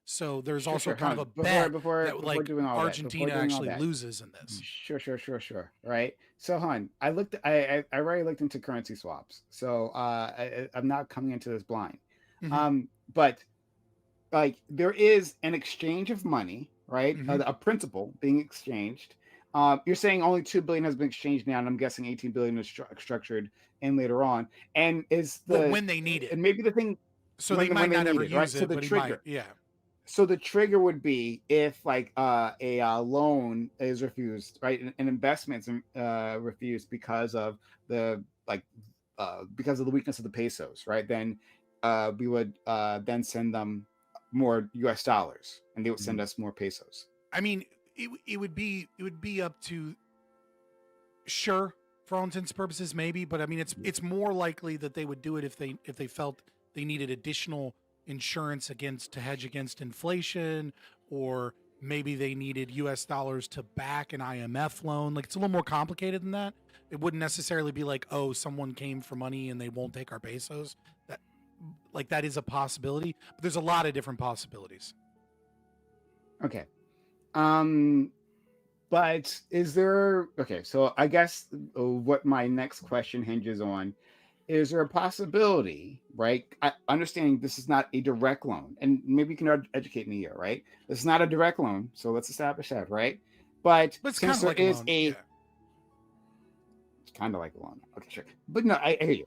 So there's also kind of a bet that like Argentina actually loses in this. Sure. Right. So, hon, I already looked into currency swaps. So I'm not coming into this blind. But like there is an exchange of money, right? A principal being exchanged. You're saying only $2 billion has been exchanged now, and I'm guessing 18 billion is structured in later on. And is when they need it, and maybe the thing. So they might not ever use it, but trigger, So the trigger would be if like a loan is refused, right? And investments refused because of the weakness of the pesos, right? Then we would then send them more US dollars, and they would send us more pesos. I mean, it would be up to, sure, for all intents and purposes, maybe, but I mean it's more likely that they would do it if they felt they needed additional insurance to hedge against inflation, or maybe they needed US dollars to back an IMF loan. Like, it's a little more complicated than that. It wouldn't necessarily be like, oh, someone came for money and they won't take our pesos. That is a possibility, but there's a lot of different possibilities. Okay. But is there, so I guess what my next question hinges on, is there a possibility, right? Understanding this is not a direct loan, and maybe you can educate me here, right? This is not a direct loan, so let's establish that, right? But since there is it's kind of like a loan. Okay, sure. But no, I hear you.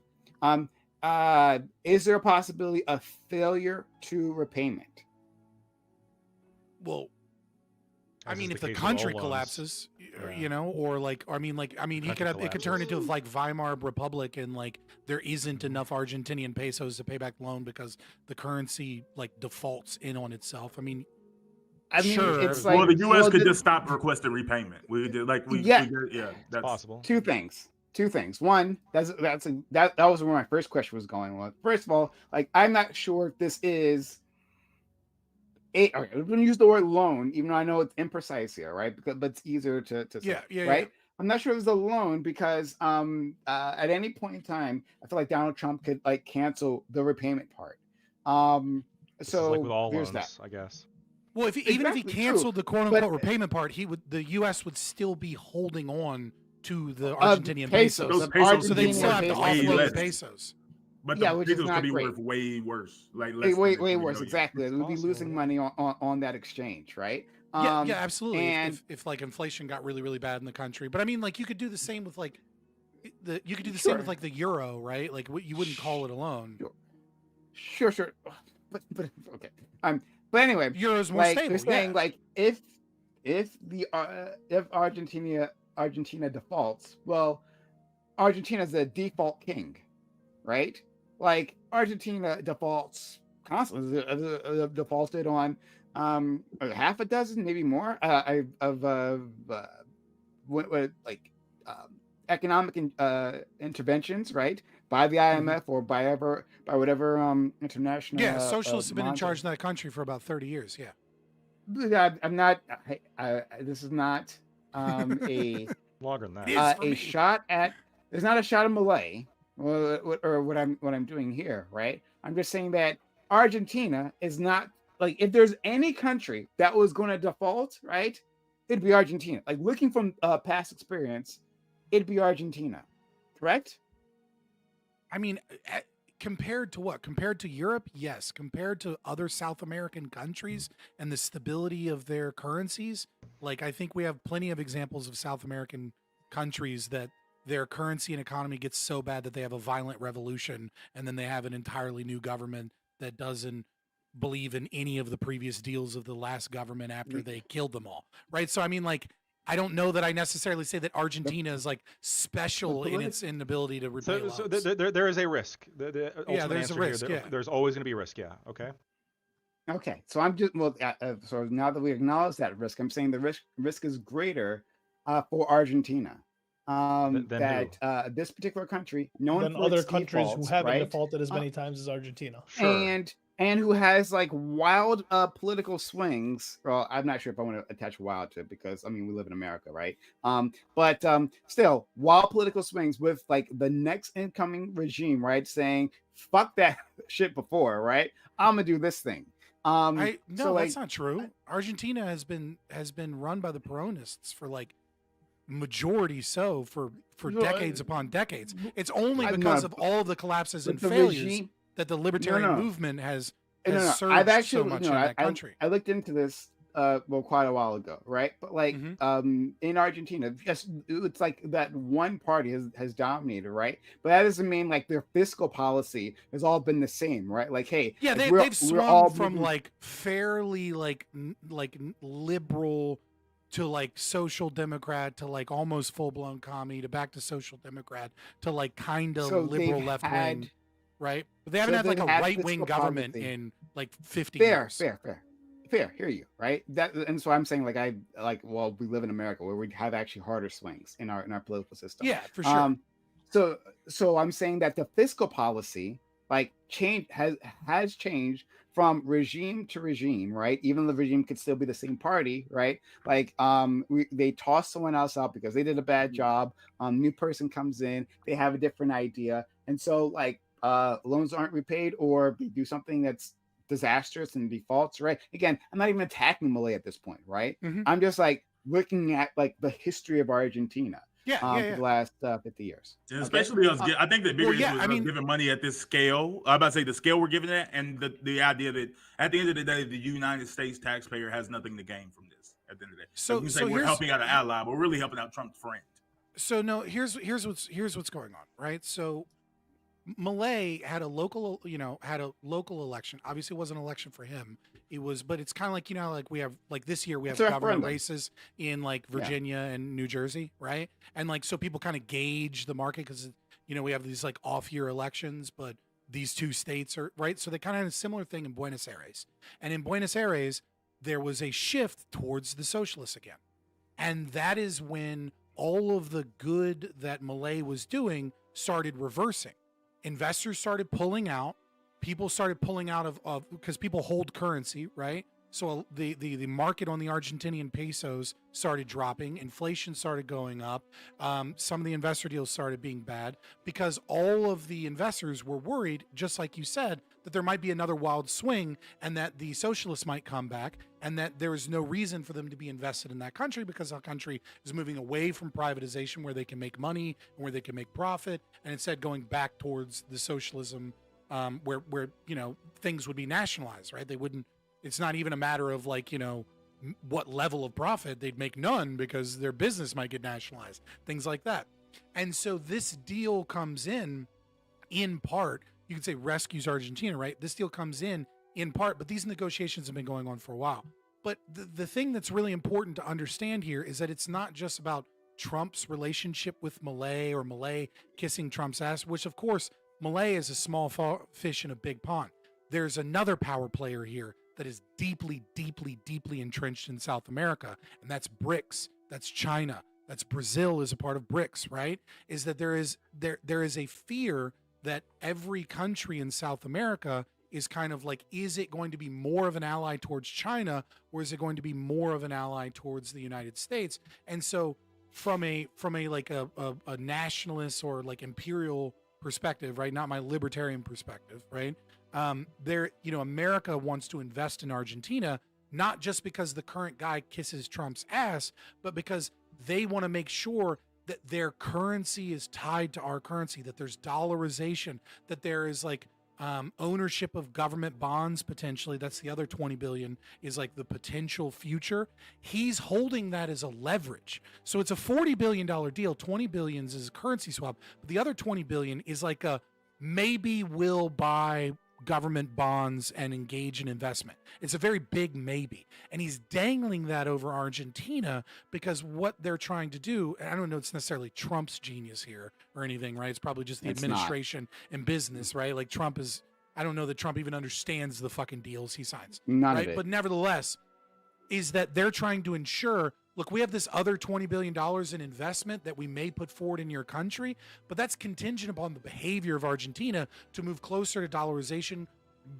Is there a possibility of failure to repayment? Well, I mean, is if the the case with all country loans. collapses, Yeah. you know, or like, I mean, he could have, it could turn into collapses. like Weimar Republic, and like there isn't enough Argentinian pesos to pay back the loan because the currency like defaults in on itself. I mean, sure. it's like, well, the U.S. well, could just stop requesting repayment. We did yeah, that's possible. Two things. One, that was where my first question was going with. First of all, like, I'm not sure if this is okay, I'm going to use the word loan, even though I know it's imprecise here, right? But it's easier to say, right? Yeah. I'm not sure it was a loan because at any point in time, I feel like Donald Trump could like cancel the repayment part. This is like with all there's loans, that. I guess. Well, even if he Exactly, canceled true. the quote But- unquote repayment part, the U.S. would still be holding on to the Argentinian pesos. Those pesos So they'd still have to way offload less. the pesos. But Yeah, the which is pesos not could be great. worth way worse. Like way less than the worse. 3 million. Exactly. We'd be losing money on that exchange, right? Yeah, absolutely. And If like inflation got really, really bad in the country, but I mean, like you could do the same with like same with like the euro, right? Like you wouldn't call it a loan. Sure. But okay. But anyway, Euro's more like, stable. They're saying Yeah. like if Argentina defaults, well, Argentina's the default king, right? Like Argentina defaults constantly, defaulted on half a dozen, maybe more, economic interventions, right, by the IMF or by whatever international. Yeah, socialists have been in charge of that country for about 30 years. Yeah. I'm not. This is not a longer than that. A shot at. There's not a shot of Malay, or what I'm doing here, right? I'm just saying that Argentina is not like, if there's any country that was going to default, right, it'd be Argentina. Like looking from past experience, it'd be Argentina, correct? I mean, compared to what? Compared to Europe? Yes. Compared to other South American countries and the stability of their currencies, like I think we have plenty of examples of South American countries that their currency and economy gets so bad that they have a violent revolution, and then they have an entirely new government that doesn't believe in any of the previous deals of the last government after they killed them all, right? So I mean, like, I don't know that I necessarily say that Argentina is like special in its inability to repay loans. So there is a risk. The ultimate there's a answer risk. here, there's always going to be a risk. Yeah. Okay. So I'm just so now that we acknowledge that risk, I'm saying the risk is greater for Argentina. This particular country, known than for other its countries defaults, who haven't right? defaulted as many times as Argentina. And who has like wild political swings. Well, I'm not sure if I want to attach wild to it because I mean we live in America, right? But still wild political swings with like the next incoming regime, right? Saying fuck that shit before, right? I'm gonna do this thing. No, that's not true. Argentina has been run by the Peronists for like majority for decades upon decades. It's only because of all of the collapses and failures that the libertarian movement has surged I've actually, so much in that country. I looked into this quite a while ago, right? But like in Argentina, it's like that one party has dominated, right? But that doesn't mean like their fiscal policy has all been the same, right? Like, hey, yeah, like, they've swung from like fairly like liberal to like social democrat to like almost full-blown commie to back to social democat to like kind of liberal left wing, right? But they haven't had like a right-wing government in like 50 years. Fair, hear you, right? And so I'm saying well, we live in America where we have actually harder swings in our political system. Yeah, for sure. So I'm saying that the fiscal policy like has changed from regime to regime, right? Even the regime could still be the same party, right? Like they toss someone else out because they did a bad job. New person comes in, they have a different idea, and so like loans aren't repaid or they do something that's disastrous and defaults, right? Again, I'm not even attacking Malay at this point, right? I'm just like looking at like the history of Argentina. For the last 50 years. And especially us, I think the bigger issue is us giving money at this scale. I'm about to say the scale we're giving it, and the idea that at the end of the day, the United States taxpayer has nothing to gain from this. At the end of the day, so you say we're helping out an ally, but we're really helping out Trump's friend. So no, here's what's going on, right? So Milei had a local, had a local election. Obviously, it wasn't an election for him. It was, but it's kind of like, like we have, like this year we have It's a government referendum. races in like Virginia and New Jersey, right? And like, so people kind of gauge the market because, we have these like off-year elections, but these two states are, right? So they kind of had a similar thing in Buenos Aires. And in Buenos Aires, there was a shift towards the socialists again. And that is when all of the good that Milei was doing started reversing. Investors started pulling out. People started pulling out of because people hold currency, right? So the market on the Argentinian pesos started dropping. Inflation started going up. Some of the investor deals started being bad because all of the investors were worried, just like you said, that there might be another wild swing and that the socialists might come back and that there is no reason for them to be invested in that country because our country is moving away from privatization where they can make money and where they can make profit and instead going back towards the socialism where things would be nationalized, right? They wouldn't. It's not even a matter of like, what level of profit. They'd make none because their business might get nationalized, things like that. And so this deal comes in part, you could say rescues Argentina, right? This deal comes in part, but these negotiations have been going on for a while. But the thing that's really important to understand here is that it's not just about Trump's relationship with Milei or Milei kissing Trump's ass, which of course, Milei is a small fish in a big pond. There's another power player here that is deeply, deeply, deeply entrenched in South America, and that's BRICS, that's China, that's Brazil is a part of BRICS, right? Is that there is a fear that every country in South America is kind of like, is it going to be more of an ally towards China, or is it going to be more of an ally towards the United States? And so from a nationalist or like imperial perspective, right? Not my libertarian perspective, right? America wants to invest in Argentina, not just because the current guy kisses Trump's ass, but because they want to make sure that their currency is tied to our currency, that there's dollarization, that there is like ownership of government bonds potentially. That's the other 20 billion is like the potential future. He's holding that as a leverage. So it's a $40 billion deal. 20 billions is a currency swap. But the other 20 billion is like a maybe we'll buy government bonds and engage in investment. It's a very big maybe. And he's dangling that over Argentina because what they're trying to do, and I don't know it's necessarily Trump's genius here or anything, right? It's probably just the administration and business, right? Like Trump is, I don't know that Trump even understands the fucking deals he signs. None right? of it. But nevertheless, is that they're trying to ensure, look, we have this other $20 billion in investment that we may put forward in your country, but that's contingent upon the behavior of Argentina to move closer to dollarization,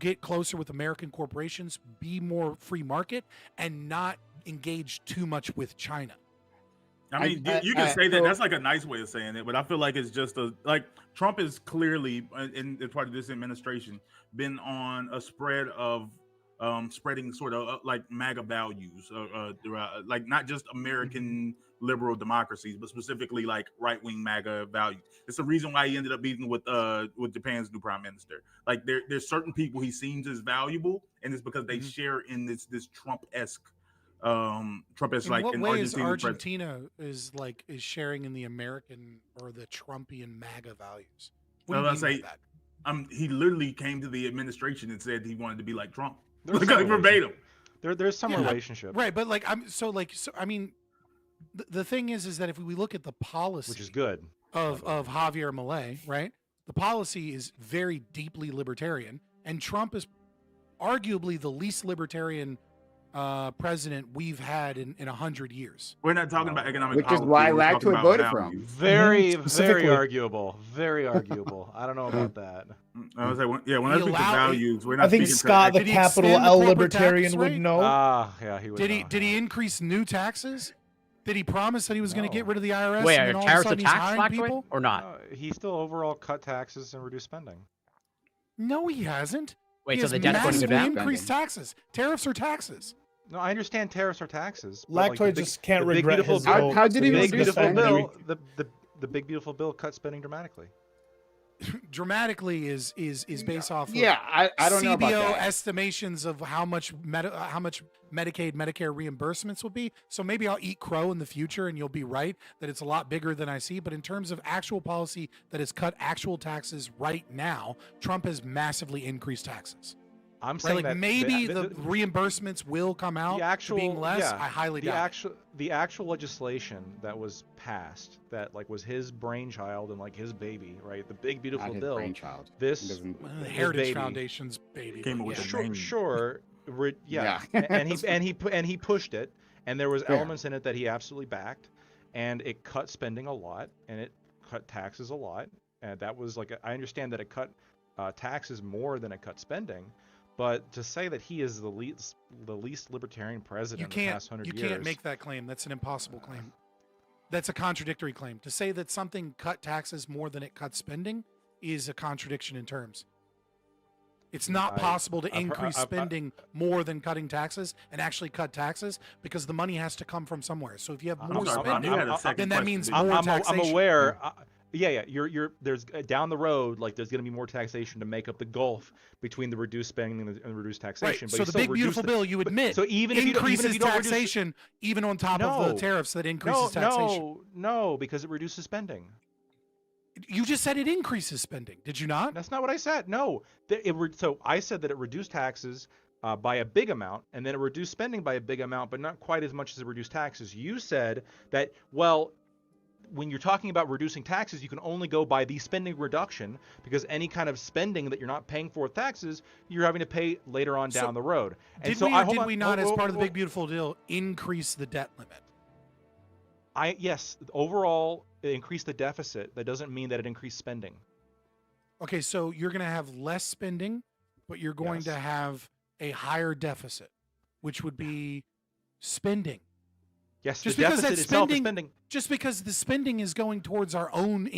get closer with American corporations, be more free market, and not engage too much with China. I mean, you can say that. That's like a nice way of saying it, but I feel like it's just like Trump is clearly, in part of this administration, been on a spread of spreading sort of like MAGA values, like not just American liberal democracies, but specifically like right-wing MAGA values. It's the reason why he ended up meeting with Japan's new prime minister. Like there's certain people he seems as valuable, and it's because they share in this Trump-esque. Like in what way is Argentina is sharing in the American or the Trumpian MAGA values? What do you mean by that? He literally came to the administration and said he wanted to be like Trump. Like verbatim. There's some relationship, right? But I mean, the thing is that if we look at the policy, which is good of Javier Milei, right? The policy is very deeply libertarian, and Trump is arguably the least libertarian president we've had in 100 years. We're not talking about economic which policy. is why Lactoid voted for him. Very arguable. Very arguable. I don't know about that. I was like, when I speak to values, we're not. I think Scott, the capital L libertarian, would know. Yeah, he would. Did he increase new taxes? Did he promise that he was going to get rid of the IRS? Wait, and are then tariffs all a of a sudden tax, he's hiring people? or not? He still overall cut taxes and reduced spending. No, he hasn't. Wait, he so has the debt's going to go down? increased taxes. Tariffs are taxes. No, I understand tariffs are taxes. Lactoid just can't regret his vote. How did he big reduce beautiful spending? bill? The big beautiful bill cut spending dramatically. dramatically is based off of I don't know about CBO that. estimations of how much Medicaid, Medicare reimbursements will be. So maybe I'll eat crow in the future, and you'll be right that it's a lot bigger than I see. But in terms of actual policy that has cut actual taxes right now, Trump has massively increased taxes. I'm Right, saying like that maybe the reimbursements will come out the actual to being less. yeah, I highly doubt it. the actual legislation that was passed that like was his brainchild and like his baby, right? The big beautiful Not his bill. brainchild. This Doesn't- The his Heritage baby. Foundation's baby. Came but up with yeah. a Sure, name. sure. Yeah. Yeah. and he pushed it, and there was Fair. elements in it that he absolutely backed, and it cut spending a lot, and it cut taxes a lot, and that was like I understand that it cut taxes more than it cut spending, but to say that he is the least libertarian president in the past 100 years, you can't make that claim. That's an impossible claim. That's a contradictory claim. To say that something cut taxes more than it cut spending is a contradiction in terms. It's not possible to increase spending more than cutting taxes and actually cut taxes because the money has to come from somewhere. So if you have more spending, then that means more taxation. I'm aware. Yeah. You're there's down the road, like there's going to be more taxation to make up the gulf between the reduced spending and the reduced taxation. Right. But So the big beautiful bill, you admit, so even if increases you don't taxation, even on top of the tariffs that increases taxation. No, because it reduces spending. You just said it increases spending, did you not? That's not what I said. No, so I said that it reduced taxes by a big amount, and then it reduced spending by a big amount, but not quite as much as it reduced taxes. You said that, well, when you're talking about reducing taxes, you can only go by the spending reduction because any kind of spending that you're not paying for with taxes, you're having to pay later on down the road. And Did we or did we not, as part of the big beautiful deal, increase the debt limit? Yes, overall, it increased the deficit. That doesn't mean that it increased spending. Okay, so you're going to have less spending, but you're going to have a higher deficit, which would be spending. Yes, Just the because deficit that itself is spending. Just because the spending is going towards our own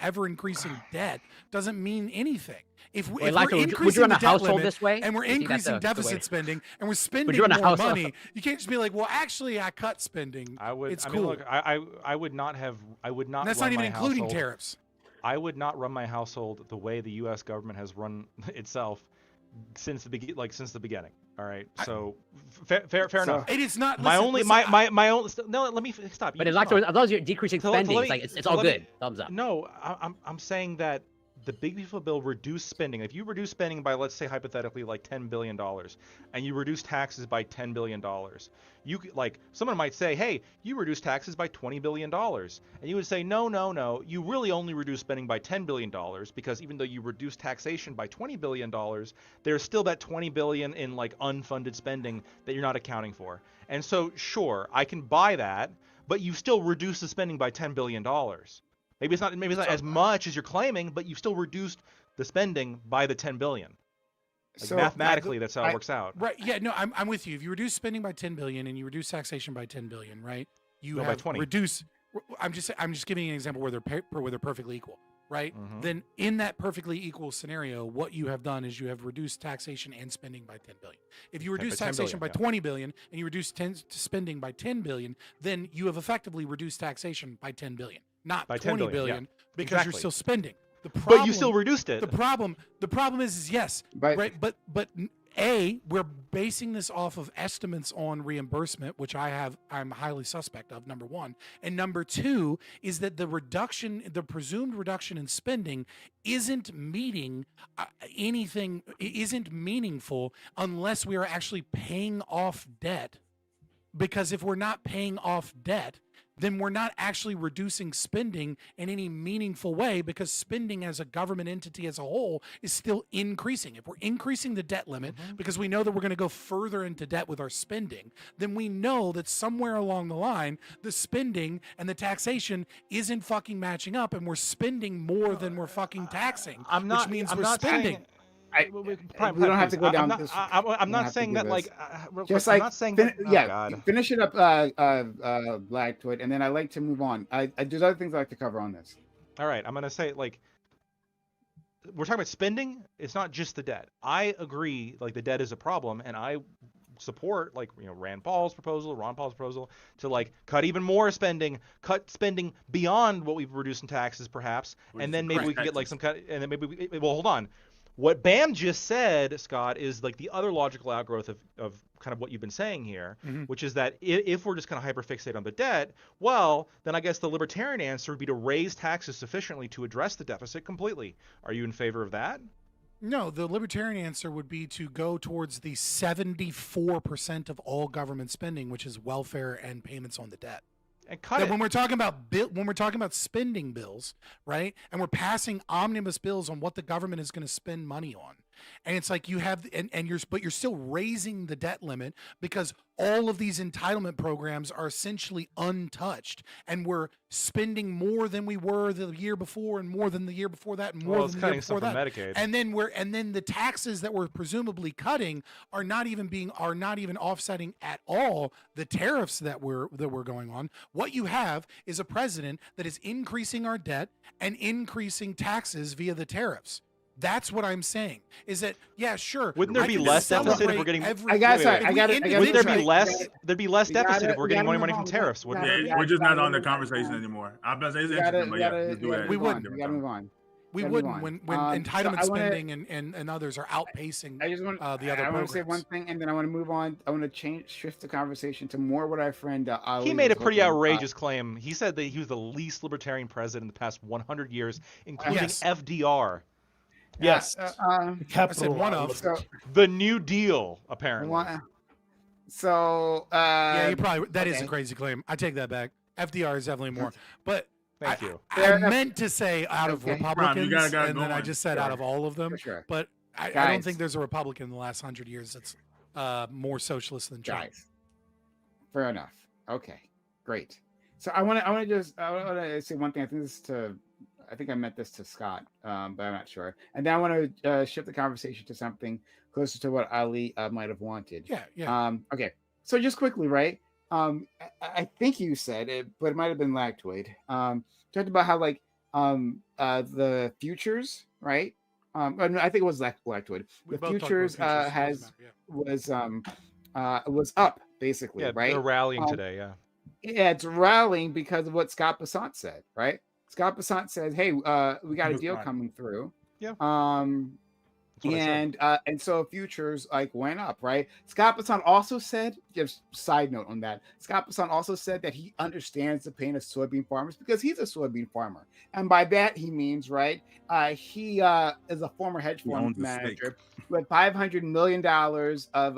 ever increasing debt doesn't mean anything. If we're increasing the debt limit this way? and we're You see, that's increasing the deficit way. spending and we're spending you run a more household? money, you can't just be like, well, actually, I cut spending. It's cool. Mean, look, I would not have. I would not. And that's run not even my including household- tariffs. I would not run my household the way the U.S. government has run itself since the beginning. All right, so fair enough. It is not. My only. No, let me stop. But as long as you're decreasing spending, it's all good. Thumbs up. No, I'm saying that the big beautiful bill reduced spending. If you reduce spending by, let's say hypothetically, like $10 billion, and you reduce taxes by $10 billion, you like someone might say, hey, you reduced taxes by $20 billion, and you would say, no, you really only reduce spending by $10 billion because even though you reduce taxation by $20 billion, there's still that $20 billion in like unfunded spending that you're not accounting for. And so, sure, I can buy that, but you still reduce the spending by $10 billion. Maybe it's not as much as you're claiming, but you've still reduced the spending by the $10 billion. Like So, mathematically, that's how it works out. Right? Yeah. No, I'm with you. If you reduce spending by $10 billion and you reduce taxation by $10 billion, right? You No, by have 20. reduced. I'm just giving you an example where they're perfectly equal, right? Mhm. Then in that perfectly equal scenario, what you have done is you have reduced taxation and spending by $10 billion. If you Okay, reduce by $10 taxation billion, by $20 billion and you reduce spending by $10 billion, then you have effectively reduced taxation by $10 billion, not By $20 $10 billion, billion, yeah. because you're Exactly. still spending. The But problem, you still reduced it. The problem is yes, right? But we're basing this off of estimates on reimbursement, which I'm highly suspect of, number one. And number two is that the presumed reduction in spending isn't meeting isn't meaningful unless we are actually paying off debt. Because if we're not paying off debt, then we're not actually reducing spending in any meaningful way, because spending as a government entity as a whole is still increasing. If we're increasing the debt limit because we know that we're going to go further into debt with our spending, then we know that somewhere along the line, the spending and the taxation isn't fucking matching up, and we're spending more than we're fucking taxing, which means we're spending. We don't have to go down this. I'm not saying that like. Just I'm like not saying that. God. Finish it up, Black to it, and then I like to move on. There's other things I like to cover on this. All right, I'm gonna say like. We're talking about spending. It's not just the debt. I agree, like the debt is a problem, and I support, like Rand Paul's proposal, Ron Paul's proposal, to like cut even more spending, cut spending beyond what we've reduced in taxes, perhaps, and then maybe we can get like some cut, and then maybe well, hold on. What Bam just said, Scott, is like the other logical outgrowth of kind of what you've been saying here, which is that if we're just kind of hyperfixate on the debt, well, then I guess the libertarian answer would be to raise taxes sufficiently to address the deficit completely. Are you in favor of that? No, the libertarian answer would be to go towards the 74% of all government spending, which is welfare and payments on the debt. And cut it. When we're talking about spending bills, right? And we're passing omnibus bills on what the government is going to spend money on. And it's like you have but you're still raising the debt limit because all of these entitlement programs are essentially untouched, and we're spending more than we were the year before, and more than the year before that, and more than the year before that. Medicaid. And then the taxes that we're presumably cutting are not even offsetting at all the tariffs that we're going on. What you have is a president that is increasing our debt and increasing taxes via the tariffs. That's what I'm saying. Is that sure? Wouldn't there be less deficit if we're getting? Wouldn't there be less? There'd be less deficit if we're getting more money from tariffs. Wouldn't there? We're just not on the conversation anymore. I'm about to say it's interesting, but yeah, do that. We wouldn't. We gotta move on. We wouldn't when entitlement spending and others are outpacing the other programs. I want to say one thing, and then I want to move on. I want to shift the conversation to more what our friend Ali. He made a pretty outrageous claim. He said that he was the least libertarian president in the past 100 years, including FDR. Yes. I said one of. The New Deal, apparently. So you probably that is a crazy claim. I take that back. FDR is definitely more, but thank you. I meant to say out of Republicans, and then I just said out of all of them. Sure. But I don't think there's a Republican in the last 100 years that's more socialist than Trump. Fair enough. Okay, great. So I want to say one thing. I think I meant this to Scott, but I'm not sure. And then I want to shift the conversation to something closer to what Ali might have wanted. Yeah. Okay. So just quickly, right? I think you said it, but it might have been Lactoid. Talked about how the futures, right? I think it was Lactoid. The futures was up basically, right? They're rallying today. Yeah, it's rallying because of what Scott Bessant said, right? Scott Bessant said, "Hey, we got a deal coming through." Yeah. And so futures went up, right? Scott Bessant also said, just side note on that, Scott Bessant also said that he understands the pain of soybean farmers because he's a soybean farmer, and by that he means, right? He is a former hedge fund manager with $500 million of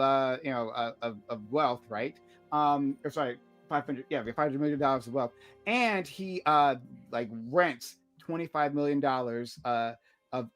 wealth, right? $500 million of wealth, and he rents $25 million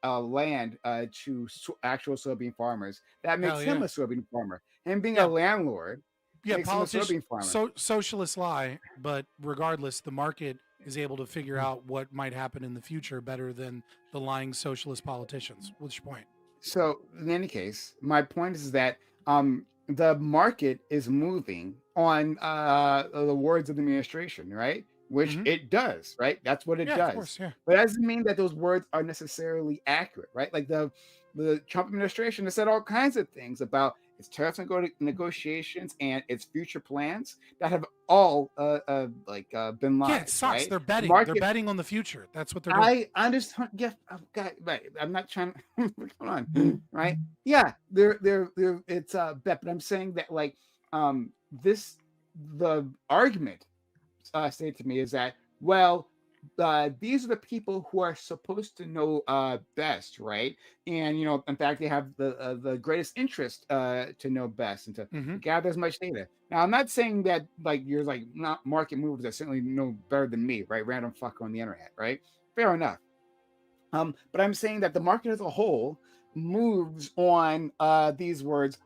of land to actual soybean farmers. That makes him a soybean farmer. Him being a landlord makes him a soybean farmer. Socialists lie, but regardless, the market is able to figure out what might happen in the future better than the lying socialist politicians. What's your point? So in any case, my point is that the market is moving on the words of the administration, right? Which it does, right? That's what it does. Of course, yeah. But that doesn't mean that those words are necessarily accurate, right? Like the Trump administration has said all kinds of things about its tariff negotiations and its future plans that have all been lies. Yeah, it sucks. Right? They're betting. They're betting on the future. That's what they're doing. I understand. Yeah, right. I'm not trying. Come on, right? Yeah, they're it's a bet, but I'm saying that the argument stated to me is that these are the people who are supposed to know best, right? And in fact, they have the greatest interest to know best and to gather as much data. Now, I'm not saying that you're not market movers that certainly know better than me, right? Random fucker on the internet, right? Fair enough. But I'm saying that the market as a whole moves on these words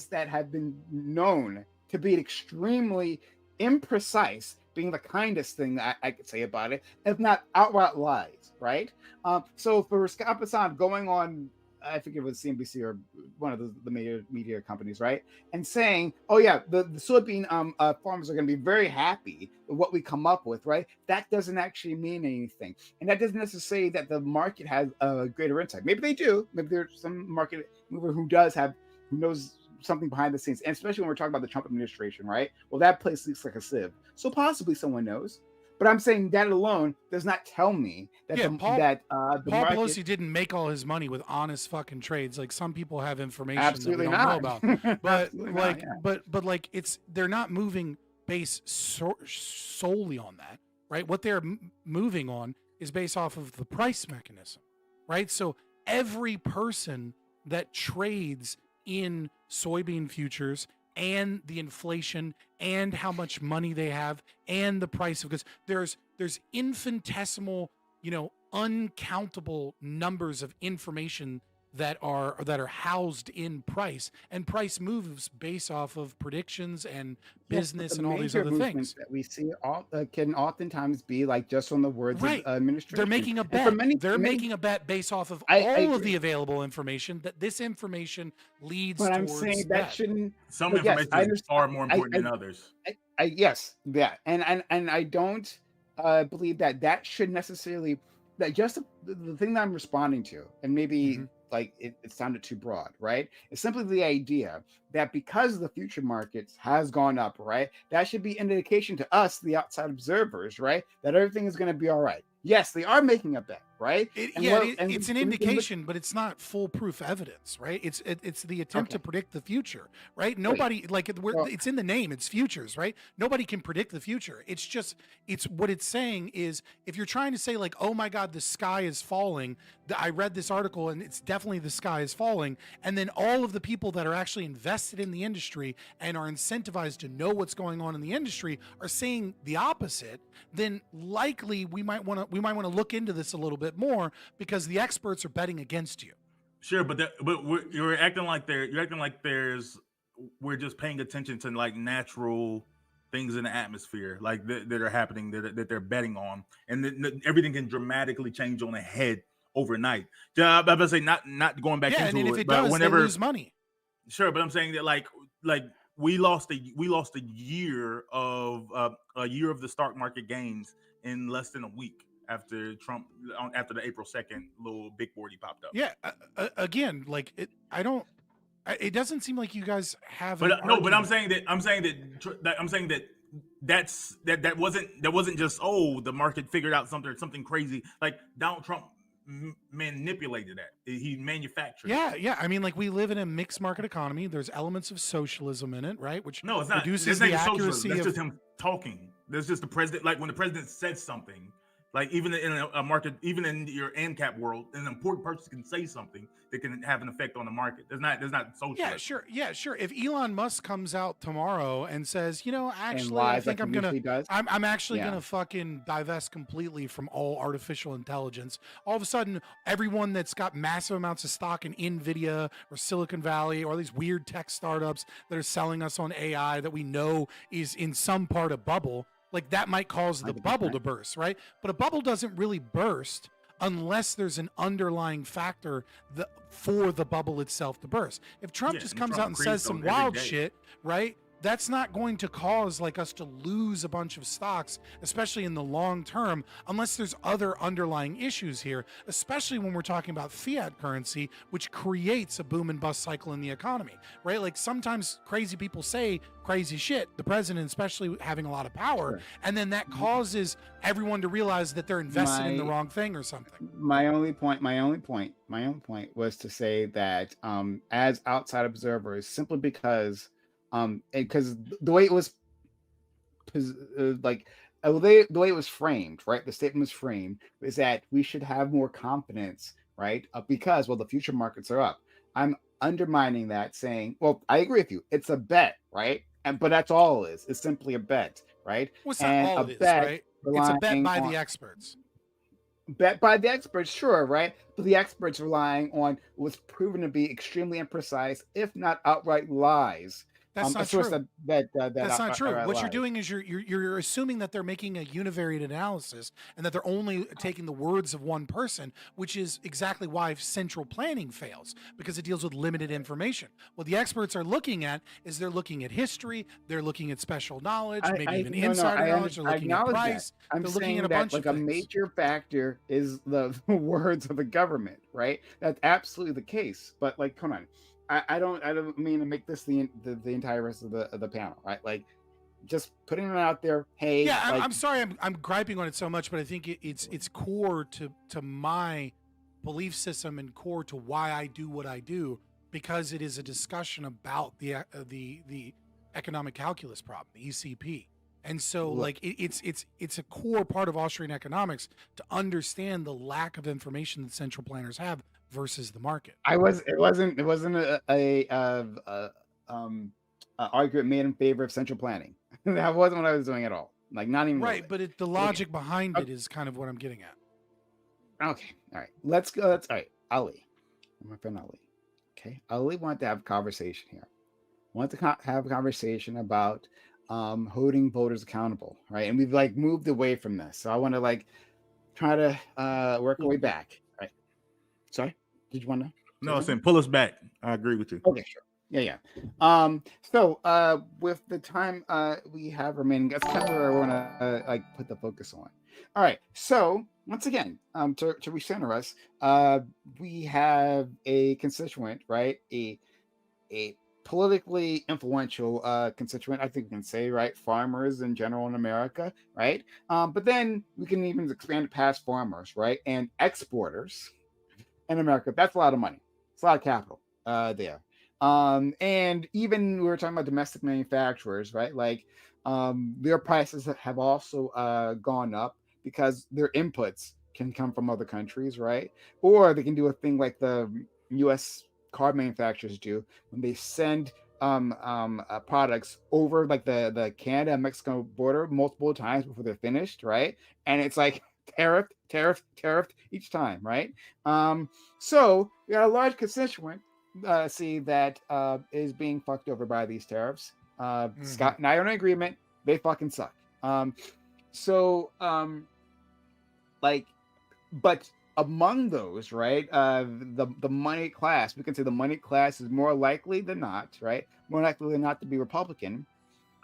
that have been known to be extremely imprecise, being the kindest thing that I could say about it, if not outright lies, right? So for Scott Bessant going on, I think it was CNBC or one of the major media companies, right? And saying, oh yeah, the soybean farmers are going to be very happy with what we come up with, right? That doesn't actually mean anything. And that doesn't necessarily say that the market has a greater insight. Maybe they do. Maybe there's some market mover who knows something behind the scenes, and especially when we're talking about the Trump administration, right? Well, that place looks like a sieve, so possibly someone knows. But I'm saying that alone does not tell me that the Paul market. Pelosi didn't make all his money with honest fucking trades. Like some people have information Absolutely that we don't not. know about. But Absolutely like, not, yeah. but like, they're not moving based solely on that, right? What they're moving on is based off of the price mechanism, right? So every person that trades in soybean futures and the inflation and how much money they have and the price of goods, there's infinitesimal, uncountable numbers of information that are housed in price, and price moves based off of predictions and business and all these other things that we see can oftentimes be like just on the words of administration. They're making a And bet. for many, They're for many- making a bet based off of I all of agree. the available information, that this information leads But I'm towards saying that shouldn't. Some but yes, information is far more important than others. Yes, yeah, and I don't believe that should necessarily, that just the thing that I'm responding to, and maybe like it sounded too broad, right? It's simply the idea that because the future markets has gone up, right, that should be an indication to us, the outside observers, right, that everything is going to be all right. Yes, they are making a bet, right? It's an indication, but it's not foolproof evidence, right? It's the attempt to predict the future, right? Nobody it's in the name, it's futures, right? Nobody can predict the future. It's what it's saying is, if you're trying to say like, oh my God, the sky is falling. I read this article and it's definitely the sky is falling, and then all of the people that are actually invested in the industry and are incentivized to know what's going on in the industry are saying the opposite, then likely we might want to look into this a little bit more, because the experts are betting against you. Sure, but you're acting like we're just paying attention to like natural things in the atmosphere, like that are happening, that they're betting on, and everything can dramatically change on a head overnight. I'm about to say not going back into and if it but does, whenever they lose money. Sure, but I'm saying that like we lost a year of the stock market gains in less than a week after Trump, after the April 2nd little big board he popped up. Yeah, again, like it doesn't seem like you guys have. But no, but I'm saying that that wasn't just, oh, the market figured out something crazy. Like Donald Trump manipulated that. He manufactured. Yeah. I mean, like, we live in a mixed market economy. There's elements of socialism in it, right? Which no, it's not. reduces the accuracy. That's just him talking. There's just the president. Like when the president says something, like even in a market, even in your ANCAP world, an important person can say something that can have an effect on the market. There's not socialism. Yeah, sure. If Elon Musk comes out tomorrow and says, actually, I lies think like he usually does. I'm actually gonna fucking divest completely from all artificial intelligence. All of a sudden, everyone that's got massive amounts of stock in Nvidia or Silicon Valley or these weird tech startups that are selling us on AI that we know is in some part a bubble, like that might cause the bubble to burst, right? But a bubble doesn't really burst unless there's an underlying factor for the bubble itself to burst. If Trump just comes out and says some wild shit, right, that's not going to cause like us to lose a bunch of stocks, especially in the long term, unless there's other underlying issues here, especially when we're talking about fiat currency, which creates a boom and bust cycle in the economy, right? Like sometimes crazy people say crazy shit, the president especially having a lot of power, and then that causes everyone to realize that they're invested in the wrong thing or something. My only point was to say that as outside observers, simply because the way it was the way it was framed, right? The statement was framed is that we should have more confidence, right? Because, well, the future markets are up. I'm undermining that, saying, well, I agree with you. It's a bet, right? But that's all it is. It's simply a bet, right? Well, it's not all it is, right? It's a bet by the experts. Bet by the experts, sure, right? But the experts relying on what's proven to be extremely imprecise, if not outright lies. That's not true. That's not true. What you're doing is you're assuming that they're making a univariate analysis and that they're only taking the words of one person, which is exactly why central planning fails, because it deals with limited information. What the experts are looking at is they're looking at history, they're looking at special knowledge, maybe even insider knowledge, they're looking at price, they're looking at a bunch of things. A major factor is the words of the government, right? That's absolutely the case. But like, come on. I don't mean to make this the entire rest of the panel, right? Like, just putting it out there. Hey, Yeah, like, I'm sorry, I'm griping on it so much, but I think it's core to my belief system and core to why I do what I do, because it is a discussion about the economic calculus problem, the ECP. And so, like, it's a core part of Austrian economics to understand the lack of information that central planners have versus the market. It wasn't a argument made in favor of central planning. That wasn't what I was doing at all. Like, not even Right, really. but the logic behind it is kind of what I'm getting at. Okay, all right. Let's go. All right, Ali, my friend Ali. Okay, Ali wanted to have a conversation here. Want to have a conversation about holding voters accountable, right? And we've like moved away from this, so I want to like try to work our way back. Right? Sorry, did you want to? No, I'm saying pull us back. I agree with you. Okay, sure. Yeah. So with the time we have remaining, that's kind of where I want to like put the focus on. All right. So once again, to recenter us, we have a constituent, right? A politically influential constituent, I think we can say, right? Farmers in general in America, right? But then we can even expand it past farmers, right? And exporters in America. That's a lot of money. It's a lot of capital there. And even we were talking about domestic manufacturers, right? Like their prices have also gone up because their inputs can come from other countries, right? Or they can do a thing like the US car manufacturers do when they send products over like the Canada and Mexico border multiple times before they're finished, right? And it's like tariffed each time, right? So we got a large constituent that is being fucked over by these tariffs. Scott and I are in agreement. They fucking suck. But among those, right, the money class, we can say the money class is more likely than not, right? More likely than not to be Republican.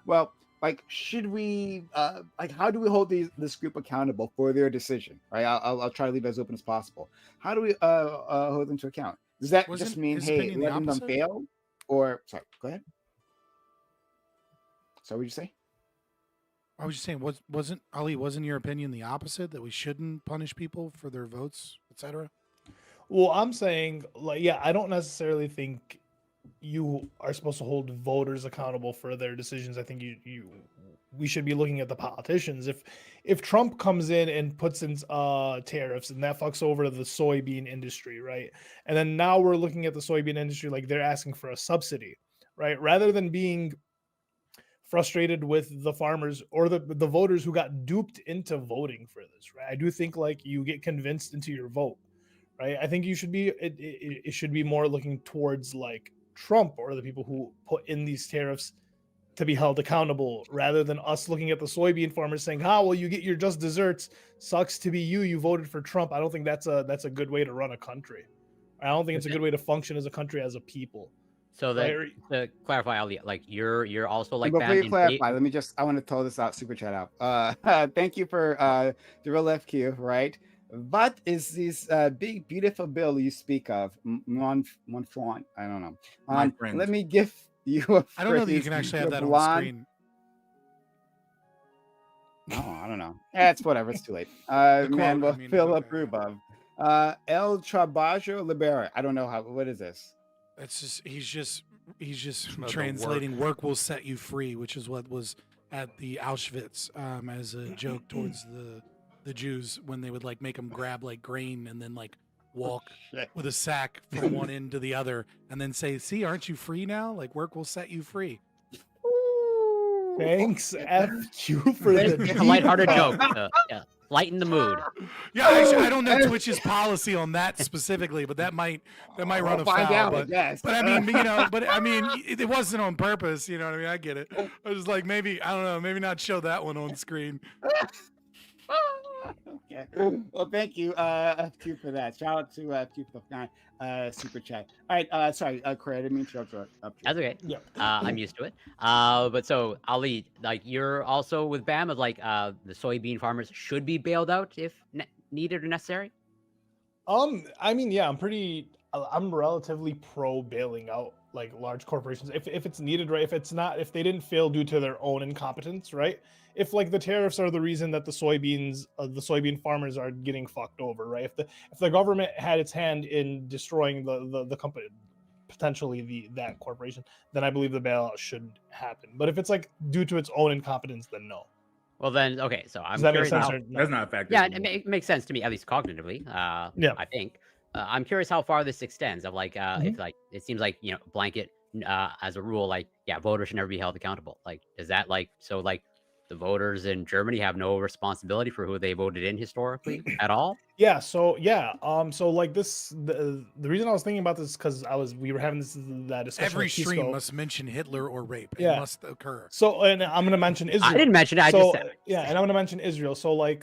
Well, like, should we, like, how do we hold this group accountable for their decision, right? I'll try to leave it as open as possible. How do we hold them to account? Does that just mean, hey, letting them fail? Or, sorry, go ahead. So what did you say? I was just saying, wasn't your opinion the opposite, that we shouldn't punish people for their votes, etc.? Well, I'm saying, like, yeah, I don't necessarily think you are supposed to hold voters accountable for their decisions. I think we should be looking at the politicians. If Trump comes in and puts in tariffs and that fucks over the soybean industry, right? And then now we're looking at the soybean industry like they're asking for a subsidy, right? Rather than being frustrated with the farmers or the voters who got duped into voting for this, right? I do think like you get convinced into your vote, right? I think you should be it should be more looking towards like Trump or the people who put in these tariffs to be held accountable, rather than us looking at the soybean farmers saying, well, you get your just desserts, sucks to be you voted for Trump. I don't think that's a good way to run a country. I don't think it's a good way to function as a country, as a people. So that, to clarify, Ali, like you're also like before you clarify, let me just, I want to throw this out, super chat out. Thank you for the real FQ, right? What is this big beautiful bill you speak of? Mon I don't know. Let me give you a I don't know that you can actually have that on screen. Oh, I don't know. It's whatever. It's too late. Manuel Philip Rubov. El Trabajo Libera. I don't know what is this? It's just he's just translating work will set you free, which is what was at the Auschwitz as a joke towards the Jews when they would like make them grab like grain and then like walk with a sack from one end to the other and then say, see, aren't you free now? Like work will set you free. Thanks, FQ, for a lighthearted joke. Yeah. Lighten the mood. Yeah, actually, I don't know Twitch's policy on that specifically, but that might run afoul. But I mean, it wasn't on purpose. You know what I mean? I get it. I was like, maybe I don't know, maybe not show that one on screen. Okay. Well, thank you, FQ, for that. Shout out to FQ9 super chat. All right, sorry, Corey, I didn't mean to interrupt. That's okay. Yeah. I'm used to it. But so Ali, like you're also with BAM of like the soybean farmers should be bailed out if needed or necessary. I mean, yeah, I'm pretty. I'm relatively pro bailing out like large corporations if it's needed, right? If they didn't fail due to their own incompetence, right? If like the tariffs are the reason that the soybean farmers are getting fucked over, right? If the government had its hand in destroying the company, potentially that corporation, then I believe the bailout should happen. But if it's like due to its own incompetence, then no. Well, then, okay, so I'm Does that make curious sense? how. Or no? That's not a factor. Yeah, it makes sense to me, at least cognitively. Yeah. I think. I'm curious how far this extends. Of like, Mhm. if like it seems like blanket as a rule, like voters should never be held accountable. Like, does that like the voters in Germany have no responsibility for who they voted in historically at all? Yeah, so like the reason I was thinking about this because we were having that discussion. Every with stream Pisco. must mention Hitler or rape. It Yeah. must occur. So, and I'm gonna mention Israel. I didn't mention it. I just said it. Yeah, and I'm gonna mention Israel. So like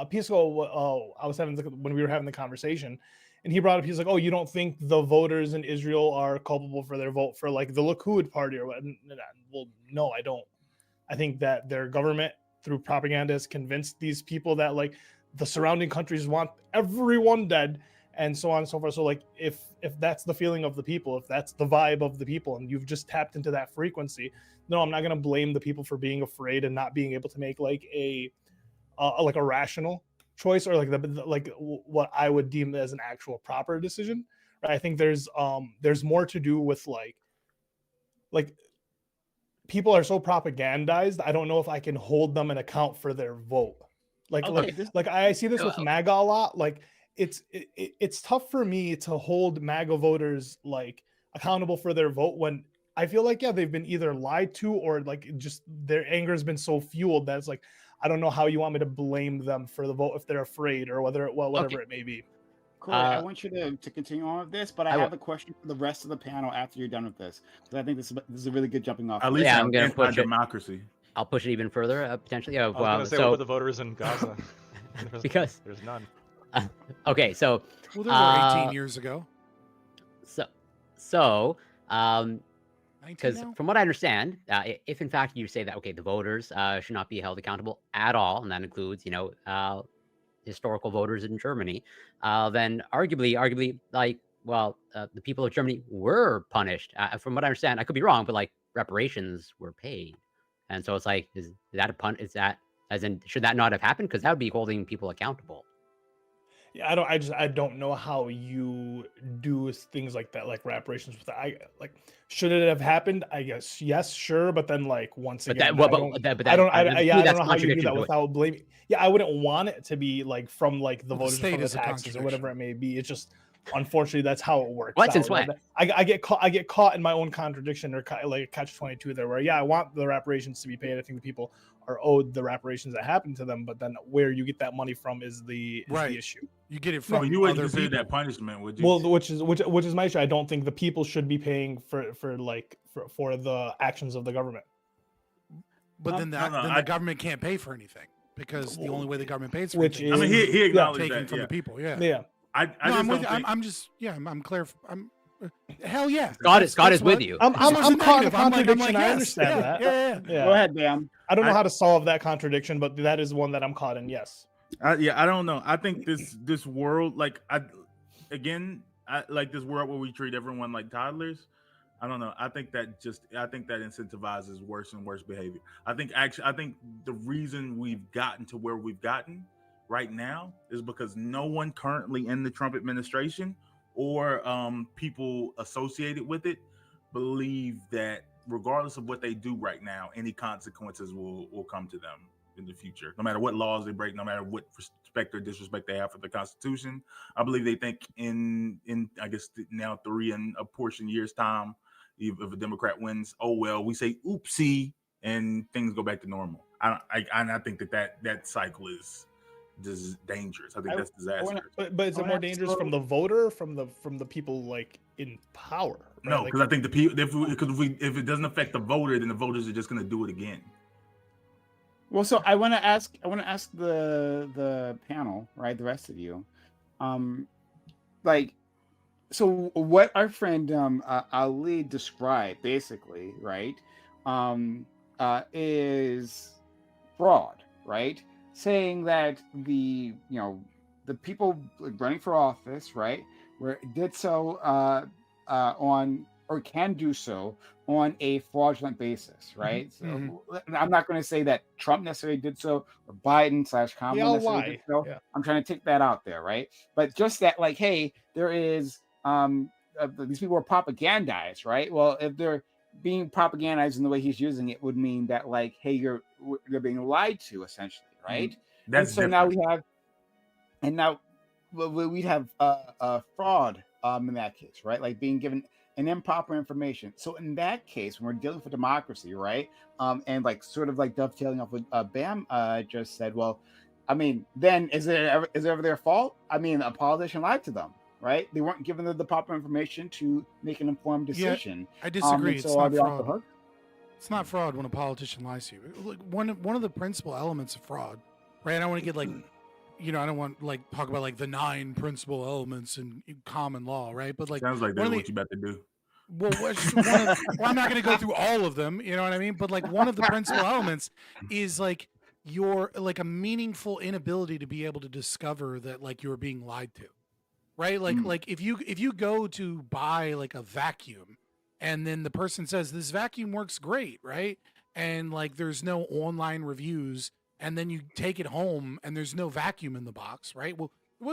Pisco, I was having when we were having the conversation, and he brought up, he's like, oh, you don't think the voters in Israel are culpable for their vote for like the Likud party or what? Well, no, I don't. I think that their government through propaganda has convinced these people that like the surrounding countries want everyone dead and so on and so forth. So like if that's the feeling of the people, if that's the vibe of the people, and you've just tapped into that frequency, no, I'm not going to blame the people for being afraid and not being able to make like a rational choice or like what I would deem as an actual proper decision. Right? I think there's more to do with like people are so propagandized. I don't know if I can hold them an account for their vote. Like I see this with MAGA a lot. Like it's tough for me to hold MAGA voters like accountable for their vote when I feel like they've been either lied to or like just their anger has been so fueled that it's like I don't know how you want me to blame them for the vote if they're afraid or whatever it may be. Corey, I want you to continue on with this, but I have a question for the rest of the panel after you're done with this, because I think this is a really good jumping off. At least I'm going to push democracy. I'll push it even further, potentially. I was going to say, what about the voters in Gaza? Because there's none. Okay, so well, there were 18 years ago. So, because from what I understand, if in fact you say that the voters should not be held accountable at all, and that includes historical voters in Germany, then arguably the people of Germany were punished. From what I understand, I could be wrong, but like reparations were paid, and so it's like, is that a pun? Is that as in should that not have happened? Because that would be holding people accountable. Yeah, I don't know how you do things like that, like reparations with that. Should it have happened? I guess yes, sure, but then like once again, I don't know how you do that without blaming. Yeah, I wouldn't want it to be like from like the voters from the taxes or whatever it may be. It's just unfortunately that's how it works. I get caught in my own contradiction or like catch-22 there, where I want the reparations to be paid. I think the people are owed the reparations that happened to them, but then where you get that money from is the issue. You get it from you wouldn't other consider people. that punishment, would you? Well, which is my issue. I don't think the people should be paying for the actions of the government. But then the government can't pay for anything because the only way the government pays for anything he acknowledged taken that from the people. Yeah. I'm clear. Hell yeah. Scott is with you. I'm caught in a contradiction. I'm like, I yes, understand that. Yeah. Go ahead, Dan. I don't know how to solve that contradiction, but that is one that I'm caught in. Yes. I don't know. I think this world, like this world where we treat everyone like toddlers. I don't know. I think that incentivizes worse and worse behavior. I think the reason we've gotten to where we've gotten right now is because no one currently in the Trump administration or people associated with it believe that regardless of what they do right now, any consequences will come to them in the future, no matter what laws they break, no matter what respect or disrespect they have for the Constitution. I believe they think in I guess now 3 and a portion years time, if a Democrat wins, oh well, we say oopsie and things go back to normal. I think that cycle is just dangerous. I think that's disastrous. But is it more dangerous from the voter, from the people like in power? Right? No, because I think the people, if it doesn't affect the voter, then the voters are just going to do it again. Well, so I want to ask the panel, right, the rest of you, so what our friend Ali described basically, right, is fraud, right? Saying that the people running for office, right, where it did so on, or can do so on a fraudulent basis, right? So I'm not going to say that Trump necessarily did so or Biden / Kamala all necessarily did lie. so. Yeah. I'm trying to take that out there, right? But just that, like, hey, there is these people are propagandized, right? Well, if they're being propagandized in the way he's using it, would mean that, like, hey, you're being lied to, essentially, right? That's and so now we have, and now we'd have fraud in that case, right? Like being given an improper information. So in that case, when we're dealing with democracy, right? And like sort of like dovetailing off what Bam just said, well, I mean, then is it ever their fault? I mean, a politician lied to them, right? They weren't given the proper information to make an informed decision. I disagree. So It's are not they off the fraud. hook? It's not fraud when a politician lies to you. Look, one of the principal elements of fraud, right? I don't want to get like, I don't want like talk about like the 9 principal elements in common law, right? But like, sounds like that's what you about to do. Well, I'm not going to go through all of them. You know what I mean? But like one of the principal elements is like a meaningful inability to be able to discover that like you're being lied to, right? Like if you go to buy like a vacuum, and then the person says this vacuum works great, right? And like there's no online reviews, and then you take it home and there's no vacuum in the box, right? Well, there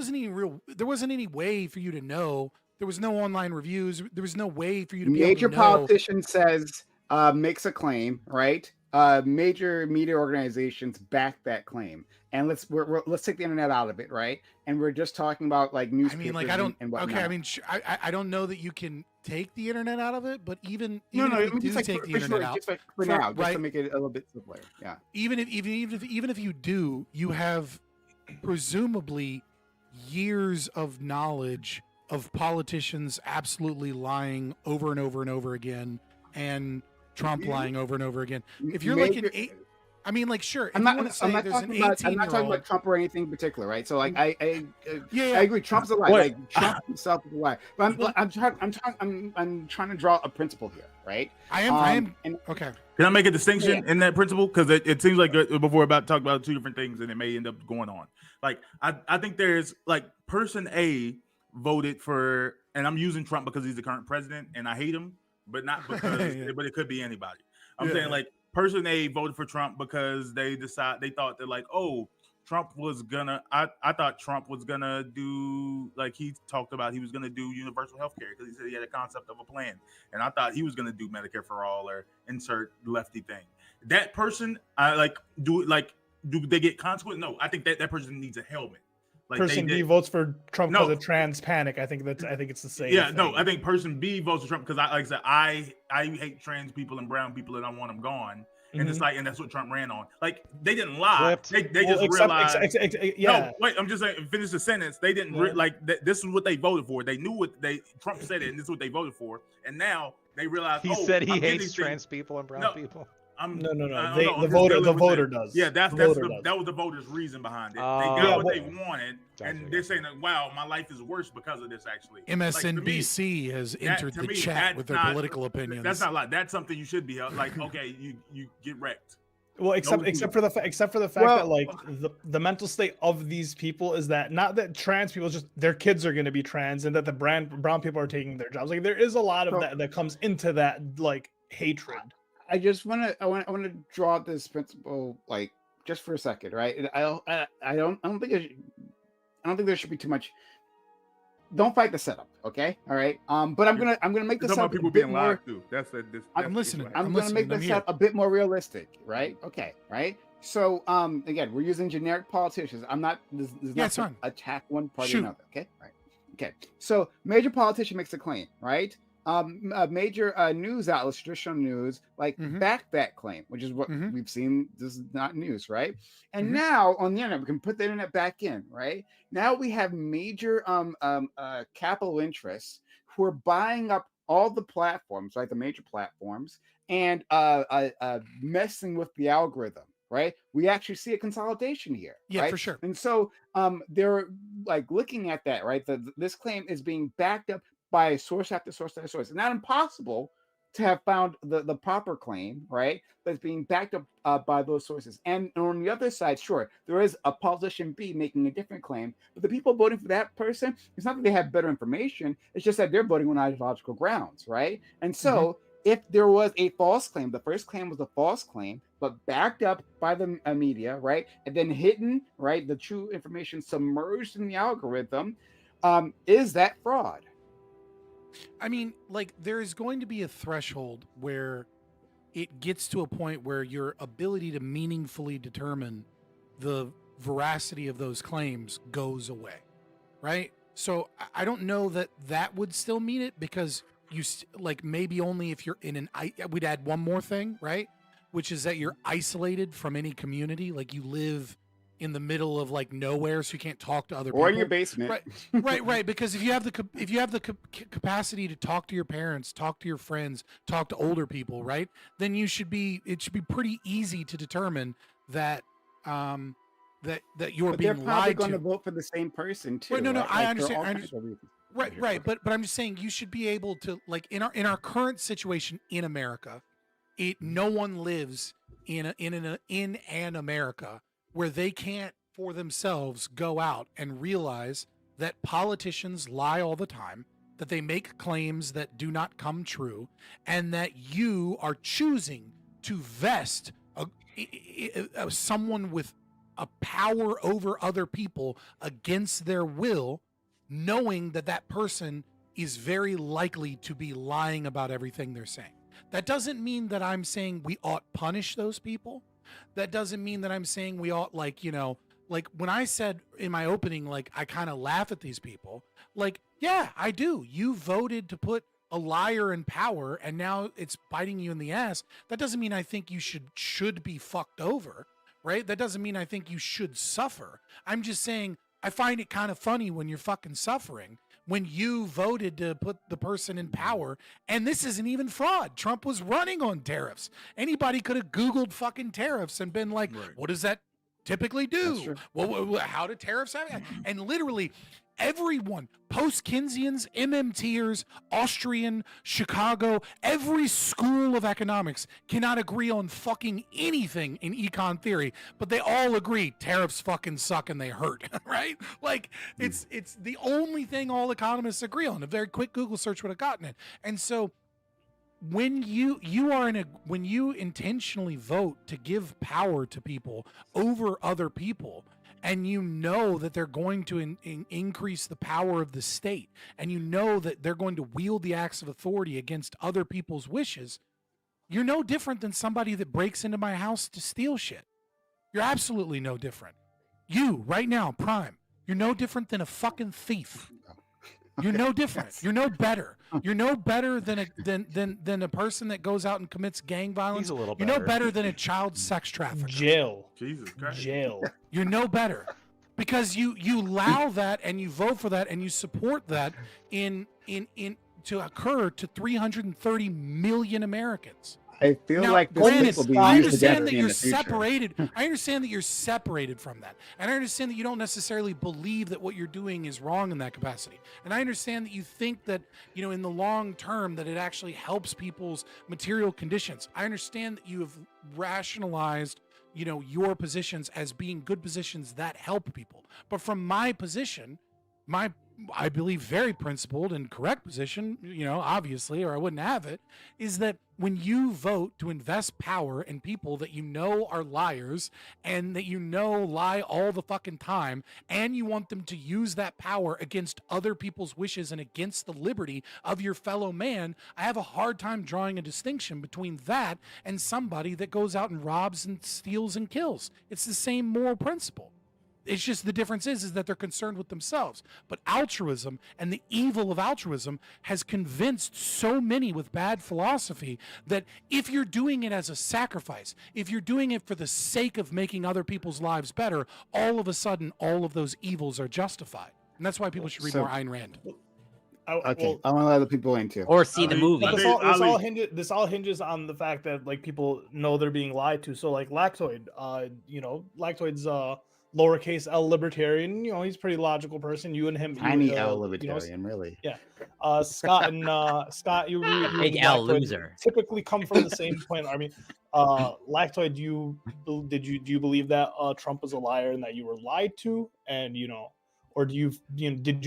wasn't any way for you to know. There was no online reviews. There was no way for you to be able to know. Major politician says makes a claim, right? Major media organizations back that claim, and let's take the internet out of it, right? And we're just talking about like newspapers. I mean, like and whatnot. Okay, I mean, I don't know that you can take the internet out of it, but even No, if you just do like take the internet out, just like for now, just right? to make it a little bit simpler. Yeah. Even if you do, you have presumably years of knowledge of politicians absolutely lying over and over and over again, and Trump lying over and over again. If you're like an 8, I mean, like, sure. I'm not talking about Trump or anything in particular, right? So like I agree. Trump's a lie. Like Trump himself is a lie. But I'm trying to draw a principle here, right? I am. Okay. Can I make a distinction in that principle? Because it seems like before we're about to talk about 2 different things, and it may end up going on. Like I think there's like person A voted for, and I'm using Trump because he's the current president, and I hate him, but not because, but it could be anybody. I'm saying like person A voted for Trump because they thought that like, oh, Trump was gonna, I thought Trump was gonna do, like he talked about he was gonna do universal health care because he said he had a concept of a plan. And I thought he was gonna do Medicare for all or insert lefty thing. That person, do they get consequence? No, I think that person needs a helmet. Like person B votes for Trump because of trans panic. I think it's the same. Yeah, thing. no, I think person B votes for Trump because I hate trans people and brown people and I want them gone. And it's like, and that's what Trump ran on. Like they didn't lie. They just realized. No, wait. I'm just saying. Finish the sentence. They didn't this is what they voted for. They knew what Trump said it, and this is what they voted for. And now they realize he said he hates trans people and brown people. No. The voter does. Yeah, that was the voters' reason behind it. They got what they wanted, and they're saying that, wow, my life is worse because of this. Actually, MSNBC has entered the chat with their political opinions. That's not like that's something you should be like. Okay, you get wrecked. Well, except for the fact that like the mental state of these people is that not that trans people, just their kids are going to be trans, and that the brown people are taking their jobs. Like there is a lot of that comes into that like hatred. I just want to draw this principle like just for a second, right? I don't think there should be too much. Don't fight the setup, okay? All right. But I'm gonna make this up people being lied to. I'm listening. I'm gonna make this up a bit more realistic, right? Okay, right. So again, we're using generic politicians. I'm not. This is not to attack one party or another. Okay, right. Okay. So major politician makes a claim, right? Major news outlets, traditional news, like back that claim, which is what we've seen. This is not news, right? And now on the internet, we can put the internet back in, right? Now we have major capital interests who are buying up all the platforms, like the major platforms, and messing with the algorithm, right? We actually see a consolidation here. Yeah, right? for sure. And so they're like looking at that, right? This claim is being backed up by source after source after source. It's not impossible to have found the proper claim, right? But it's being backed up by those sources. And on the other side, sure, there is a politician B making a different claim, but the people voting for that person, it's not that they have better information, it's just that they're voting on ideological grounds, right? And so if there was a false claim, the first claim was a false claim, but backed up by the media, right? And then hidden, right? The true information submerged in the algorithm, is that fraud? I mean, like, there is going to be a threshold where it gets to a point where your ability to meaningfully determine the veracity of those claims goes away, right? So I don't know that that would still mean it, because like, maybe only if you're in we'd add one more thing, right? Which is that you're isolated from any community, like you live in the middle of like nowhere, so you can't talk to other people. Or in your basement. Right. Because if you have the capacity to talk to your parents, talk to your friends, talk to older people, right? Then it should be pretty easy to determine that that you're But being they're probably lied going to. to vote for the same person too. Right, no, right? I Like, there are all understand. kinds of reasons. Right. But I'm just saying, you should be able to, like, in our current situation in America, no one lives in an America where they can't for themselves go out and realize that politicians lie all the time, that they make claims that do not come true, and that you are choosing to vest someone with a power over other people against their will, knowing that that person is very likely to be lying about everything they're saying. That doesn't mean that I'm saying we ought punish those people. That doesn't mean that I'm saying we ought, like, you know, like when I said in my opening, like, I kind of laugh at these people. Like, yeah, I do. You voted to put a liar in power, and now it's biting you in the ass. That doesn't mean I think you should be fucked over, right? That doesn't mean I think you should suffer. I'm just saying I find it kind of funny when you're fucking suffering, when you voted to put the person in power. And this isn't even fraud. Trump was running on tariffs. Anybody could have Googled fucking tariffs and been like, what does that typically do? Well, how do tariffs happen? And literally everyone, post-Keynesians, MMTers, Austrian, Chicago, every school of economics cannot agree on fucking anything in econ theory, but they all agree tariffs fucking suck and they hurt, right? Like, it's the only thing all economists agree on. A very quick Google search would have gotten it. And so when when you intentionally vote to give power to people over other people, and you know that they're going to increase the power of the state, and you know that they're going to wield the axe of authority against other people's wishes, you're no different than somebody that breaks into my house to steal shit. You're absolutely no different. You, right now, Prime, you're no different than a fucking thief. You're no different. You're no better. You're no better than a person that goes out and commits gang violence. He's a little You're no better. better than a child sex trafficker. Jail. Jesus Christ. Jail. You're no better, because you allow that and you vote for that and you support that in to occur to 330 million Americans. I feel Now, like this granted, will be I used understand that against me in you're the future. separated. I understand that you're separated from that, and I understand that you don't necessarily believe that what you're doing is wrong in that capacity. And I understand that you think that, you know, in the long term, that it actually helps people's material conditions. I understand that you have rationalized, you know, your positions as being good positions that help people. But from my position, I believe very principled and correct position, you know, obviously, or I wouldn't have it, is that when you vote to invest power in people that you know are liars and that you know lie all the fucking time, and you want them to use that power against other people's wishes and against the liberty of your fellow man, I have a hard time drawing a distinction between that and somebody that goes out and robs and steals and kills. It's the same moral principle. It's just the difference is that they're concerned with themselves. But altruism and the evil of altruism has convinced so many with bad philosophy that if you're doing it as a sacrifice, if you're doing it for the sake of making other people's lives better, all of a sudden, all of those evils are justified. And that's why people should read more Ayn Rand. Okay, I want to let other people in too. Or see the movie. But this all hinges on the fact that, like, people know they're being lied to. So, like, Lactoid, you know, Lactoid's lowercase L libertarian. You know, he's a pretty logical person. You and him, Tiny L you know, libertarian, really. yeah. Scott and Scott, you Big and L Lactoid loser. typically come from the same point. I mean, Lactoid, do you believe that Trump is a liar and that you were lied to, and you know, or did you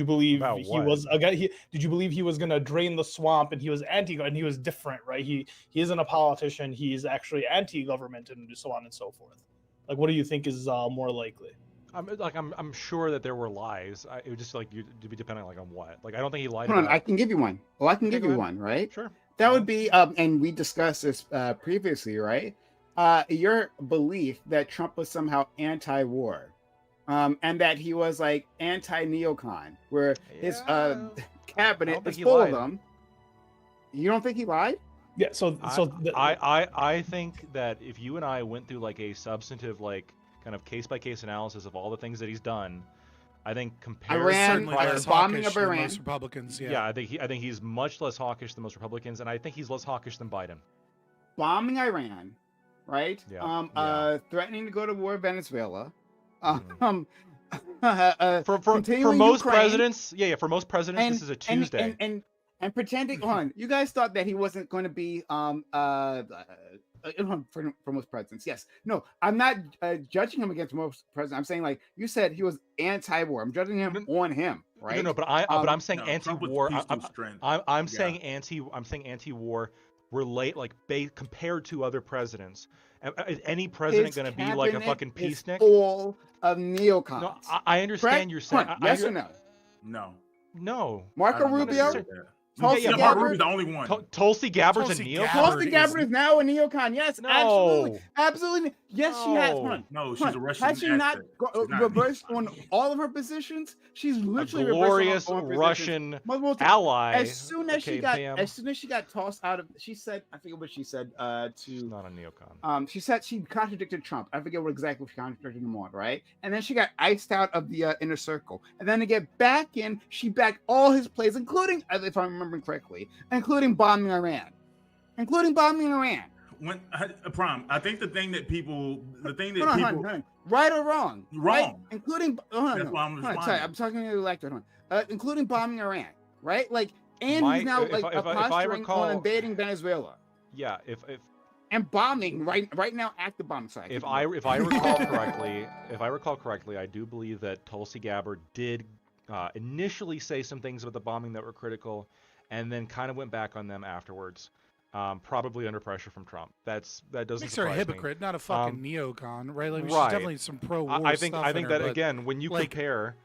believe About he what? was a guy? Did you believe he was going to drain the swamp and he was anti and he was different, right? He isn't a politician. He's actually anti-government and so on and so forth. Like, what do you think is more likely? I'm sure that there were lies. It would just to be depending on what. Like I don't think he lied. Hold on, about... I can give you one. Well, I can give go you ahead. one, right? Sure. That would be, and we discussed this previously, right? Your belief that Trump was somehow anti-war, and that he was like anti-neocon, where his cabinet is full of them. You don't think he lied? Yeah. I think that if you and I went through like a substantive kind of case-by-case analysis of all the things that he's done, I think Iran, bombing of than Iran. most Republicans. Yeah, I think he's much less hawkish than most Republicans, and I think he's less hawkish than Biden. Bombing Iran, right? Yeah. Threatening to go to war with Venezuela. For Continuing most Ukraine, presidents, for most presidents, this is a Tuesday. And pretending, hold on, you guys thought that he wasn't going to be for most presidents. Yes, no, I'm not judging him against most presidents. I'm saying, like you said, he was anti-war. I'm judging him on him, right? No, but I'm saying anti-war. I'm Yeah. saying anti-war relate compared to other presidents. Is any president going to be like a fucking peacenik? Full of neocons. No, I understand you're saying. Yes or no? No. No. Marco Rubio. Tulsi Marco Gabbard. Rubio's the only one. Tulsi Gabbard's a neocon. Tulsi Gabbard is now a neocon. Yes, No. absolutely. Yes, she has one. No, she's a Russian. Has she not She's not reversed on all of her positions? She's literally glorious reversed on all her Russian positions. ally. As soon as bam. she got tossed out of, she said, I forget what she said She's not a neocon. she said she contradicted Trump. I forget what exactly she contradicted him on, right? And then she got iced out of the inner circle. And then to get back in, she backed all his plays, including, if I'm remembering correctly, including bombing Iran. When Prom, I think the thing that people, Hold on. Right or wrong? Wrong. Right? Including, That's why I'm responding. Sorry, I'm talking to you like that. Including bombing Iran, right? Like, and he's now if I recall, on invading Venezuela. Yeah, and bombing right now, active bombing. Sorry. If I recall correctly, I do believe that Tulsi Gabbard did initially say some things about the bombing that were critical, and then kind of went back on them afterwards. Probably under pressure from Trump. That doesn't makes her a surprise hypocrite, me. not a fucking neocon, right? Like, she's right. definitely some pro-war I think stuff in her, that but, again, when you compare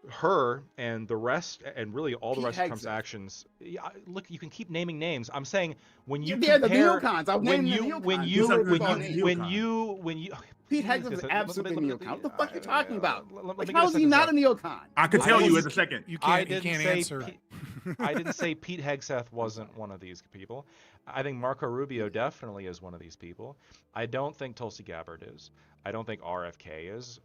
her and the rest, and really all the rest of Trump's actions, look, you can keep naming names. I'm saying when you compare, the neocons. when you Pete Hegseth is absolutely a neocon. What the fuck are you talking about? How is he not a neocon? I can tell you in a second. I didn't say Pete Hegseth wasn't one of these people. I think Marco Rubio definitely is one of these people. I don't think Tulsi Gabbard is. I don't think RFK is.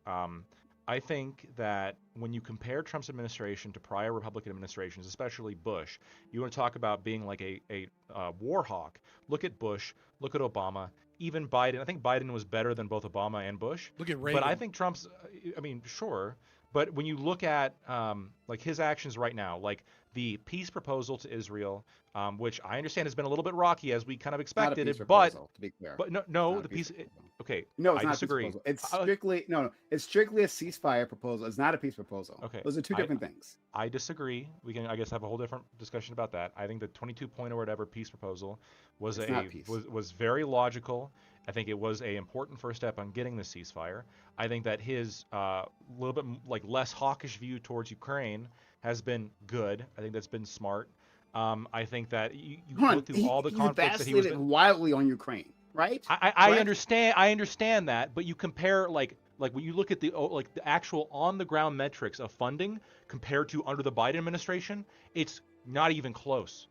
I think that when you compare Trump's administration to prior Republican administrations, especially Bush, you want to talk about being like a war hawk. Look at Bush. Look at Obama. Even Biden. I think Biden was better than both Obama and Bush. Look at Reagan. But I think Trump's. I mean, sure. But when you look at like his actions right now, like the peace proposal to Israel, which I understand has been a little bit rocky as we kind of expected it, but to be clear. But no, the peace. Okay, no, it's I not disagree. A peace proposal. It's strictly it's strictly a ceasefire proposal. It's not a peace proposal. Okay, those are two different things. I disagree. We can, I guess, have a whole different discussion about that. I think the 22 point or whatever peace proposal was was very logical. I think it was a important first step on getting the ceasefire. I think that his little bit like less hawkish view towards Ukraine has been good. I think that's been smart. I think that you go through all the conflicts that he was wildly on Ukraine, right? I understand that, but you compare like when you look at the actual on the ground metrics of funding compared to under the Biden administration, it's not even close.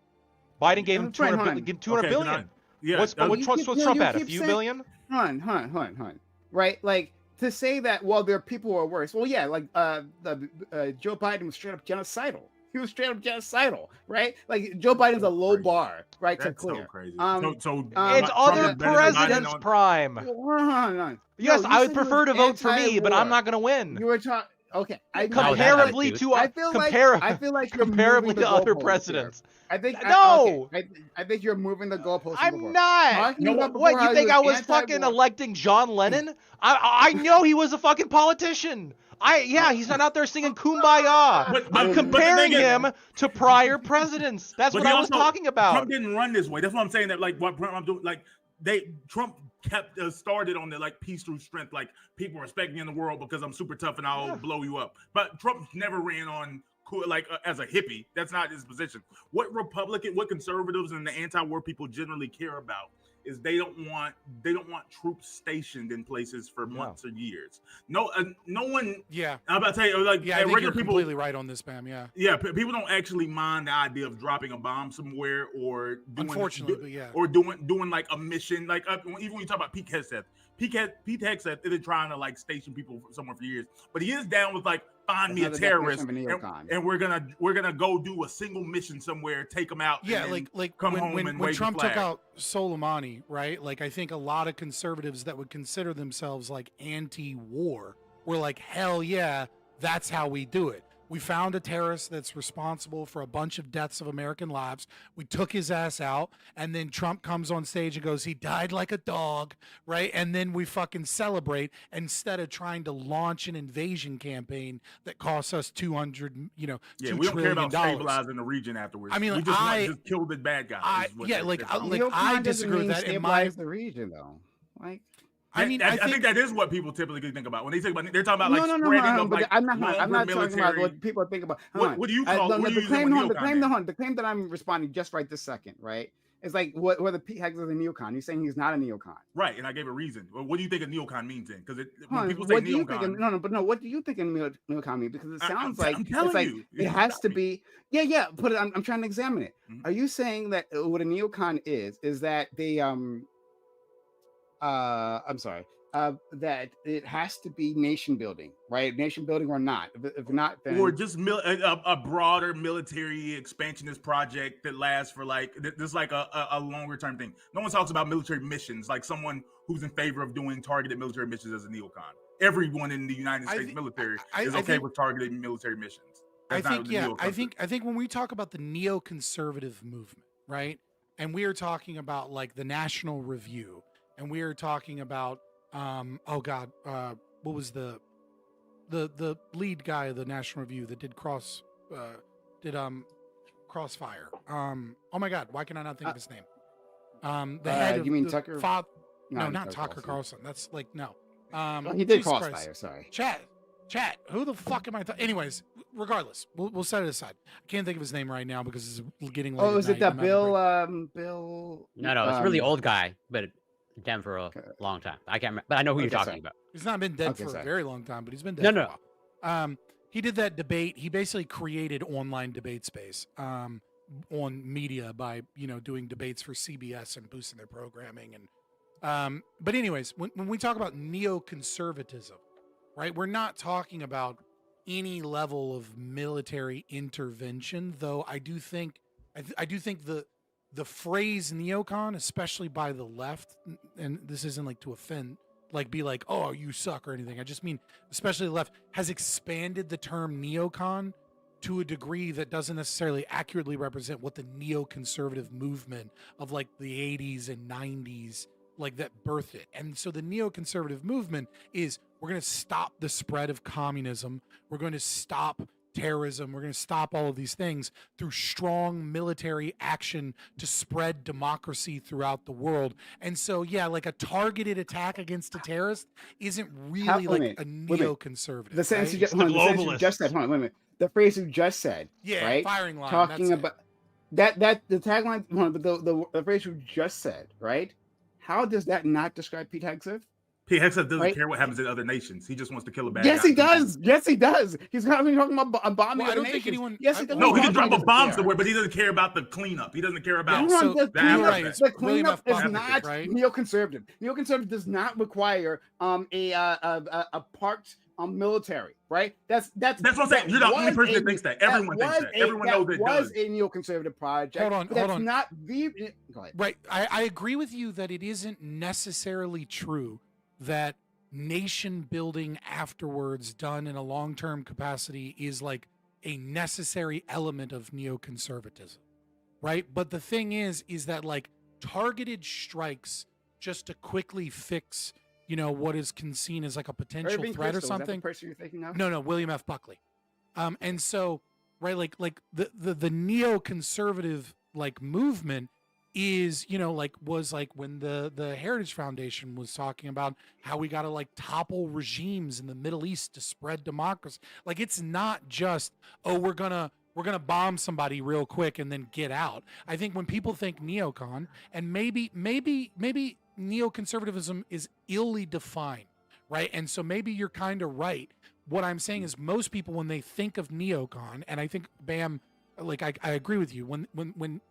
Biden gave him 200 billion. Yeah. What's Trump at? A few billion? Hun. Right? Like to say that, well, there are people who are worse. Well, yeah, like Joe Biden was straight up genocidal. He was straight up genocidal, right? Like Joe Biden's a low bar, right? That's to so clear. crazy. It's Trump other is better than Biden presidents' on- prime. Yes, No, I you would said he prefer was to vote for me, but I'm anti-war. not going to win. You were talking. Okay, Comparably to I feel like you're moving comparably the to other goalposts presidents. here. I think No! I think you're moving the goalposts. I'm not. Talking about What, before you how think he I was anti-war. fucking electing John Lennon? I know he was a fucking politician. He's not out there singing Kumbaya. But I'm the comparing thing is- him to prior presidents. That's But what he I was also- talking about. Trump didn't run this way. That's what I'm saying. That like what I'm doing, like Trump kept started on the like peace through strength, like people respect me in the world because I'm super tough and I'll blow you up. But Trump never ran on cool like as a hippie. That's not his position. What conservatives and the anti-war people generally care about is they don't want troops stationed in places for months or years. No one. Yeah, I'm about to tell you, like I think regular you're people. completely right on this, Bam. Yeah. Yeah, people don't actually mind the idea of dropping a bomb somewhere or doing, Unfortunately, but yeah. or doing like a mission. Like even when you talk about Pete Hegseth, Pete Hegseth isn't trying to like station people somewhere for years, but he is down with like find me a terrorist and we're gonna go do a single mission somewhere, take them out. Yeah, and like come home and when wave Trump the flag. took out Soleimani, right? Like I think a lot of conservatives that would consider themselves like anti-war were like, hell yeah, that's how we do it. We found a terrorist that's responsible for a bunch of deaths of American lives. We took his ass out, and then Trump comes on stage and goes, he died like a dog, right? And then we fucking celebrate instead of trying to launch an invasion campaign that costs us $200, Yeah, $2 we don't care about trillion. stabilizing the region afterwards. I mean, we like, just want to just kill the bad guy. I disagree with that. In my the region though, like. I think that is what people typically think about when they think about. They're talking about like spreading of like I'm not military. talking about what people think about. What do you call the claim that I'm responding just right this second, right? It's like whether Pete Hegseth is a neocon. You're saying he's not a neocon, right? And I gave a reason. Well, what do you think a neocon means then? Because when people what say do you neocon, think? What do you think a neocon means? Because it sounds like telling it's like you. it has to be. Yeah. But I'm trying to examine it. Are you saying that what a neocon is that they I'm sorry. That it has to be nation building, right? Nation building or not. If not, then or just a broader military expansionist project that lasts for like this, like a longer term thing. No one talks about military missions, like someone who's in favor of doing targeted military missions as a neocon. Everyone in the United States military is okay with targeted military missions. I think when we talk about the neoconservative movement, right? And we are talking about like the National Review, and we are talking about what was the lead guy of the National Review that did Crossfire? Oh my God, why can I not think of his name? The head of you mean the Tucker? No, not Tucker Carlson. That's like no. He did Jesus Crossfire. Christ. Sorry. Chat. Who the fuck am I? Anyways, regardless, we'll set it aside. I can't think of his name right now because it's getting late. Oh, is it that Bill? No, it's a really old guy, but dead for a long time. I can't remember, but I know who you're talking about. He's not been dead for a very long time, but he's been dead for a while. He did that debate. He basically created online debate space on media by doing debates for CBS and boosting their programming. And but anyways, when we talk about neoconservatism, right, we're not talking about any level of military intervention, though I do think the phrase neocon, especially by the left, and this isn't like to offend, like be like, oh, you suck or anything. I just mean, especially the left, has expanded the term neocon to a degree that doesn't necessarily accurately represent what the neoconservative movement of like the 80s and 90s, like that birthed it. And so the neoconservative movement is, we're going to stop the spread of communism. We're going to stop terrorism. We're going to stop all of these things through strong military action to spread democracy throughout the world. And so, yeah, like a targeted attack against a terrorist isn't really a neoconservative. The sentence right? you just said, hold on, wait a minute. The phrase you just said, right? Firing line. Talking about that the tagline, the phrase you just said, right? How does that not describe Pete Hegseth? Pete Hegseth doesn't Right? care what happens in other nations. He just wants to kill a bad Yes, guy. he does. Yes, he does. He's not even talking about bombing. Well, I other don't think nations. anyone- Yes, he does. No, he can drop a bomb care. somewhere, but he doesn't care about the cleanup. He doesn't care about Hold on, the the cleanup, aftermath. the cleanup is Aftermath, not right? neoconservative. Neoconservative does not require a parked military, right? That's what I'm saying. You're the only person that thinks that. Everyone thinks that. Everyone knows it was does. a neoconservative project. Hold on, but that's hold on. not the. Go ahead. Right. I agree with you that it isn't necessarily true that nation building afterwards done in a long-term capacity is like a necessary element of neoconservatism, right? But the thing is that like targeted strikes just to quickly fix, what is seen as like a potential Irving threat Kristol, or is that something. the person you're thinking of? No, William F. Buckley. And so, right, like the neoconservative like movement is, was like when the Heritage Foundation was talking about how we got to like topple regimes in the Middle East to spread democracy. Like, it's not just, oh, we're gonna bomb somebody real quick and then get out. I think when people think neocon, and maybe neoconservatism is illy defined, right? And so maybe you're kind of right. What I'm saying is most people, when they think of neocon, and I think Bam, like I agree with you, when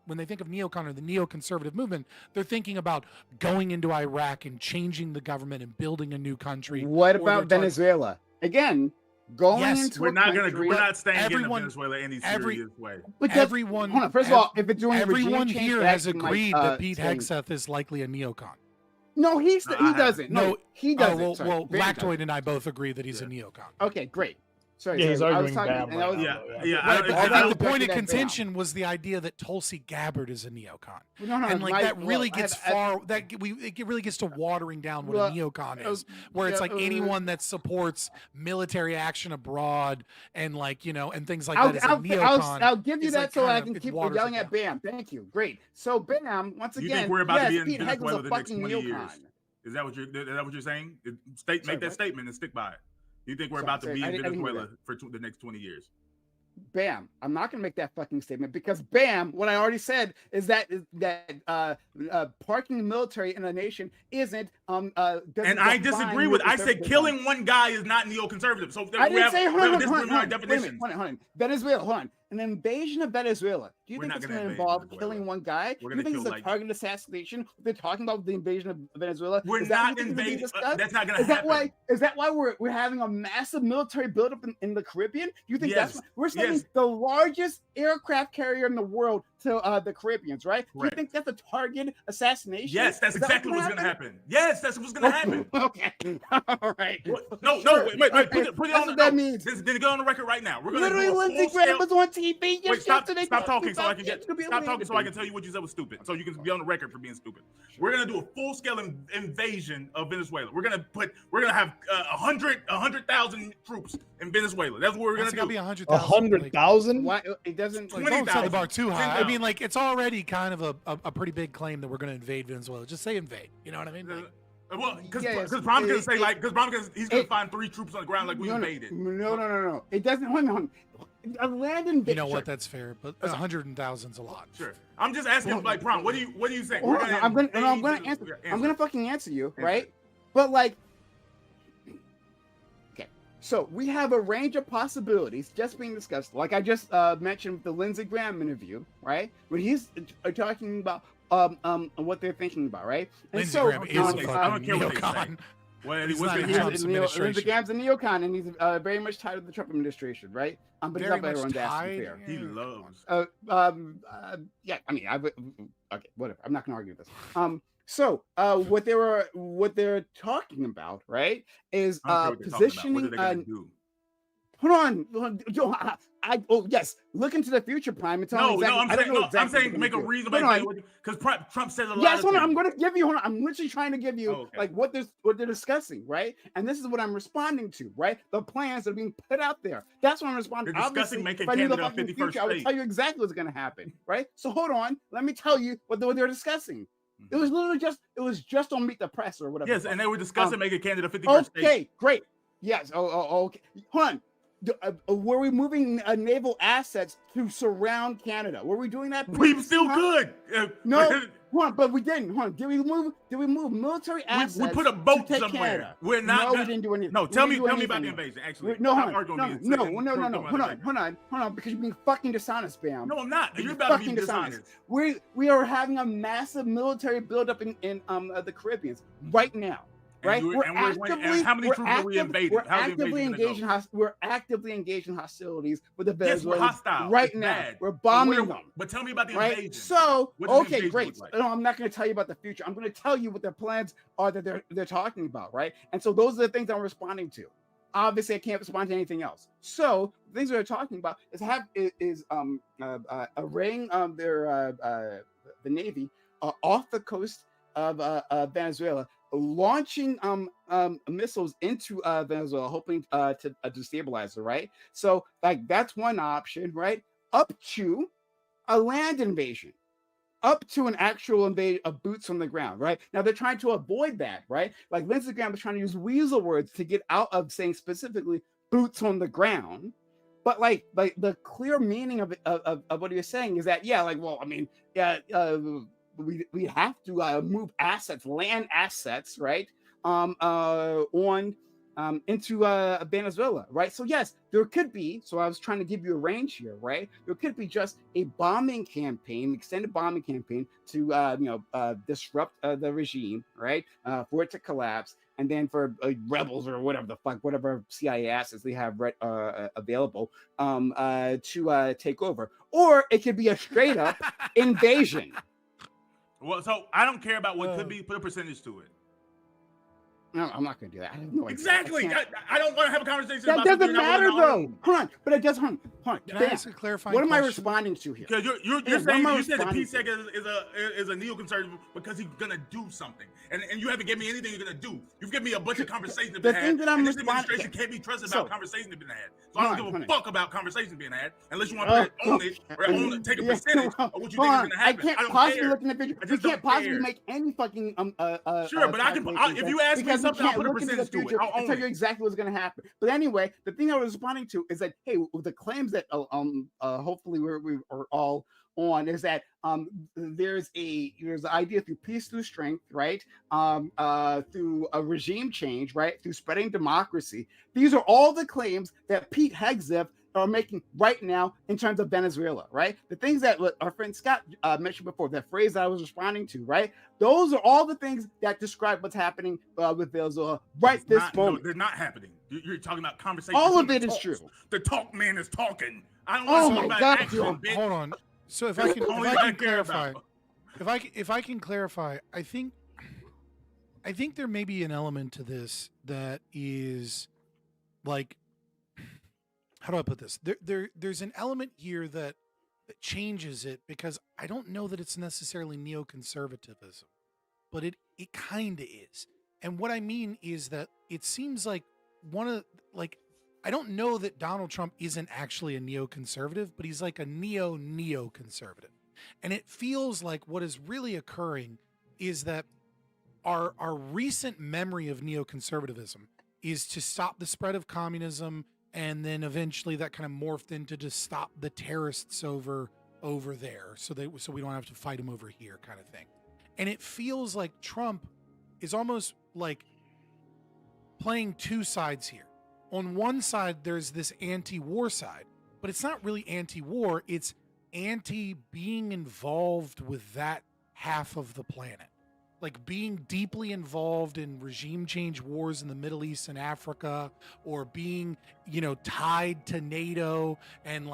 they think of neocon or the neoconservative movement, they're thinking about going into Iraq and changing the government and building a new country. What Or about they're Venezuela? Again, going Yes, into We're a not country, staying in everyone- Venezuela any every- serious way. But that's- everyone, hold on. First of all, if it's doing a regime everyone change, here that has might, agreed that Pete stay. Hegseth is likely a neocon. No, he doesn't. No, he doesn't. Well, Sorry, well, Van Lactoid doesn't. and I both agree that he's a neocon. Okay, great. Sorry, Yeah, he's sorry. I was arguing talking, Bam and I right was, now, Right, but I think the point of that contention was the idea that Tulsi Gabbard is a neocon, No, and like that really well, gets it really gets to watering down what Well, a neocon is, where it's like anyone that supports military action abroad and like and things like that is a neocon. I'll give you It's, that like, so I kind can of- it keep waters yelling it at Bam. Thank you. Great. So Bam, once You again, think we're about to be in Pete Hegseth's Venezuela a the next fucking 20 years? neocon. Is that what you're saying? Sorry, Make that what? statement and stick by it. You think we're Sorry, about to sorry, be I in didn't hear Venezuela for the next 20 years? Bam, I'm not going to make that fucking statement because Bam, what I already said is that parking the military in a nation isn't And I disagree with. I said killing one guy is not neoconservative. So I didn't say hold on, definitions. hold on. Venezuela, hold on. An invasion of Venezuela. Do you We're think not it's gonna going to invade involve Venezuela. killing one guy? We're Do you gonna think it's kill, a like- targeted assassination? They're talking about the invasion of Venezuela. We're Is that not what you think is being invading. discussed? That's not gonna Is that happen. why? Is that why we're having a massive military buildup in the Caribbean? Do you think Yes. that's why we're sending Yes. the largest aircraft carrier in the world to the Caribbeans? Right? Correct. Do you think that's a targeted assassination? Yes, that's Is that exactly what's going to happen. Yes, that's what's going to happen. Okay. All right. No, Sure. wait. Okay. Put it That's on what the that means. Then go on the record right now. We're going Literally, to do a Lindsey full-scale- Graham was on TV Wait, just stop yesterday. talking so I can It's gonna be stop talking so I can amazing. tell you what you said was stupid. So you can be on the record for being stupid. We're gonna do a full-scale invasion of Venezuela. We're gonna have 100,000 troops in Venezuela. That's what we're gonna It's do. gotta be 100,000. 100,000? Why it doesn't? Like, don't set the bar 20,000. too high. I 10,000. mean, like it's already kind of a pretty big claim that we're going to invade Venezuela. Just say invade. You know what I mean? Like, Well, because Yes. Brom's gonna say he's gonna it- find 3 troops on the ground like we invaded. No. It doesn't. Hold on. A land invasion. you know what? That's fair, but 100,000's a lot. Sure. I'm just asking, like, Brom, what do you think? Hold on, I'm gonna invade answer. Venezuela. I'm gonna fucking answer you, Answer. right? But like, okay. So we have a range of possibilities just being discussed. Like I just mentioned with the Lindsey Graham interview, right? When he's talking about what they're thinking about, right? And Lindsey so Graham is a I don't fucking care what they say. neocon. Well, He's what's not gonna in happen? Trump's Lindsey administration. Graham's a neocon, and he's very much tied with the Trump administration, right? But he's Very not by much everyone's ass, to be tied? fair. He loves. Yeah, I mean, okay, whatever. I'm not gonna argue this. So what they're talking about, right, is I don't care what they're talking about. What positioning. are they gonna do? Hold on. Yes. Look into the future, Prime. And tell me exactly. I'm saying make a reasonable because Trump says a lot. Yes, of hold on. things. I'm going to give you. Hold on. I'm literally trying to give you okay. like what they're discussing, right? And this is what I'm responding to, right? The plans that are being put out there. That's what I'm responding. They're discussing Obviously, making if I knew the Canada a fucking 51st future, I would state. tell you exactly what's going to happen, right? So hold on. Let me tell you what they're discussing. It was literally just on Meet the Press or whatever. Yes, and they were discussing making Canada 51st state. Okay, great. Yes. Okay. Hold on. Were we moving naval assets to surround Canada? Were we doing that? We still could. No, hold on, but we didn't. Hold on. Did we move military assets? We put a boat to take somewhere. Canada? We're not. No, we didn't do anything. No, tell me about the anything. invasion. Actually, No, I'm hold arguing on. with No, you. hold on, because you're being fucking dishonest, Bam. No, I'm not. You're about to be dishonest. We are having a massive military buildup in the Caribbean right now. Right, and how many troops are we invading? We're actively engaged in hostilities with the Venezuelans. Yes, we're hostile right it's now. bad. We're bombing them. But tell me about the right? invasion. So, okay, great. Like? No, I'm not going to tell you about the future. I'm going to tell you what their plans are that they're talking about, right? And so those are the things I'm responding to. Obviously, I can't respond to anything else. So the things they're talking about is arraying the Navy off the coast of Venezuela, launching missiles into Venezuela, hoping to destabilize it, right? So, like, that's one option, right? Up to a land invasion, up to an actual invasion of boots on the ground, right? Now, they're trying to avoid that, right? Like, Lindsey Graham is trying to use weasel words to get out of saying specifically boots on the ground. But like the clear meaning of what he was saying is that, yeah, like, well, I mean, yeah, we have to move assets, land assets, right, into Venezuela, right? So yes, there could be. So I was trying to give you a range here, right? There could be just a bombing campaign, extended bombing campaign to disrupt the regime, right? For it to collapse, and then for rebels or whatever the fuck, whatever CIA assets they have available, to take over, or it could be a straight up invasion. Well, so I don't care about what could be. Put a percentage to it. No, I'm not going to do that. I have no idea. Exactly. I don't want to have a conversation that about doesn't matter, though. Hold on. But it does. Hold on. Can I ask a clarifying What am I question? responding to here? Because you're saying you said the PSEC is a neoconservative because he's going to do something. And you haven't given me anything you're going to do. You've given me a bunch of conversations that have been had. That I'm and this responding administration can't be trusted about conversations that have been had. So I don't give a honey. fuck about conversations being had unless you want to own it or take a percentage of what you think is going to happen. I can't possibly look in the future. We can't possibly care. make any fucking Sure, but I can. If you ask me something, I'll put a percentage to it. I'll tell you exactly what's going to happen. But anyway, the thing I was responding to is that, hey, the claims that hopefully we are all on is that there's the idea through peace, through strength, right? Through a regime change, right? Through spreading democracy. These are all the claims that Pete Hegseth are making right now in terms of Venezuela, right? The things that our friend Scott mentioned before, that phrase that I was responding to, right? Those are all the things that describe what's happening with Venezuela this moment. No, they're not happening. You're talking about conversations. All of it is true. The talk man is talking. I don't Oh want to my talk God, about action, bitch. Hold on. So if I can clarify, if I can clarify, I think there may be an element to this that is like, how do I put this? There's an element here that changes it, because I don't know that it's necessarily neoconservatism, but it kind of is. And what I mean is that it seems like I don't know that Donald Trump isn't actually a neoconservative, but he's like a neoconservative. And it feels like what is really occurring is that our recent memory of neoconservatism is to stop the spread of communism, and then eventually that kind of morphed into to stop the terrorists over there, so we don't have to fight them over here, kind of thing. And it feels like Trump is almost like playing two sides here. On one side, there's this anti-war side, but it's not really anti-war. It's anti-being involved with that half of the planet. Like being deeply involved in regime change wars in the Middle East and Africa, or being, tied to NATO and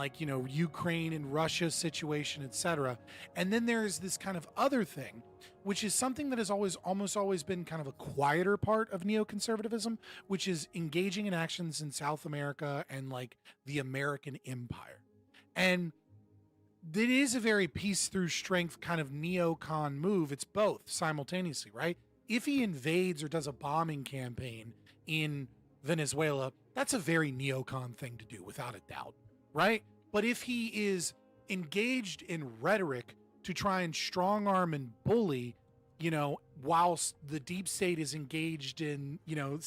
Ukraine and Russia situation, etc. And then there's this kind of other thing, which is something that has almost always been kind of a quieter part of neoconservatism, which is engaging in actions in South America and the American empire. And it is a very peace through strength kind of neocon move. It's both simultaneously, right? If he invades or does a bombing campaign in Venezuela, that's a very neocon thing to do, without a doubt, right? But if he is engaged in rhetoric to try and strong arm and bully whilst the deep state is engaged in,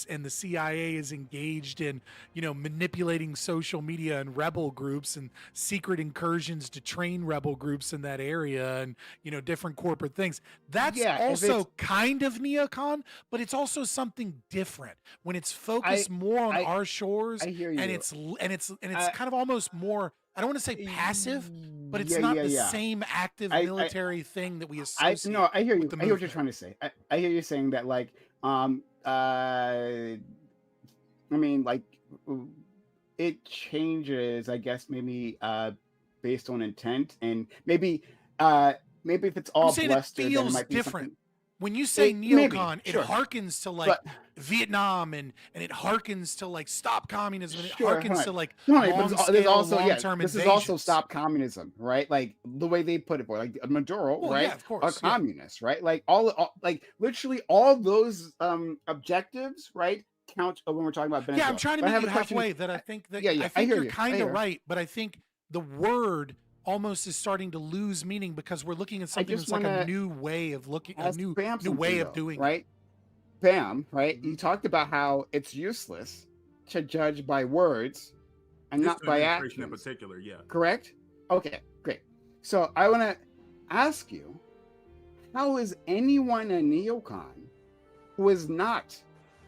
and the CIA is engaged in, manipulating social media and rebel groups and secret incursions to train rebel groups in that area and, different corporate things. That's also kind of neocon, but it's also something different when it's focused more on our shores. I hear you. And it's kind of almost more, I don't want to say passive, but it's not the same active military thing that we associate. No, I hear you. With the I hear what you're trying to say. I hear you saying that, like, I mean, like, it changes, I guess, maybe based on intent, and maybe if it's all bluster, then it might be different. Something... When you say neocon, it harkens to like Vietnam and it harkens to like stop communism and it harkens to like long-term this is also stop communism, right? Like the way they put it, like Maduro, right? Yeah, of course, are communists, right? Like all like literally all those objectives, right? Count when we're talking about Venezuela. Yeah, I'm trying to meet you halfway. That I think that I think you're kind of right, but I think the word almost is starting to lose meaning because we're looking at something that's like a new way of looking, a new way of doing right? Bam, right? You talked about how it's useless to judge by words and not by actions. In particular, yeah. Correct? Okay, great. So I want to ask you, how is anyone a neocon who is not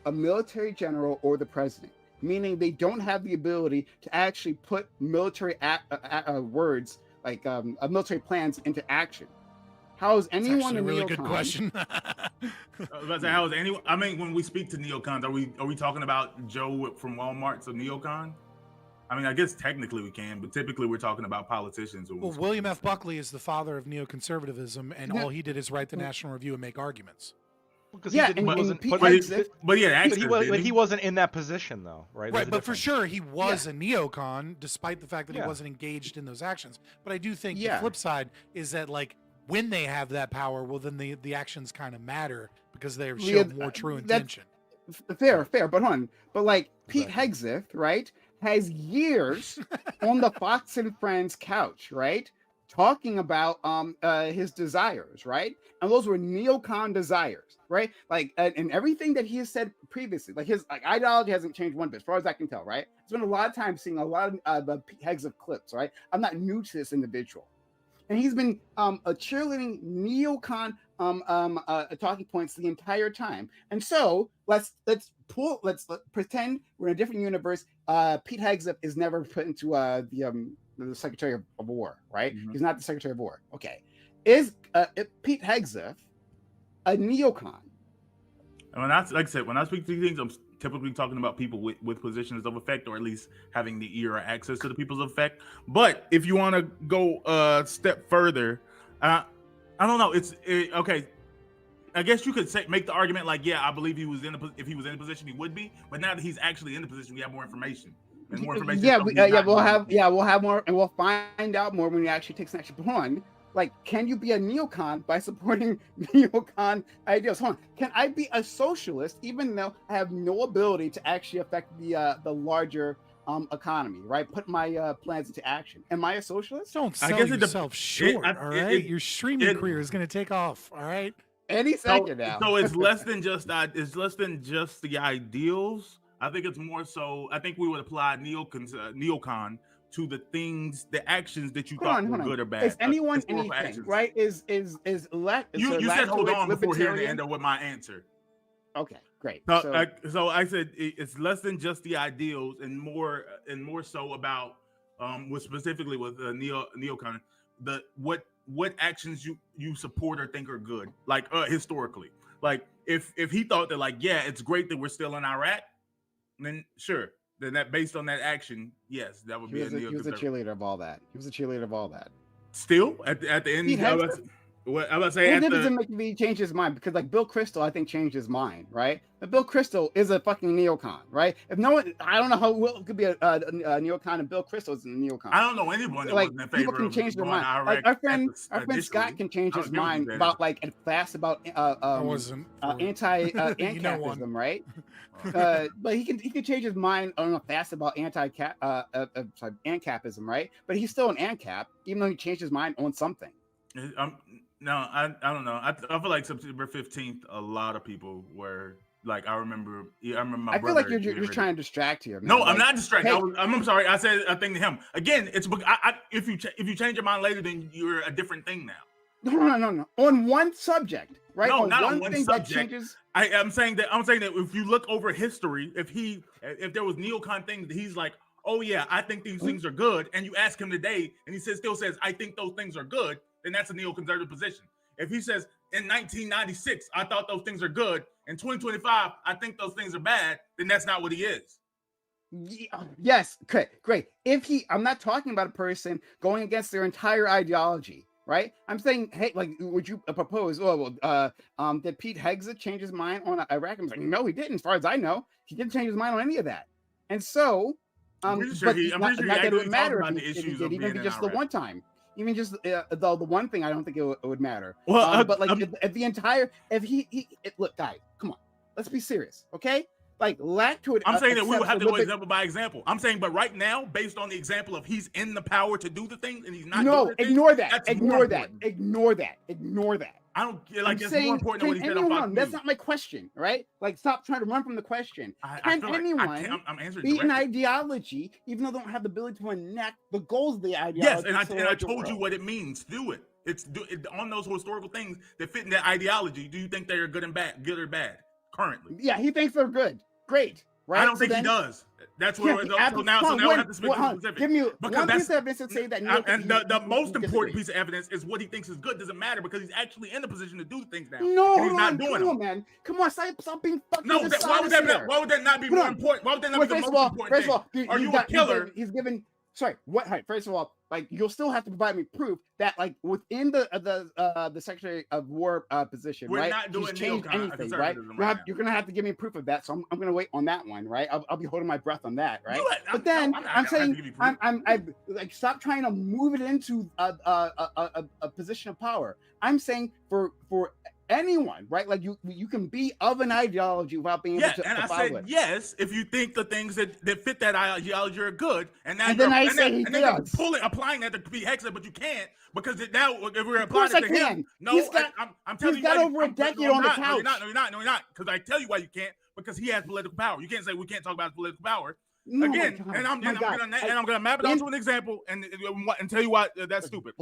a military general or the president? Meaning they don't have the ability to actually put military words like military plans into action. How is anyone a really neocon? Good question. How is anyone? I mean, when we speak to neocons, are we talking about Joe from Walmart's a neocon? I mean, I guess technically we can, but typically we're talking about politicians. Well, William F. Buckley is the father of neoconservatism, and all he did is write the National Review and make arguments. Because he wasn't in that position though, right? Right, but for sure he was a neocon, despite the fact that he wasn't engaged in those actions. But I do think the flip side is that, like, when they have that power, well, then the actions kind of matter because they're showing more true intention. Fair, but hold on. But like Pete Hegseth, right, has years on the Fox and Friends couch, right, talking about his desires, right, and those were neocon desires, right, like and everything that he has said previously, like his ideology hasn't changed one bit, as far as I can tell, right. It's been a lot of time seeing a lot of the Pete Hegseth clips, right. I'm not new to this individual, and he's been cheerleading neocon talking points the entire time. And so let's pretend we're in a different universe. Pete Hegseth is never put into the Secretary of War, right? Mm-hmm. He's not the Secretary of War. Okay, is Pete Hegseth a neocon? When I speak to these things, I'm typically talking about people with positions of effect, or at least having the ear or access to the people's effect. But if you want to go a step further, I don't know. Okay. I guess you could make the argument like, yeah, I believe if he was in a position, he would be. But now that he's actually in the position, we have more information. And more information. We'll have more, and we'll find out more when he actually takes an action. But hold on. Like, can you be a neocon by supporting neocon ideals? Hold on. Can I be a socialist even though I have no ability to actually affect the larger economy, right? Put my plans into action. Am I a socialist? Don't sell yourself short, all right? Your streaming career is going to take off, all right? Any second now. So it's less than just the ideals. I think it's more so. I think we would apply neocon to the things, the actions that you thought were good or bad. Is anyone anything, actions. Right? Is you said hold on before hearing the end of what my answer. Okay, great. So I said it's less than just the ideals, and more so about specifically with neocon, what actions you support or think are good, like historically. Like if he thought that, like, yeah, it's great that we're still in Iraq, then sure. Then that based on that action, yes, that would be a neocon. He was a cheerleader of all that. Still, at the end, I was about to say, it doesn't make me change his mind, because like Bill Kristol, I think, changed his mind, right? But Bill Kristol is a fucking neocon, right? If no one, I don't know how Will could be a neocon and Bill Kristol is a neocon. I don't know anyone that wasn't in favor people can change their mind. Like our friend Scott can change his mind about like fast about anti-ANCAPism, right? But he can change his mind on fast about ANCAPism, right? But he's still an ANCAP, even though he changed his mind on something. No, I don't know. I feel like September 15th, a lot of people were like, I remember my I feel brother. like you're just trying to distract here. Man. No, I'm Like, not distracted. hey, I'm sorry. I said a thing to him. Again, it's if you change your mind later, then you're a different thing now. No. On one subject, right? No, on not one on one thing subject. that changes. I'm saying that if you look over history, if there was neocon things, he's like, oh yeah, I think these things are good, and you ask him today, and he still says, I think those things are good, then that's a neoconservative position. If he says in 1996, I thought those things are good, in 2025, I think those things are bad, then that's not what he is. Yes, great. I'm not talking about a person going against their entire ideology, right? I'm saying, hey, like, would you propose? Did Pete Hegseth change his mind on Iraq? I'm like, no, he didn't. As far as I know, he didn't change his mind on any of that. And so, I'm pretty sure he would matter about if the issues he of did, even being just in the Iraq. one time. Even just the one thing, I don't think it would matter. Well, but like if the entire, look, guys, come on, let's be serious, okay? Like, lack to it. I'm saying that we would have to go example by example. I'm saying, but right now, based on the example of he's in the power to do the things and he's not. No, doing the ignore things, that. that's Ignore that. important. Ignore that. I don't like. It's saying, more important than what he said on Fox News. That's not my question, right? Like, stop trying to run from the question. Can anyone I'm answering be an directly. ideology, even though they don't have the ability to enact the goals of the ideology? Yes, and I told you what it means to do it. It's on those historical things that fit in that ideology. Do you think they are good or bad currently? Yeah, he thinks they're good. Great. Right? I don't think he does. That's where now we have to speak specific. Give me because one piece of evidence to say that. The most important piece of evidence is what he thinks is good doesn't matter because he's actually in the position to do things now. No, he's not doing them. Man. Come on, stop being fucking. No, why would that not be more important? Why would that not be the most important? First of all, are you a killer? He's given. Sorry, what? First of all, like, you'll still have to provide me proof that, like, within the Secretary of War position, We're right? not doing he's changed anything, right? You're gonna have to give me proof of that. So I'm gonna wait on that one, right? I'll be holding my breath on that, right? But then I'm saying I'm like, stop trying to move it into a position of power. I'm saying for anyone, right? Like, you can be of an ideology without being able to. And I said yes if you think the things that fit that ideology are good, and then you're applying that to Pete Hegseth, but you can't because now if we're applying it to him, I'm telling you, he's got over a decade on the couch. No, you're not. Because I tell you why you can't. Because he has political power. You can't say we can't talk about political power. I'm gonna map it onto an example and tell you why that's stupid.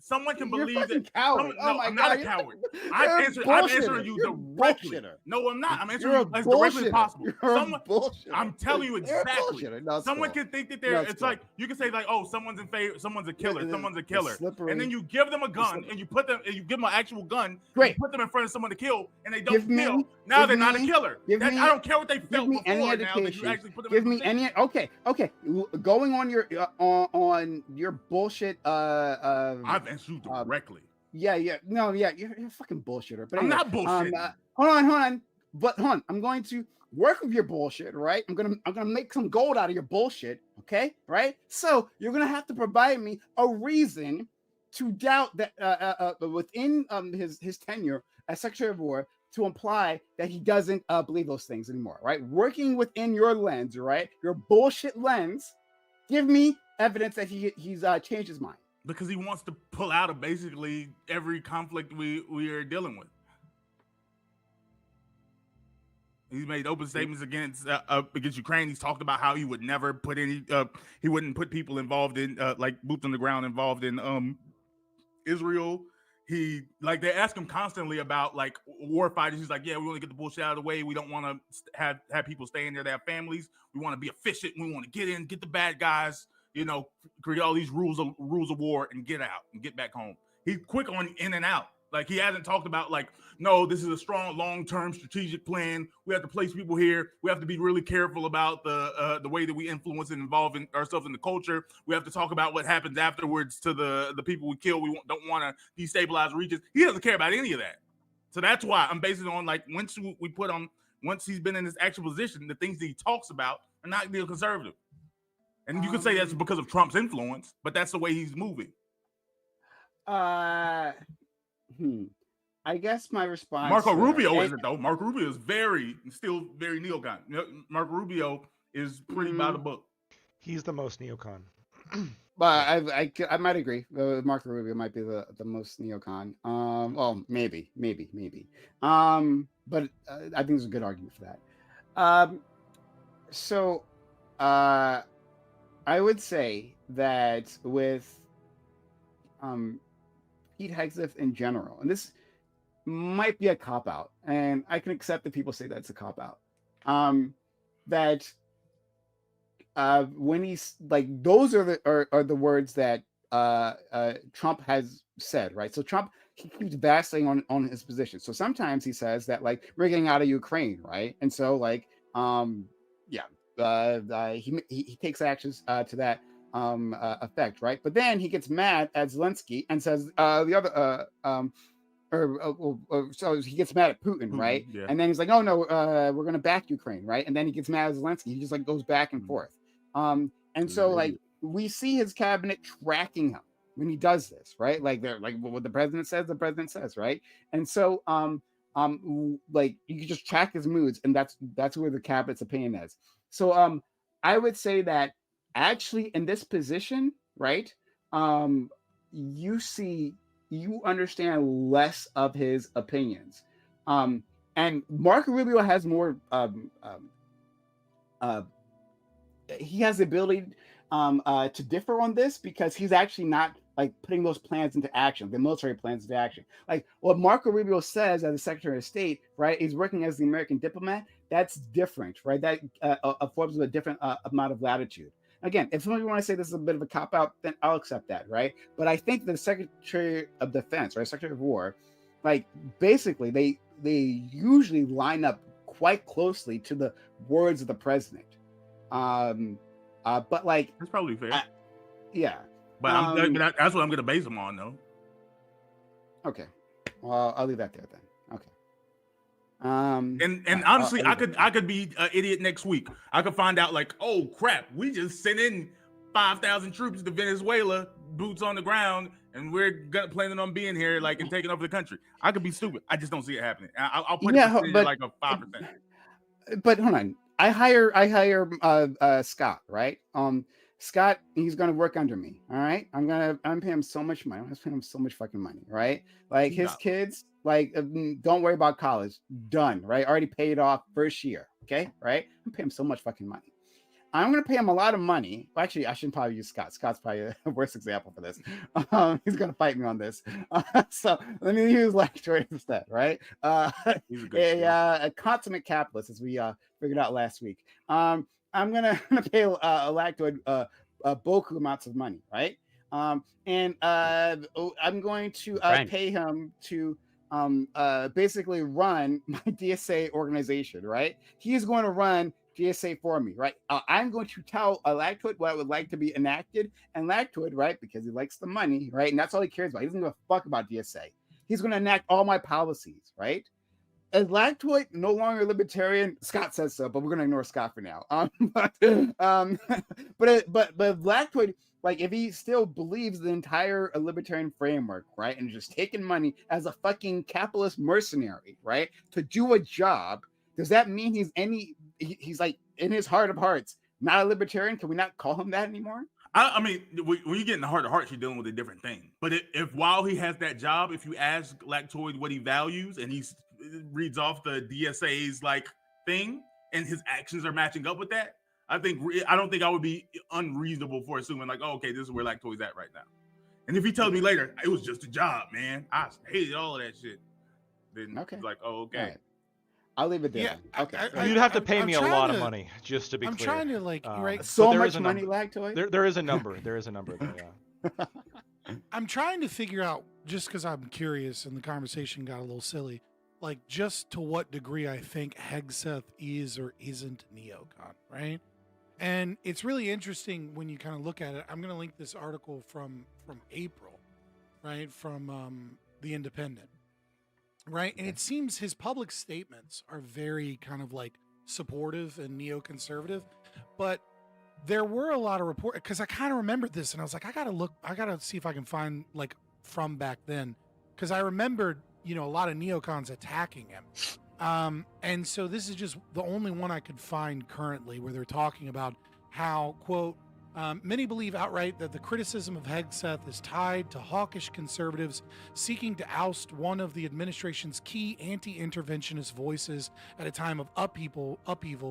Someone can believe that. I'm not a coward. I'm answering you directly. No, I'm not. I'm answering you as directly as possible. I'm telling you exactly. Someone can think that it's like you can say like, oh, someone's in favor, someone's a killer, and then you give them a gun and you give them an actual gun. You put them in front of someone to kill, and they don't kill. Now they're not a killer. I don't care what they felt before. Now that you actually put them. Give me any. Okay. Going on your bullshit. I've answered you directly. You're a fucking bullshitter. But I'm not bullshitting. Hold on. But I'm going to work with your bullshit, right? I'm gonna make some gold out of your bullshit. Okay, right? So you're gonna have to provide me a reason to doubt that within his tenure as Secretary of War, to imply that he doesn't believe those things anymore, right? Working within your lens, right? Your bullshit lens, give me evidence that he's changed his mind. Because he wants to pull out of basically every conflict we are dealing with. He's made open statements against Ukraine. He's talked about how he would never put he wouldn't put people involved in like boots on the ground involved in Israel. They ask him constantly about like war fighters. He's like, yeah, we want to get the bullshit out of the way. We don't want to have people stay in there, they have families. We want to be efficient. We want to get in, get the bad guys, create all these rules of war and get out and get back home. He's quick on in and out. Like, he hasn't talked about like, no, this is a strong long-term strategic plan. We have to place people here. We have to be really careful about the way that we influence and involve ourselves in the culture. We have to talk about what happens afterwards to the people we kill. We don't want to destabilize regions. He doesn't care about any of that. So that's why I'm basing it on like once he's been in this actual position, the things that he talks about are not neoconservative. And you can say that's because of Trump's influence, but that's the way he's moving. I guess my response. Marco Rubio isn't though. Marco Rubio is still very neocon. Marco Rubio is pretty by the book. He's the most neocon. But I might agree. Marco Rubio might be the most neocon. Well, maybe. But I think there's a good argument for that. So, I would say that with Pete Hegseth in general, and this might be a cop out, and I can accept that people say that's a cop out. That when he's like, those are the words that Trump has said, right? So Trump, he keeps vacillating on his position. So sometimes he says that like we're getting out of Ukraine, right? And so like he takes actions to that effect, right? But then he gets mad at Zelensky and says so he gets mad at Putin, right? Yeah. And then he's like, "Oh no, we're gonna back Ukraine," right? And then he gets mad at Zelensky. He just like goes back and forth. And so like we see his cabinet tracking him when he does this, right? Like they're like what the president says, right? And so like you can just track his moods, and that's where the cabinet's opinion is. So I would say that actually in this position, right? You understand less of his opinions. And Marco Rubio has more he has the ability to differ on this because he's actually not like putting those plans into action, the military plans into action. Like what Marco Rubio says as the Secretary of State, right? He's working as the American diplomat. That's different, right? That affords a different amount of latitude. Again, if some of you want to say this is a bit of a cop out, then I'll accept that, right? But I think the Secretary of Defense, right, Secretary of War, like basically they usually line up quite closely to the words of the president. But like that's probably fair. Yeah, but that's what I'm going to base them on, though. Okay, well I'll leave that there then. Okay. And honestly, I could be an idiot next week. I could find out like, oh crap, we just sent in 5,000 troops to Venezuela, boots on the ground, and we're planning on being here like and taking over the country. I could be stupid. I just don't see it happening. I'll put it like a 5%. But hold on, I hire Scott, right? Scott, he's gonna work under me. All right, I'm paying him so much money. I'm paying him so much fucking money, right? Like his kids, like don't worry about college. Done, right? Already paid off first year. Okay, right? I'm paying him so much fucking money. I'm gonna pay him a lot of money. Well, actually, I shouldn't probably use Scott. Scott's probably a worse example for this. He's gonna fight me on this. So let me use Lactoid instead, right? A consummate capitalist, as we figured out last week. I'm gonna pay Lactoid boku amounts of money, right? And I'm going to pay him to basically run my DSA organization, right? He's going to run DSA for me, right? I'm going to tell Lactoid what I would like to be enacted, and Lactoid, right, because he likes the money, right, and that's all he cares about. He doesn't give a fuck about DSA. He's going to enact all my policies, right? Is Lactoid no longer libertarian? Scott says so, but we're going to ignore Scott for now. But Lactoid, like, if he still believes the entire libertarian framework, right, and just taking money as a fucking capitalist mercenary, right, to do a job, does that mean he's like in his heart of hearts not a libertarian? Can we not call him that anymore? I mean, when you get in the heart of hearts, you're dealing with a different thing. But if while he has that job, if you ask Lactoid what he values and he reads off the DSA's like thing and his actions are matching up with that, I don't think I would be unreasonable for assuming like, oh, okay, this is where Lactoid's at right now. And if he tells me later it was just a job, man, I hated all of that shit, then it's like, oh, okay. Right. I'll leave it there. Yeah, okay. You'd have to pay me a lot of money just to be clear. I'm trying to like right. So much money, Lactoid. There is a number. There is a number there. Yeah. I'm trying to figure out, just because I'm curious and the conversation got a little silly, like just to what degree I think Hegseth is or isn't neocon, right? And it's really interesting when you kind of look at it. I'm going to link this article from April, right, from The Independent. Right. And it seems his public statements are very kind of like supportive and neoconservative. But there were a lot of reports because I kind of remembered this and I was like, I got to see if I can find like from back then, because I remembered, a lot of neocons attacking him. And so this is just the only one I could find currently where they're talking about how, quote, Many believe outright that the criticism of Hegseth is tied to hawkish conservatives seeking to oust one of the administration's key anti-interventionist voices at a time of upheaval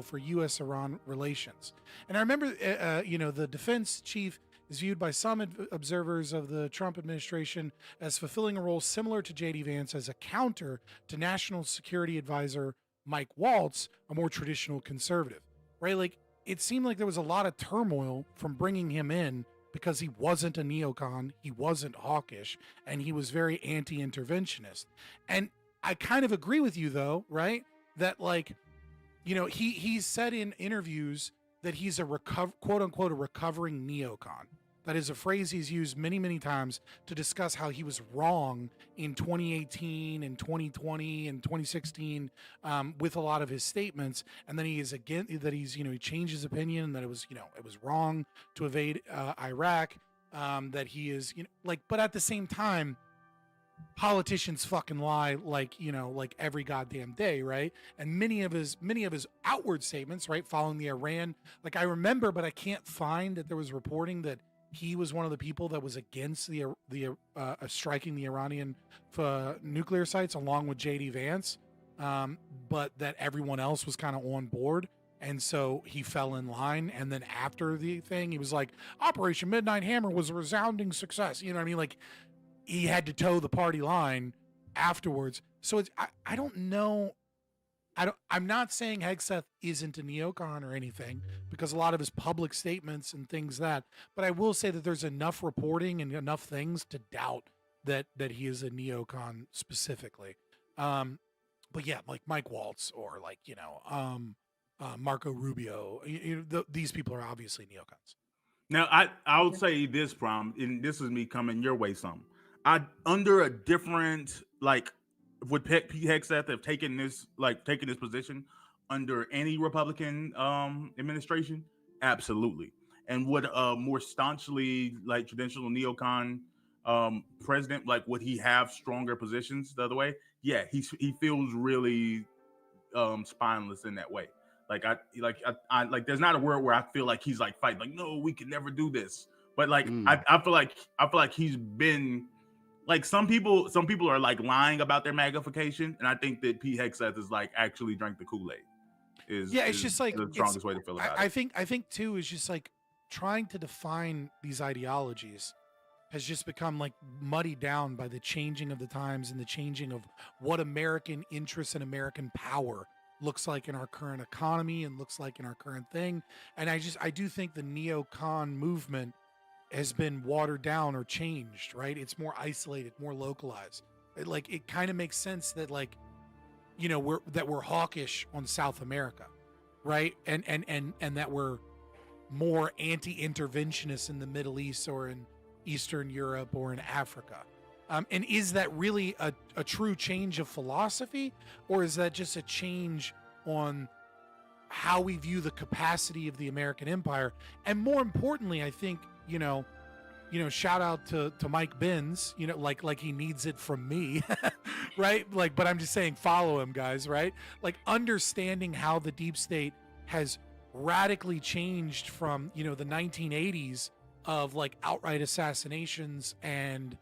for U.S.-Iran relations. And I remember, the defense chief is viewed by some observers of the Trump administration as fulfilling a role similar to J.D. Vance as a counter to National Security Advisor Mike Waltz, a more traditional conservative, right? Like, it seemed like there was a lot of turmoil from bringing him in because he wasn't a neocon, he wasn't hawkish, and he was very anti-interventionist. And I kind of agree with you, though, right? That, like, he's said in interviews that he's a quote unquote a recovering neocon. That is a phrase he's used many, many times to discuss how he was wrong in 2018 and 2020 and 2016 with a lot of his statements, and then he changed his opinion and that it was wrong to invade Iraq. That he is but at the same time, politicians fucking lie like every goddamn day, right? And many of his outward statements, right, following the Iran, like I remember, but I can't find that there was reporting that he was one of the people that was against the striking the Iranian nuclear sites along with J.D. Vance, but that everyone else was kind of on board. And so he fell in line. And then after the thing, he was like, Operation Midnight Hammer was a resounding success. You know what I mean? Like, he had to toe the party line afterwards. So I don't know. I'm not saying Hegseth isn't a neocon or anything, because a lot of his public statements and things but I will say that there's enough reporting and enough things to doubt that he is a neocon specifically. But yeah, like Mike Waltz or Marco Rubio, these people are obviously neocons. Now, I would say this, Prom, and this is me coming your way some. Under a different, would Pete Hegseth have taken this position under any Republican administration? Absolutely. And would a more staunchly traditional neocon president, would he have stronger positions the other way? Yeah, he feels really spineless in that way. There's not a word where I feel like he's fighting, no, we can never do this. But I feel like he's been some people are lying about their magnification, and I think that Pete Hegseth is actually drank the Kool-Aid. It's just the strongest way to feel about it. I think too is just trying to define these ideologies has just become muddied down by the changing of the times and the changing of what American interests and American power looks like in our current economy and looks like in our current thing. And I do think the neocon movement has been watered down or changed, right? It's more isolated, more localized. It kind of makes sense that we're hawkish on South America, right? And that we're more anti-interventionist in the Middle East or in Eastern Europe or in Africa. And is that really a true change of philosophy, or is that just a change on how we view the capacity of the American empire? And more importantly, I think, shout out to Mike Benz, like he needs it from me, right? But I'm just saying, follow him, guys, right? Understanding how the deep state has radically changed from, the 1980s of outright assassinations and,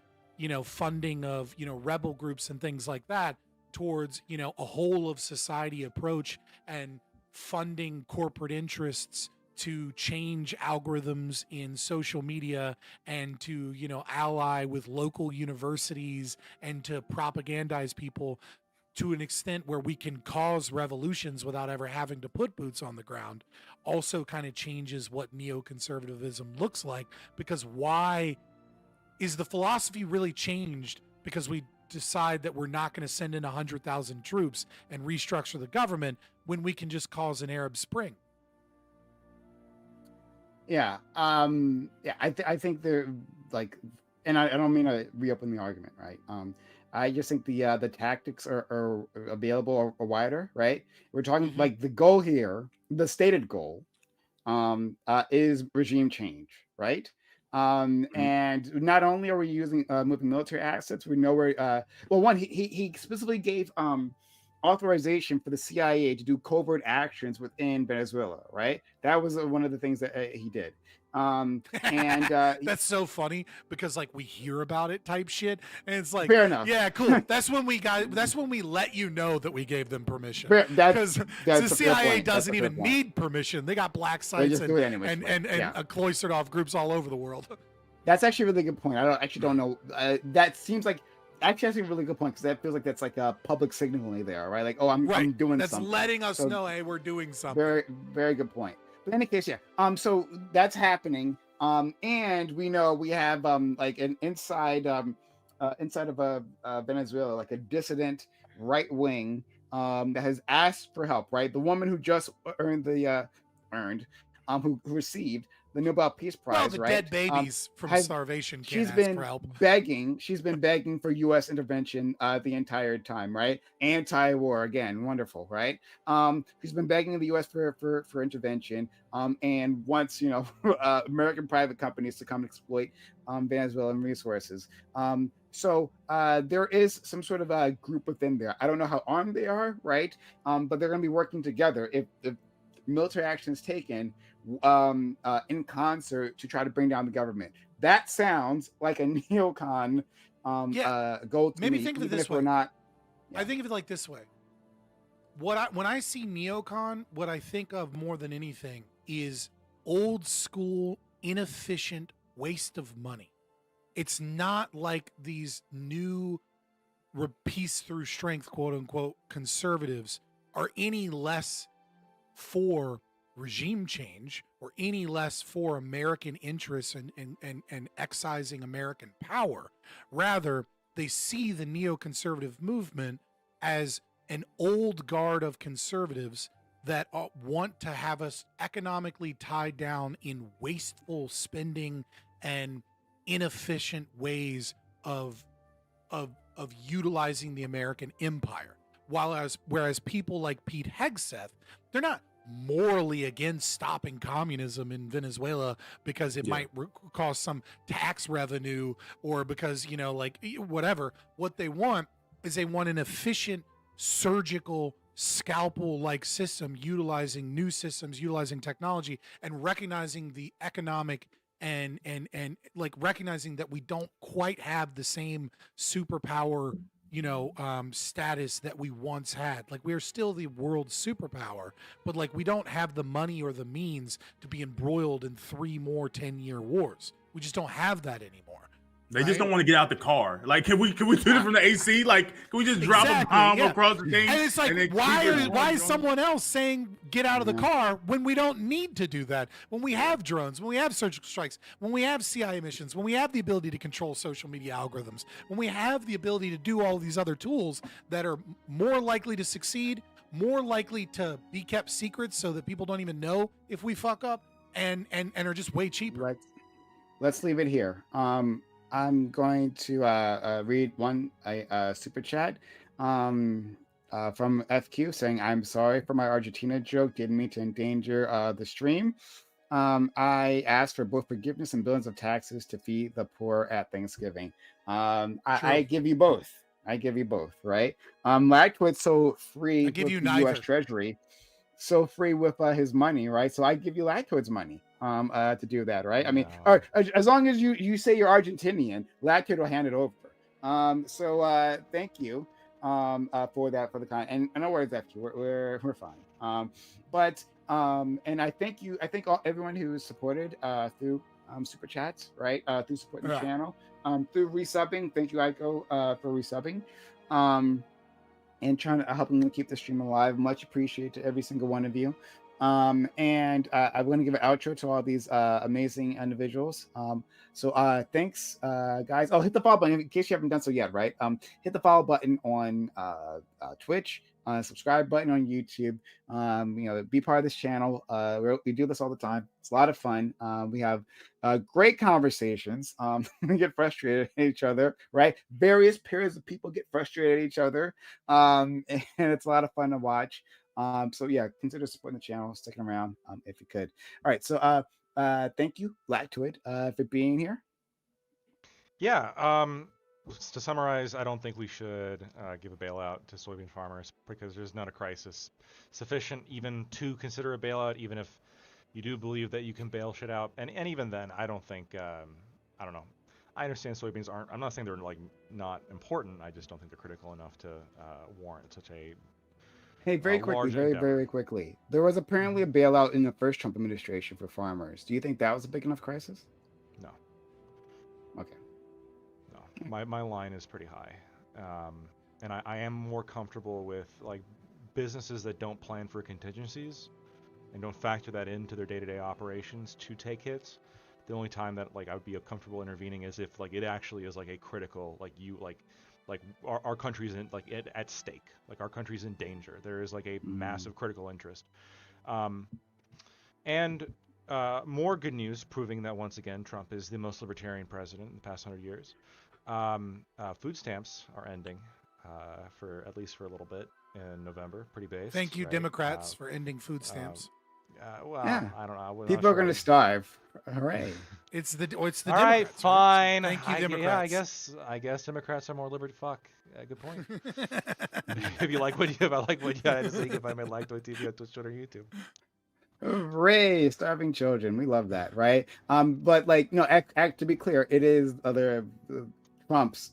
funding of, rebel groups and things like that towards, a whole of society approach and funding corporate interests to change algorithms in social media and to, ally with local universities and to propagandize people to an extent where we can cause revolutions without ever having to put boots on the ground, also kind of changes what neoconservatism looks like. Because why is the philosophy really changed? Because we decide that we're not going to send in 100,000 troops and restructure the government when we can just cause an Arab Spring. Yeah. I think they're and I don't mean to reopen the argument, right? I just think the tactics are available or wider, right? We're talking the goal here, the stated goal, is regime change, right? And not only are we using moving military assets, we know where. One, he specifically gave authorization for the CIA to do covert actions within Venezuela, right? That was one of the things that he did. And That's so funny because like we hear about it type shit, and it's like, fair enough. yeah, cool. That's when we let you know that we gave them permission. That's Because that's the a fair CIA point. That's doesn't a fair even point. need permission. They got black They sites just do it anyways, and yeah. cloistered off groups all over the world. That's actually a really good point. I don't know. That seems like actually that's a really good point because that feels like that's like a public signaling there, right? Like, oh, I'm doing That's something. letting us So, know, hey, we're doing something. very good point. But in any case, yeah. So that's happening. And we know we have like an inside of Venezuela, like a dissident right wing that has asked for help. Right, the woman who just earned who received the Nobel Peace Prize, Well, the right? dead babies from starvation can't She's ask been for help. begging. She's been begging for U.S. intervention the entire time, right? Anti-war again, wonderful, right? She's been begging the U.S. for intervention, and wants American private companies to come exploit Venezuelan resources. So there is some sort of a group within there. I don't know how armed they are, right? But they're going to be working together if military action is taken in concert to try to bring down the government. That sounds like a neocon goal to Maybe me, think of it even this if we're way. not. I think of it like this way. When I see neocon, what I think of more than anything is old school, inefficient waste of money. It's not like these new peace through strength, quote unquote, conservatives are any less for regime change or any less for American interests and excising American power. Rather, they see the neoconservative movement as an old guard of conservatives that want to have us economically tied down in wasteful spending and inefficient ways of utilizing the American empire. Whereas people like Pete Hegseth, they're not morally against stopping communism in Venezuela because it might cause some tax revenue or because, whatever. What they want is they want an efficient surgical scalpel-like system utilizing new systems, utilizing technology, and recognizing the economic and like recognizing that we don't quite have the same superpower status that we once had. Like, we're still the world superpower, but like we don't have the money or the means to be embroiled in 3 more 10-year wars. We just don't have that anymore. They just don't want to get out the car. Like, can we do it from the AC? Like, can we just drop a bomb across the thing? And it's like, why is someone else saying get out of the car when we don't need to do that? When we have drones, when we have surgical strikes, when we have CIA missions, when we have the ability to control social media algorithms, when we have the ability to do all these other tools that are more likely to succeed, more likely to be kept secret so that people don't even know if we fuck up, and are just way cheaper. Let's leave it here. I'm going to read one super chat from FQ saying, "I'm sorry for my Argentina joke. Didn't mean to endanger the stream. I asked for both forgiveness and billions of taxes to feed the poor at Thanksgiving." I give you both. Right? Lactwood's so free with the U.S. Treasury, so free with his money, right? So I give you Lactwood's money to do that, right? I mean, as long as you say you're Argentinian, Lactwood will hand it over. So thank you for that, for the kind, and no worries, FQ, we're fine. And I thank you. I thank everyone who supported through super chats, right? Through supporting the channel, through resubbing. Thank you, Aiko, for resubbing. And trying to helping them keep the stream alive. Much appreciated to every single one of you. And I'm going to give an outro to all these amazing individuals. So thanks, guys. Oh, hit the follow button in case you haven't done so yet, right? Hit the follow button on Twitch, subscribe button on YouTube. Be part of this channel. We do this all the time. It's a lot of fun. We have great conversations. We get frustrated at each other, right? Various periods of people get frustrated at each other. And it's a lot of fun to watch. So yeah, consider supporting the channel, sticking around if you could. All right, so thank you, Lactwood, for being here. Yeah. To summarize, I don't think we should give a bailout to soybean farmers because there's not a crisis sufficient even to consider a bailout, even if you do believe that you can bail shit out, and even then, I don't think I don't know. I understand soybeans aren't. I'm not saying they're like not important. I just don't think they're critical enough to warrant such a Hey, very quickly, large very, endeavor. very quickly. There was apparently a bailout in the first Trump administration for farmers. Do you think that was a big enough crisis? No. Okay. No, my line is pretty high, and I am more comfortable with like businesses that don't plan for contingencies and don't factor that into their day-to-day operations to take hits. The only time that like I would be comfortable intervening is if like it actually is like a critical like our country's in like at stake, like our country's in danger. There is like a massive critical interest, and more good news proving that once again Trump is the most libertarian president in the past 100 years. Food stamps are ending for at least for a little bit in November. Pretty base. Thank you, right? Democrats, for ending food stamps. Well, Yeah. I don't know. People are going to starve. Hooray. It's the All Democrats. right, right? fine. Thank you, Democrats. Yeah, I guess Democrats are more liberty. Fuck. Good point. If you like what you, if I like what you had to say, you can find my Like TV on Twitch, Twitter, YouTube. Hooray, starving children. We love that, right? But like, no, to be clear, it is Trump's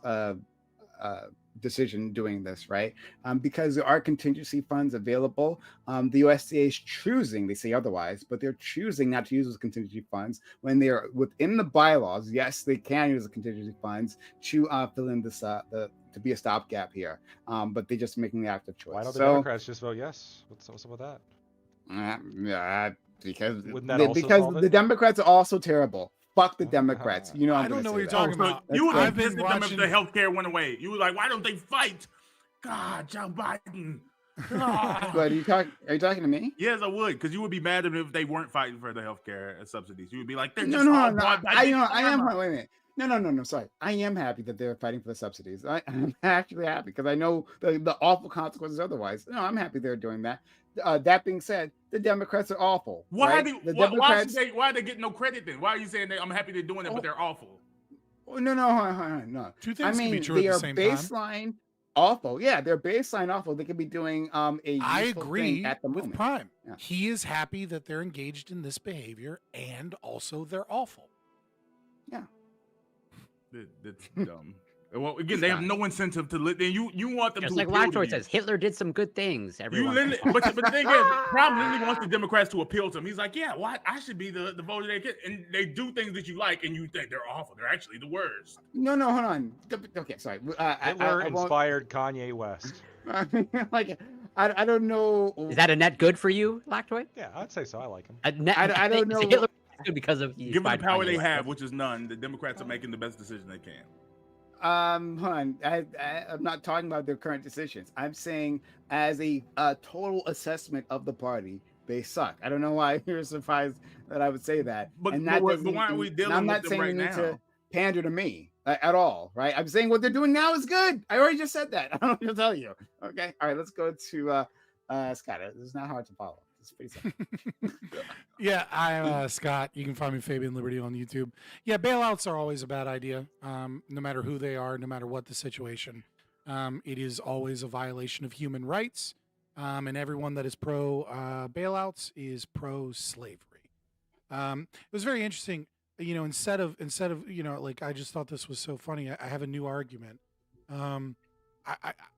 decision doing this, right? Because there are contingency funds available. The USDA is choosing, they say otherwise, but they're choosing not to use those contingency funds when they are within the bylaws. Yes, they can use the contingency funds to fill in this to be a stopgap here. But they're just making the active choice. Why don't the Democrats just vote yes? What's up with that? Because solve the it? Democrats are also terrible. Fuck the Democrats. You know, I don't know what you're talking about. You would I've have been visited them if watching. the healthcare went away. You were like, why don't they fight? God, Joe Biden. Ah. But are you talking to me? Yes, I would, because you would be mad if they weren't fighting for the healthcare subsidies. You would be like, they're No, just all no. bought by I big am. pharma. Wait a minute. No. Sorry. I am happy that they're fighting for the subsidies. I'm actually happy because I know the awful consequences otherwise. No, I'm happy they're doing that. That being said, the Democrats are awful. Why right? do the why Democrats? why they get no credit then? Why are you saying I'm happy they're doing it, but they're awful? No. Two I things can be mean, true they at the are same time. baseline awful. Yeah, they're baseline awful. They could be doing a I useful agree thing at the with moment. Prime. Yeah. He is happy that they're engaged in this behavior, and also they're awful. Yeah. That's dumb. Well, again, they have no incentive to let. Then you want them Just to like appeal to Lactroid you. says, Hitler did some good things. You Everyone. literally, but the thing is, Trump literally wants the Democrats to appeal to him. He's like, yeah, what? I should be the voter they get, and they do things that you like, and you think they're awful. They're actually the worst. No, hold on. Okay, sorry. Hitler I won't- inspired Kanye West. like, I don't know. Is that a net good for you, Lactoid? Yeah, I'd say so. I like him. A net, I don't know. Hitler is good because of Given the power they have, which is none, the Democrats are making the best decision they can. Hold on. I'm not talking about their current decisions. I'm saying as a total assessment of the party, they suck. I don't know why you're surprised that I would say that. But that why doesn't- aren't we and dealing I'm with not them saying right you need now? to pander to me at all, right? I'm saying what they're doing now is good. I already just said that. I don't know what to tell you. Okay. All right. Let's go to Scott. This is not hard to follow. It's pretty simple. Yeah, I'm Scott. You can find me Fabian Liberty on YouTube. Yeah, bailouts are always a bad idea, no matter who they are, no matter what the situation. It is always a violation of human rights, and everyone that is pro bailouts is pro slavery. It was very interesting. You know, instead of like I just thought this was so funny. I have a new argument.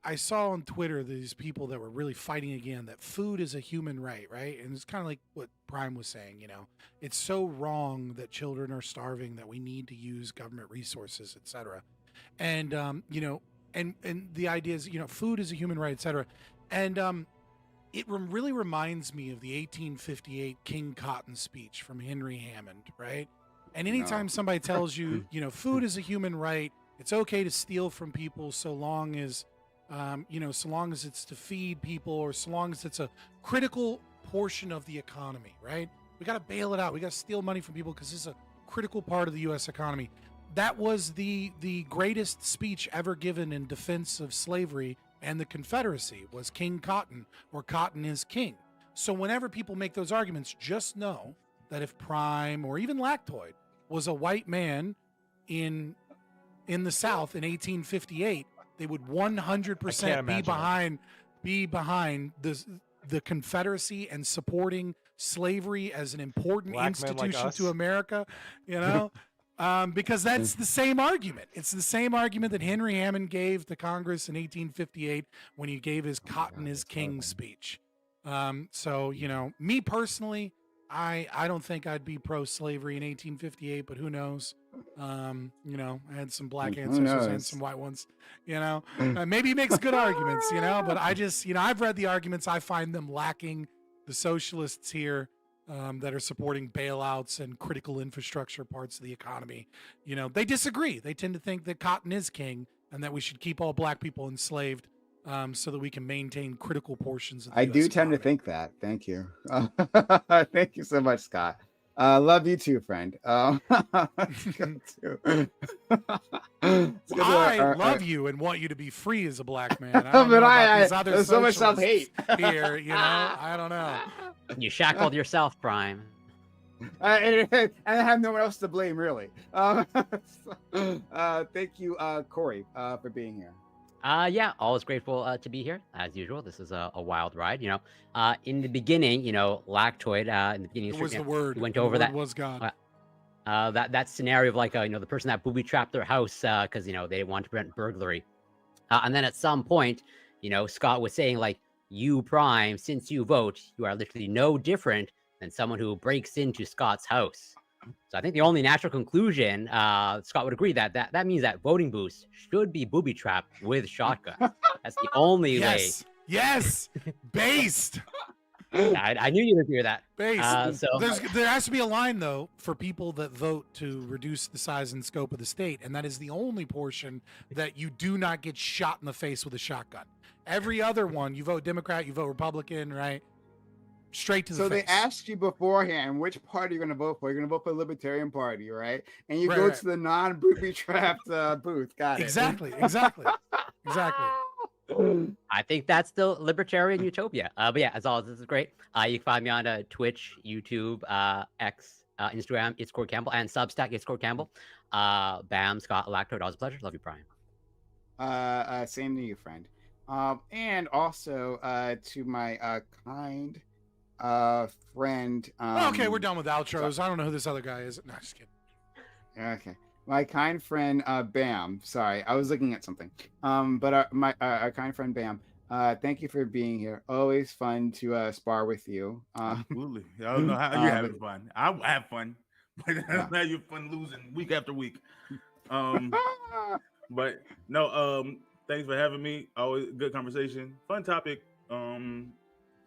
I saw on Twitter these people that were really fighting again that food is a human right, right? And it's kind of like what Prime was saying, you know, it's so wrong that children are starving that we need to use government resources, et cetera. And, you know, and the idea is, you know, food is a human right, et cetera. And it really reminds me of the 1858 King Cotton speech from Henry Hammond, right? And anytime somebody tells you, you know, food is a human right, it's okay to steal from people so long as, you know, so long as it's to feed people or so long as it's a critical portion of the economy, right? We got to bail it out. We got to steal money from people because it's a critical part of the U.S. economy. That was the greatest speech ever given in defense of slavery and the Confederacy was King Cotton, or Cotton is King. So whenever people make those arguments, just know that if Prime or even Lactoid was a white man in the South in 1858, they would 100% be behind the Confederacy and supporting slavery as an important Black men like institution us. to America, you know, because that's the same argument. It's the same argument that Henry Hammond gave to Congress in 1858 when he gave his Cotton is King speech. So, you know, me personally, I don't think I'd be pro-slavery in 1858, but who knows? You know, I had some black Who ancestors and knows? some white ones, you know, maybe he makes good arguments, you know, but I just, you know, I've read the arguments. I find them lacking. The socialists here, that are supporting bailouts and critical infrastructure parts of the economy, you know, they disagree. They tend to think that cotton is king and that we should keep all black people enslaved, so that we can maintain critical portions of the I US do tend to think that. Thank you. Thank you so much, Scott. Love you too, friend. Let's go to- let's go to I love you and want you to be free as a black man. I don't But know about I- these other there's so much socialists self-hate. here, you know. I don't know. You shackled yourself, Prime. and I have no one else to blame, really. Thank you, Corey, for being here. Yeah, always grateful to be here as usual. This is a wild ride, you know. In the beginning, you know, lactoid. In the beginning, It of was you the know, word. we went The over word that. was God. That scenario of like, you know, the person that booby trapped their house because you know they didn't want to prevent burglary, and then at some point, you know, Scott was saying like, you Prime, since you vote, you are literally no different than someone who breaks into Scott's house. So I think the only natural conclusion, Scott would agree that means that voting booths should be booby trapped with shotguns. That's the only Yes. Yes. Based. way. I knew you'd agree with that. Based. So There has to be a line, though, for people that vote to reduce the size and scope of the state, and that is the only portion that you do not get shot in the face with a shotgun. Every other one, you vote Democrat, you vote Republican, right? Straight to the So face. they asked you beforehand which party you're going to vote for. You're going to vote for the Libertarian Party, right? And you Right, go right. to the non-booby trapped booth. Got it. Exactly. I think that's the libertarian utopia. But yeah, as always, this is great. You can find me on Twitch, YouTube, X, Instagram, It's Cord Campbell, and Substack, It's Cord Campbell. Bam, Scott, Lactoid, always a pleasure. Love you, Prime. Same to you, friend. And also to my kind friend. Okay, we're done with outros. I don't know who this other guy is. No, just kidding. Okay. My kind friend Bam. Sorry, I was looking at something. But my kind friend Bam. Thank you for being here. Always fun to spar with you. Absolutely. I don't know how you're having fun. I have fun, but now you're fun losing week after week. But no, thanks for having me. Always good conversation, fun topic.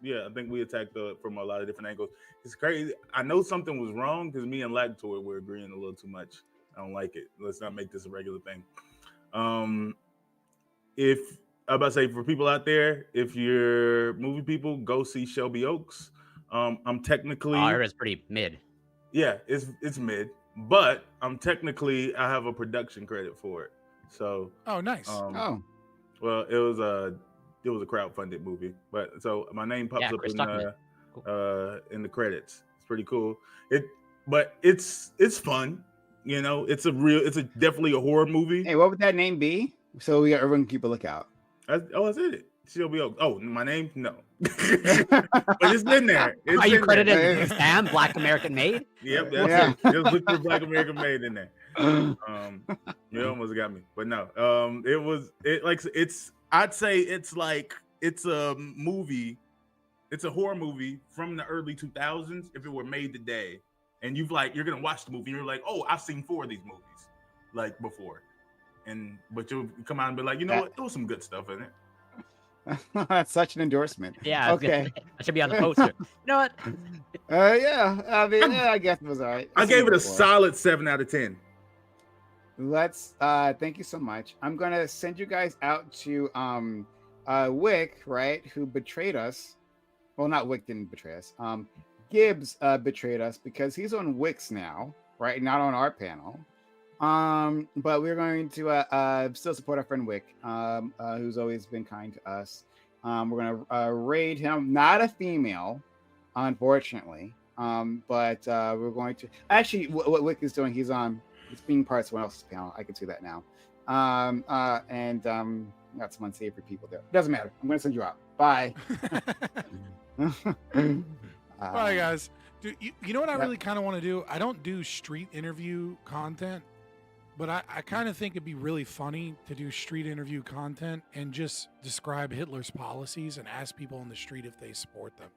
Yeah, I think we attacked from a lot of different angles. It's crazy. I know something was wrong because me and Lactoid were agreeing a little too much. I don't like it. Let's not make this a regular thing. If I'm about to say for people out there, if you're movie people, go see Shelby Oaks. I'm technically. I heard it's pretty mid. Yeah, it's mid, but I have a production credit for it. So. Oh, nice. Well, it was a crowdfunded movie, but so my name pops up in the credits. It's pretty cool. It's fun. You know, it's definitely a horror movie. Hey, what would that name be? So everyone can keep a lookout. I said it. Shelby Oaks. Oh, my name? No. But it's in there. Are you credited as Sam, Black American Made? Yep, that's it. Just look for Black American Made in there. You almost got me. But no. I'd say it's a movie. It's a horror movie from the early 2000s if it were made today. And you're gonna watch the movie and you're like, oh, I've seen 4 of these movies like before. But you'll come out and be like, you know what? There was some good stuff in it. That's such an endorsement. Yeah. Okay. I should be on the poster. You know what? Yeah. I mean, I guess it was all right. I gave it a solid 7 out of 10. Let's thank you so much. I'm gonna send you guys out to Wick, right, who betrayed us. Well, not Wick didn't betray us. Gibbs betrayed us because he's on Wix now, right? Not on our panel. But we're going to still support our friend Wick, who's always been kind to us. We're gonna raid him, not a female, unfortunately. But we're going to actually what Wick is doing, he's being part of someone else's panel. I can see that now. And got some unsavory people there. Doesn't matter. I'm gonna send you out. Bye. All right, guys. Dude, you know what I Yep. really kind of want to do? I don't do street interview content, but I kind of think it'd be really funny to do street interview content and just describe Hitler's policies and ask people on the street if they support them.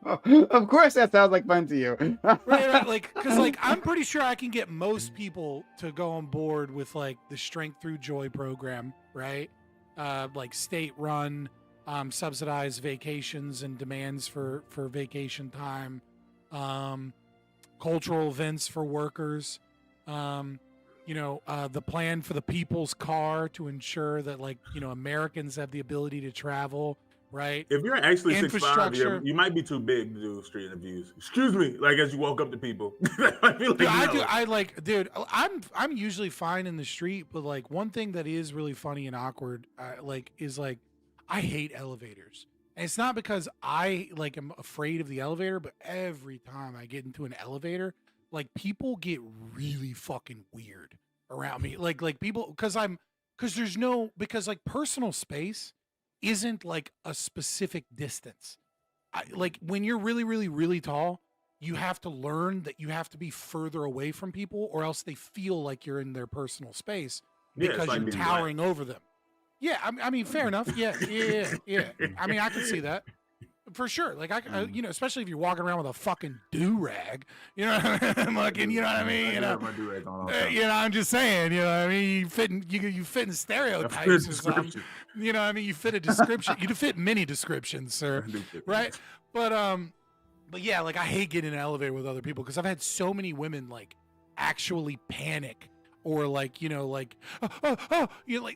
Of course, that sounds like fun to you. Right, like, because like I'm pretty sure I can get most people to go on board with like the Strength Through Joy program, right? Like state-run, subsidized vacations and demands for vacation time, cultural events for workers, the plan for the people's car to ensure that like Americans have the ability to travel. Right. If you're actually 6'5", Infrastructure. you might be too big to do street interviews. Excuse me, like as you walk up to people. I feel like, Dude, I no. do. I like, dude. I'm usually fine in the street, but like one thing that is really funny and awkward, is like I hate elevators, and it's not because I like am afraid of the elevator, but every time I get into an elevator, like people get really fucking weird around me. Like people, because like personal space isn't like a specific distance. Like when you're really, really, really tall, you have to learn that you have to be further away from people or else they feel like you're in their personal space Yeah, it's because like you're being towering over them. Yeah, I mean, fair enough. Yeah. I mean, I can see that. For sure. Like, especially if you're walking around with a fucking do-rag. You know what I mean? Fucking, you know what I mean? I'm just saying, you know what I mean? You fit in stereotypes or something. You know what I mean? You fit a description. You fit many descriptions, sir. Right? But yeah, like I hate getting in an elevator with other people because I've had so many women like actually panic or like,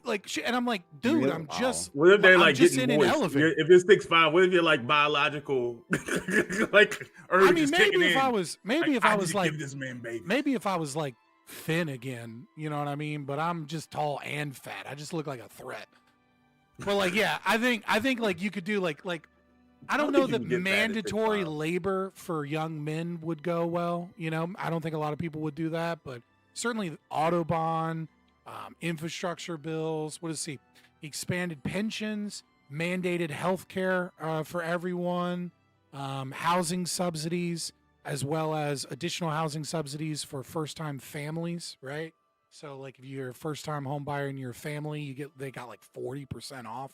like shit. And I'm like, dude, I'm just, What if they're I'm like just getting in an moist? elevator. If you're 6'5", what if you're like biological, like urge I mean, is maybe kicking if in? I was, maybe Like, if I I was need to like, give this man baby. maybe if I was like thin again, you know what I mean? But I'm just tall and fat. I just look like a threat. But like, yeah, I think like you could do like I don't know think you that can get that at mandatory labor for young men would go well. I don't think a lot of people would do that, but certainly Autobahn, infrastructure bills. What does he? Expanded pensions, mandated health care for everyone, housing subsidies, as well as additional housing subsidies for first-time families, right? So, like, if you're a first-time home buyer in your family, they got like 40% off.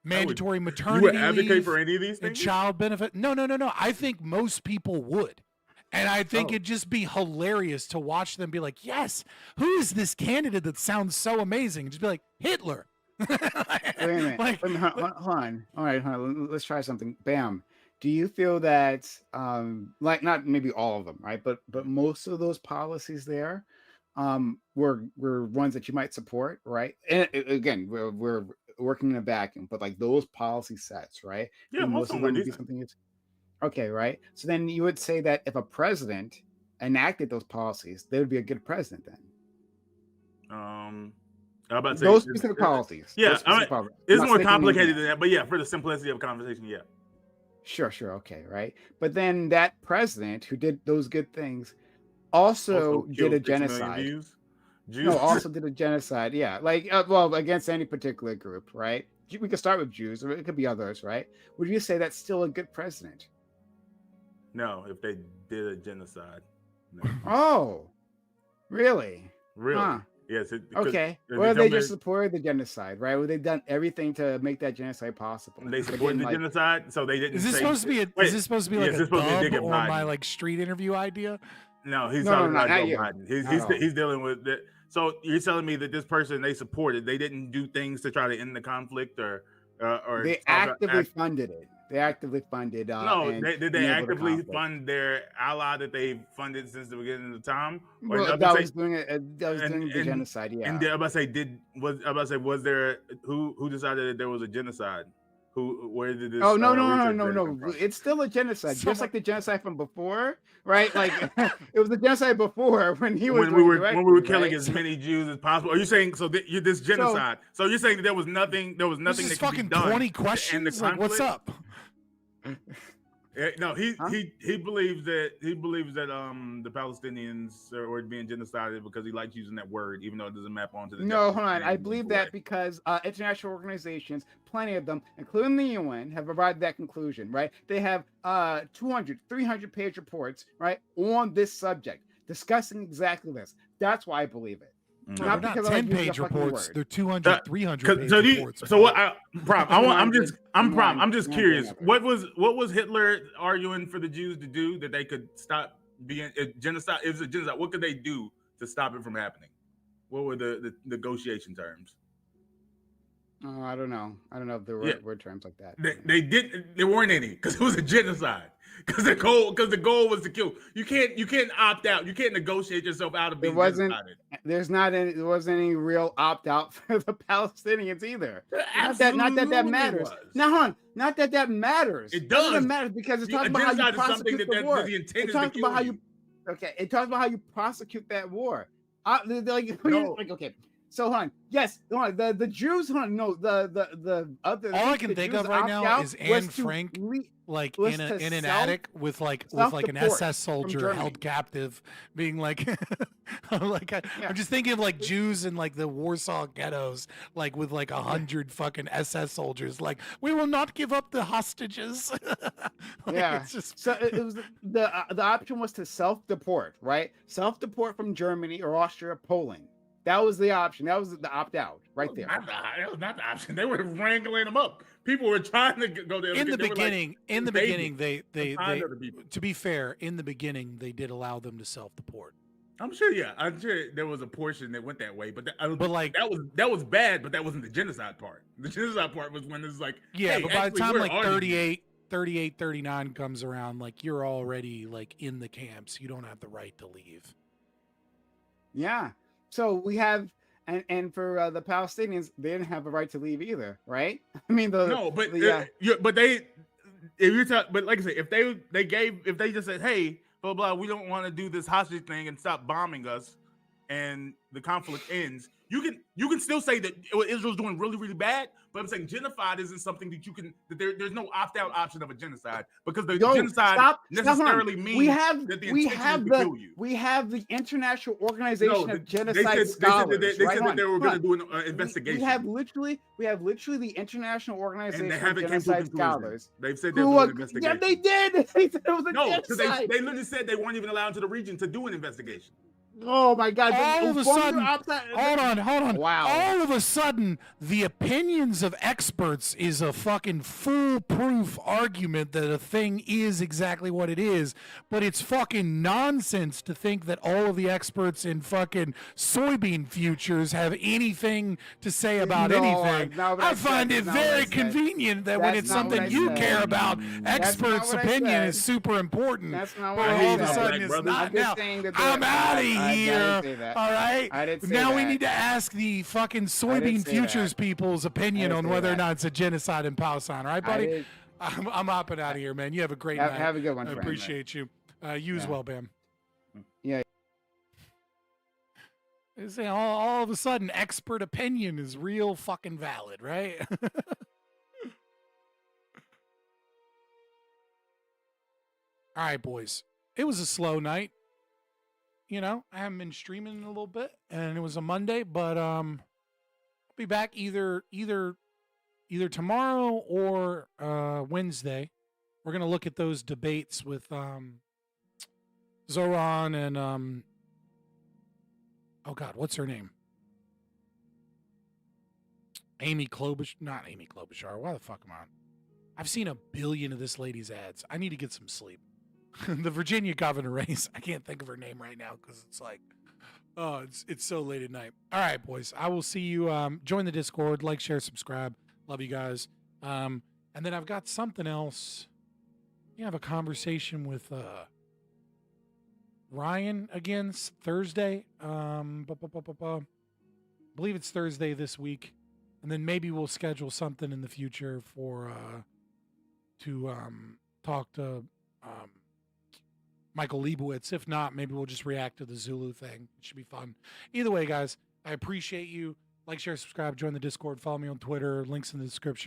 Mandatory maternity You would advocate leave for any of these and things? child benefit. No. I think most people would. And I think it'd just be hilarious to watch them be like, yes, who is this candidate that sounds so amazing? Just be like, Hitler. Wait a minute. Hold on. All right, hold on. Let's try something. Bam. Do you feel that, like not maybe all of them, right? But most of those policies there, were ones that you might support, right? And again, we're working in a vacuum, but like those policy sets, right? Yeah, Would most of them were would be decent. something you. Okay, right. So then you would say that if a president enacted those policies, they would be a good president then. I'm about to say Those specific policies. Yeah, Those specific policies. it's Not more sticking anything complicated else. than that, but yeah, for the simplicity of conversation, yeah. Sure. Okay, right. But then that president who did those good things also did killed a 6 million genocide. Jews? No, also did a genocide. Yeah, like well, against any particular group, right? We could start with Jews, or it could be others, right? Would you say that's still a good president? No, if they did a genocide. No. Oh, really? Really? Huh. Yes. Okay. Well, they just supported the genocide, right? Well, they've done everything to make that genocide possible. They supported the genocide, so they didn't. Is this say- supposed to be Wait, is this supposed to be yeah, like is a this supposed to be a dub dig at on Biden? my like street interview idea? No, he's No, talking no, about not Joe you. Biden. He's dealing with that. So you're telling me that this person they supported, they didn't do things to try to end the conflict or They talk about actively funded it. They actively funded. No, and did they enabled the actively conflict. fund their ally that they funded since the beginning of the time? Or Well, I'm that about to was say- doing it. That was doing the genocide. Yeah. And I'm about to say, was there who decided that there was a genocide? Where did this? Oh no research data come from? It's still a genocide, just like the genocide from before, right? Like it was the genocide before when he was when we were directing, killing right? as many Jews as possible. Are you saying so? This genocide. So you're saying that there was nothing. There was nothing This is that could be fucking done 20 to end the questions. Like, what's conflict? up? No, he believes that the Palestinians are being genocided because he likes using that word, even though it doesn't map onto the. No, hold on. I believe that because international organizations, plenty of them, including the UN, have arrived at that conclusion. Right? They have 200, 300-page reports, right, on this subject discussing exactly this. That's why I believe it. No, they're not 10-page reports. They're 200, 300-page reports. So what? I'm just curious. What was Hitler arguing for the Jews to do that they could stop being genocide? If it's a genocide, what could they do to stop it from happening? What were the negotiation terms? I don't know. I don't know if there were terms like that. There weren't any because it was a genocide. Because the goal was to kill. You can't opt out. You can't negotiate yourself out of being genocided. There wasn't any real opt out for the Palestinians either. Not that matters. Now, hold on. Not that matters. It does. It doesn't matter because it talks about how you prosecute the war. It talks about how you. Okay. It talks about how you prosecute that war. Okay. So, hold on. Yes, hold on. The Jews, hold on. No, the other. All I can think of right now is Anne Frank, like in an attic with an SS soldier held captive, being like, I'm just thinking of like Jews in like the Warsaw ghettos, like with like 100 fucking SS soldiers, like we will not give up the hostages. It's just... So it was the option was to self-deport, right? Self-deport from Germany or Austria, Poland. That was the option. That was the opt-out right there. That was not the option. They were wrangling them up. People were trying to go there. In the beginning, they to be fair, in the beginning, they did allow them to self-deport. I'm sure there was a portion that went that way, but that was bad, but that wasn't the genocide part. The genocide part was when it's like, yeah, hey, but by the time like 38, 39 comes around, like you're already like in the camps. You don't have the right to leave. Yeah. So we have, and for the Palestinians, they didn't have a right to leave either, right? I mean, but like I said, if they just said, hey, blah blah, we don't want to do this hostage thing and stop bombing us, and the conflict ends, you can still say that Israel's doing really really bad. But I'm saying genocide isn't something that you can. There's no opt-out option of a genocide because the genocide necessarily means that the intention is to kill you. We have the International Organization of Genocide Scholars. They said that they were going to do an investigation. We have literally the International Organization of Genocide Scholars. They've said they're doing an investigation. Yeah, they did. They said it was a genocide. They literally said they weren't even allowed into the region to do an investigation. Oh my God! All of a sudden, hold on. Wow! All of a sudden, the opinions of experts is a fucking foolproof argument that a thing is exactly what it is. But it's fucking nonsense to think that all of the experts in fucking soybean futures have anything to say about anything. I find it very convenient that when it's something you care about, experts' opinion is super important. That's not but all of a sudden, it's not now. I'm out of here. All right. Now we need to ask the fucking soybean futures people's opinion on whether or not it's a genocide in Palestine. All right, buddy? I'm hopping out of here, man. You have a great night. Have a good one. I appreciate you. You as well, Bam. Yeah. All of a sudden, expert opinion is real fucking valid, right? All right, boys. It was a slow night. You know, I haven't been streaming in a little bit, and it was a Monday, but I'll be back either tomorrow or Wednesday. We're gonna look at those debates with Zoran and oh God, what's her name? Amy Klobuchar. Not Amy Klobuchar. Why the fuck am I on? I've seen a billion of this lady's ads. I need to get some sleep. The Virginia governor race. I can't think of her name right now because it's like, oh, it's so late at night. All right, boys. I will see you. Join the Discord. Like, share, subscribe. Love you guys. And then I've got something else. You have a conversation with Ryan again Thursday. Believe it's Thursday this week, and then maybe we'll schedule something in the future for to talk to Michael Leibowitz. If not, maybe we'll just react to the Zulu thing. It should be fun. Either way, guys, I appreciate you. Like, share, subscribe, join the Discord, follow me on Twitter. Links in the description.